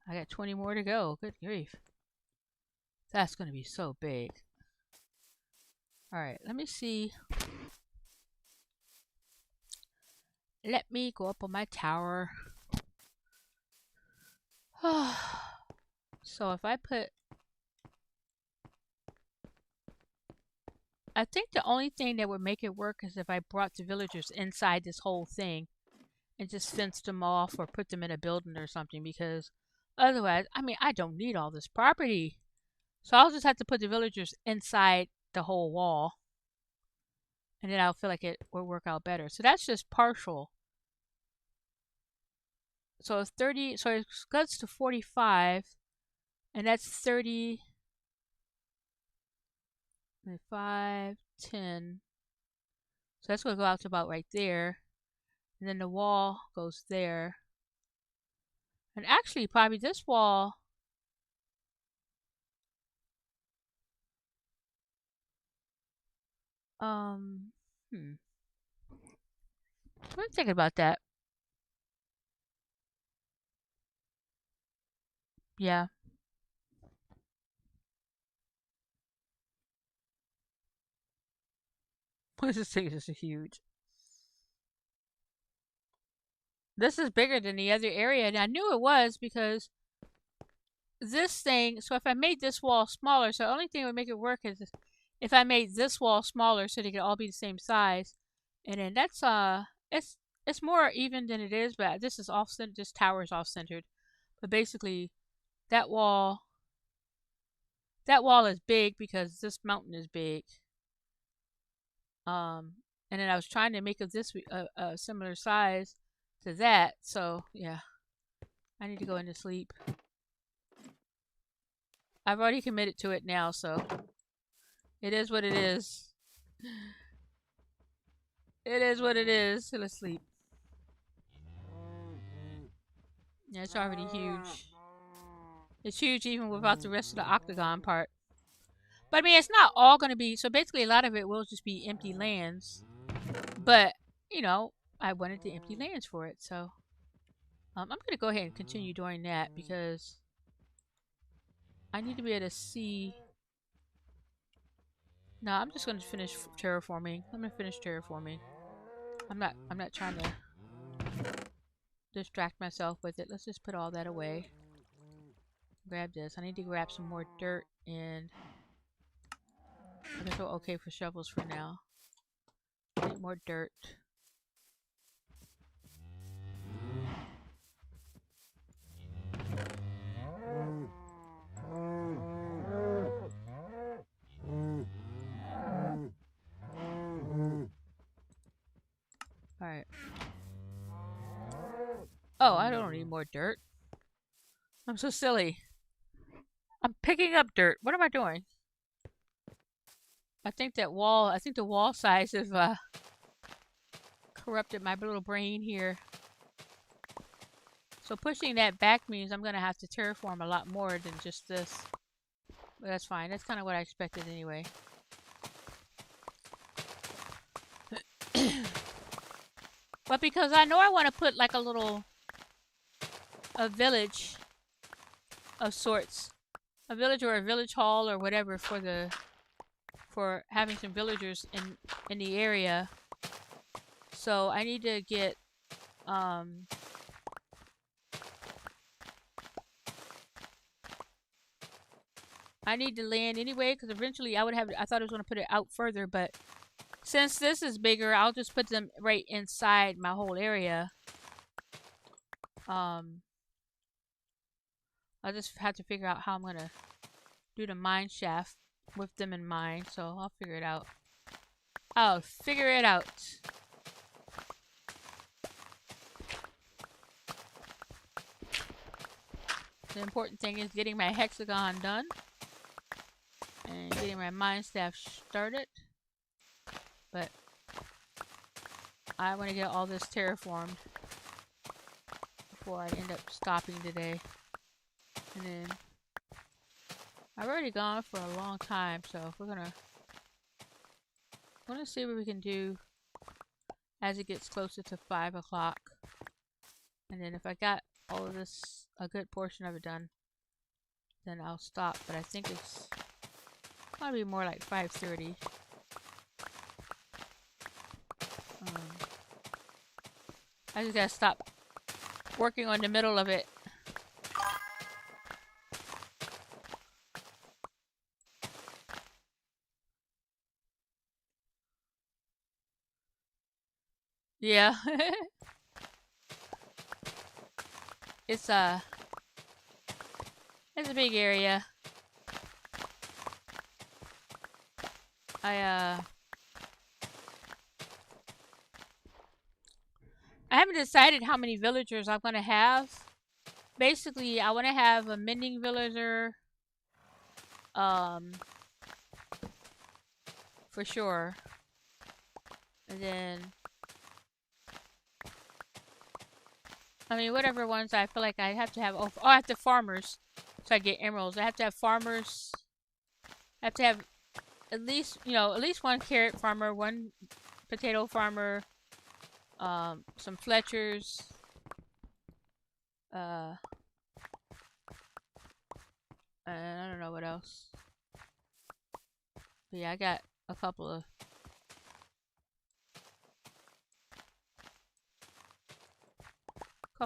I got 20 more to go. Good grief. That's going to be so big. Alright, let me see. Let me go up on my tower. So if I put... I think the only thing that would make it work is if I brought the villagers inside this whole thing and just fenced them off or put them in a building or something, because otherwise, I mean, I don't need all this property. So I'll just have to put the villagers inside the whole wall, and then I'll feel like it will work out better. So that's just partial. So it's 30, so it goes to 45, and that's 30, 5, 10. So that's going to go out to about right there. And then the wall goes there. And actually, probably this wall... I'm thinking about that. Yeah. This thing is huge. This is bigger than the other area, and I knew it was because this thing, so if I made this wall smaller, so the only thing that would make it work is if I made this wall smaller so they could all be the same size. And then that's it's more even than it is, but this is off centered, this tower is off centered. But basically that wall is big because this mountain is big. And then I was trying to make of this a similar size to that. So yeah, I need to go into sleep. I've already committed to it now, so it is what it is. It is what it is. So let's sleep. Yeah, it's already huge. It's huge even without the rest of the octagon part. But I mean, it's not all going to be. So basically, a lot of it will just be empty lands. But, you know, I wanted the empty lands for it. So I'm going to go ahead and continue doing that because I need to be able to see. No, I'm just going to finish terraforming. I'm going to finish terraforming. I'm not trying to distract myself with it. Let's just put all that away. Grab this. I need to grab some more dirt, and I guess we're okay for shovels for now. I need more dirt. Alright. Oh, I don't need more dirt. I'm so silly. I'm picking up dirt. What am I doing? I think the wall size have corrupted my little brain here. So pushing that back means I'm going to have to terraform a lot more than just this. But that's fine. That's kind of what I expected anyway. But because I know I want to put like a village of sorts. A village or a village hall or whatever for for having some villagers in the area. So I need to get I need the land anyway because eventually I thought I was going to put it out further, but since this is bigger, I'll just put them right inside my whole area. Um, I'll just have to figure out how I'm going to do the mine shaft with them in mind, so I'll figure it out. I'll figure it out. The important thing is getting my hexagon done and getting my mine shaft started. But I want to get all this terraformed before I end up stopping today. And then I've already gone for a long time, so we're gonna see what we can do as it gets closer to 5 o'clock. And then if I got all of this, a good portion of it done, then I'll stop. But I think it's probably more like 5:30. I just gotta stop working on the middle of it. Yeah. It's a big area. I haven't decided how many villagers I'm gonna have. Basically, I want to have a mending villager, for sure, and then I mean whatever ones I feel like I have to have. Oh, I have to have farmers, so I get emeralds. I have to have farmers. I have to have at least one carrot farmer, one potato farmer, some Fletchers, and I don't know what else. But yeah, I got a couple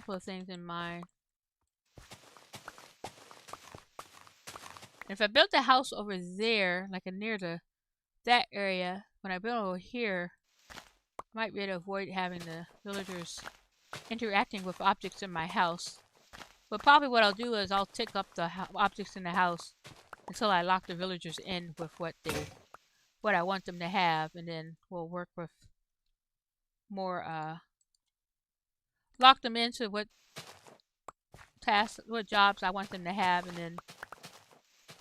of things in mind. And if I built a house over there, like near that area, when I build over here, I might be able to avoid having the villagers interacting with objects in my house. But probably what I'll do is I'll tick up the objects in the house until I lock the villagers in with what I want them to have, and then we'll work with more lock them into what jobs I want them to have, and then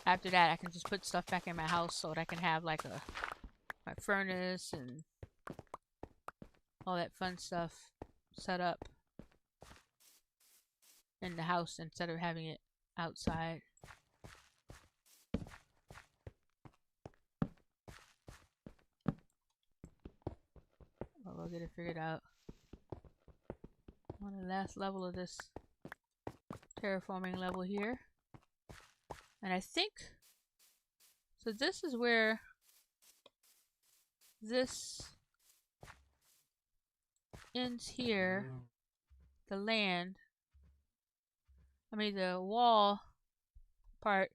after that I can just put stuff back in my house so that I can have like my furnace and all that fun stuff set up in the house instead of having it outside. But we'll get it figured out. On the last level of this terraforming level here. And I think, so this is where this ends here, the land. I mean the wall part.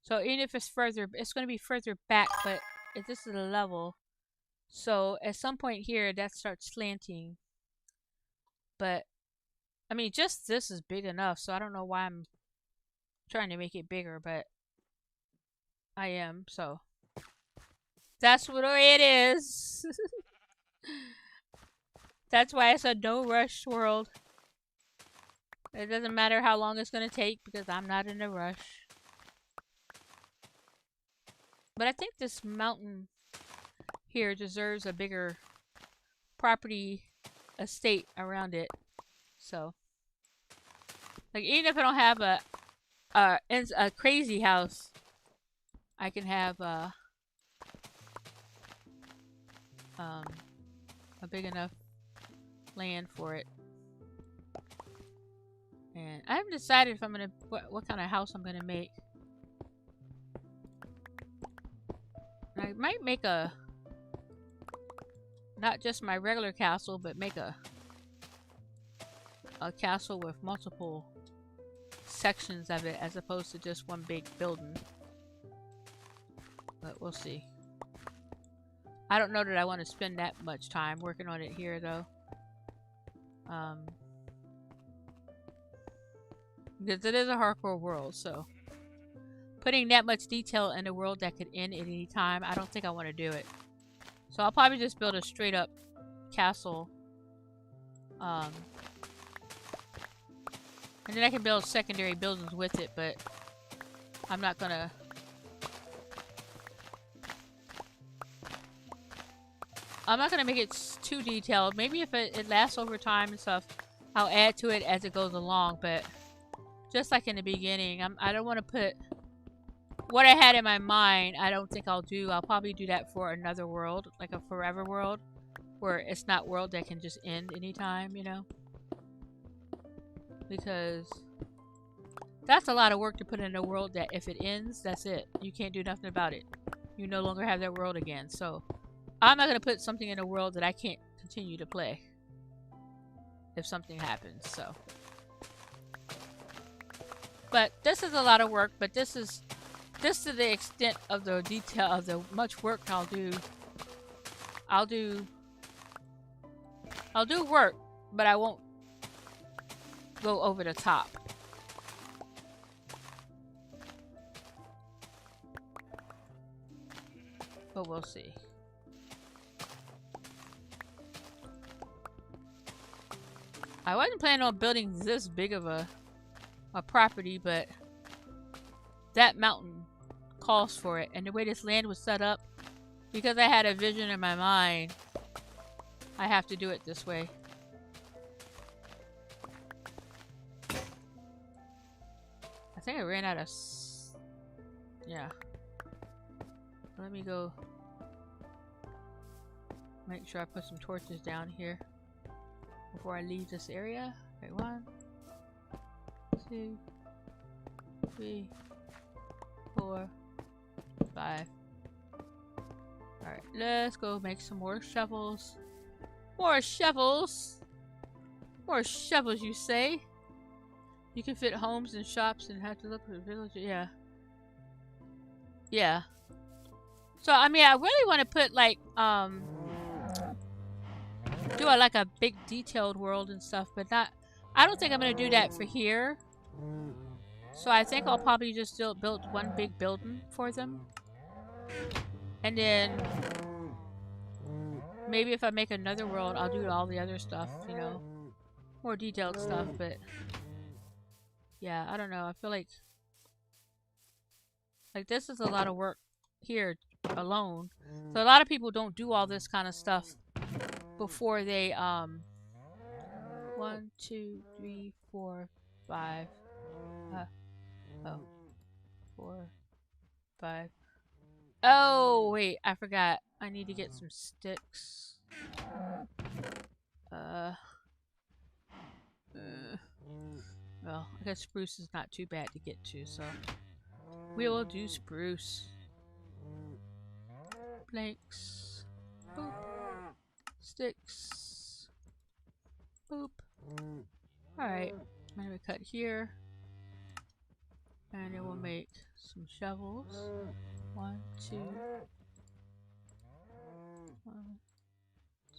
So even if it's further, it's going to be further back, but if this is a level, so at some point here that starts slanting. But I mean, just this is big enough, so I don't know why I'm trying to make it bigger, but I am, so that's what it is. That's why it's a no rush world. It doesn't matter how long it's going to take because I'm not in a rush. But I think this mountain here deserves a bigger property estate around it. So, like, even if I don't have a crazy house, I can have a big enough land for it. And I haven't decided if I'm gonna what kind of house I'm gonna make. I might make a, not just my regular castle, but make a castle with multiple sections of it as opposed to just one big building. But we'll see. I don't know that I want to spend that much time working on it here though. Because it is a hardcore world, so putting that much detail in a world that could end at any time, I don't think I want to do it. So I'll probably just build a straight up castle. And then I can build secondary buildings with it, but I'm not gonna... make it too detailed. Maybe if it lasts over time and stuff, I'll add to it as it goes along, but just like in the beginning, I don't want to put... What I had in my mind, I don't think I'll do. I'll probably do that for another world, like a forever world, where it's not world that can just end anytime, you know? Because that's a lot of work to put in a world that if it ends, that's it. You can't do nothing about it. You no longer have that world again. So I'm not going to put something in a world that I can't continue to play if something happens. So, but this is a lot of work, but this is to the extent of the detail of the much work I'll do. I'll do work, but I won't go over the top. But we'll see. I wasn't planning on building this big of a property, but that mountain calls for it. And the way this land was set up, because I had a vision in my mind, I have to do it this way. I think I ran out of... Yeah. Let me go make sure I put some torches down here before I leave this area. Okay, 1, 2, 3, 4, 5. Alright, let's go make some more shovels. More shovels! More shovels, you say? You can fit homes and shops and have to look for the village. Yeah. Yeah. So, I mean, I really want to put, like, do like a big detailed world and stuff, but not... I don't think I'm going to do that for here. So I think I'll probably just still build one big building for them. And then... maybe if I make another world, I'll do all the other stuff, you know. More detailed stuff, but... yeah, I don't know. I feel like... this is a lot of work here alone. So a lot of people don't do all this kind of stuff before they, 1, 2, 3, 4, 5, 4, 5. Oh, wait, I forgot. I need to get some sticks. Well, I guess spruce is not too bad to get to, so we will do spruce. Planks. Boop. Sticks. Boop. Alright, I'm gonna cut here. And then we'll make some shovels. 1, 2. 1,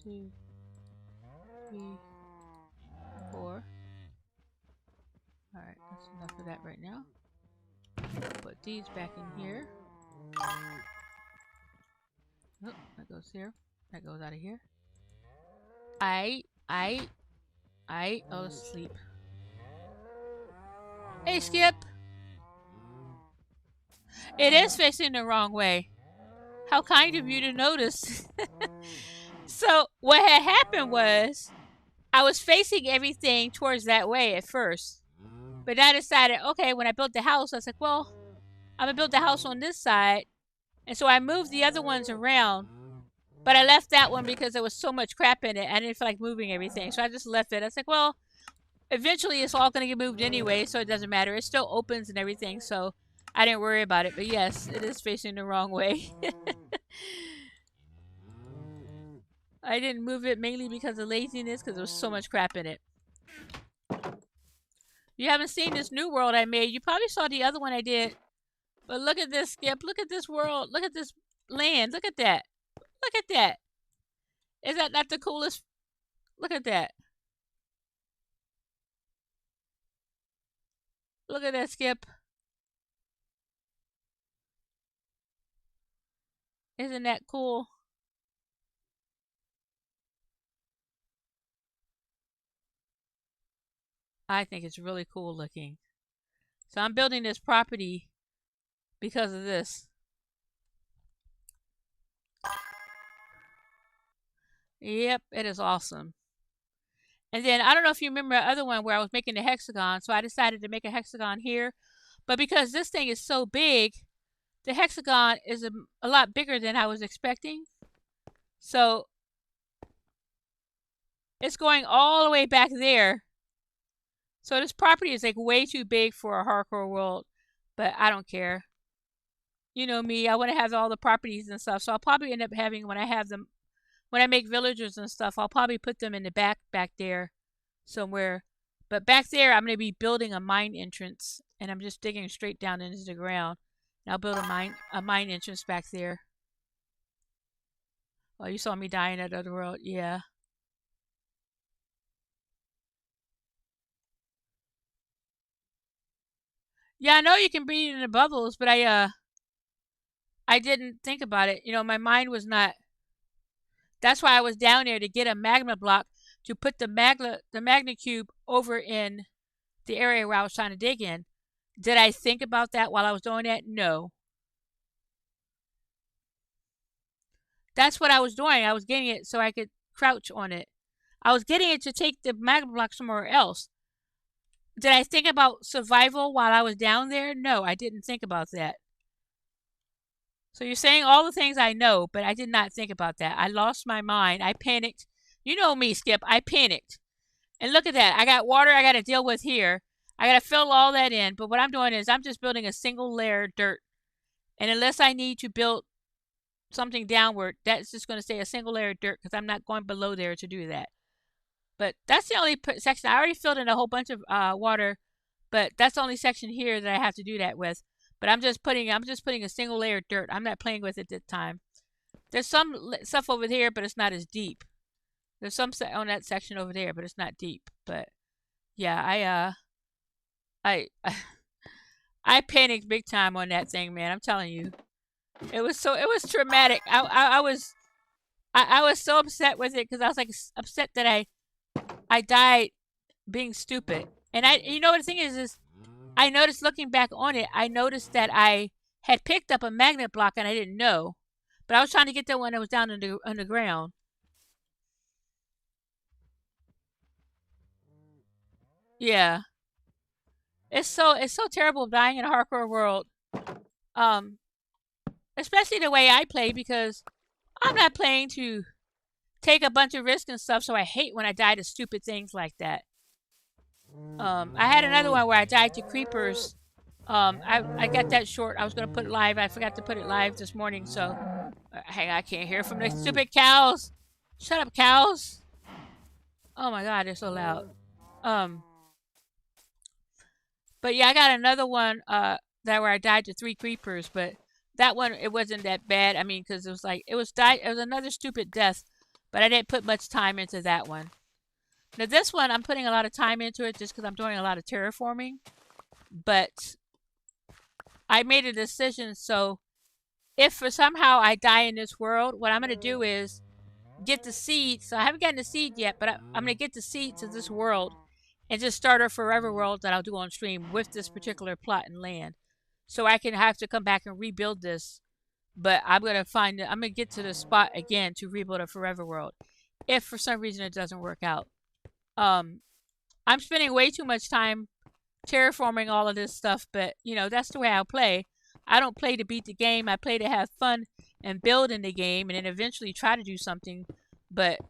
2, 3, 4. Alright, that's enough of that right now. Put these back in here. Oh, that goes here. That goes out of here. Oh, sleep. Hey, Skip! It is facing the wrong way. How kind of you to notice. So, what had happened was, I was facing everything towards that way at first. But I decided, okay, when I built the house, I was like, well, I'm going to build the house on this side. And so I moved the other ones around. But I left that one because there was so much crap in it. I didn't feel like moving everything. So I just left it. I was like, well, eventually it's all going to get moved anyway, so it doesn't matter. It still opens and everything, so I didn't worry about it. But yes, it is facing the wrong way. I didn't move it mainly because of laziness, because there was so much crap in it. You haven't seen this new world I made. You probably saw the other one I did. But look at this, Skip. Look at this world. Look at this land. Look at that. Look at that. Is that not the coolest? Look at that. Look at that, Skip. Isn't that cool? I think it's really cool looking. So I'm building this property because of this. Yep, it is awesome. And then I don't know if you remember the other one where I was making the hexagon, so I decided to make a hexagon here. But because this thing is so big, the hexagon is a lot bigger than I was expecting. So it's going all the way back there. So this property is like way too big for a hardcore world, but I don't care. You know me, I want to have all the properties and stuff. So I'll probably end up having when I have them when I make villagers and stuff, I'll probably put them in the back there somewhere. But back there I'm gonna be building a mine entrance and I'm just digging straight down into the ground. And I'll build a mine entrance back there. Oh, you saw me die in that other world, yeah. Yeah, I know you can breathe in the bubbles, but I didn't think about it. You know, my mind was not. That's why I was down there to get a magma block to put the magna cube over in the area where I was trying to dig in. Did I think about that while I was doing that? No. That's what I was doing. I was getting it so I could crouch on it. I was getting it to take the magma block somewhere else. Did I think about survival while I was down there? No, I didn't think about that. So you're saying all the things I know, but I did not think about that. I lost my mind. I panicked. You know me, Skip. I panicked. And look at that. I got water I got to deal with here. I got to fill all that in. But what I'm doing is I'm just building a single layer of dirt. And unless I need to build something downward, that's just going to stay a single layer of dirt because I'm not going below there to do that. But that's the only section. I already filled in a whole bunch of water, but that's the only section here that I have to do that with. But I'm just putting a single layer of dirt. I'm not playing with it this time. There's some stuff over here, but it's not as deep. There's some on that section over there, but it's not deep. But yeah, I I panicked big time on that thing, man. I'm telling you, it was traumatic. I was so upset with it because I was like upset that I died being stupid. And you know what the thing is I noticed looking back on it, I noticed that I had picked up a magnet block and I didn't know. But I was trying to get that one that was down underground. Yeah. It's so terrible dying in a hardcore world. Um, Especially the way I play because I'm not playing to take a bunch of risks and stuff, so I hate when I die to stupid things like that. I had another one where I died to creepers. I got that short. I was gonna put it live. I forgot to put it live this morning, so hang on, I can't hear from the stupid cows. Shut up, cows! Oh my god, they're so loud. Um, but yeah, I got another one that where I died to 3 creepers, but that one it wasn't that bad. I mean, because it was like it was another stupid death, but I didn't put much time into that one. Now this one I'm putting a lot of time into it just because I'm doing a lot of terraforming. But I made a decision. So if for somehow I die in this world, what I'm going to do is get the seeds. So I haven't gotten the seed yet, but I'm going to get the seeds of this world and just start a forever world that I'll do on stream with this particular plot and land. So I can have to come back and rebuild this. But I'm going to I'm going to get to the spot again to rebuild a forever world. If for some reason it doesn't work out. I'm spending way too much time terraforming all of this stuff, but you know, that's the way I'll play. I don't play to beat the game. I play to have fun and build in the game and then eventually try to do something. But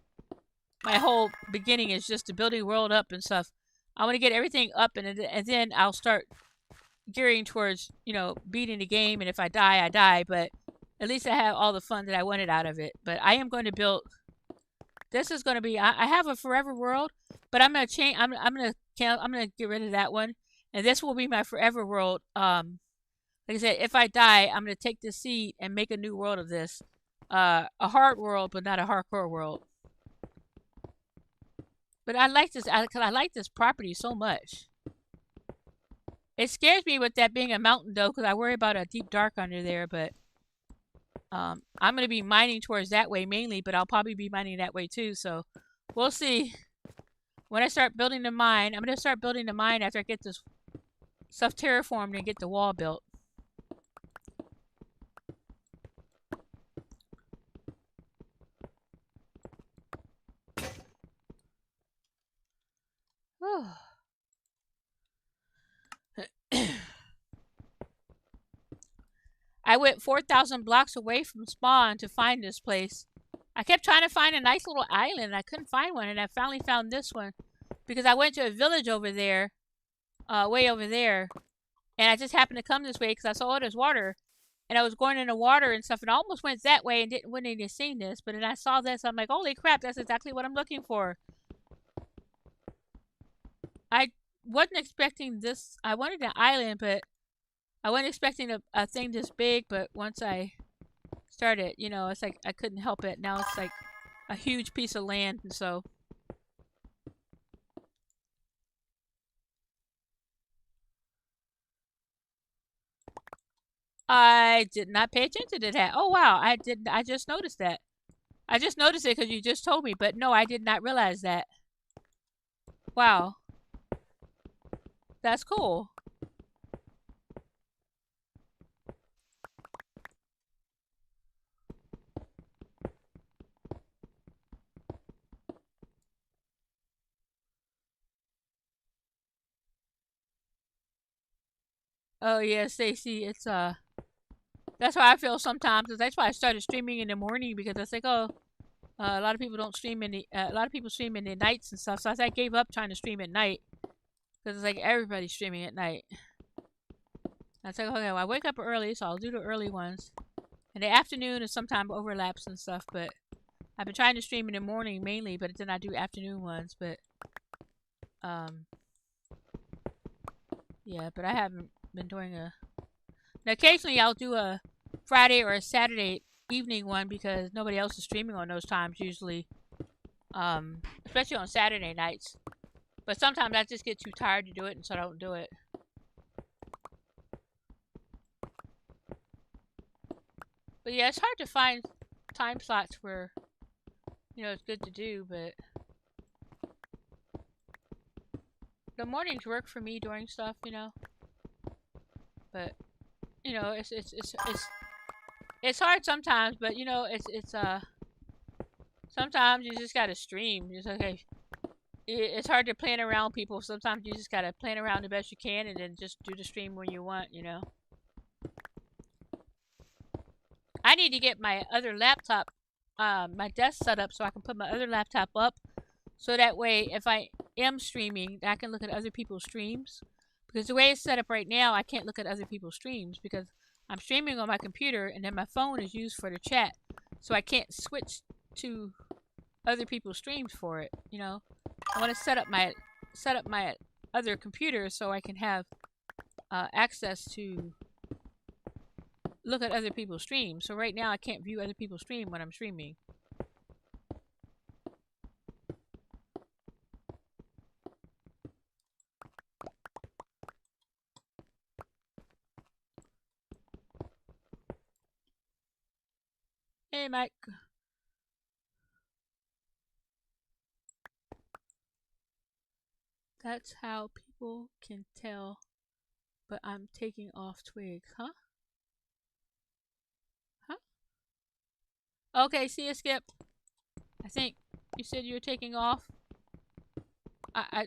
my whole beginning is just to building world up and stuff. I want to get everything up and then I'll start gearing towards, you know, beating the game, and if I die, I die, but At least I have all the fun that I wanted out of it. But I am going to build. This is going to be. I have a forever world, but I'm gonna change. I'm gonna get rid of that one, and this will be my forever world. Like I said, if I die, I'm gonna take this seed and make a new world of this. A hard world, but not a hardcore world. But I like this because I like this property so much. It scares me with that being a mountain though, because I worry about a deep dark under there. But I'm gonna be mining towards that way mainly, but I'll probably be mining that way too. So we'll see. When I start building the mine, I'm gonna start building the mine after I get this stuff terraformed and get the wall built. I went 4,000 blocks away from spawn to find this place. I kept trying to find a nice little island. I couldn't find one, and I finally found this one because I went to a village over there, way over there, and I just happened to come this way because I saw there's water, and I was going in the water and stuff, and I almost went that way and wouldn't even seen this, but then I saw this, I'm like, holy crap, that's exactly what I'm looking for. I wasn't expecting this. I wanted an island, but I wasn't expecting a thing this big, but once I started, it's like I couldn't help it. Now it's like a huge piece of land, and so I did not pay attention to that. Oh wow, I did. I just noticed that. I just noticed it because you just told me, but no, I did not realize that. Wow, that's cool. Oh yeah, Stacy, it's that's why I feel sometimes. That's why I started streaming in the morning because it's like, oh, a lot of people don't stream in the. A lot of people stream in the nights and stuff. So I gave up trying to stream at night because it's like everybody's streaming at night. I was like, okay, well, I wake up early, so I'll do the early ones. And the afternoon is sometimes overlaps and stuff, but I've been trying to stream in the morning mainly, but then I do afternoon ones. But um, yeah, but I haven't been doing a. Now, occasionally I'll do a Friday or a Saturday evening one because nobody else is streaming on those times usually. Especially on Saturday nights. But sometimes I just get too tired to do it, and so I don't do it. But yeah, it's hard to find time slots where it's good to do. But the mornings work for me doing stuff. But it's hard sometimes. But it's sometimes you just gotta stream. It's okay. It's hard to plan around people. Sometimes you just gotta plan around the best you can, and then just do the stream when you want. I need to get my other laptop, my desk set up so I can put my other laptop up. So that way, if I am streaming, I can look at other people's streams. Because the way it's set up right now, I can't look at other people's streams because I'm streaming on my computer and then my phone is used for the chat. So I can't switch to other people's streams for it. I want to set up my other computer so I can have access to look at other people's streams. So right now I can't view other people's stream when I'm streaming. Hey, Mike. That's how people can tell, but I'm taking off twigs, huh? Huh? Okay, see you, Skip. I think you said you were taking off. I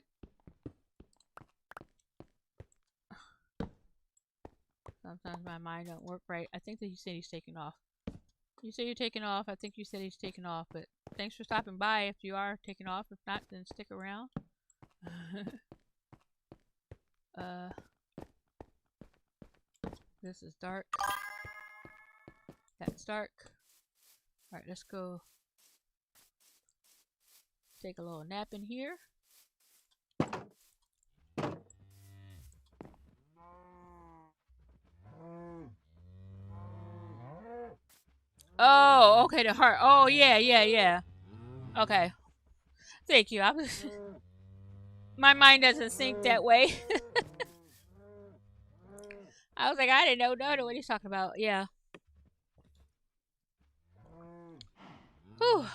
sometimes my mind don't work right. I think that you said he's taking off. You say you're taking off. I think you said he's taking off, but thanks for stopping by if you are taking off. If not, then stick around. uh, this is dark. That's dark. Alright, let's go take a little nap in here. Oh, okay, the heart. Oh, yeah, yeah, yeah. Okay. Thank you. My mind doesn't think that way. I was like, I didn't know what he's talking about. Yeah. Whew.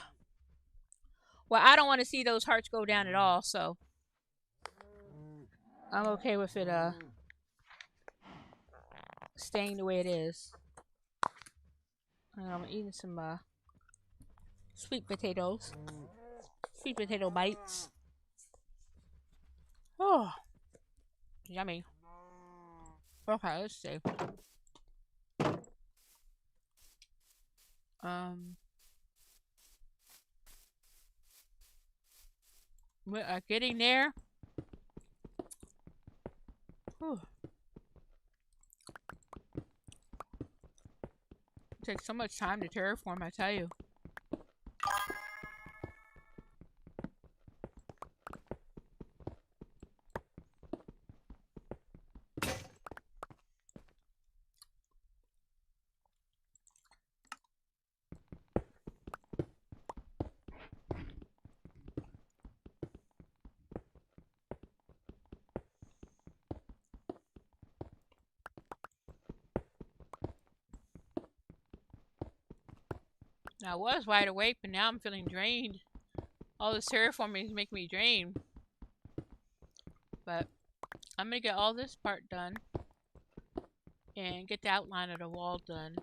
Well, I don't want to see those hearts go down at all, so I'm okay with it staying the way it is. And I'm eating some sweet potatoes. Sweet potato bites. Oh, yummy. Okay, let's see. Um, we are getting there. Whew. It takes so much time to terraform, I tell you. Now, I was wide awake, but now I'm feeling drained. All this terraforming is making me drained. But I'm gonna get all this part done and get the outline of the wall done.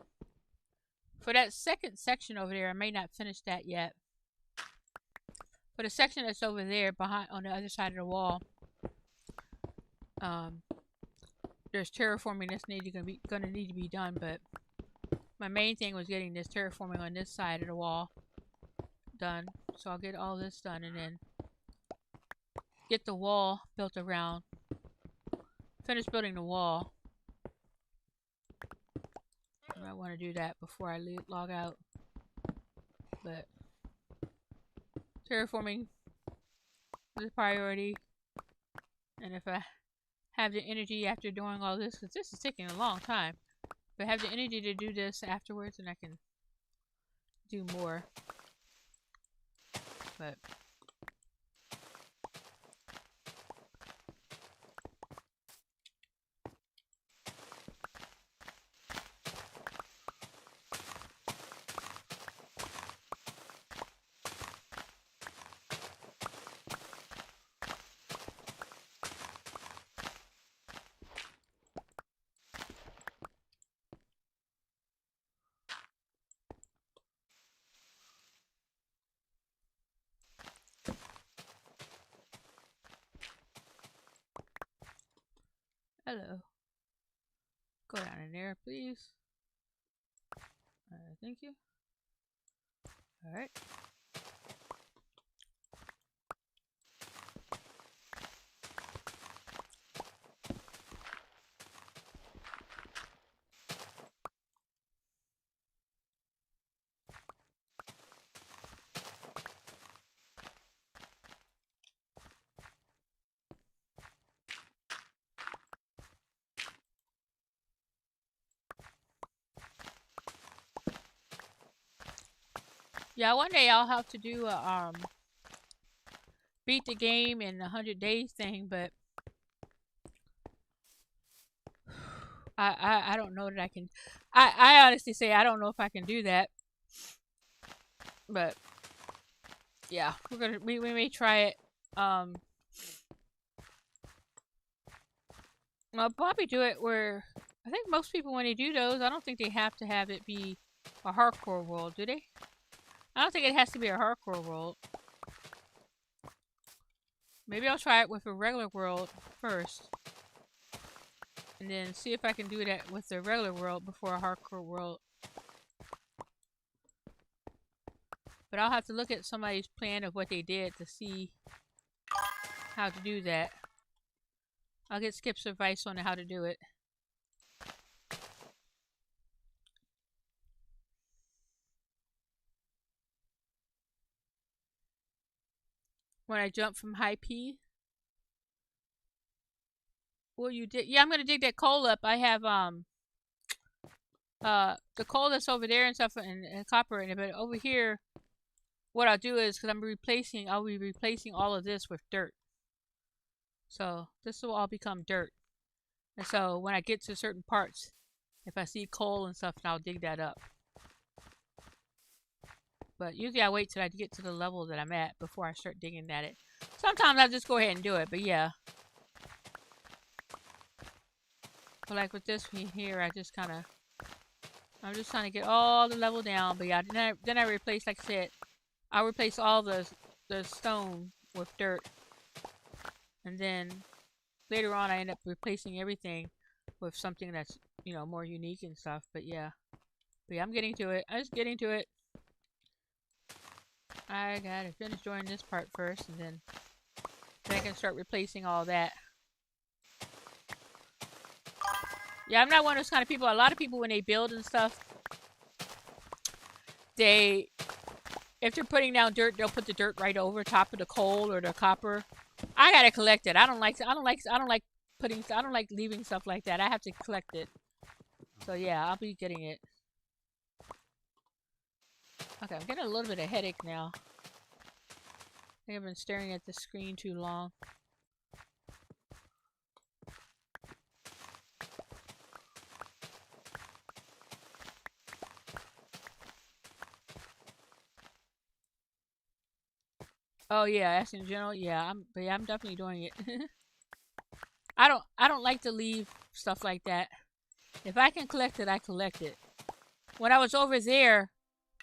For that second section over there, I may not finish that yet. For the section that's over there behind on the other side of the wall, there's terraforming that's gonna need to be done. But my main thing was getting this terraforming on this side of the wall done. So I'll get all this done and then get the wall built around. Finish building the wall. I might want to do that before I log out. But terraforming is a priority. And if I have the energy after doing all this, because this is taking a long time, if I have the energy to do this afterwards, then I can do more. But hello. Go down in there, please. Thank you. Alright. Yeah, one day I'll have to do a beat the game in 100 days thing, but I don't know that I can. I honestly say I don't know if I can do that. But yeah, we may try it. I'll probably do it where I think most people when they do those, I don't think they have to have it be a hardcore world, do they? I don't think it has to be a hardcore world. Maybe I'll try it with a regular world first. And then see if I can do that with the regular world before a hardcore world. But I'll have to look at somebody's plan of what they did to see how to do that. I'll get Skip's advice on how to do it. when I jump from high P. Well, you did. Yeah, I'm gonna dig that coal up. I have the coal that's over there and stuff and copper in it, but over here, what I'll do is because I'll be replacing all of this with dirt. So this will all become dirt. And so when I get to certain parts, if I see coal and stuff, I'll dig that up. But usually I wait till I get to the level that I'm at before I start digging at it. Sometimes I'll just go ahead and do it, but yeah. But like with this one here, I'm just trying to get all the level down. But yeah, then I replace, like I said, I'll replace all the stone with dirt. And then later on I end up replacing everything with something that's, more unique and stuff. But yeah. But yeah, I'm getting to it. I'm just getting to it. I gotta finish doing this part first, and then I can start replacing all that. Yeah, I'm not one of those kind of people. A lot of people, when they build and stuff, if they're putting down dirt, they'll put the dirt right over top of the coal or the copper. I gotta collect it. I don't like leaving stuff like that. I have to collect it. So yeah, I'll be getting it. Okay, I'm getting a little bit of headache now. I think I've been staring at the screen too long. Oh yeah, that's in general. Yeah, I'm definitely doing it. I don't like to leave stuff like that. If I can collect it, I collect it. When I was over there,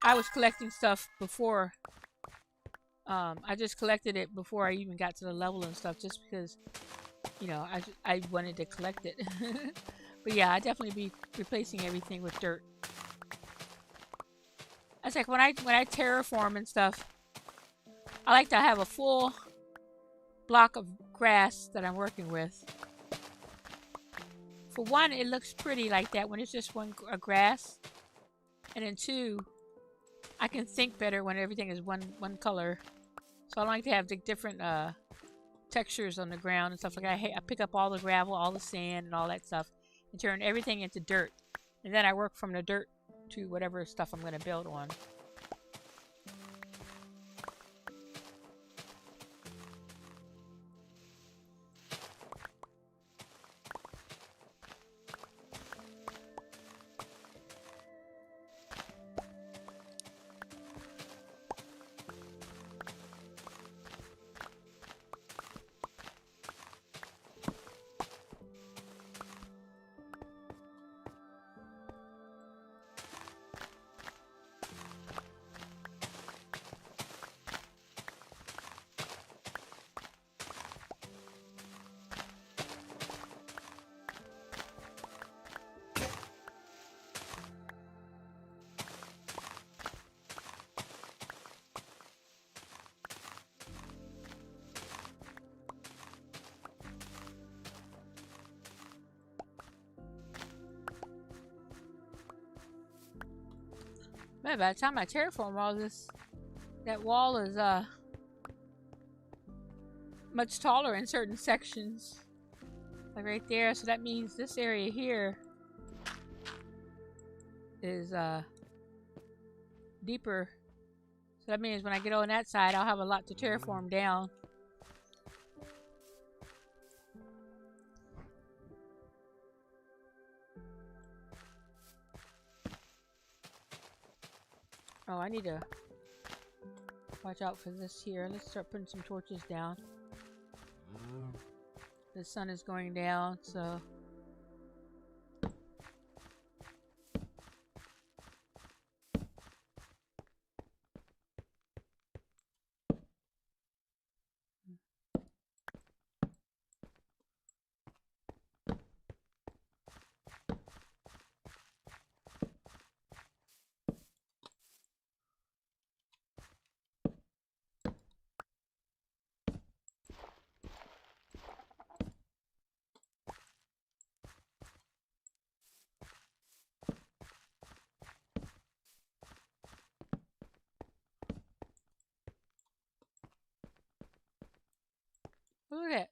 I was collecting stuff before. I just collected it before I even got to the level and stuff, just because, I wanted to collect it. But yeah, I definitely be replacing everything with dirt. It's like when I terraform and stuff, I like to have a full block of grass that I'm working with. For one, it looks pretty like that when it's just a grass, and then two, I can think better when everything is one color. So I like to have the different textures on the ground and stuff like that. I pick up all the gravel, all the sand, and all that stuff, and turn everything into dirt. And then I work from the dirt to whatever stuff I'm going to build on. Man, by the time I terraform all this, that wall is much taller in certain sections. Like right there, so that means this area here is deeper. So that means when I get on that side, I'll have a lot to terraform down. Oh, I need to watch out for this here. Let's start putting some torches down. The sun is going down, so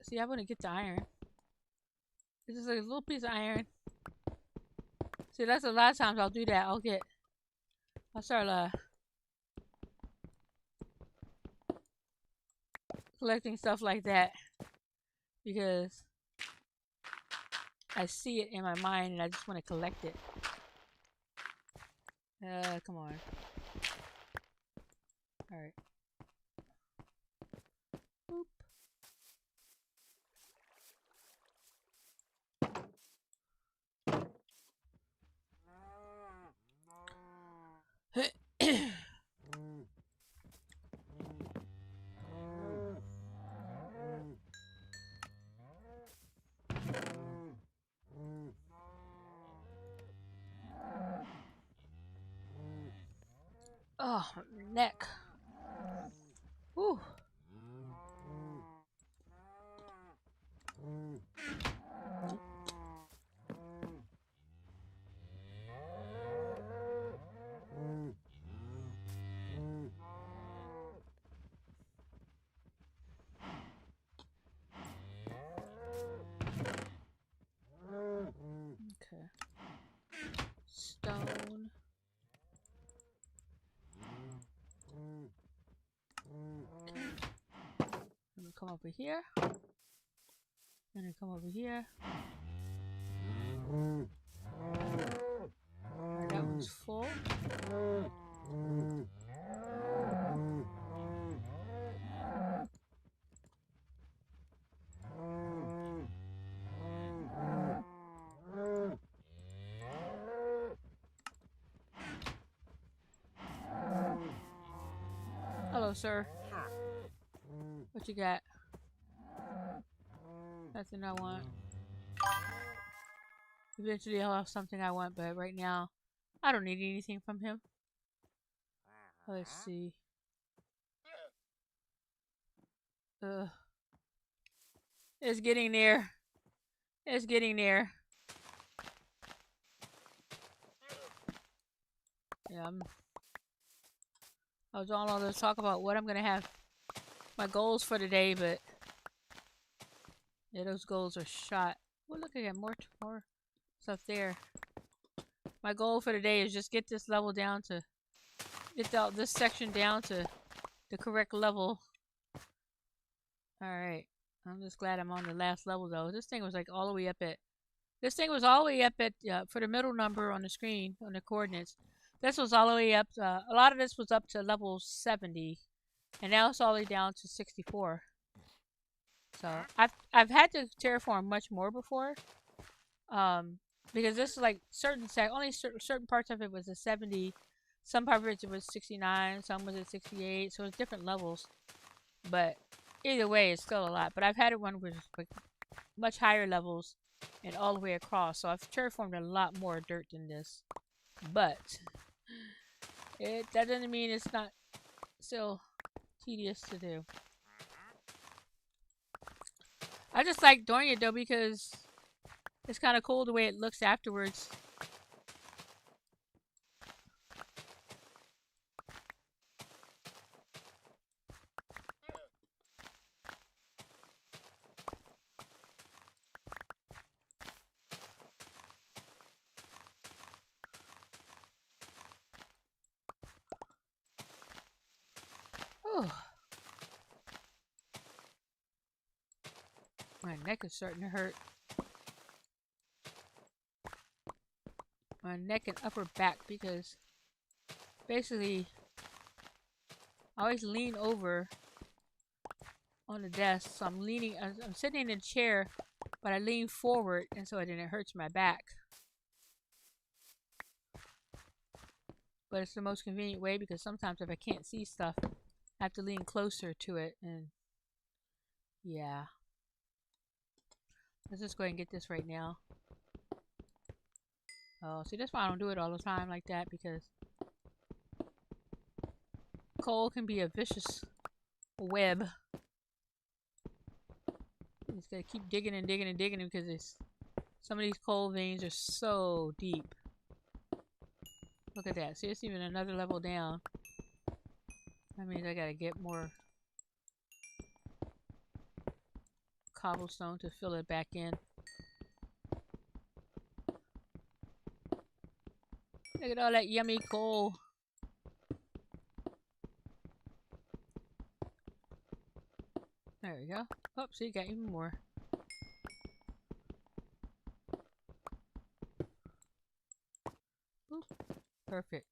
See, I want to get the iron. It's just like a little piece of iron. See, that's a lot of times I'll do that. I'll start collecting stuff like that because I see it in my mind and I just want to collect it. Come on. Alright. Boop. Oh, neck. Whew. Okay. Stone. Okay. Let me come over here. And then come over here. Alright, that one's full. Hello, sir. What you got? Nothing I want. Eventually I'll have something I want, but right now I don't need anything from him. Let's see. It's getting near. It's getting near. Yeah, I was all on to talk about what I'm gonna have my goals for today, but yeah, those goals are shot. Well, look, I got more stuff there. My goal for today is just get this level down to get this section down to the correct level. All right, I'm just glad I'm on the last level though. This thing was like all the way up at. This thing was all the way up at for the middle number on the screen on the coordinates. This was all the way up. A lot of this was up to level 70, and now it's all the way down to 64. So I've had to terraform much more before, because this is like only certain parts of it was a 70, some parts of it was 69, some was at 68. So it's different levels, but either way, it's still a lot. But I've had it one with like much higher levels and all the way across. So I've terraformed a lot more dirt than this, but that doesn't mean it's not still tedious to do. I just like doing it though because it's kind of cool the way it looks afterwards. Oh, my neck is starting to hurt. My neck and upper back because basically I always lean over on the desk, so I'm sitting in a chair, but I lean forward, and so then it hurts my back. But it's the most convenient way because sometimes if I can't see stuff, I have to lean closer to it, and yeah. Let's just go ahead and get this right now. Oh, see, that's why I don't do it all the time like that, because coal can be a vicious web. You just gotta keep digging and digging and digging because some of these coal veins are so deep. Look at that. See, it's even another level down. That means I gotta get more cobblestone to fill it back in. Look at all that yummy coal. There we go. Oh, see, got even more. Oop, perfect.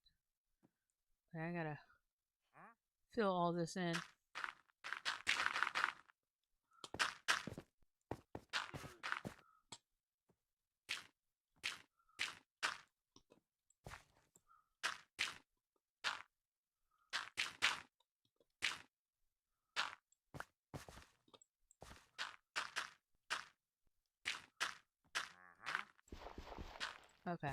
Okay, I gotta fill all this in. Okay.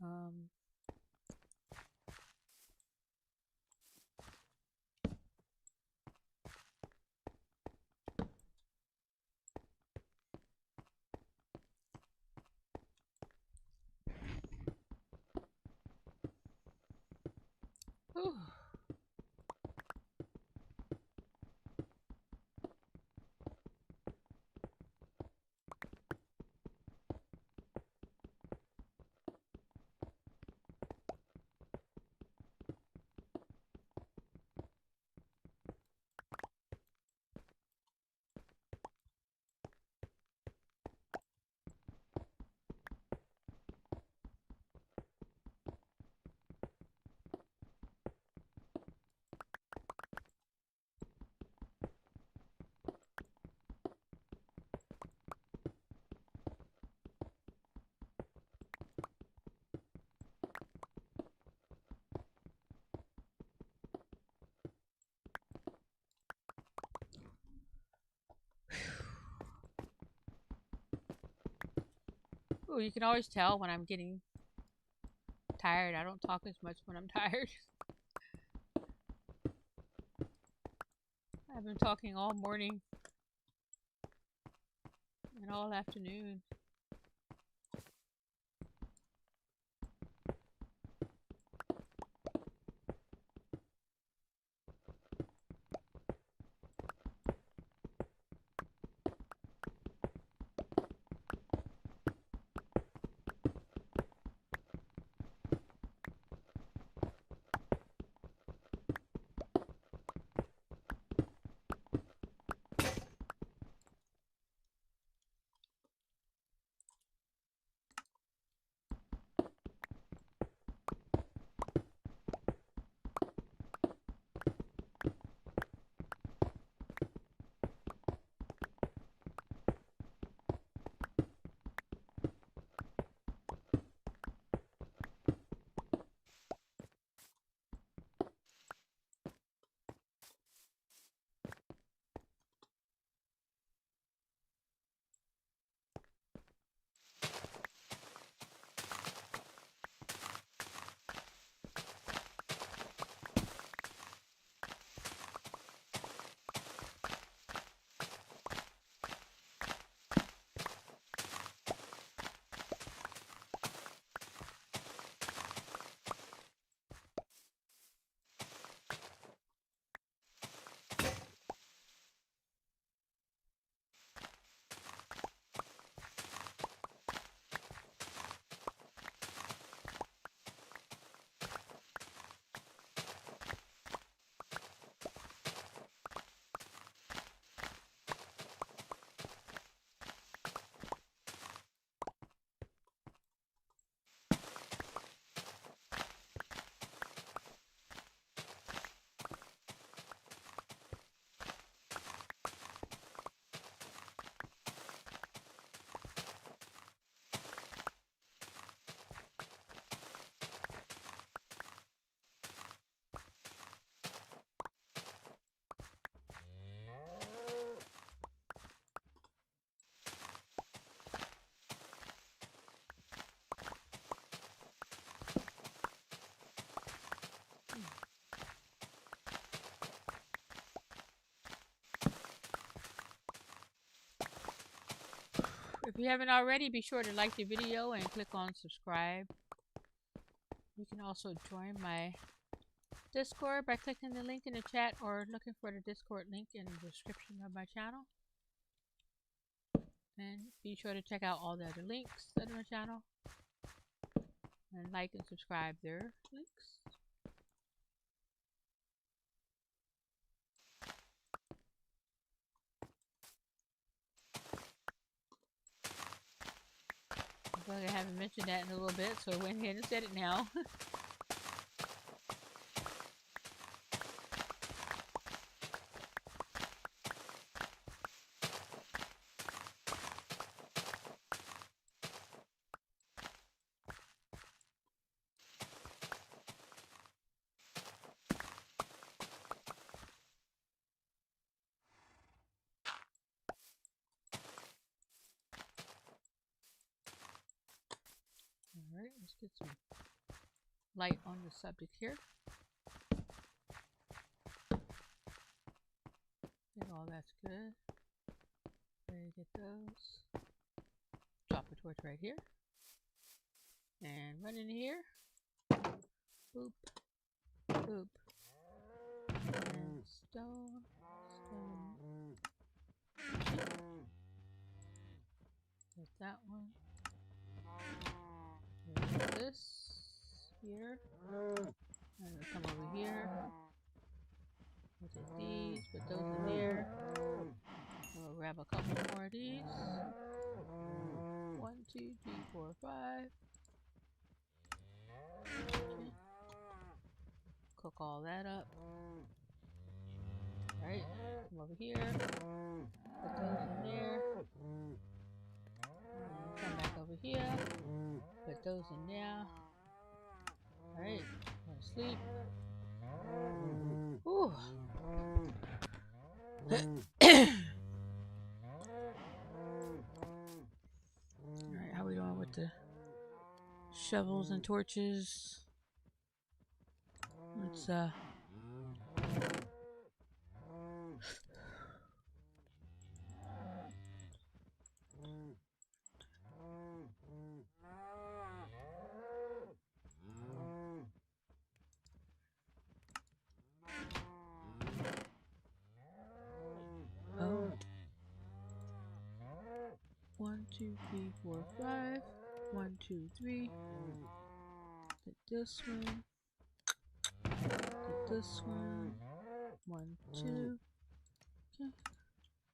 Um, whew. Ooh, you can always tell when I'm getting tired. I don't talk as much when I'm tired. I've been talking all morning and all afternoon. If you haven't already, be sure to like the video and click on subscribe. You can also join my Discord by clicking the link in the chat or looking for the Discord link in the description of my channel. And be sure to check out all the other links that are on my channel. And like and subscribe their links. I feel like I haven't mentioned that in a little bit, so I went ahead and said it now. Alright, let's get some light on the subject here. Okay, all that's good. Ready to get those. Drop a torch right here. And run in here. Boop. Boop. And stone. Stone. Get that one. There's this here. And we'll come over here. We'll take these, put those in there. We'll grab a couple more of these. 1, 2, 3, 4, 5. Okay. Cook all that up. Alright, come over here. Put those in there. And come back over here. Put those in there. Alright, go to sleep. Whew. Alright, how we doing with the shovels and torches? Let's oh. 1, 2, 3, 4, 5. 1, 2, 3. Get this one. Get this one. 1, 2. Okay.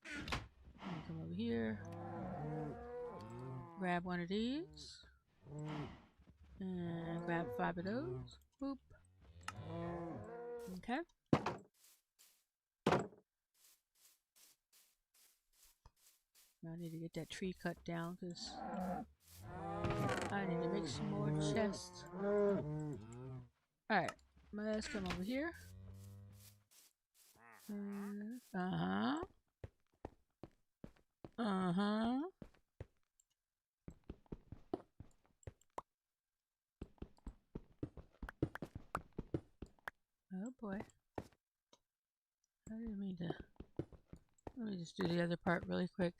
And come over here. Grab one of these. And grab 5 of those. Boop. Okay. Now I need to get that tree cut down because I need to make some more chests. Alright, let's come over here. Uh-huh. Uh-huh. Oh boy. I didn't mean to. Let me just do the other part really quick.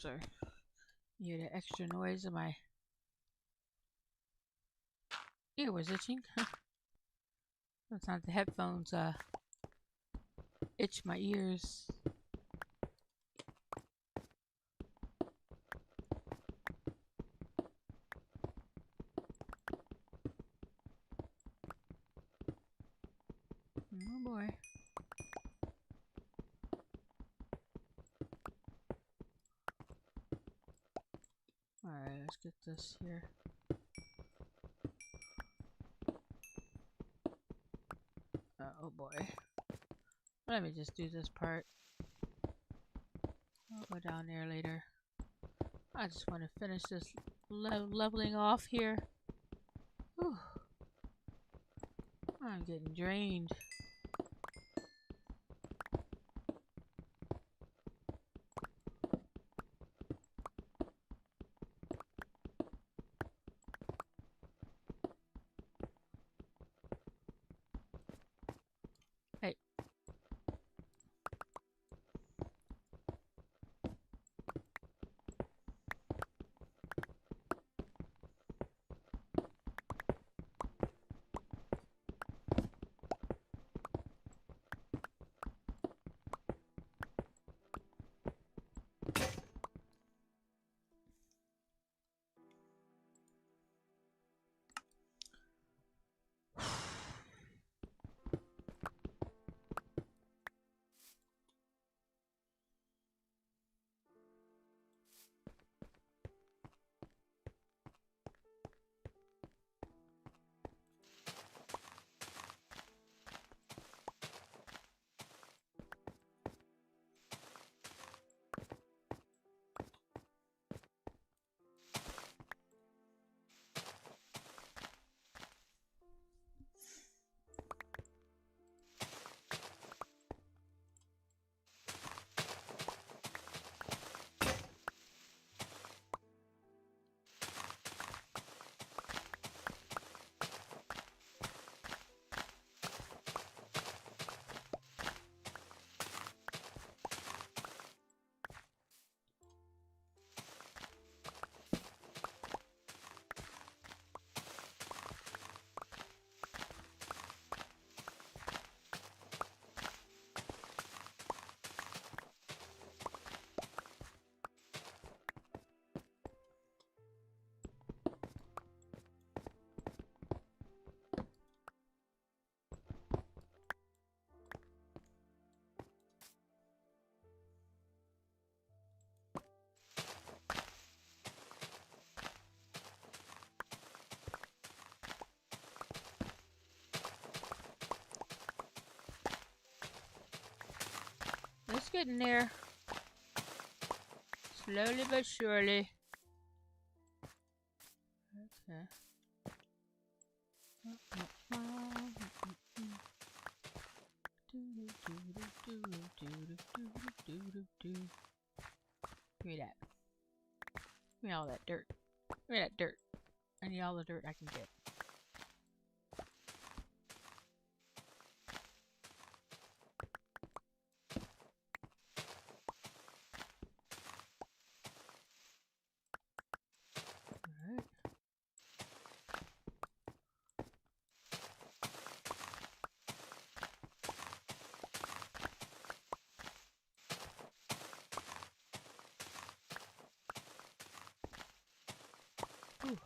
sorry. You hear the extra noise of my ear was itching. Sometimes the headphones itch my ears. Oh boy. Alright, let's get this here. Oh boy. Let me just do this part. I'll go down there later. I just want to finish this leveling off here. Whew. I'm getting drained. Hey. It's getting there. Slowly but surely. Okay. Give me that. Give me all that dirt. Give me that dirt. I need all the dirt I can get. Alright. Ooh.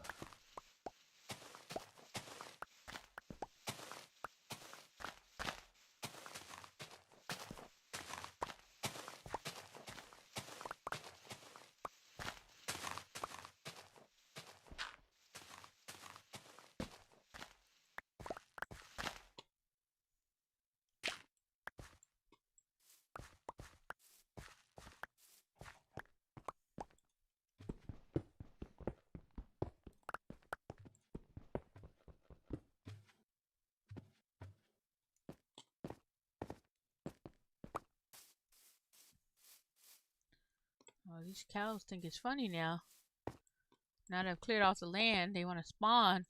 Oh, these cows think it's funny now. Now that I've cleared off the land, they want to spawn.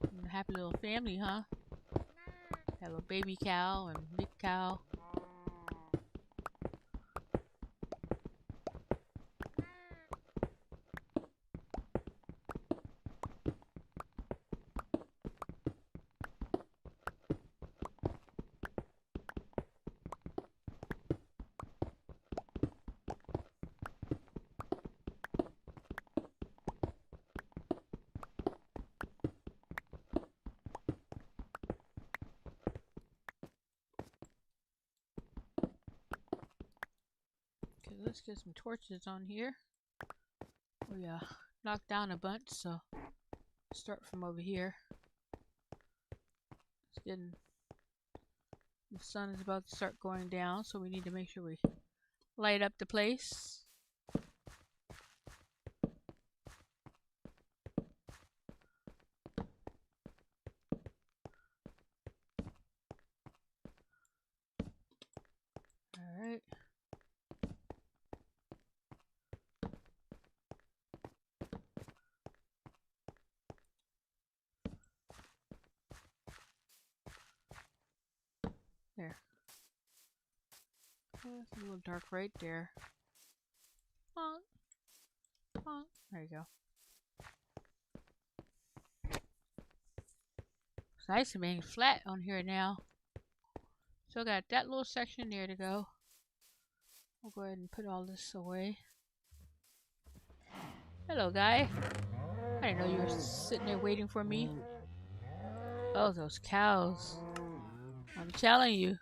A happy little family, huh? Have a baby cow and big cow. let's get some torches on here. We knocked down a bunch, so start from over here. It's getting, the sun is about to start going down, so we need to make sure we light up the place. Alright. There. Oh, it's a little dark right there. Honk. Honk. There you go. It's nice and being flat on here now. Still got that little section there to go. We'll go ahead and put all this away. Hello, guy. I didn't know you were sitting there waiting for me. Oh, those cows. I'm telling you.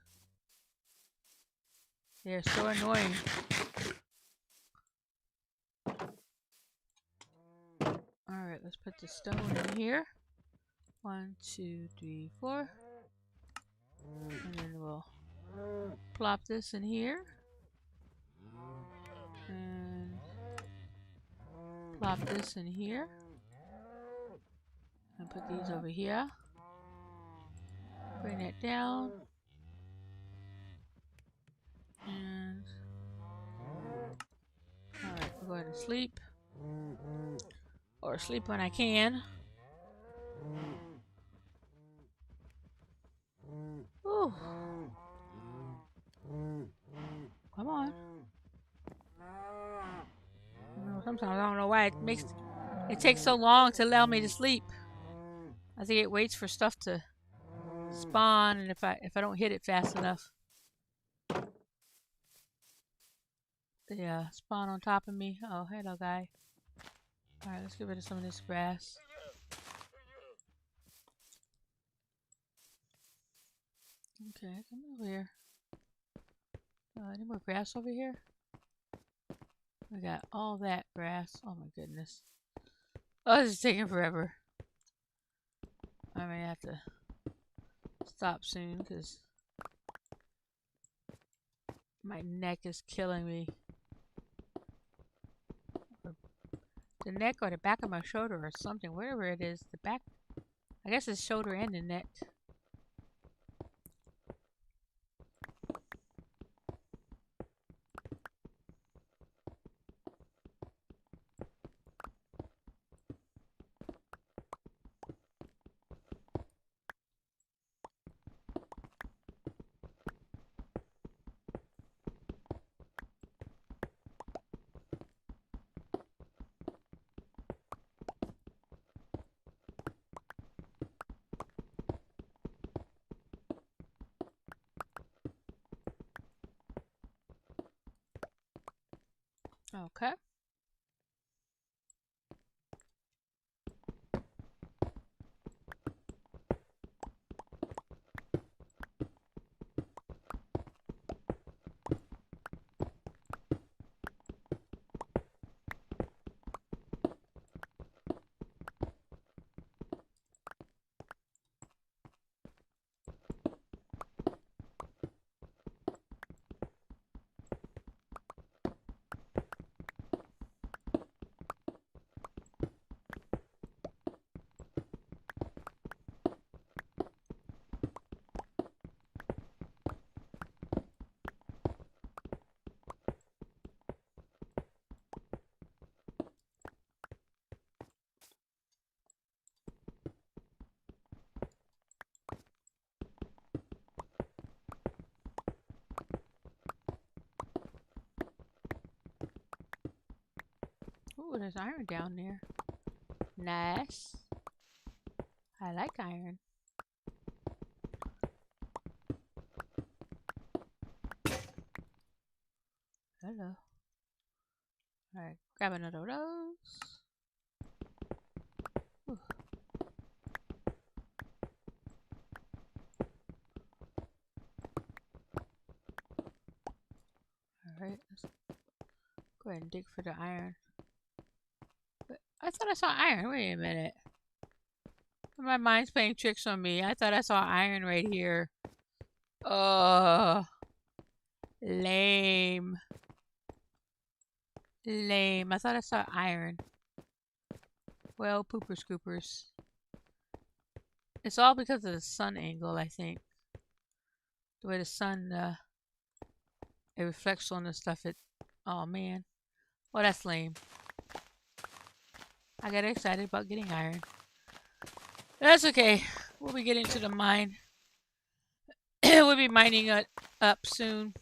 They're so annoying. Alright, let's put the stone in here. 1, 2, 3, 4. And then we'll plop this in here. And plop this in here. And put these over here. Bring that down. And alright, we'll go ahead and sleep. Or sleep when I can. Ooh. Come on. Sometimes I don't know why it takes so long to allow me to sleep. I think it waits for stuff to spawn, and if I don't hit it fast enough, they spawn on top of me. Oh, hello, guy. All right, let's get rid of some of this grass. Okay, come over here. Any more grass over here? We got all that grass. Oh my goodness. Oh, this is taking forever. I may have to stop soon because my neck is killing me. The neck or the back of my shoulder or something, wherever it is. The back, I guess it's shoulder and the neck. Okay. Ooh, there's iron down there. Nice. I like iron. Hello. Alright, grab another of those. Ooh. Alright, let's Go ahead and dig for the iron. But I thought I saw iron. Wait a minute. My mind's playing tricks on me. I thought I saw iron right here. Oh, lame. Lame. I thought I saw iron. Well, poopers coopers. It's all because of the sun angle, I think. The way the sun, it reflects on the stuff. Oh man. Well, that's lame. I got excited about getting iron. That's okay. We'll be getting to the mine. We'll be mining it up soon.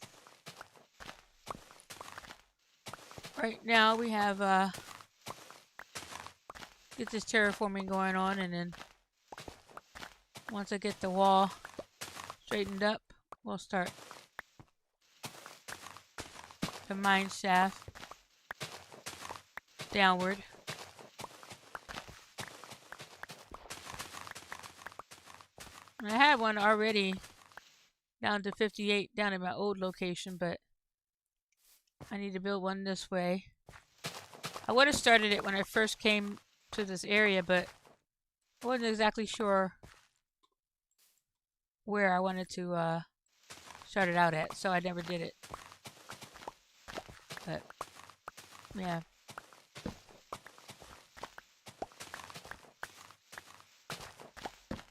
Right now we have get this terraforming going on, and then once I get the wall straightened up, we'll start the mine shaft downward. I had one already down to 58 down at my old location, but I need to build one this way. I would have started it when I first came to this area, but I wasn't exactly sure where I wanted to start it out at, so I never did it. But yeah.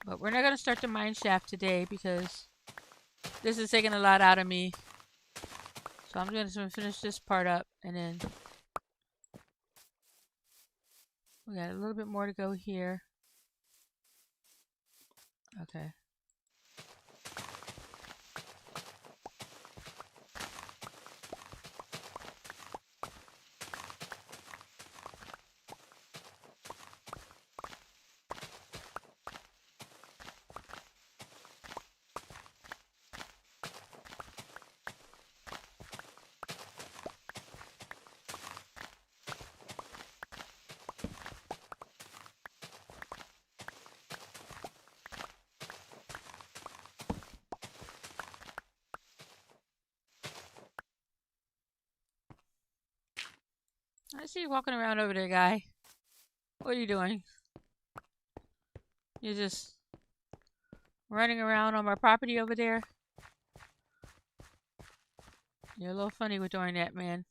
But we're not going to start the mine shaft today because this is taking a lot out of me. So I'm going to finish this part up, and then we got a little bit more to go here. Okay. I see you walking around over there, guy. What are you doing? You're just running around on my property over there? You're a little funny with doing that, man.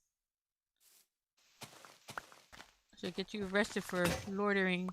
Should get you arrested for loitering.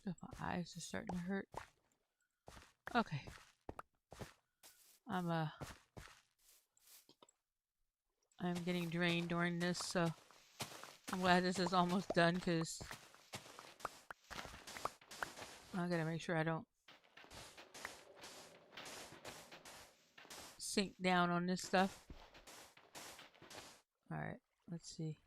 Oh, my eyes are starting to hurt. Okay. I'm getting drained during this, so I'm glad this is almost done because I gotta make sure I don't sink down on this stuff. Alright, let's see.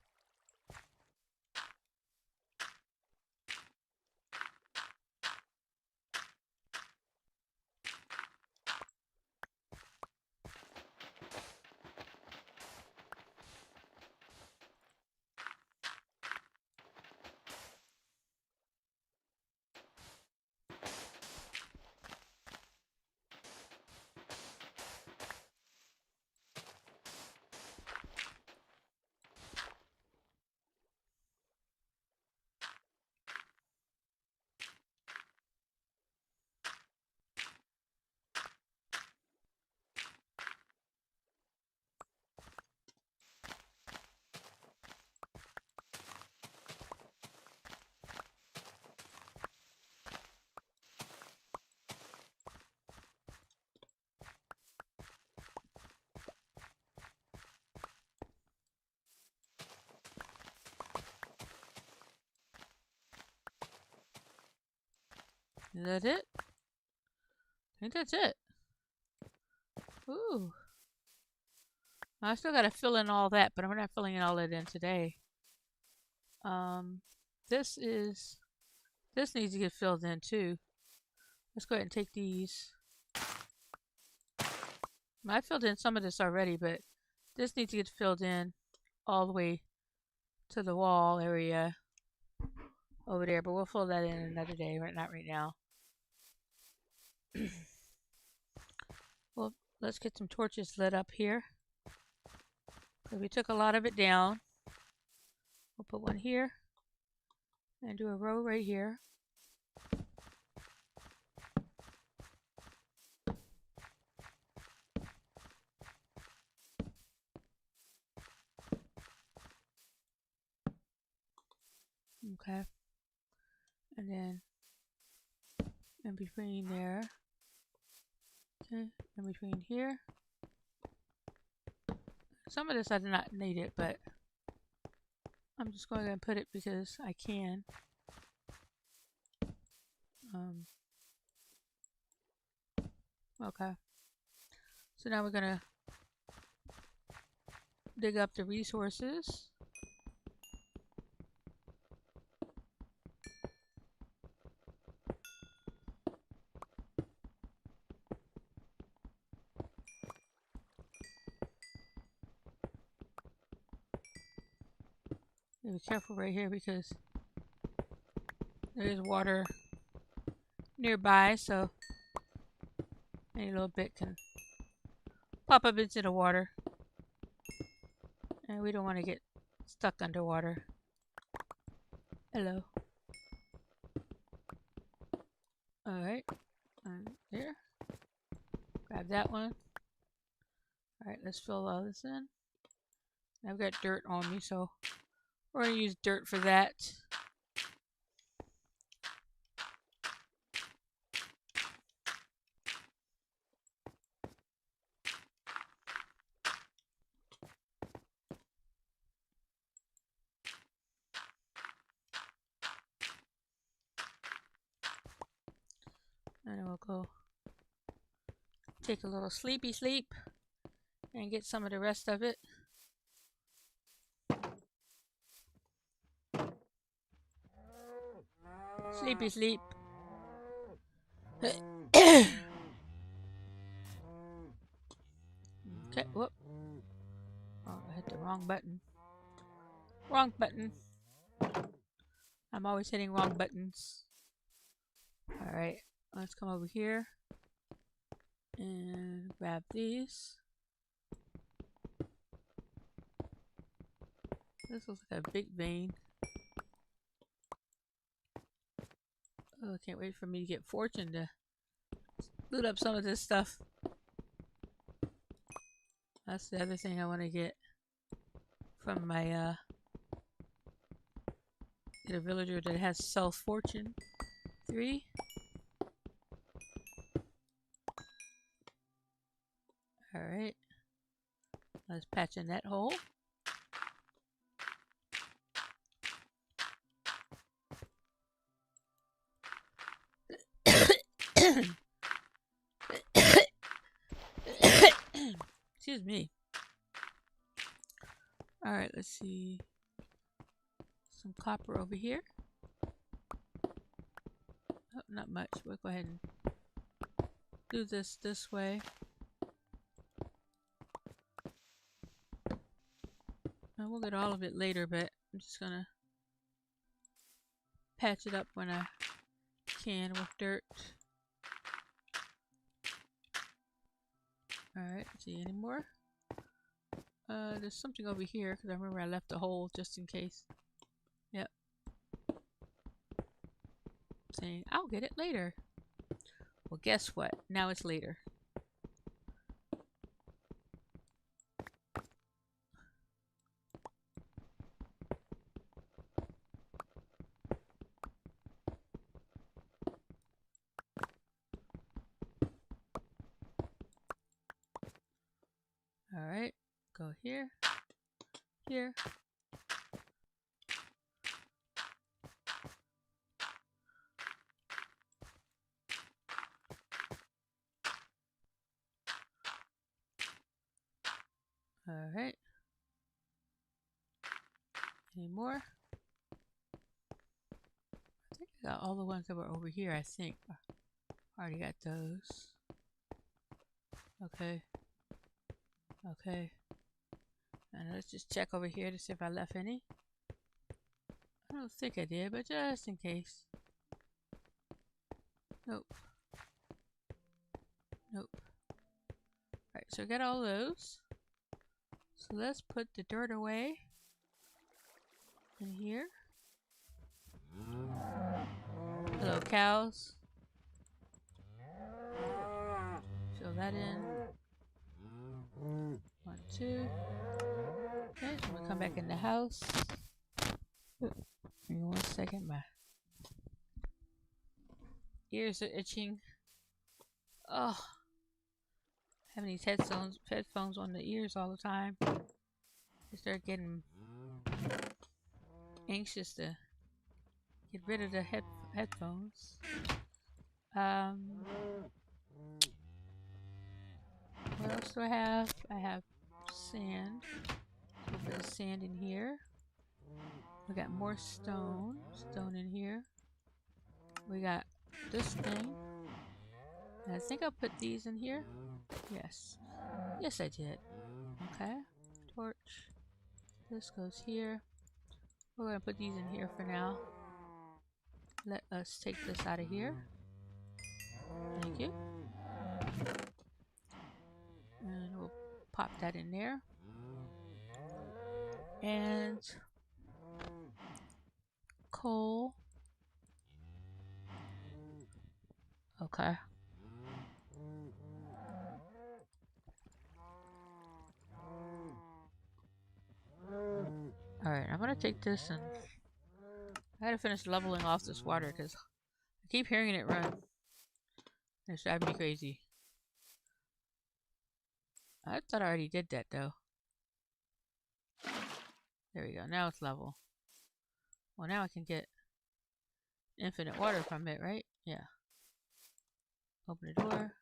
Is that it? think that's it. Ooh. I still gotta fill in all that, but I'm not filling in all that in today. Um, this needs to get filled in too. Let's go ahead and take these. I filled in some of this already, but this needs to get filled in all the way to the wall area over there. But we'll fill that in another day, not right now. Well, let's get some torches lit up here. Because we took a lot of it down. We'll put one here and do a row right here. Okay. And then in between there. Okay. In between here. Some of this I do not need it, but I'm just going to put it because I can. Okay. So now we're going to dig up the resources. Be careful right here because there is water nearby, so any little bit can pop up into the water. And we don't want to get stuck underwater. Hello. Alright. There. Grab that one. Alright, let's fill all this in. I've got dirt on me, so we're going to use dirt for that. And then we'll go take a little sleepy sleep and get some of the rest of it. Sleepy sleep. Okay, whoop. Oh, I hit the wrong button. Wrong button. I'm always hitting wrong buttons. Alright, let's come over here and grab these. This looks like a big vein. Oh, I can't wait for me to get fortune to loot up some of this stuff. That's the other thing I want to get from my get a villager that has self fortune 3. Alright. Let's patch in that hole. Excuse me. Alright, let's see. Some copper over here. Oh, not much. We'll go ahead and do this way. And we'll get all of it later, but I'm just gonna patch it up when I can with dirt. Alright, see any more? There's something over here because I remember I left a hole just in case. Yep. Saying, I'll get it later. Well, guess what? Now it's later. Alright, go here, here. Any more? I think I got all the ones that were over here, I think. Already got those. Okay. Okay. And let's just check over here to see if I left any. I don't think I did, but just in case. Nope. Nope. Alright, so I got all those. So let's put the dirt away in here. Hello, cows. Fill that in. 1, 2. Okay, so we'll come back in the house. Give me 1 second, my ears are itching. Oh, having these headphones on the ears all the time. I start getting anxious to get rid of the headphones. What else do I have? I have sand. So we'll put the sand in here. We got more stone. Stone in here. We got this thing. And I think I'll put these in here. Yes. Yes, I did. Okay. Torch. This goes here. We're going to put these in here for now. Let us take this out of here. Thank you. And we'll pop that in there. And coal. Okay. Alright, I'm gonna take this and I gotta finish leveling off this water because I keep hearing it run. It's driving me crazy. I thought I already did that though. There we go. Now it's level. Well, now I can get infinite water from it, right? Yeah. Open the door.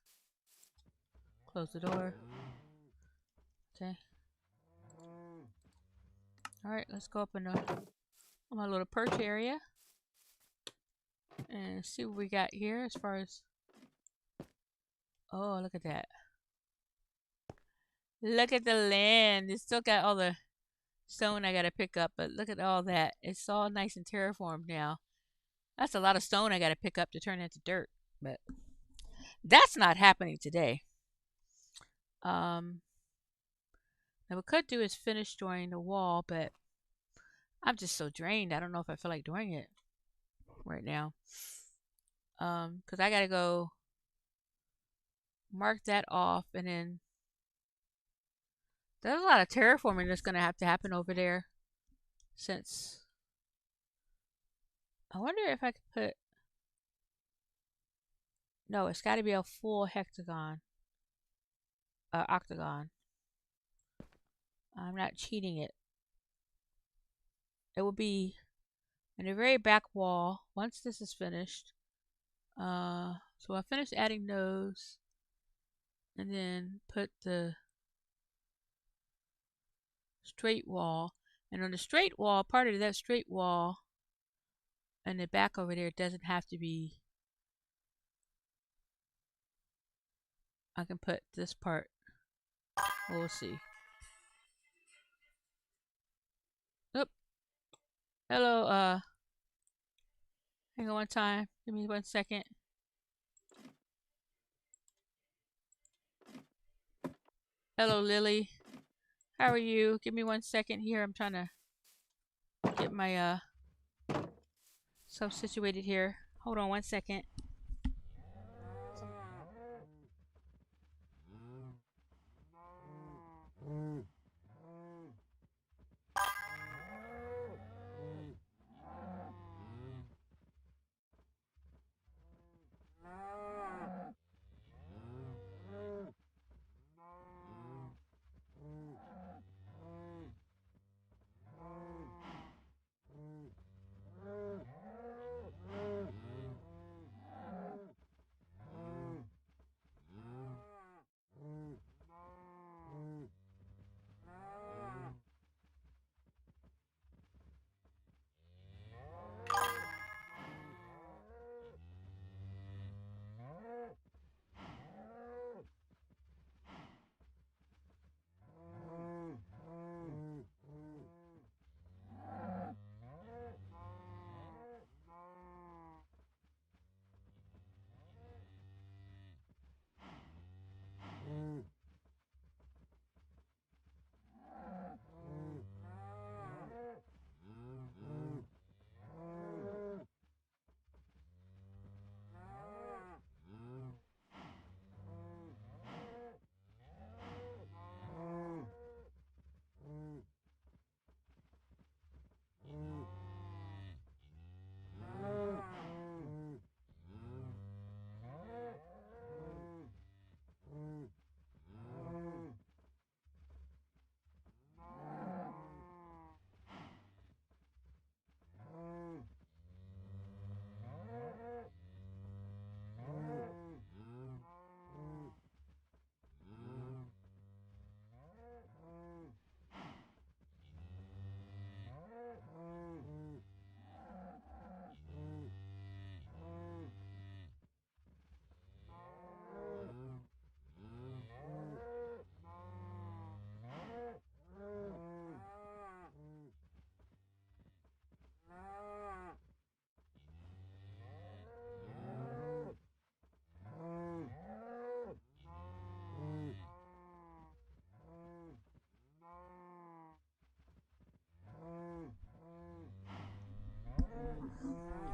Close the door. Okay. Alright, let's go up in my little perch area. And see what we got here as far as... Oh, look at that. Look at the land. It's still got all the stone I gotta pick up, but look at all that. It's all nice and terraformed now. That's a lot of stone I gotta pick up to turn into dirt, but that's not happening today. Now what we could do is finish drawing the wall, but I'm just so drained. I don't know if I feel like doing it right now. Because I gotta go mark that off, and then there's a lot of terraforming that's gonna have to happen over there. Since I wonder if I could put. No, it's got to be a full hexagon, octagon. I'm not cheating it. It will be in the very back wall once this is finished. So I'll finish adding those, and then put the straight wall. And on the straight wall, part of that straight wall, and the back over there doesn't have to be. I can put this part. We'll see. Oop. Hello, hang on one time. Give me 1 second. Hello, Lily. How are you? Give me 1 second here. I'm trying to get my self situated here. Hold on 1 second.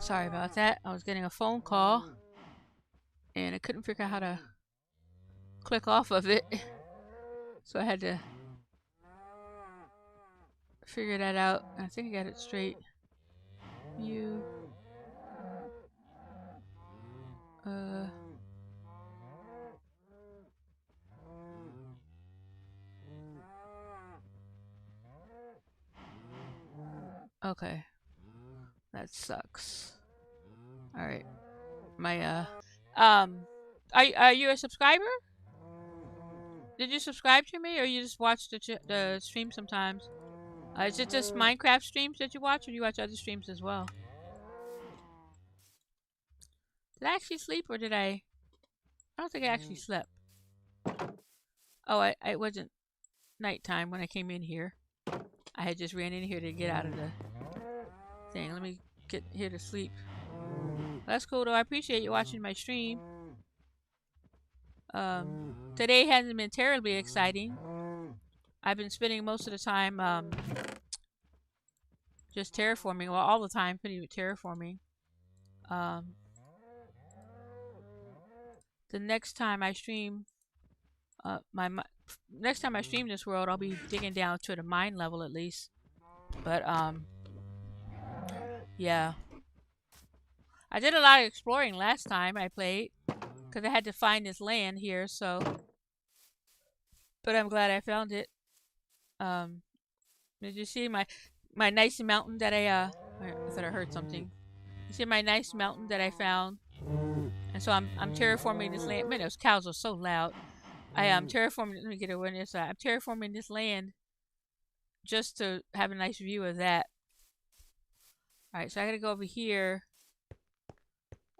Sorry about that. I was getting a phone call and I couldn't figure out how to click off of it. So I had to figure that out. I think I got it straight. View. Uh. Okay. That sucks. Alright. My, are you a subscriber? Did you subscribe to me or you just watch the stream sometimes? Is it just Minecraft streams that you watch or do you watch other streams as well? Did I actually sleep or did I don't think I actually slept. Oh, it wasn't nighttime when I came in here. I had just ran in here to get out of the thing. Let me get here to sleep. That's cool though. I appreciate you watching my stream. Today hasn't been terribly exciting. I've been spending most of the time just terraforming. Well, all the time pretty much terraforming. Um, the next time I stream, next time I stream this world, I'll be digging down to the mine level at least. But yeah, I did a lot of exploring last time I played because I had to find this land here. So, but I'm glad I found it. Um, did you see my nice mountain that I thought I heard something. You see my nice mountain that I found, and so I'm terraforming this land. Man, those cows are so loud. I am terraforming. Let me get over on this side. I'm terraforming this land just to have a nice view of that. All right, so I gotta go over here.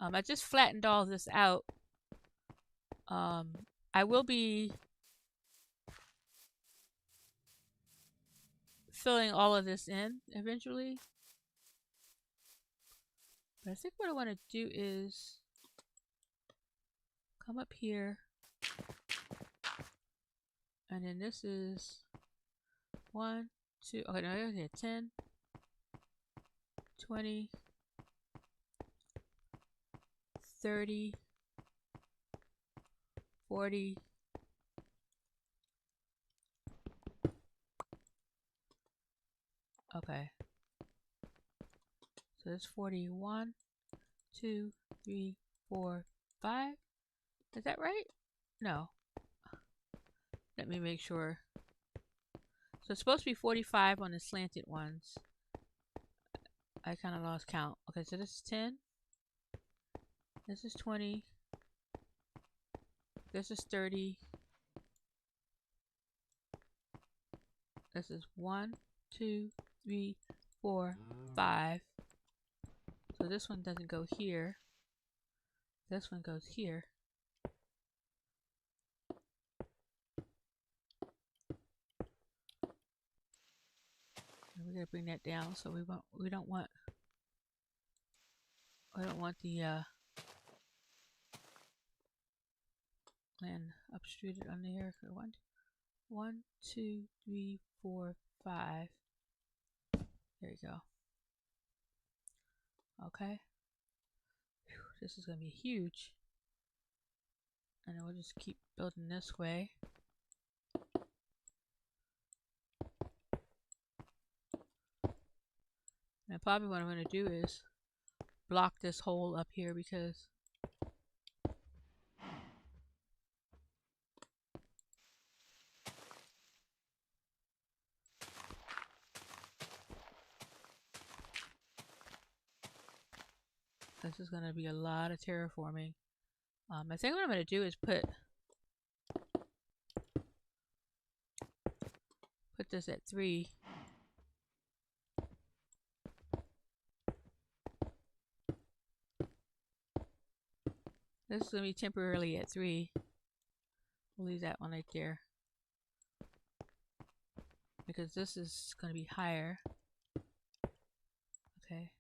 I just flattened all this out. I will be filling all of this in eventually. But I think what I want to do is come up here. And then this is 1, 2, okay, no, I got 10, 20, 30, 40. Okay. So that's 41, 2, 3, 4, 5. Is that right? No. Let me make sure. So it's supposed to be 45 on the slanted ones. I kind of lost count. Okay, so this is 10. This is 20. This is 30. This is 1, 2, 3, 4, 5. So this one doesn't go here. This one goes here. And we gotta bring that down so we don't want the land obstructed on there. 1, 2, 3, 4, 5. There you go. Okay. Whew, this is gonna be huge. And then we'll just keep building this way. And probably what I'm gonna do is block this hole up here because this is gonna be a lot of terraforming. I think what I'm gonna do is put this at 3. This is gonna be temporarily at 3. We'll leave that one right there because this is gonna be higher. Okay.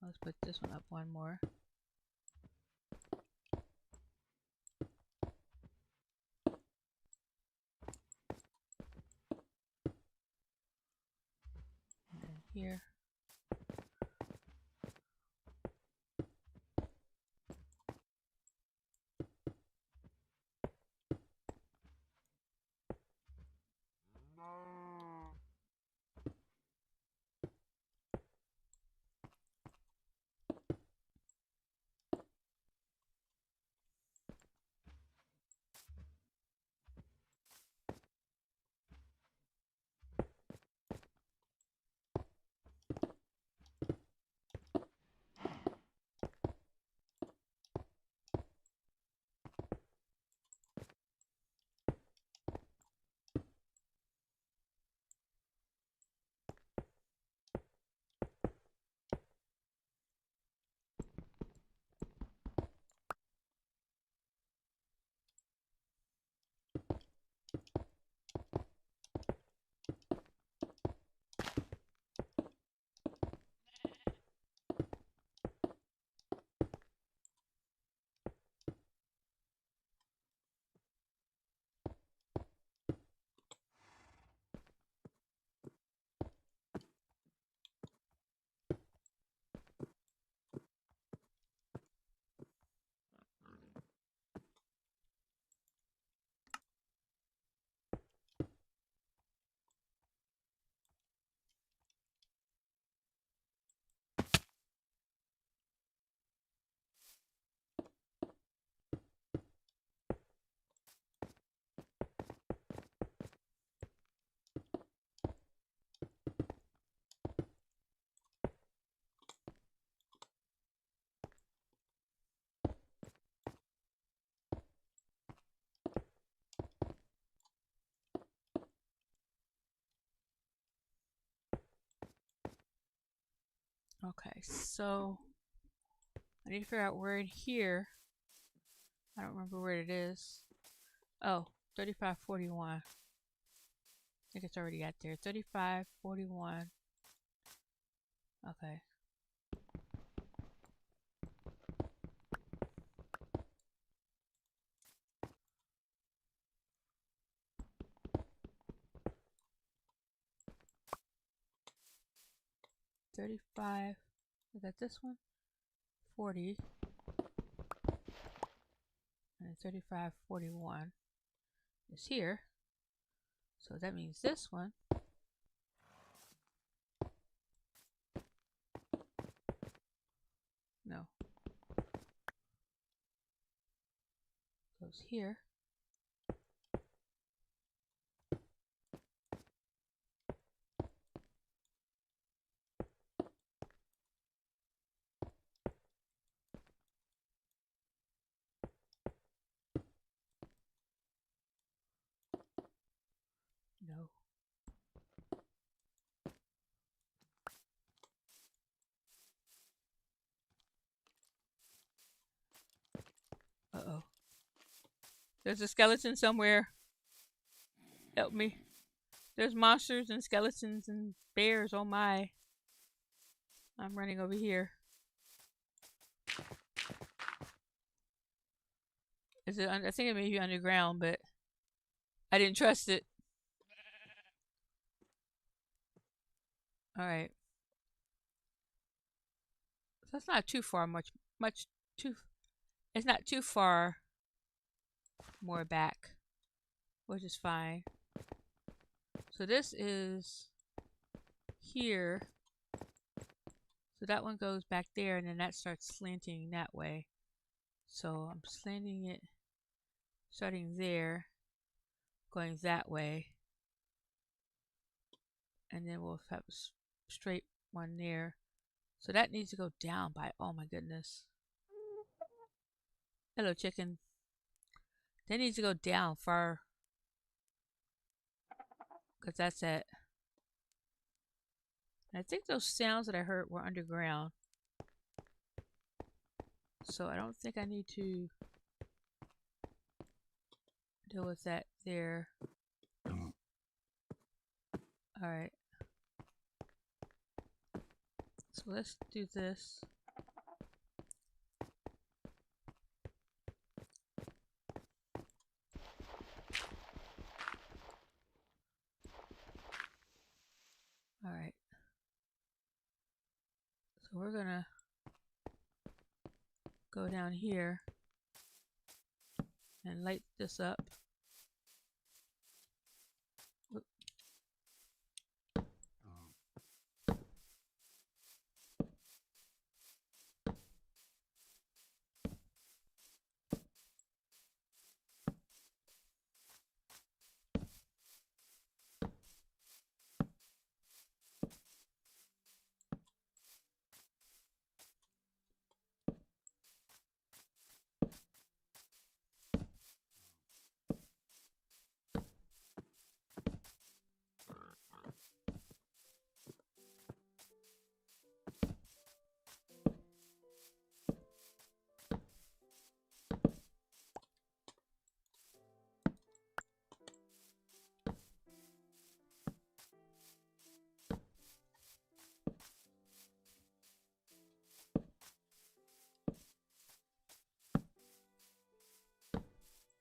Let's put this one up one more. And then here. Okay, so I need to figure out where in here. I don't remember where it is. Oh, 3541. I think it's already at there. 3541. Okay. Is that this one? 40. And 3541 is here. So that means this one. No. Goes here. No. Uh-oh. There's a skeleton somewhere. Help me. There's monsters and skeletons and bears. Oh my. I'm running over here. Is it? I think it may be underground, but I didn't trust it. All right. So that's not too far. Much too. It's not too far more back, which is fine. So this is here. So that one goes back there, and then that starts slanting that way. So I'm slanting it, starting there, going that way, and then we'll have a straight one there. So that needs to go down by, oh my goodness. Hello, chicken. That needs to go down far, because that's it. And I think those sounds that I heard were underground. So I don't think I need to deal with that there. Alright. So let's do this. Alright. So we're gonna go down here and light this up.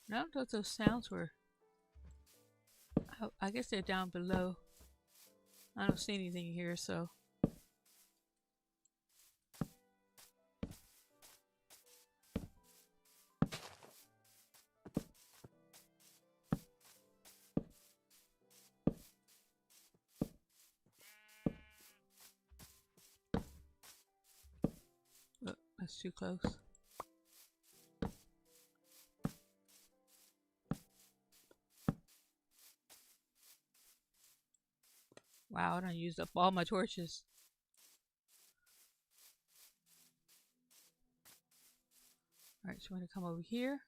No, I thought those sounds were. I guess they're down below. I don't see anything here, so. Oh, that's too close. Wow, I done used up all my torches. Alright, so I'm gonna come over here.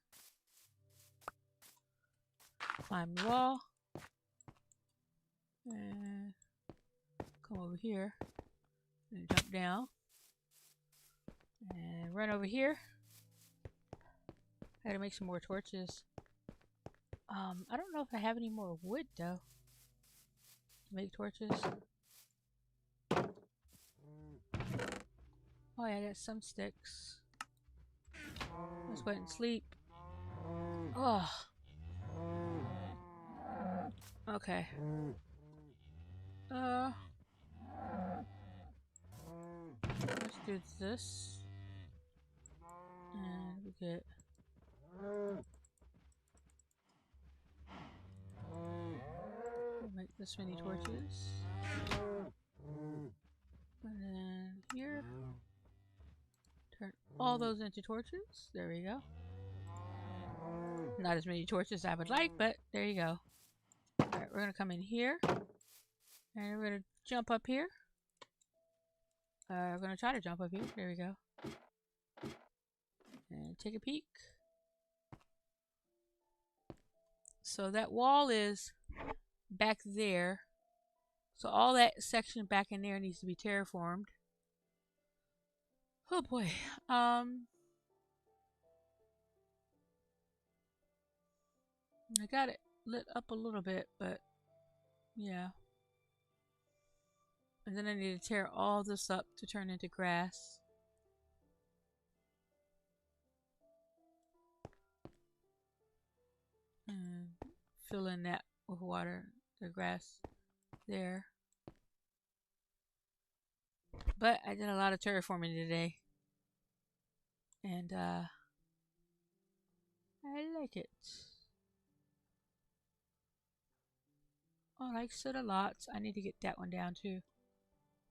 Climb the wall. And come over here. And jump down. And run over here. I gotta make some more torches. I don't know if I have any more wood though to make torches. Oh yeah, I got some sticks. Let's go ahead and sleep. Oh, okay. Uh, let's do this. And we get we'll make this many torches. And then here. Turn all those into torches. There we go. Not as many torches as I would like, but there you go. Alright, we're gonna come in here. And we're gonna jump up here. We're gonna try to jump up here. There we go. And take a peek. So that wall is back there. So all that section back in there needs to be terraformed. Oh boy. I got it lit up a little bit, but yeah. And then I need to tear all this up to turn into grass. And fill in that with water, the grass there. But I did a lot of terraforming today. And I like it. I like it a lot. I need to get that one down too.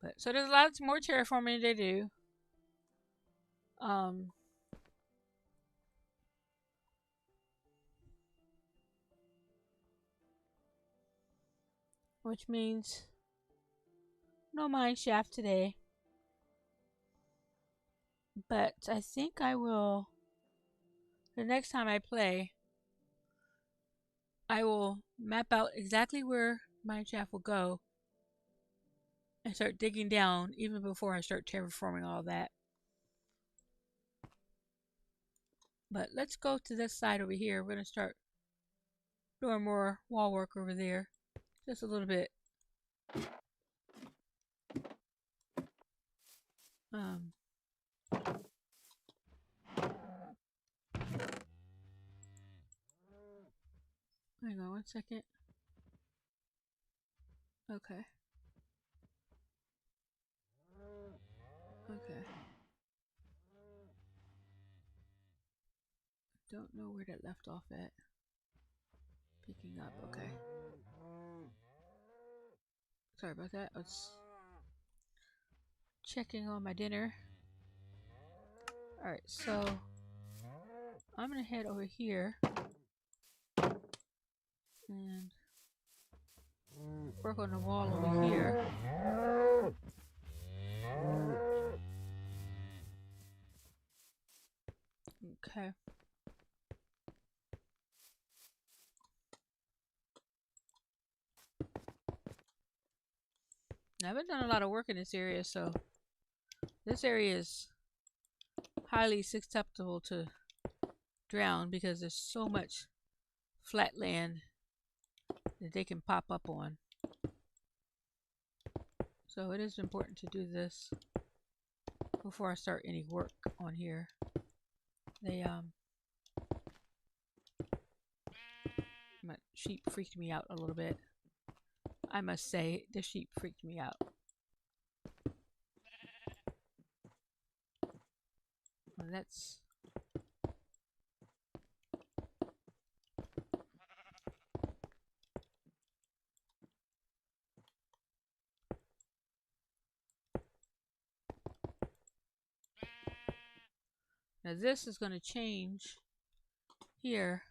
But so there's a lot more terraforming to do. Which means no mine shaft today. But I think I will, the next time I play, I will map out exactly where mine shaft will go and start digging down even before I start terraforming all that. But let's go to this side over here. We're going to start doing more wall work over there. Just a little bit. Hang on one second. Okay. Okay. Don't know where that left off at. Picking up, okay. Sorry about that. I was checking on my dinner. Alright, so I'm gonna head over here and work on the wall over here. Okay. Now, I haven't done a lot of work in this area, so this area is highly susceptible to drown because there's so much flat land that they can pop up on. So it is important to do this before I start any work on here. My sheep freaked me out a little bit. I must say, the sheep freaked me out. Well, that's... Now this is going to change here.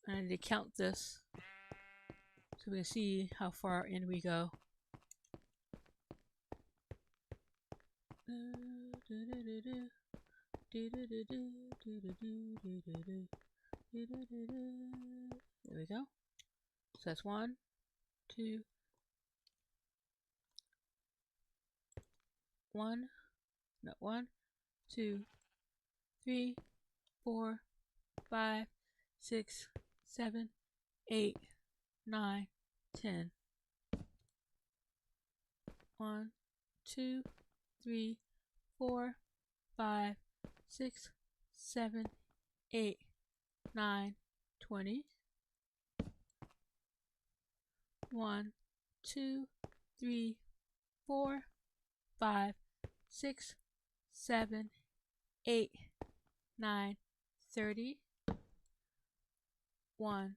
I need to count this so we can see how far in we go. There we go. So that's 1, 2, One, no, 1, 2, 3, 4, 5, 6, 7, 8, 9, 10. 1, 2, 3, 4, 5, 6, 7, 8, 9, 20. 1, 2, 3, 4, 5, 6, 7, 8, 9, 30. 1,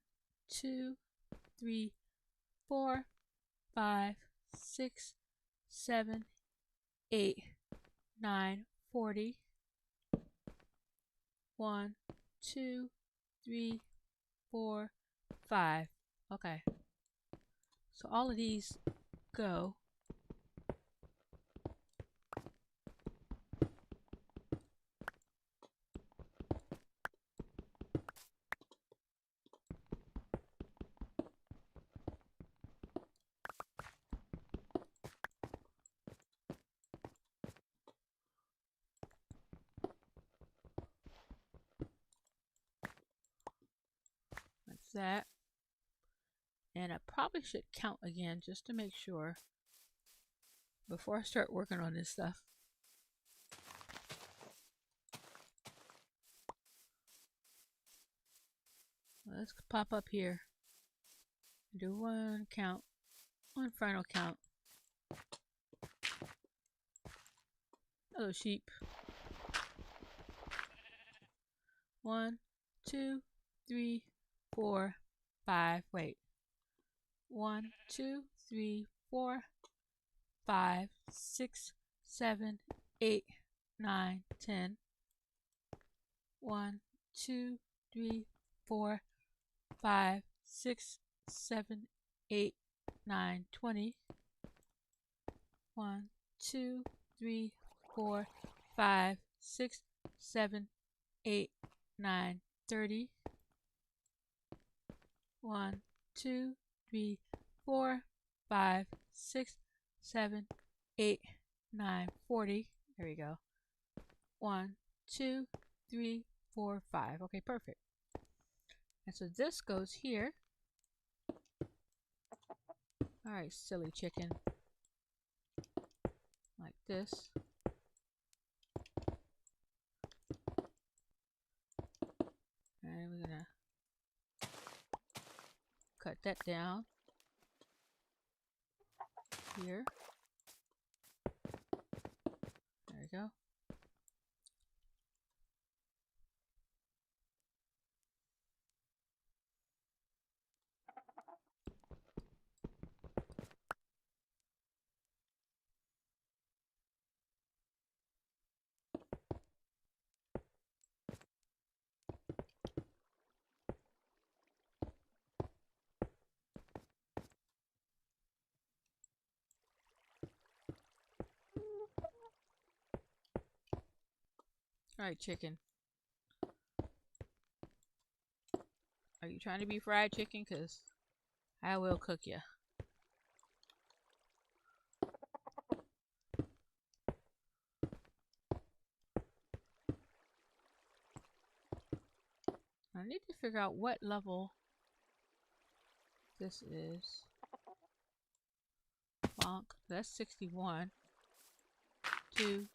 2, 3, 4, 5, 6, 7, 8, 9, 40. 1, 2, 3, 4, 5. Okay. So all of these go. Like that. And I probably should count again just to make sure before I start working on this stuff. Let's pop up here. Do one count, one final count. Hello, sheep. 1, 2, 3, 4, 5. Wait. 1, 2, 3, 4, 5, 6, 7, 8, 9, 10. 1, 2, 3, 4, 5, 6, 7, 8, 9, 20. 1, 2, 3, 4, 5, 6, 7, 8, 9, 30. 1, 2, 3, 4, 5, 6, 7, 8, 9, 40. There we go. 1, 2, 3, 4, 5. Okay, perfect. And so this goes here. Alright, silly chicken. Like this. And we're gonna cut that down here. There we go. Alright, chicken. Are you trying to be fried chicken? Because I will cook you. I need to figure out what level this is. Bonk. That's 61. 2,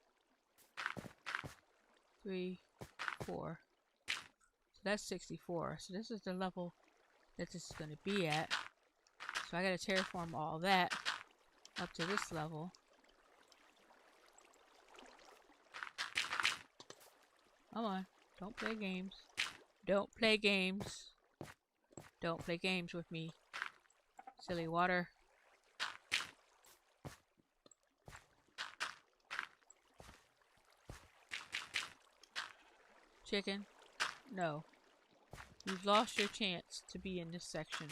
3, 4. So that's 64. So this is the level that this is going to be at. So I got to terraform all that up to this level. Come on. Don't play games. Don't play games. Don't play games with me. Silly water. Chicken. No. You've lost your chance to be in this section.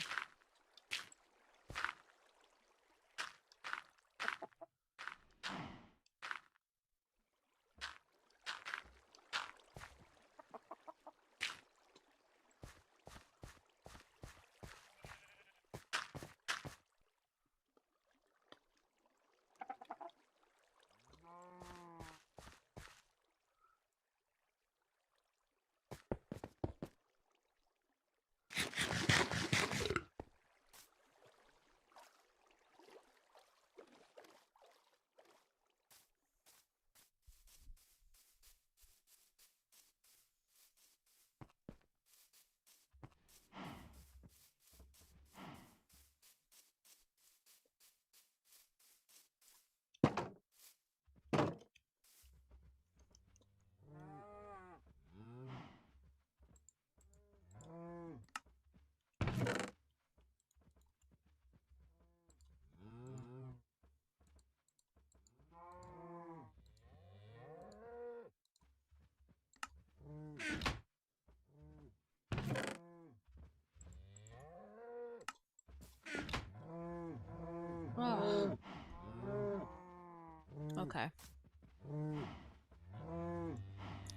Okay.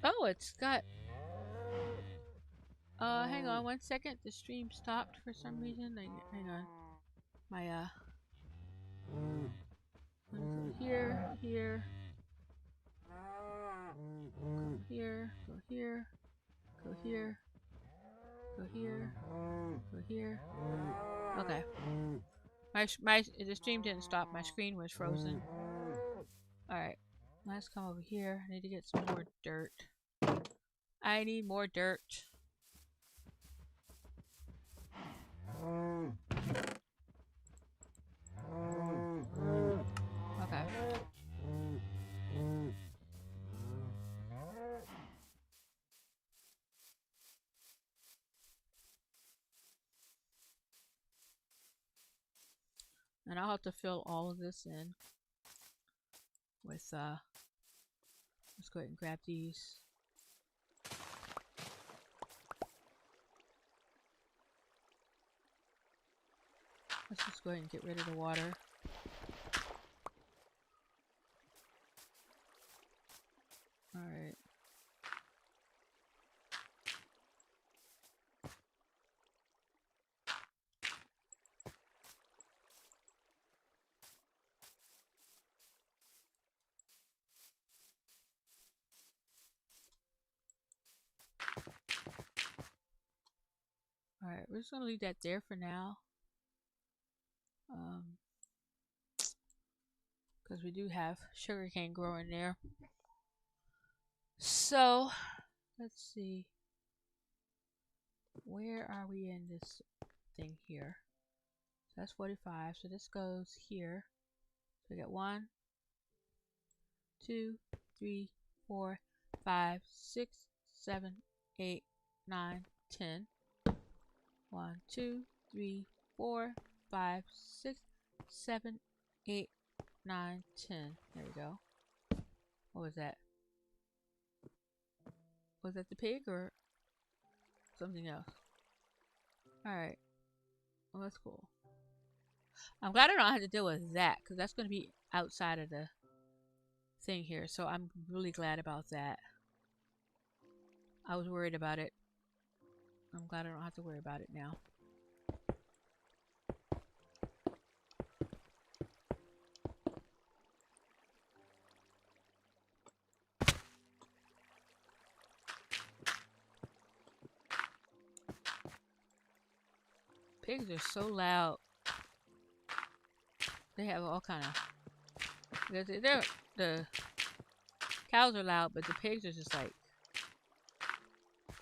Oh, it's got. Hang on 1 second. The stream stopped for some reason. Hang on. My here, here, go here, go here, go here, go here, go here. Okay. The stream didn't stop. My screen was frozen. All right. Let's come over here. I need to get some more dirt. I need more dirt. Okay. And I'll have to fill all of this in with let's go ahead and grab these. Let's just go ahead and get rid of the water. Alright. Alright, we're just gonna leave that there for now. Because we do have sugarcane growing there. So, let's see. Where are we in this thing here? So that's 45. So this goes here. So we got 1, 2, 3, 4, 5, 6, 7, 8, 9, 10. 1, 2, 3, 4, 5, 6, 7, 8, 9, 10. There we go. What was that? Was that the pig or something else? Alright. Well, that's cool. I'm glad I don't have to deal with that, because that's going to be outside of the thing here. So I'm really glad about that. I was worried about it. I'm glad I don't have to worry about it now. Pigs are so loud. They have all kind of... The cows are loud, but the pigs are just like...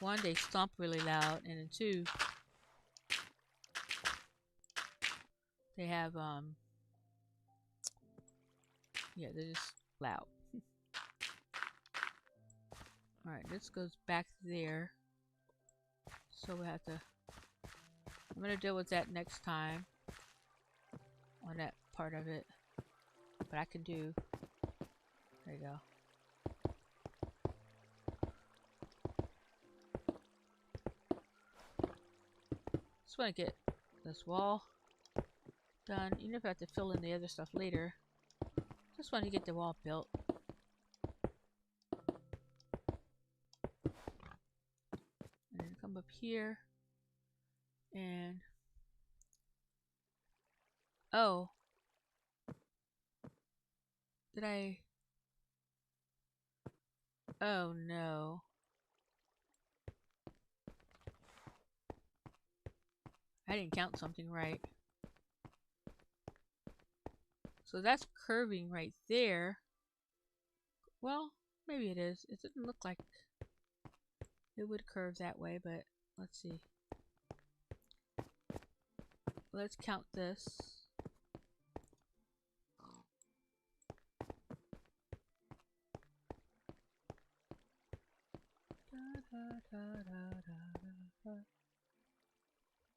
One, they stomp really loud, and then two... They have, yeah, they're just loud. Alright, this goes back there. So we have to... I'm going to deal with that next time. On that part of it. But I can do... There you go. Just want to get this wall done. Even if I have to fill in the other stuff later. Just want to get the wall built. And then come up here. And... Oh. Did I... Oh no. I didn't count something right. So that's curving right there. Well, maybe it is. It didn't look like it would curve that way, but let's see. Let's count this.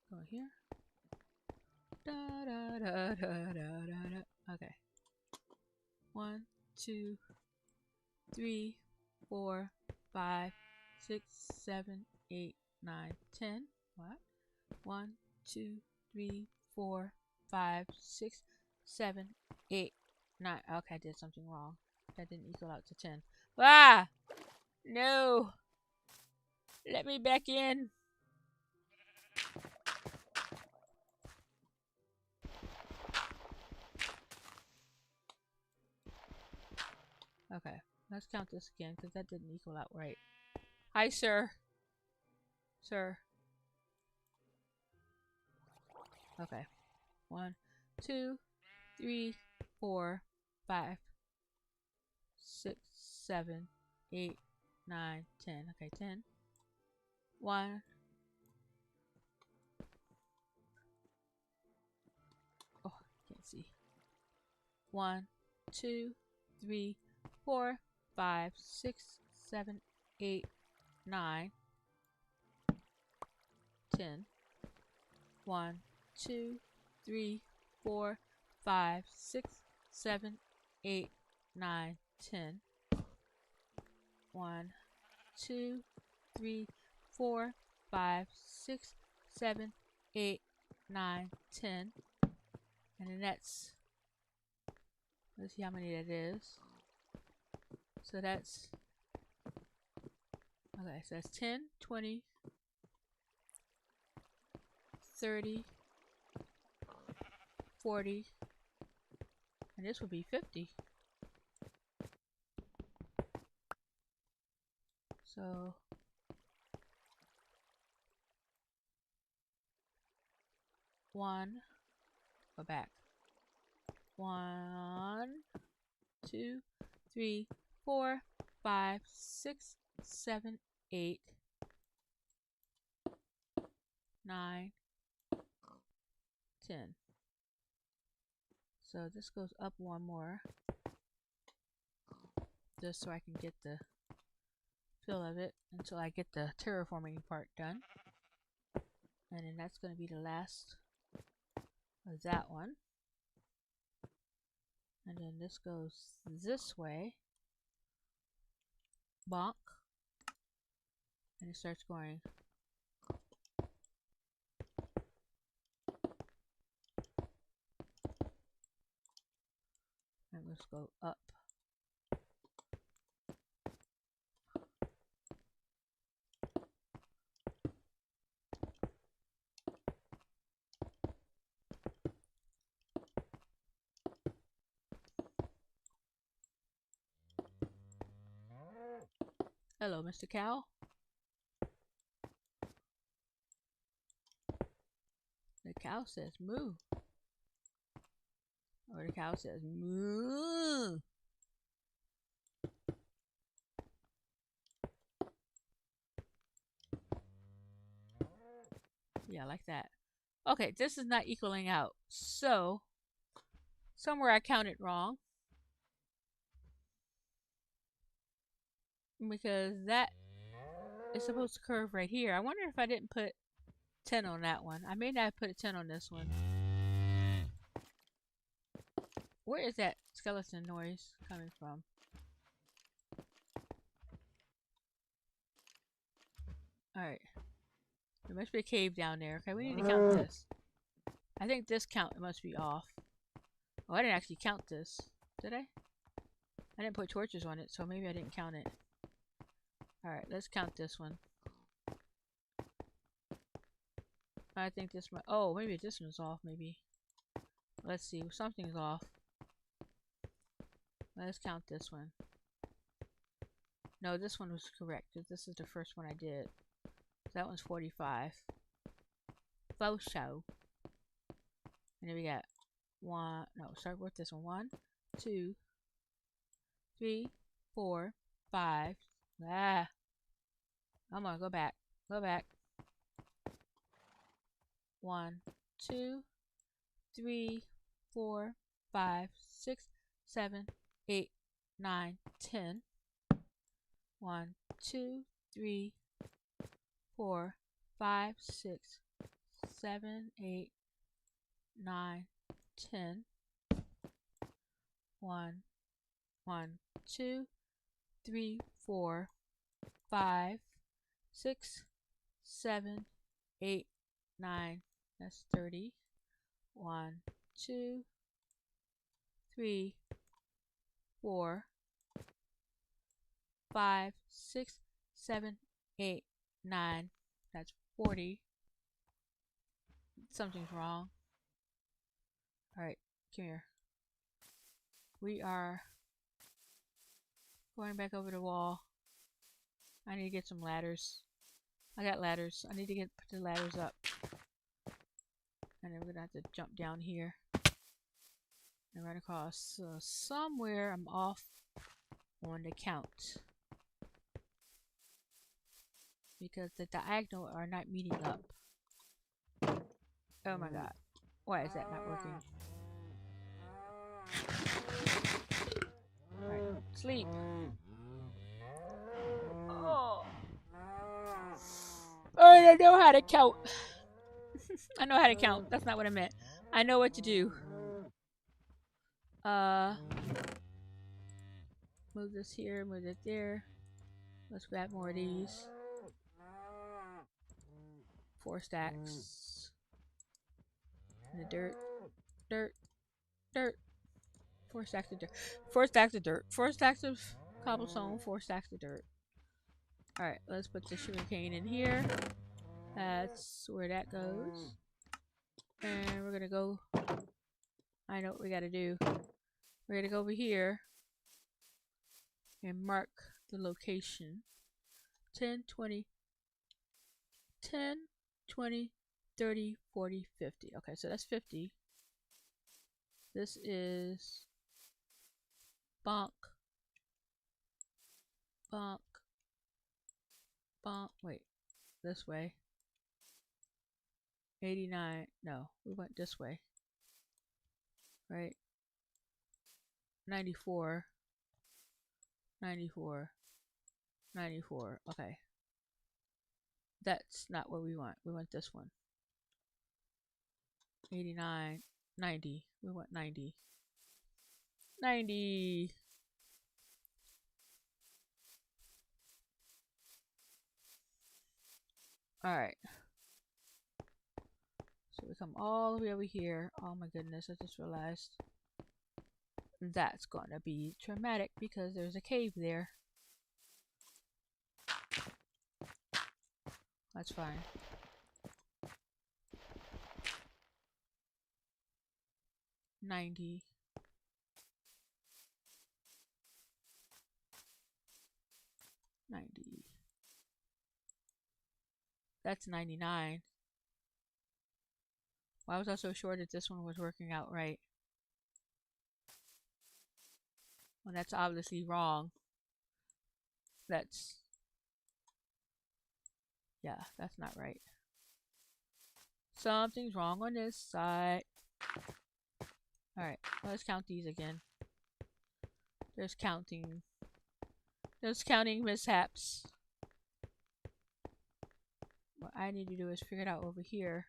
Go here. Okay. 1, 2, 3, 4, 5, 6, 7, 8, 9, 10. What? 1, 2, 3, 4, 5, 6, 7, 8, 9. Okay, I did something wrong. That didn't equal out to 10. Ah! No! Let me back in. Okay, let's count this again because that didn't equal out right. Hi, sir. Sir. Okay. 1, 2, 3, 4, 5, 6, 7, 8, 9, 10. Okay, 10. 1. Oh, can't see. 1, 2, 3, 4, 5, 6, 7, 8, 9, 10. 1, 2, 3, 4, 5, 6, 7, 8, 9, 10. 1, 2, 3, 4, 5, 6, 7, 8, 9, 10. And then that's, let's see how many that is. So that's, okay, so that's 10, 20, 30, 40, and this would be 50. So, one, go back. 1, 2, 3, 4, 5, 6, 7, 8, 9, 10. So this goes up one more, just so I can get the feel of it until I get the terraforming part done. And then that's going to be the last of that one. And then this goes this way. Bonk. And it starts going. And let's go up. Hello, Mr. Cow. The cow says moo. Or the cow says moo. Yeah, like that. Okay, this is not equaling out. So, somewhere I counted wrong. Because that is supposed to curve right here. I wonder if I didn't put 10 on that one. I may not have put a 10 on this one. Where is that skeleton noise coming from? Alright. There must be a cave down there. Okay, we need to count this. I think this count must be off. Oh, I didn't actually count this. Did I? I didn't put torches on it, so maybe I didn't count it. Alright, let's count this one. I think this might... Oh, maybe this one's off, maybe. Let's see. Something's off. Let's count this one. No, this one was correct, because this is the first one I did. So that one's 45. Faux show. And then we got one... No, start with this one. 1, 2, 3, 4, 5. Ah. Come on, go back. Go back. 1, 2, 3, 4, 5, 6, 7, 8, 9, 10. 1, 2, 3, 4, 5, 6, 7, 8, 9, 10. 1, 2, 3, 4, 5, 6, 7, 8, 9. That's 30. 1, 2, 3, 4, 5, 6, 7, 8, 9. That's 40. Something's wrong. Alright, come here. We are going back over the wall. I need to get some ladders. I got ladders. I need to put the ladders up. And then we're gonna have to jump down here and run across. So somewhere I'm off on the count. Because the diagonal are not meeting up. Oh my god. Why is that not working? Alright, sleep. Oh. I know how to count. I know how to count. That's not what I meant. I know what to do. Move this here, move it there. Let's grab more of these. 4 stacks. And the dirt, dirt, dirt. 4 stacks of dirt. 4 stacks of dirt. 4 stacks of cobblestone. 4 stacks of dirt. Alright, let's put the sugarcane in here. That's where that goes. And we're gonna go. I know what we gotta do. We're gonna go over here and mark the location. 10, 20, 10, 20, 30, 40, 50. Okay, so that's 50. This is bonk, bonk, bonk. Wait, this way. 89. No, we went this way. Right? 94. 94. 94. Okay. That's not what we want. We want this one. 89. 90. We want 90. 90. Alright. So we come all the way over here. Oh my goodness, I just realized. That's gonna be traumatic because there's a cave there. That's fine. $90. $90. That's 99. Why was I so sure that this one was working out right? Well, that's obviously wrong. Yeah, that's not right. Something's wrong on this side. Alright, let's count these again. There's counting mishaps. What I need to do is figure it out over here.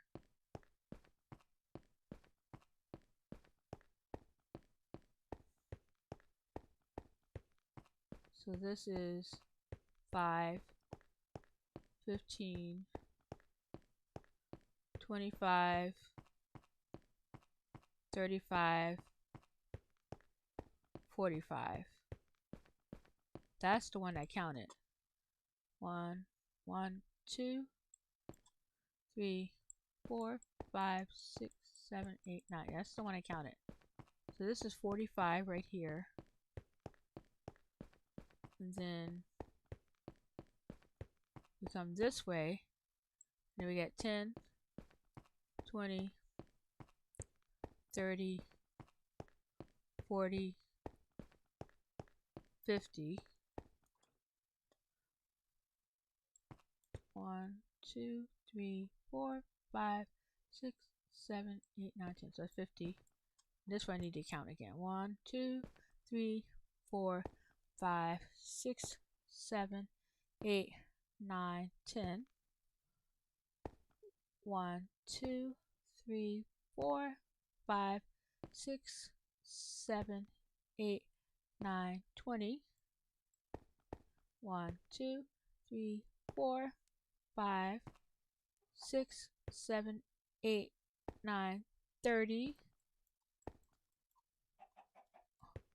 So this is 5, 15, 25, 35, 45. That's the one I counted. 1, 1, 2, 3, 4, 5, 6, 7, 8, 9. That's the one I counted. So this is 45 right here. And then we come this way. And we get 10, 20, 30, 40, 50. 1, 2, 3, 4, 5, 6, 7, 8, 9, 10. So that's 50. This one I need to count again. 1, 2, 3, 4, 5, 6, 7, 8, 9, 10. 1, 2, 3, 4, 5, 6, 7, 8, 9, 20. 1, 2, 3, 4, 5, 6, 7, 8, 9, 30.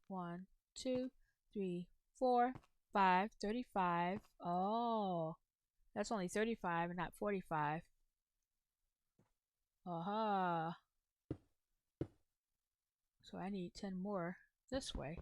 1, 2, 3, 4, 5, 35. Oh, that's only 35 and not 45. Aha. So I need 10 more this way.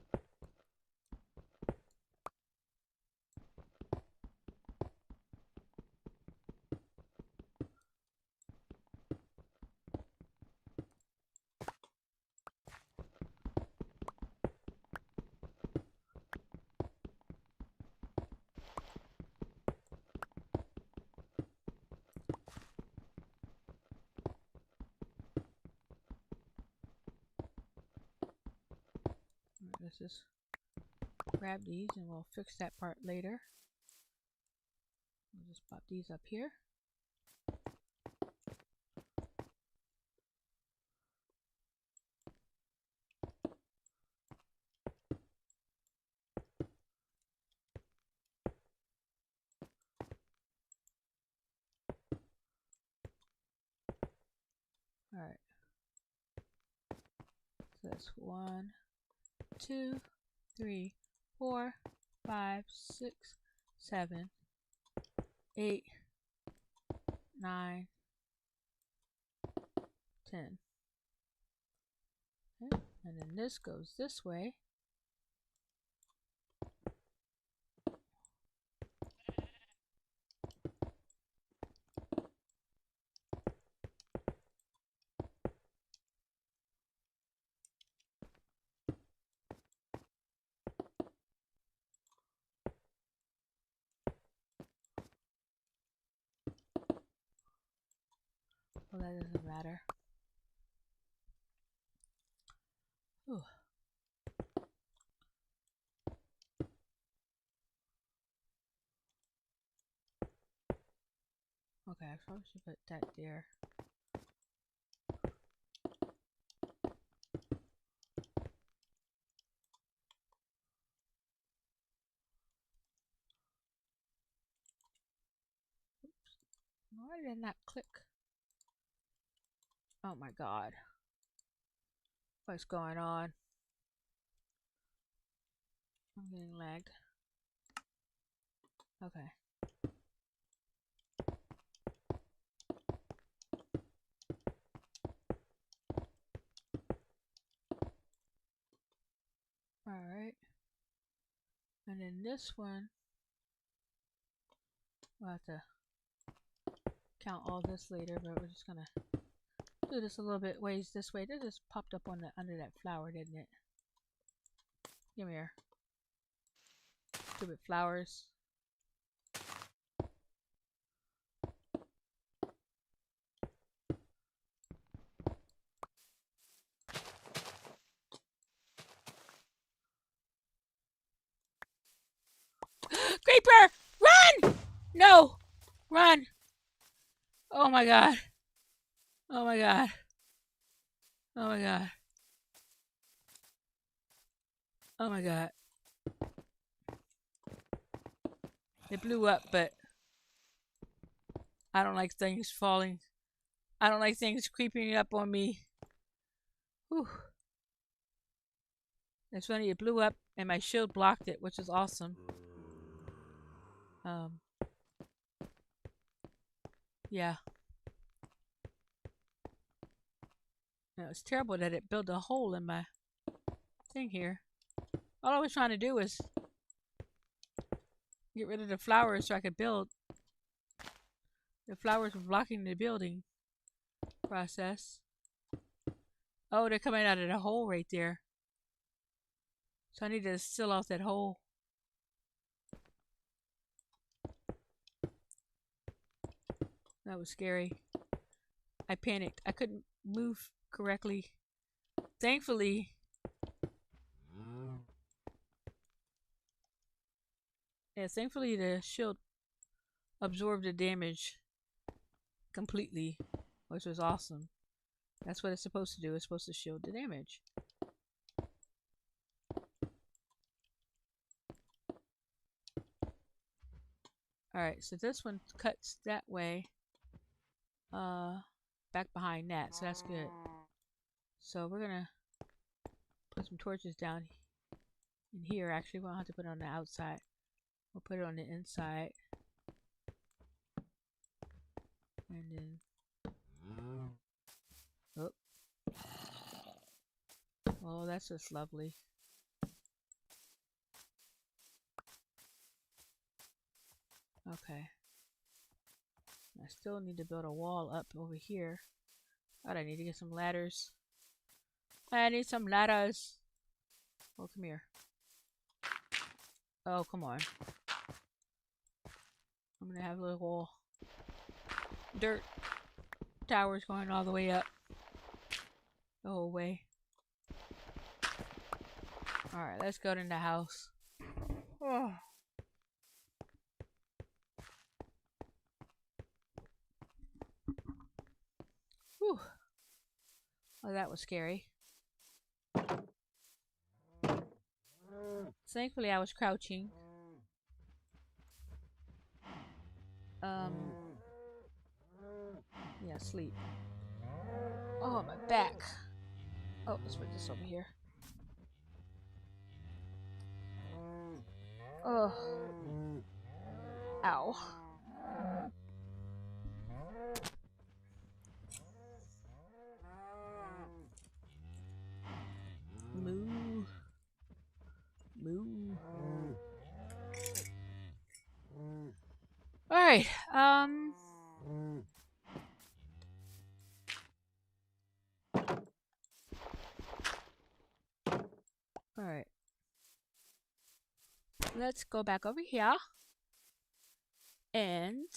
Let's just grab these and we'll fix that part later. We'll just pop these up here. Alright. So that's 1, 2, 3, 4, 5, 6, 7, 8, 9, 10. Okay. And then this goes this way. Well, that doesn't matter. Ooh. Okay, I probably should put that there. Why did it not click? Oh my god. What's going on? I'm getting lagged. Okay. Alright. And then this one, we'll have to count all this later, but we're just gonna do this a little bit ways this way. That just popped up on the under that flower, didn't it? Give me here. Stupid flowers. Creeper! Run! No! Run! Oh my god. Oh my god. Oh my god. Oh my god. It blew up, but I don't like things falling. I don't like things creeping up on me. Whew. It's funny, it blew up and my shield blocked it, which is awesome. Um, yeah. No, it's terrible that it built a hole in my thing here. All I was trying to do was get rid of the flowers so I could build. The flowers were blocking the building process. Oh, they're coming out of the hole right there. So I need to seal off that hole. That was scary. I panicked. I couldn't move correctly. Thankfully, thankfully the shield absorbed the damage completely, which was awesome. That's what it's supposed to do. It's supposed to shield the damage. Alright, so this one cuts that way. Back behind that, so that's good. So we're gonna put some torches down in here. Actually, we don't have to put it on the outside. We'll put it on the inside. And then, oh, oh, that's just lovely. Okay. I still need to build a wall up over here. God, I need to get some ladders. I need some ladders. Oh, come here. Oh, come on. I'm gonna have a little wall. Dirt towers going all the way up. The whole way. Alright, let's go in the house. Oh. Whew. Oh, that was scary. Thankfully, I was crouching. Yeah, sleep. Oh, my back. Oh, let's put this over here. Oh. Ow. Moo. Moo. Alright, alright. Let's go back over here. And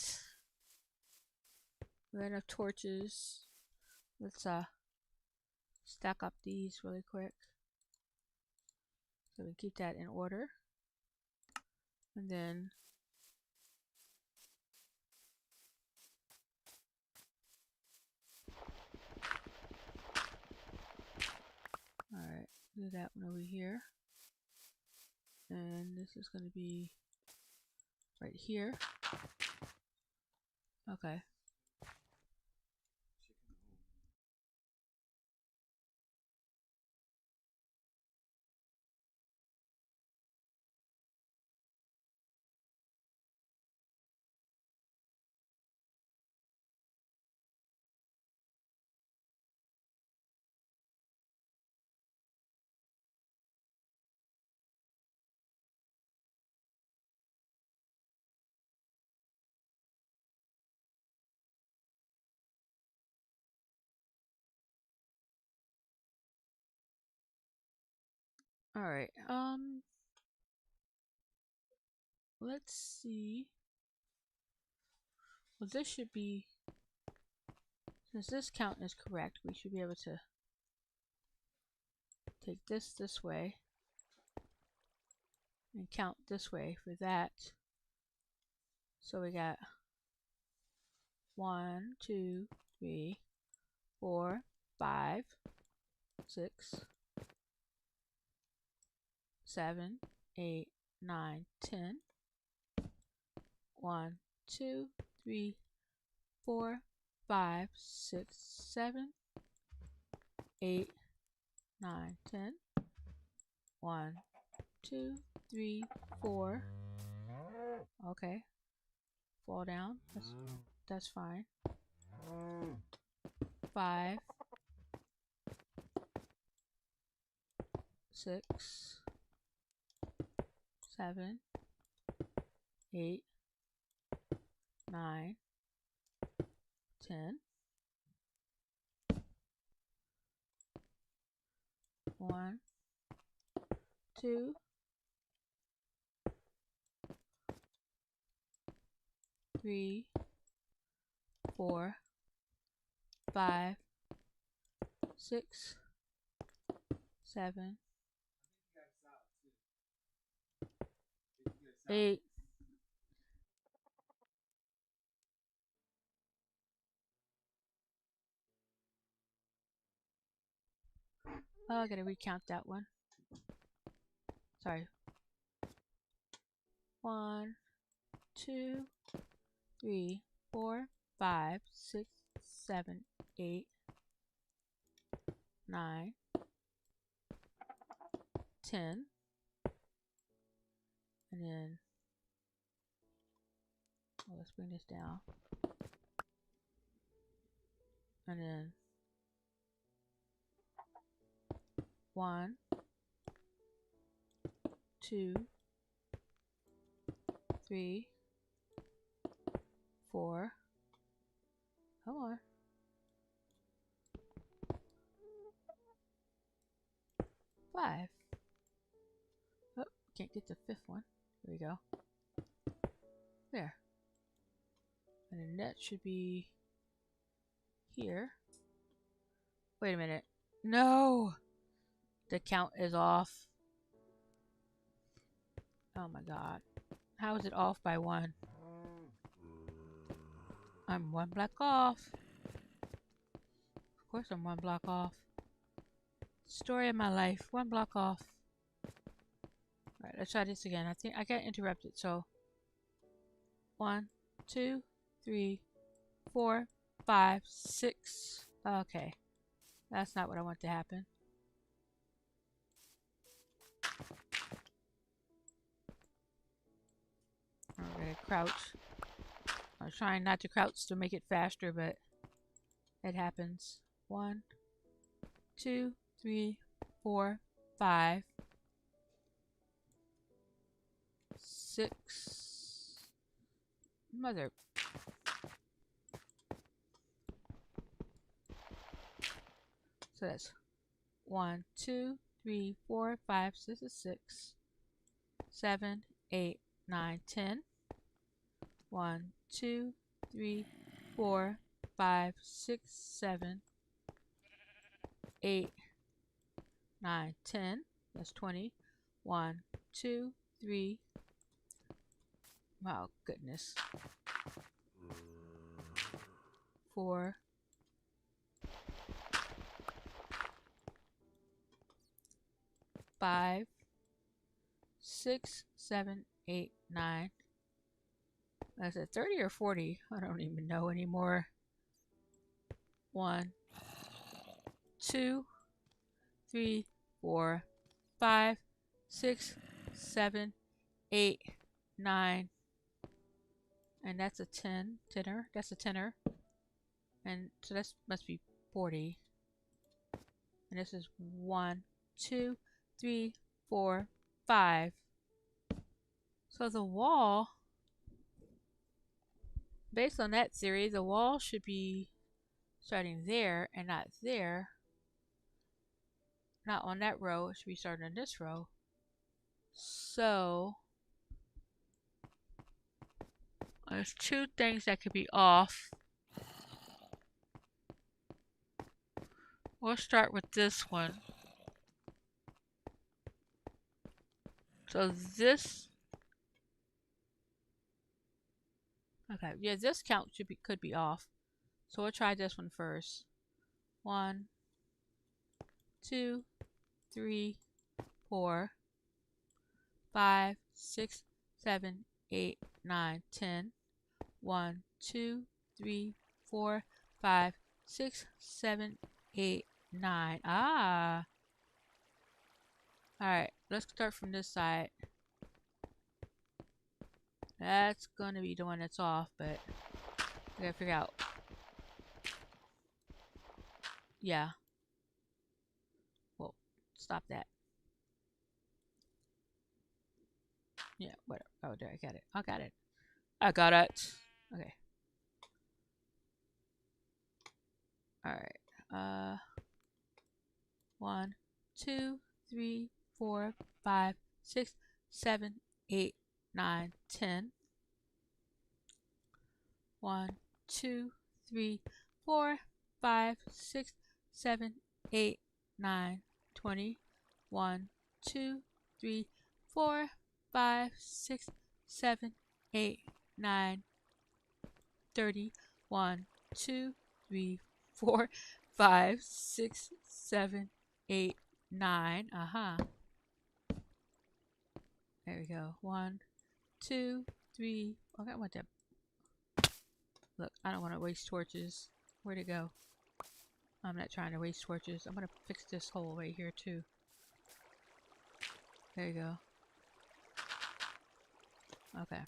we have enough torches. Let's stack up these really quick. So we keep that in order. And then alright, do that one over here. And this is gonna be right here. Okay. Alright, let's see. Well, this should be, since this count is correct, we should be able to take this way and count this way for that. So we got 1, 2, 3, 4, 5, 6, 7, 8, 9, 10. 1, 2, 3, 4, 5, 6, 7, 8, 9, 10. 1, 2, 3, 4. Okay. Fall down. That's fine. 5, 6, 7, 8, 9, 10. 1, 2, 3, 4, 5, 6, 7, 8. Oh, I gotta recount that one. Sorry. 1, 2, 3, 4, 5, 6, 7, 8, 9, 10. And then Well, let's bring this down. And then 1, 2, 3, 4. Come on. 5. Oh, can't get the 5th one. There we go. There. And then that should be here. Wait a minute. No! The count is off. Oh my god. How is it off by 1? I'm 1 block off. Of course I'm 1 block off. Story of my life. 1 block off. Alright, let's try this again. I think I got interrupted, so 1, 2, 3, 4, 5, 6. Okay. That's not what I want to happen. I'm gonna crouch. I was trying not to crouch to make it faster, but it happens. 1, 2, 3, 4, 5, 6. Mother. So that's 1, 2, 3, 4, 5, 6, 6, 7, 8, 9, 10. 1, 2, 3, 4, 5, 6, 7, 8, 9, 10. That's 20. 1, 2, 3. Oh, goodness. 4. 5, 6, 7, 8, 9. Is it 30 or 40? I don't even know anymore. 1, 2, 3, 4, 5, 6, 7, 8, 9. And that's a 10. Tenner. That's a tenner. And so that must be 40. And this is 1, 2, 3, 4, 5. So the wall, based on that theory, the wall should be starting there and not there. Not on that row. It should be starting on this row. So there's 2 things that could be off. We'll start with this one. So this, okay, yeah, this count could be off. So we'll try this one first. 1, 2, 3, 4, 5, 6, 7, 8, 9, 10. 1, 2, 3, 4, 5, 6, 7, 8, 9. Ah. Alright, let's start from this side. That's gonna be the one that's off, but I gotta figure out. Yeah. Well, stop that. Yeah, whatever. Oh, there, I got it. I got it. I got it. Okay. Alright. 1, 2, 3, 4, 5, 6, 7, 8, 9, 10. 1, 2, 3, 4, 5, 6, 7, 8, 9, 20. 1, 2, 3, 4, 5, 6, 7, 8, 9, 30. 1, 2, 3, 4, 5, 6, 7, 8, 9. There we go. 1, 2, 3. Okay, I want that. Look, I don't want to waste torches. Where'd it go? I'm not trying to waste torches. I'm gonna fix this hole right here too. There you go. Okay.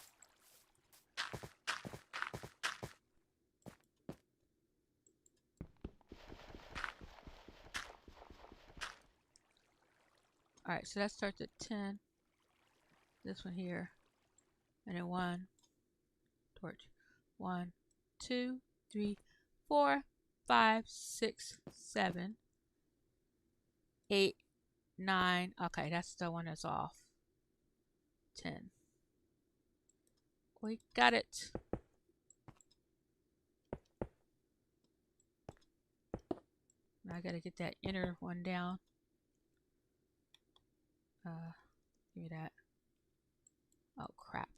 Alright, so that starts at 10. This one here. And then 1 torch. 1, 2, 3, 4, 5, 6, 7, 8, 9. Okay, that's the one that's off. 10. We got it. Now I gotta get that inner one down. Give me that. Oh crap.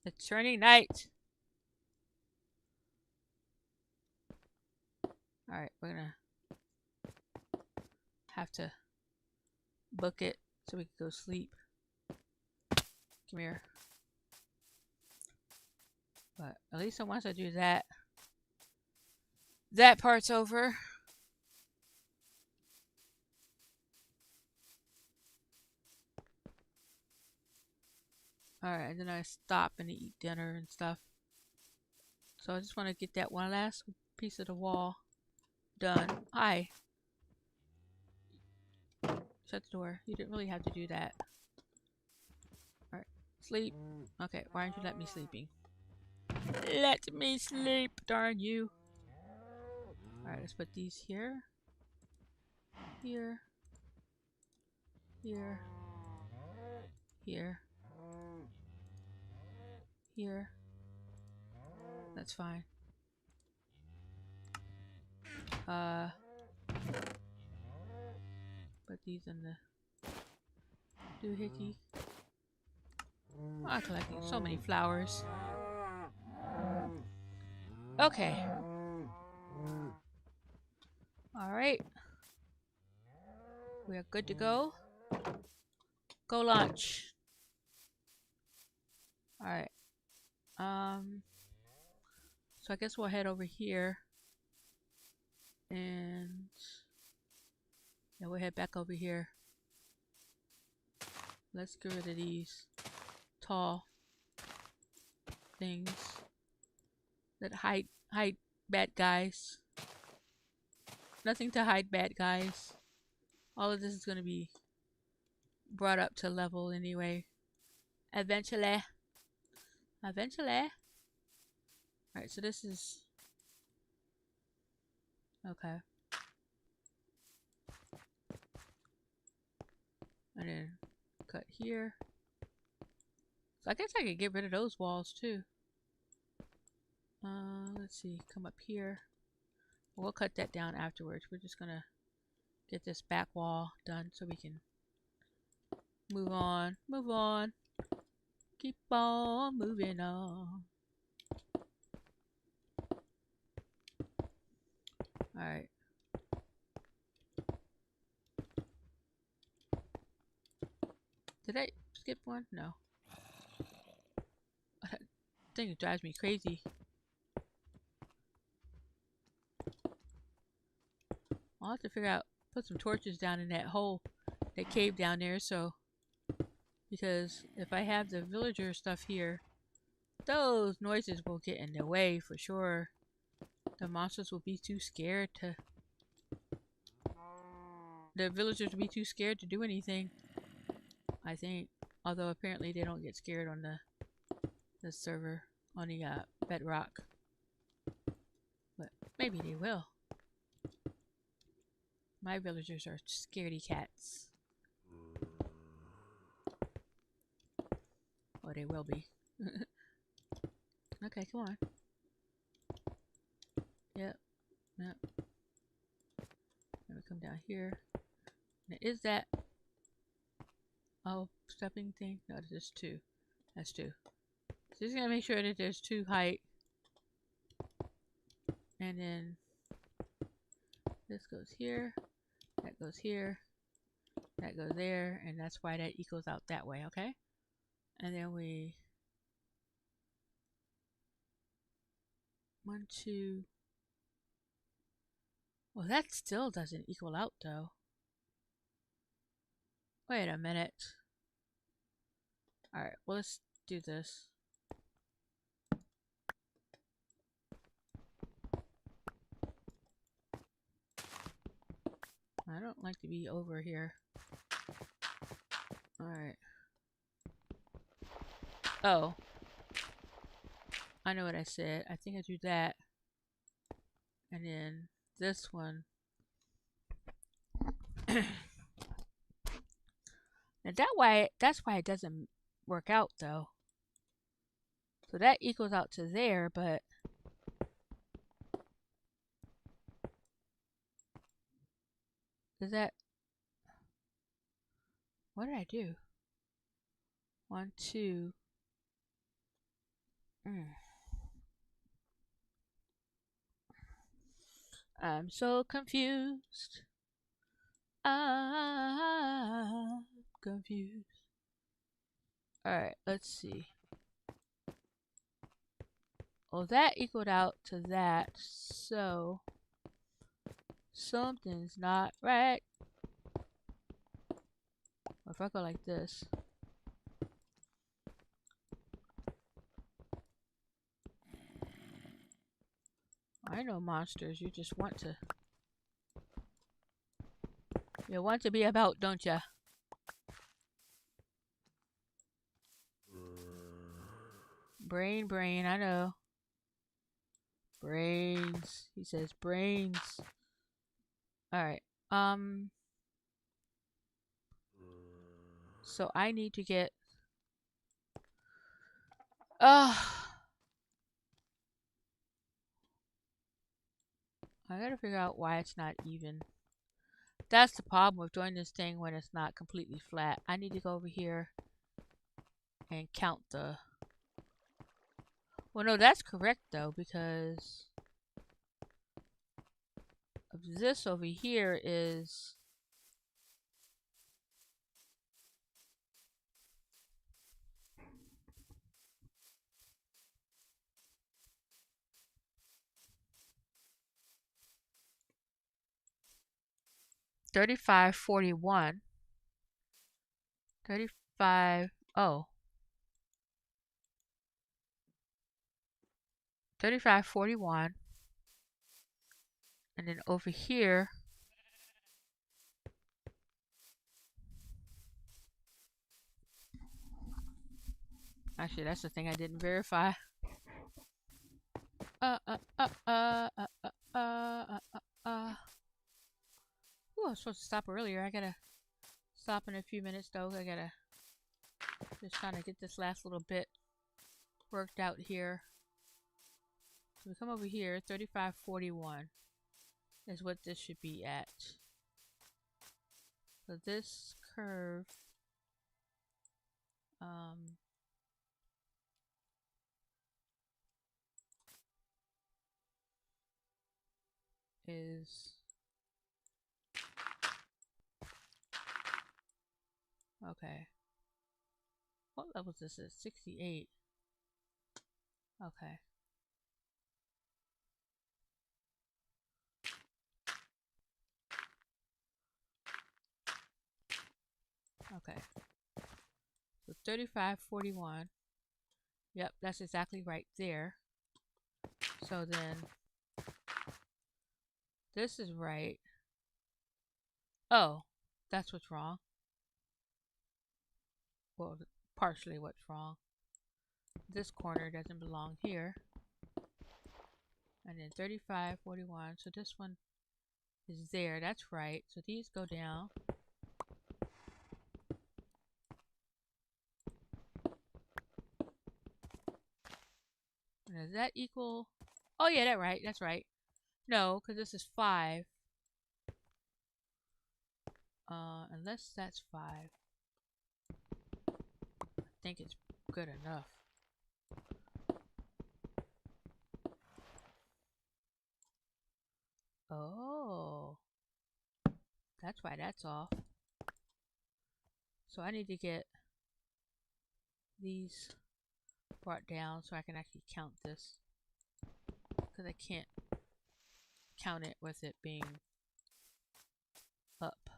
It's turning night. Alright, we're gonna have to book it so we can go sleep. Come here. But at least once I do that, that part's over. Alright, and then I stop and eat dinner and stuff. So I just want to get that one last piece of the wall done. Hi. Shut the door. You didn't really have to do that. Alright. Sleep. Okay, why aren't you letting me sleeping? Let me sleep, darn you. Alright, let's put these here. Here. Here. Here. Here. That's fine. Put these in the doohickey. I'm collecting so many flowers. Okay. Alright. We are good to go. Go launch. Alright. So I guess we'll head over here. And yeah, we'll head back over here. Let's get rid of these tall things that hide bad guys. Nothing to hide bad guys. All of this is going to be brought up to level anyway. Eventually. Alright, so this is... Okay. And then cut here. So I guess I could get rid of those walls too. Let's see. Come up here. We'll cut that down afterwards. We're just gonna get this back wall done so we can move on. Move on. Keep on moving on. Alright. Did I skip one? No. That thing drives me crazy. I'll have to figure out, put some torches down in that hole, that cave down there, so, because if I have the villager stuff here, those noises will get in the way for sure. The monsters will be too scared to, the villagers will be too scared to do anything, I think. Although apparently they don't get scared on the server, on the bedrock. But maybe they will. My villagers are scaredy cats. Oh, they will be. Okay, come on. Yep. Yep. Let me come down here. Now, is that... Oh, stepping thing? No, there's 2. That's 2. So just gonna make sure that there's 2 height. And then... this goes here. That goes here. That goes there. And that's why that equals out that way, okay? And then we... 1, 2... Well, that still doesn't equal out, though. Wait a minute. Alright, well, let's do this. I don't like to be over here. Alright. Oh. I know what I said. I think I do that. And then this one. And that's why it doesn't work out though. So that equals out to there, but is that, what did I do? 1, 2. I'm so confused. I'm confused. Alright, let's see. Well, that equaled out to that, so something's not right. If I go like this. I know monsters, you just want to. You want to be about, don't ya? Brain, I know. Brains. He says brains. Alright. So I need to get I gotta figure out why it's not even. That's the problem with doing this thing when it's not completely flat. I need to go over here and count the. Well, no, that's correct though, because this over here is 3541. 35. Oh. 3541. And then over here. Actually, that's the thing I didn't verify. Uh, uh, uh, uh, uh, uh, uh, uh, uh. Ooh, I was supposed to stop earlier. I gotta stop in a few minutes though. I gotta just trying to get this last little bit worked out here. So we come over here, 3541 is what this should be at. So this curve is okay. What level is this? 68. Okay. Okay. So 3541. Yep, that's exactly right there. So then this is right. Oh, that's what's wrong. Well, partially what's wrong. This corner doesn't belong here. And then 3541. So this one is there. That's right. So these go down. And does that equal? Oh yeah, that's right. That's right. No, because this is 5. Unless that's 5. I think it's good enough. Oh. That's why that's off. So I need to get these brought down so I can actually count this. Because I can't count it with it being up.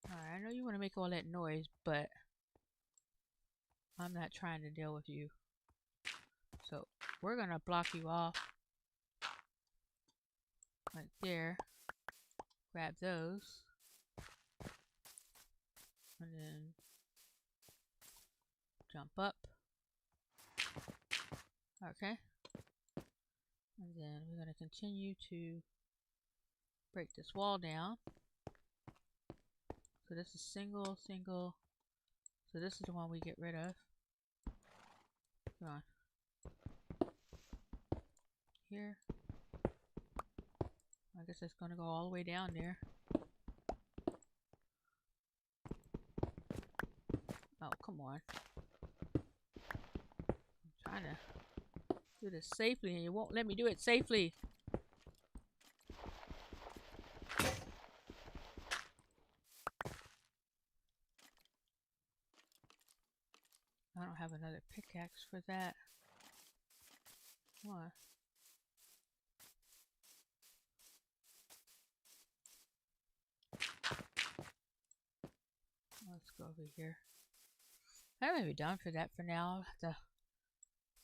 Alright, I know you want to make all that noise, but I'm not trying to deal with you. So we're gonna block you off right there. Grab those. And then jump up. Okay. And then we're going to continue to break this wall down. So this is single, single. So this is the one we get rid of. Come on. Here. I guess it's going to go all the way down there. Oh, come on. I'm trying to do this safely and you won't let me do it safely. I don't have another pickaxe for that. Come on. Let's go over here. I may be done for that for now. I'll have to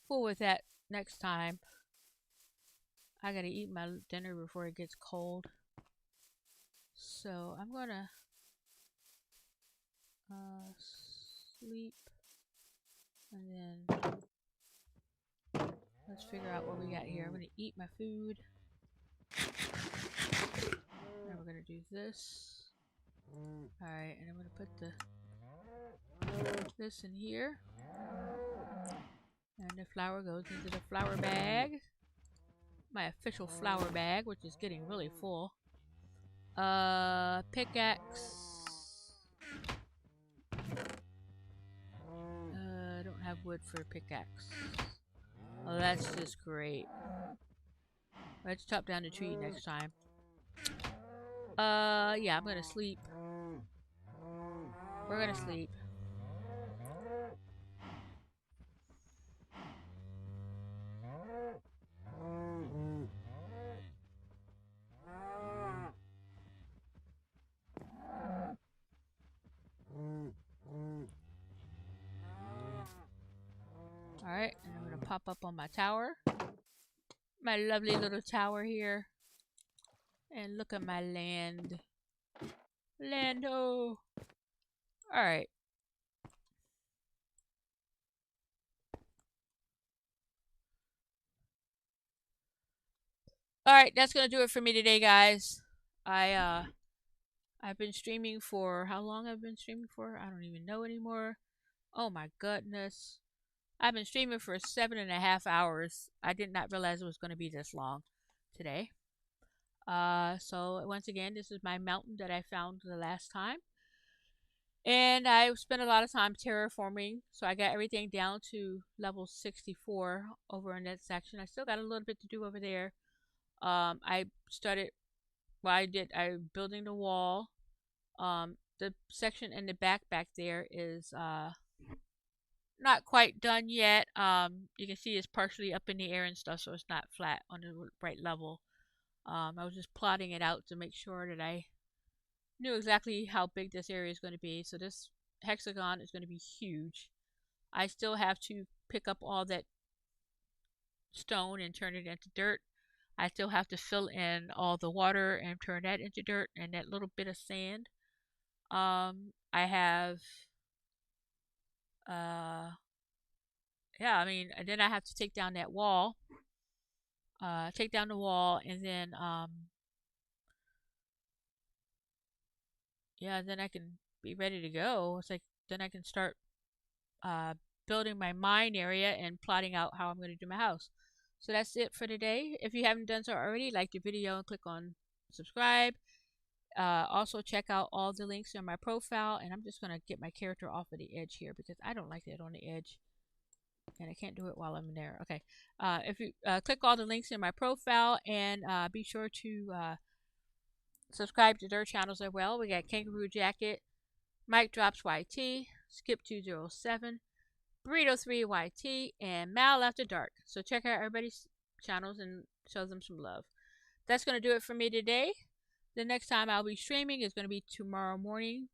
fool with that next time. I gotta eat my dinner before it gets cold. So I'm gonna sleep and then let's figure out what we got here. I'm gonna eat my food. And we're gonna do this. Alright, and I'm gonna put this in here. And the flour goes into the flour bag. My official flour bag, which is getting really full. Pickaxe. I don't have wood for a pickaxe. Oh, that's just great. Let's chop down the tree next time. Yeah, I'm gonna sleep. We're gonna sleep. Alright, and I'm gonna pop up on my tower. My lovely little tower here. And look at my land. Lando! Alright. Alright, that's gonna do it for me today, guys. I've been streaming for how long I've been streaming for? I don't even know anymore. Oh my goodness. I've been streaming for 7.5 hours. I did not realize it was going to be this long today. So once again, this is my mountain that I found the last time. And I spent a lot of time terraforming. So I got everything down to level 64 over in that section. I still got a little bit to do over there. I started, I'm building the wall. The section in the back there is not quite done yet. You can see it's partially up in the air and stuff, so it's not flat on the right level. I was just plotting it out to make sure that I knew exactly how big this area is going to be. So this hexagon is going to be huge. I still have to pick up all that stone and turn it into dirt. I still have to fill in all the water and turn that into dirt and that little bit of sand. I have yeah, I mean, and then I have to take down that wall. Take down the wall, and then yeah, then I can be ready to go. It's like then I can start uh building my mine area and plotting out how I'm going to do my house. So that's it for today. If you haven't done so already, like the video and click on subscribe. Also check out all the links in my profile, and I'm just gonna get my character off of the edge here because I don't like it on the edge. And I can't do it while I'm there. Okay. If you click all the links in my profile and be sure to subscribe to their channels as well. We got Kangaroo Jacket, Mike Drops YT, Skip207, Burrito3YT, and Mal After Dark. So check out everybody's channels and show them some love. That's going to do it for me today. The next time I'll be streaming is going to be tomorrow morning.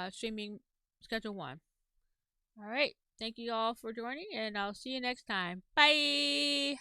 Streaming schedule 1. All right. Thank you all for joining, and I'll see you next time. Bye.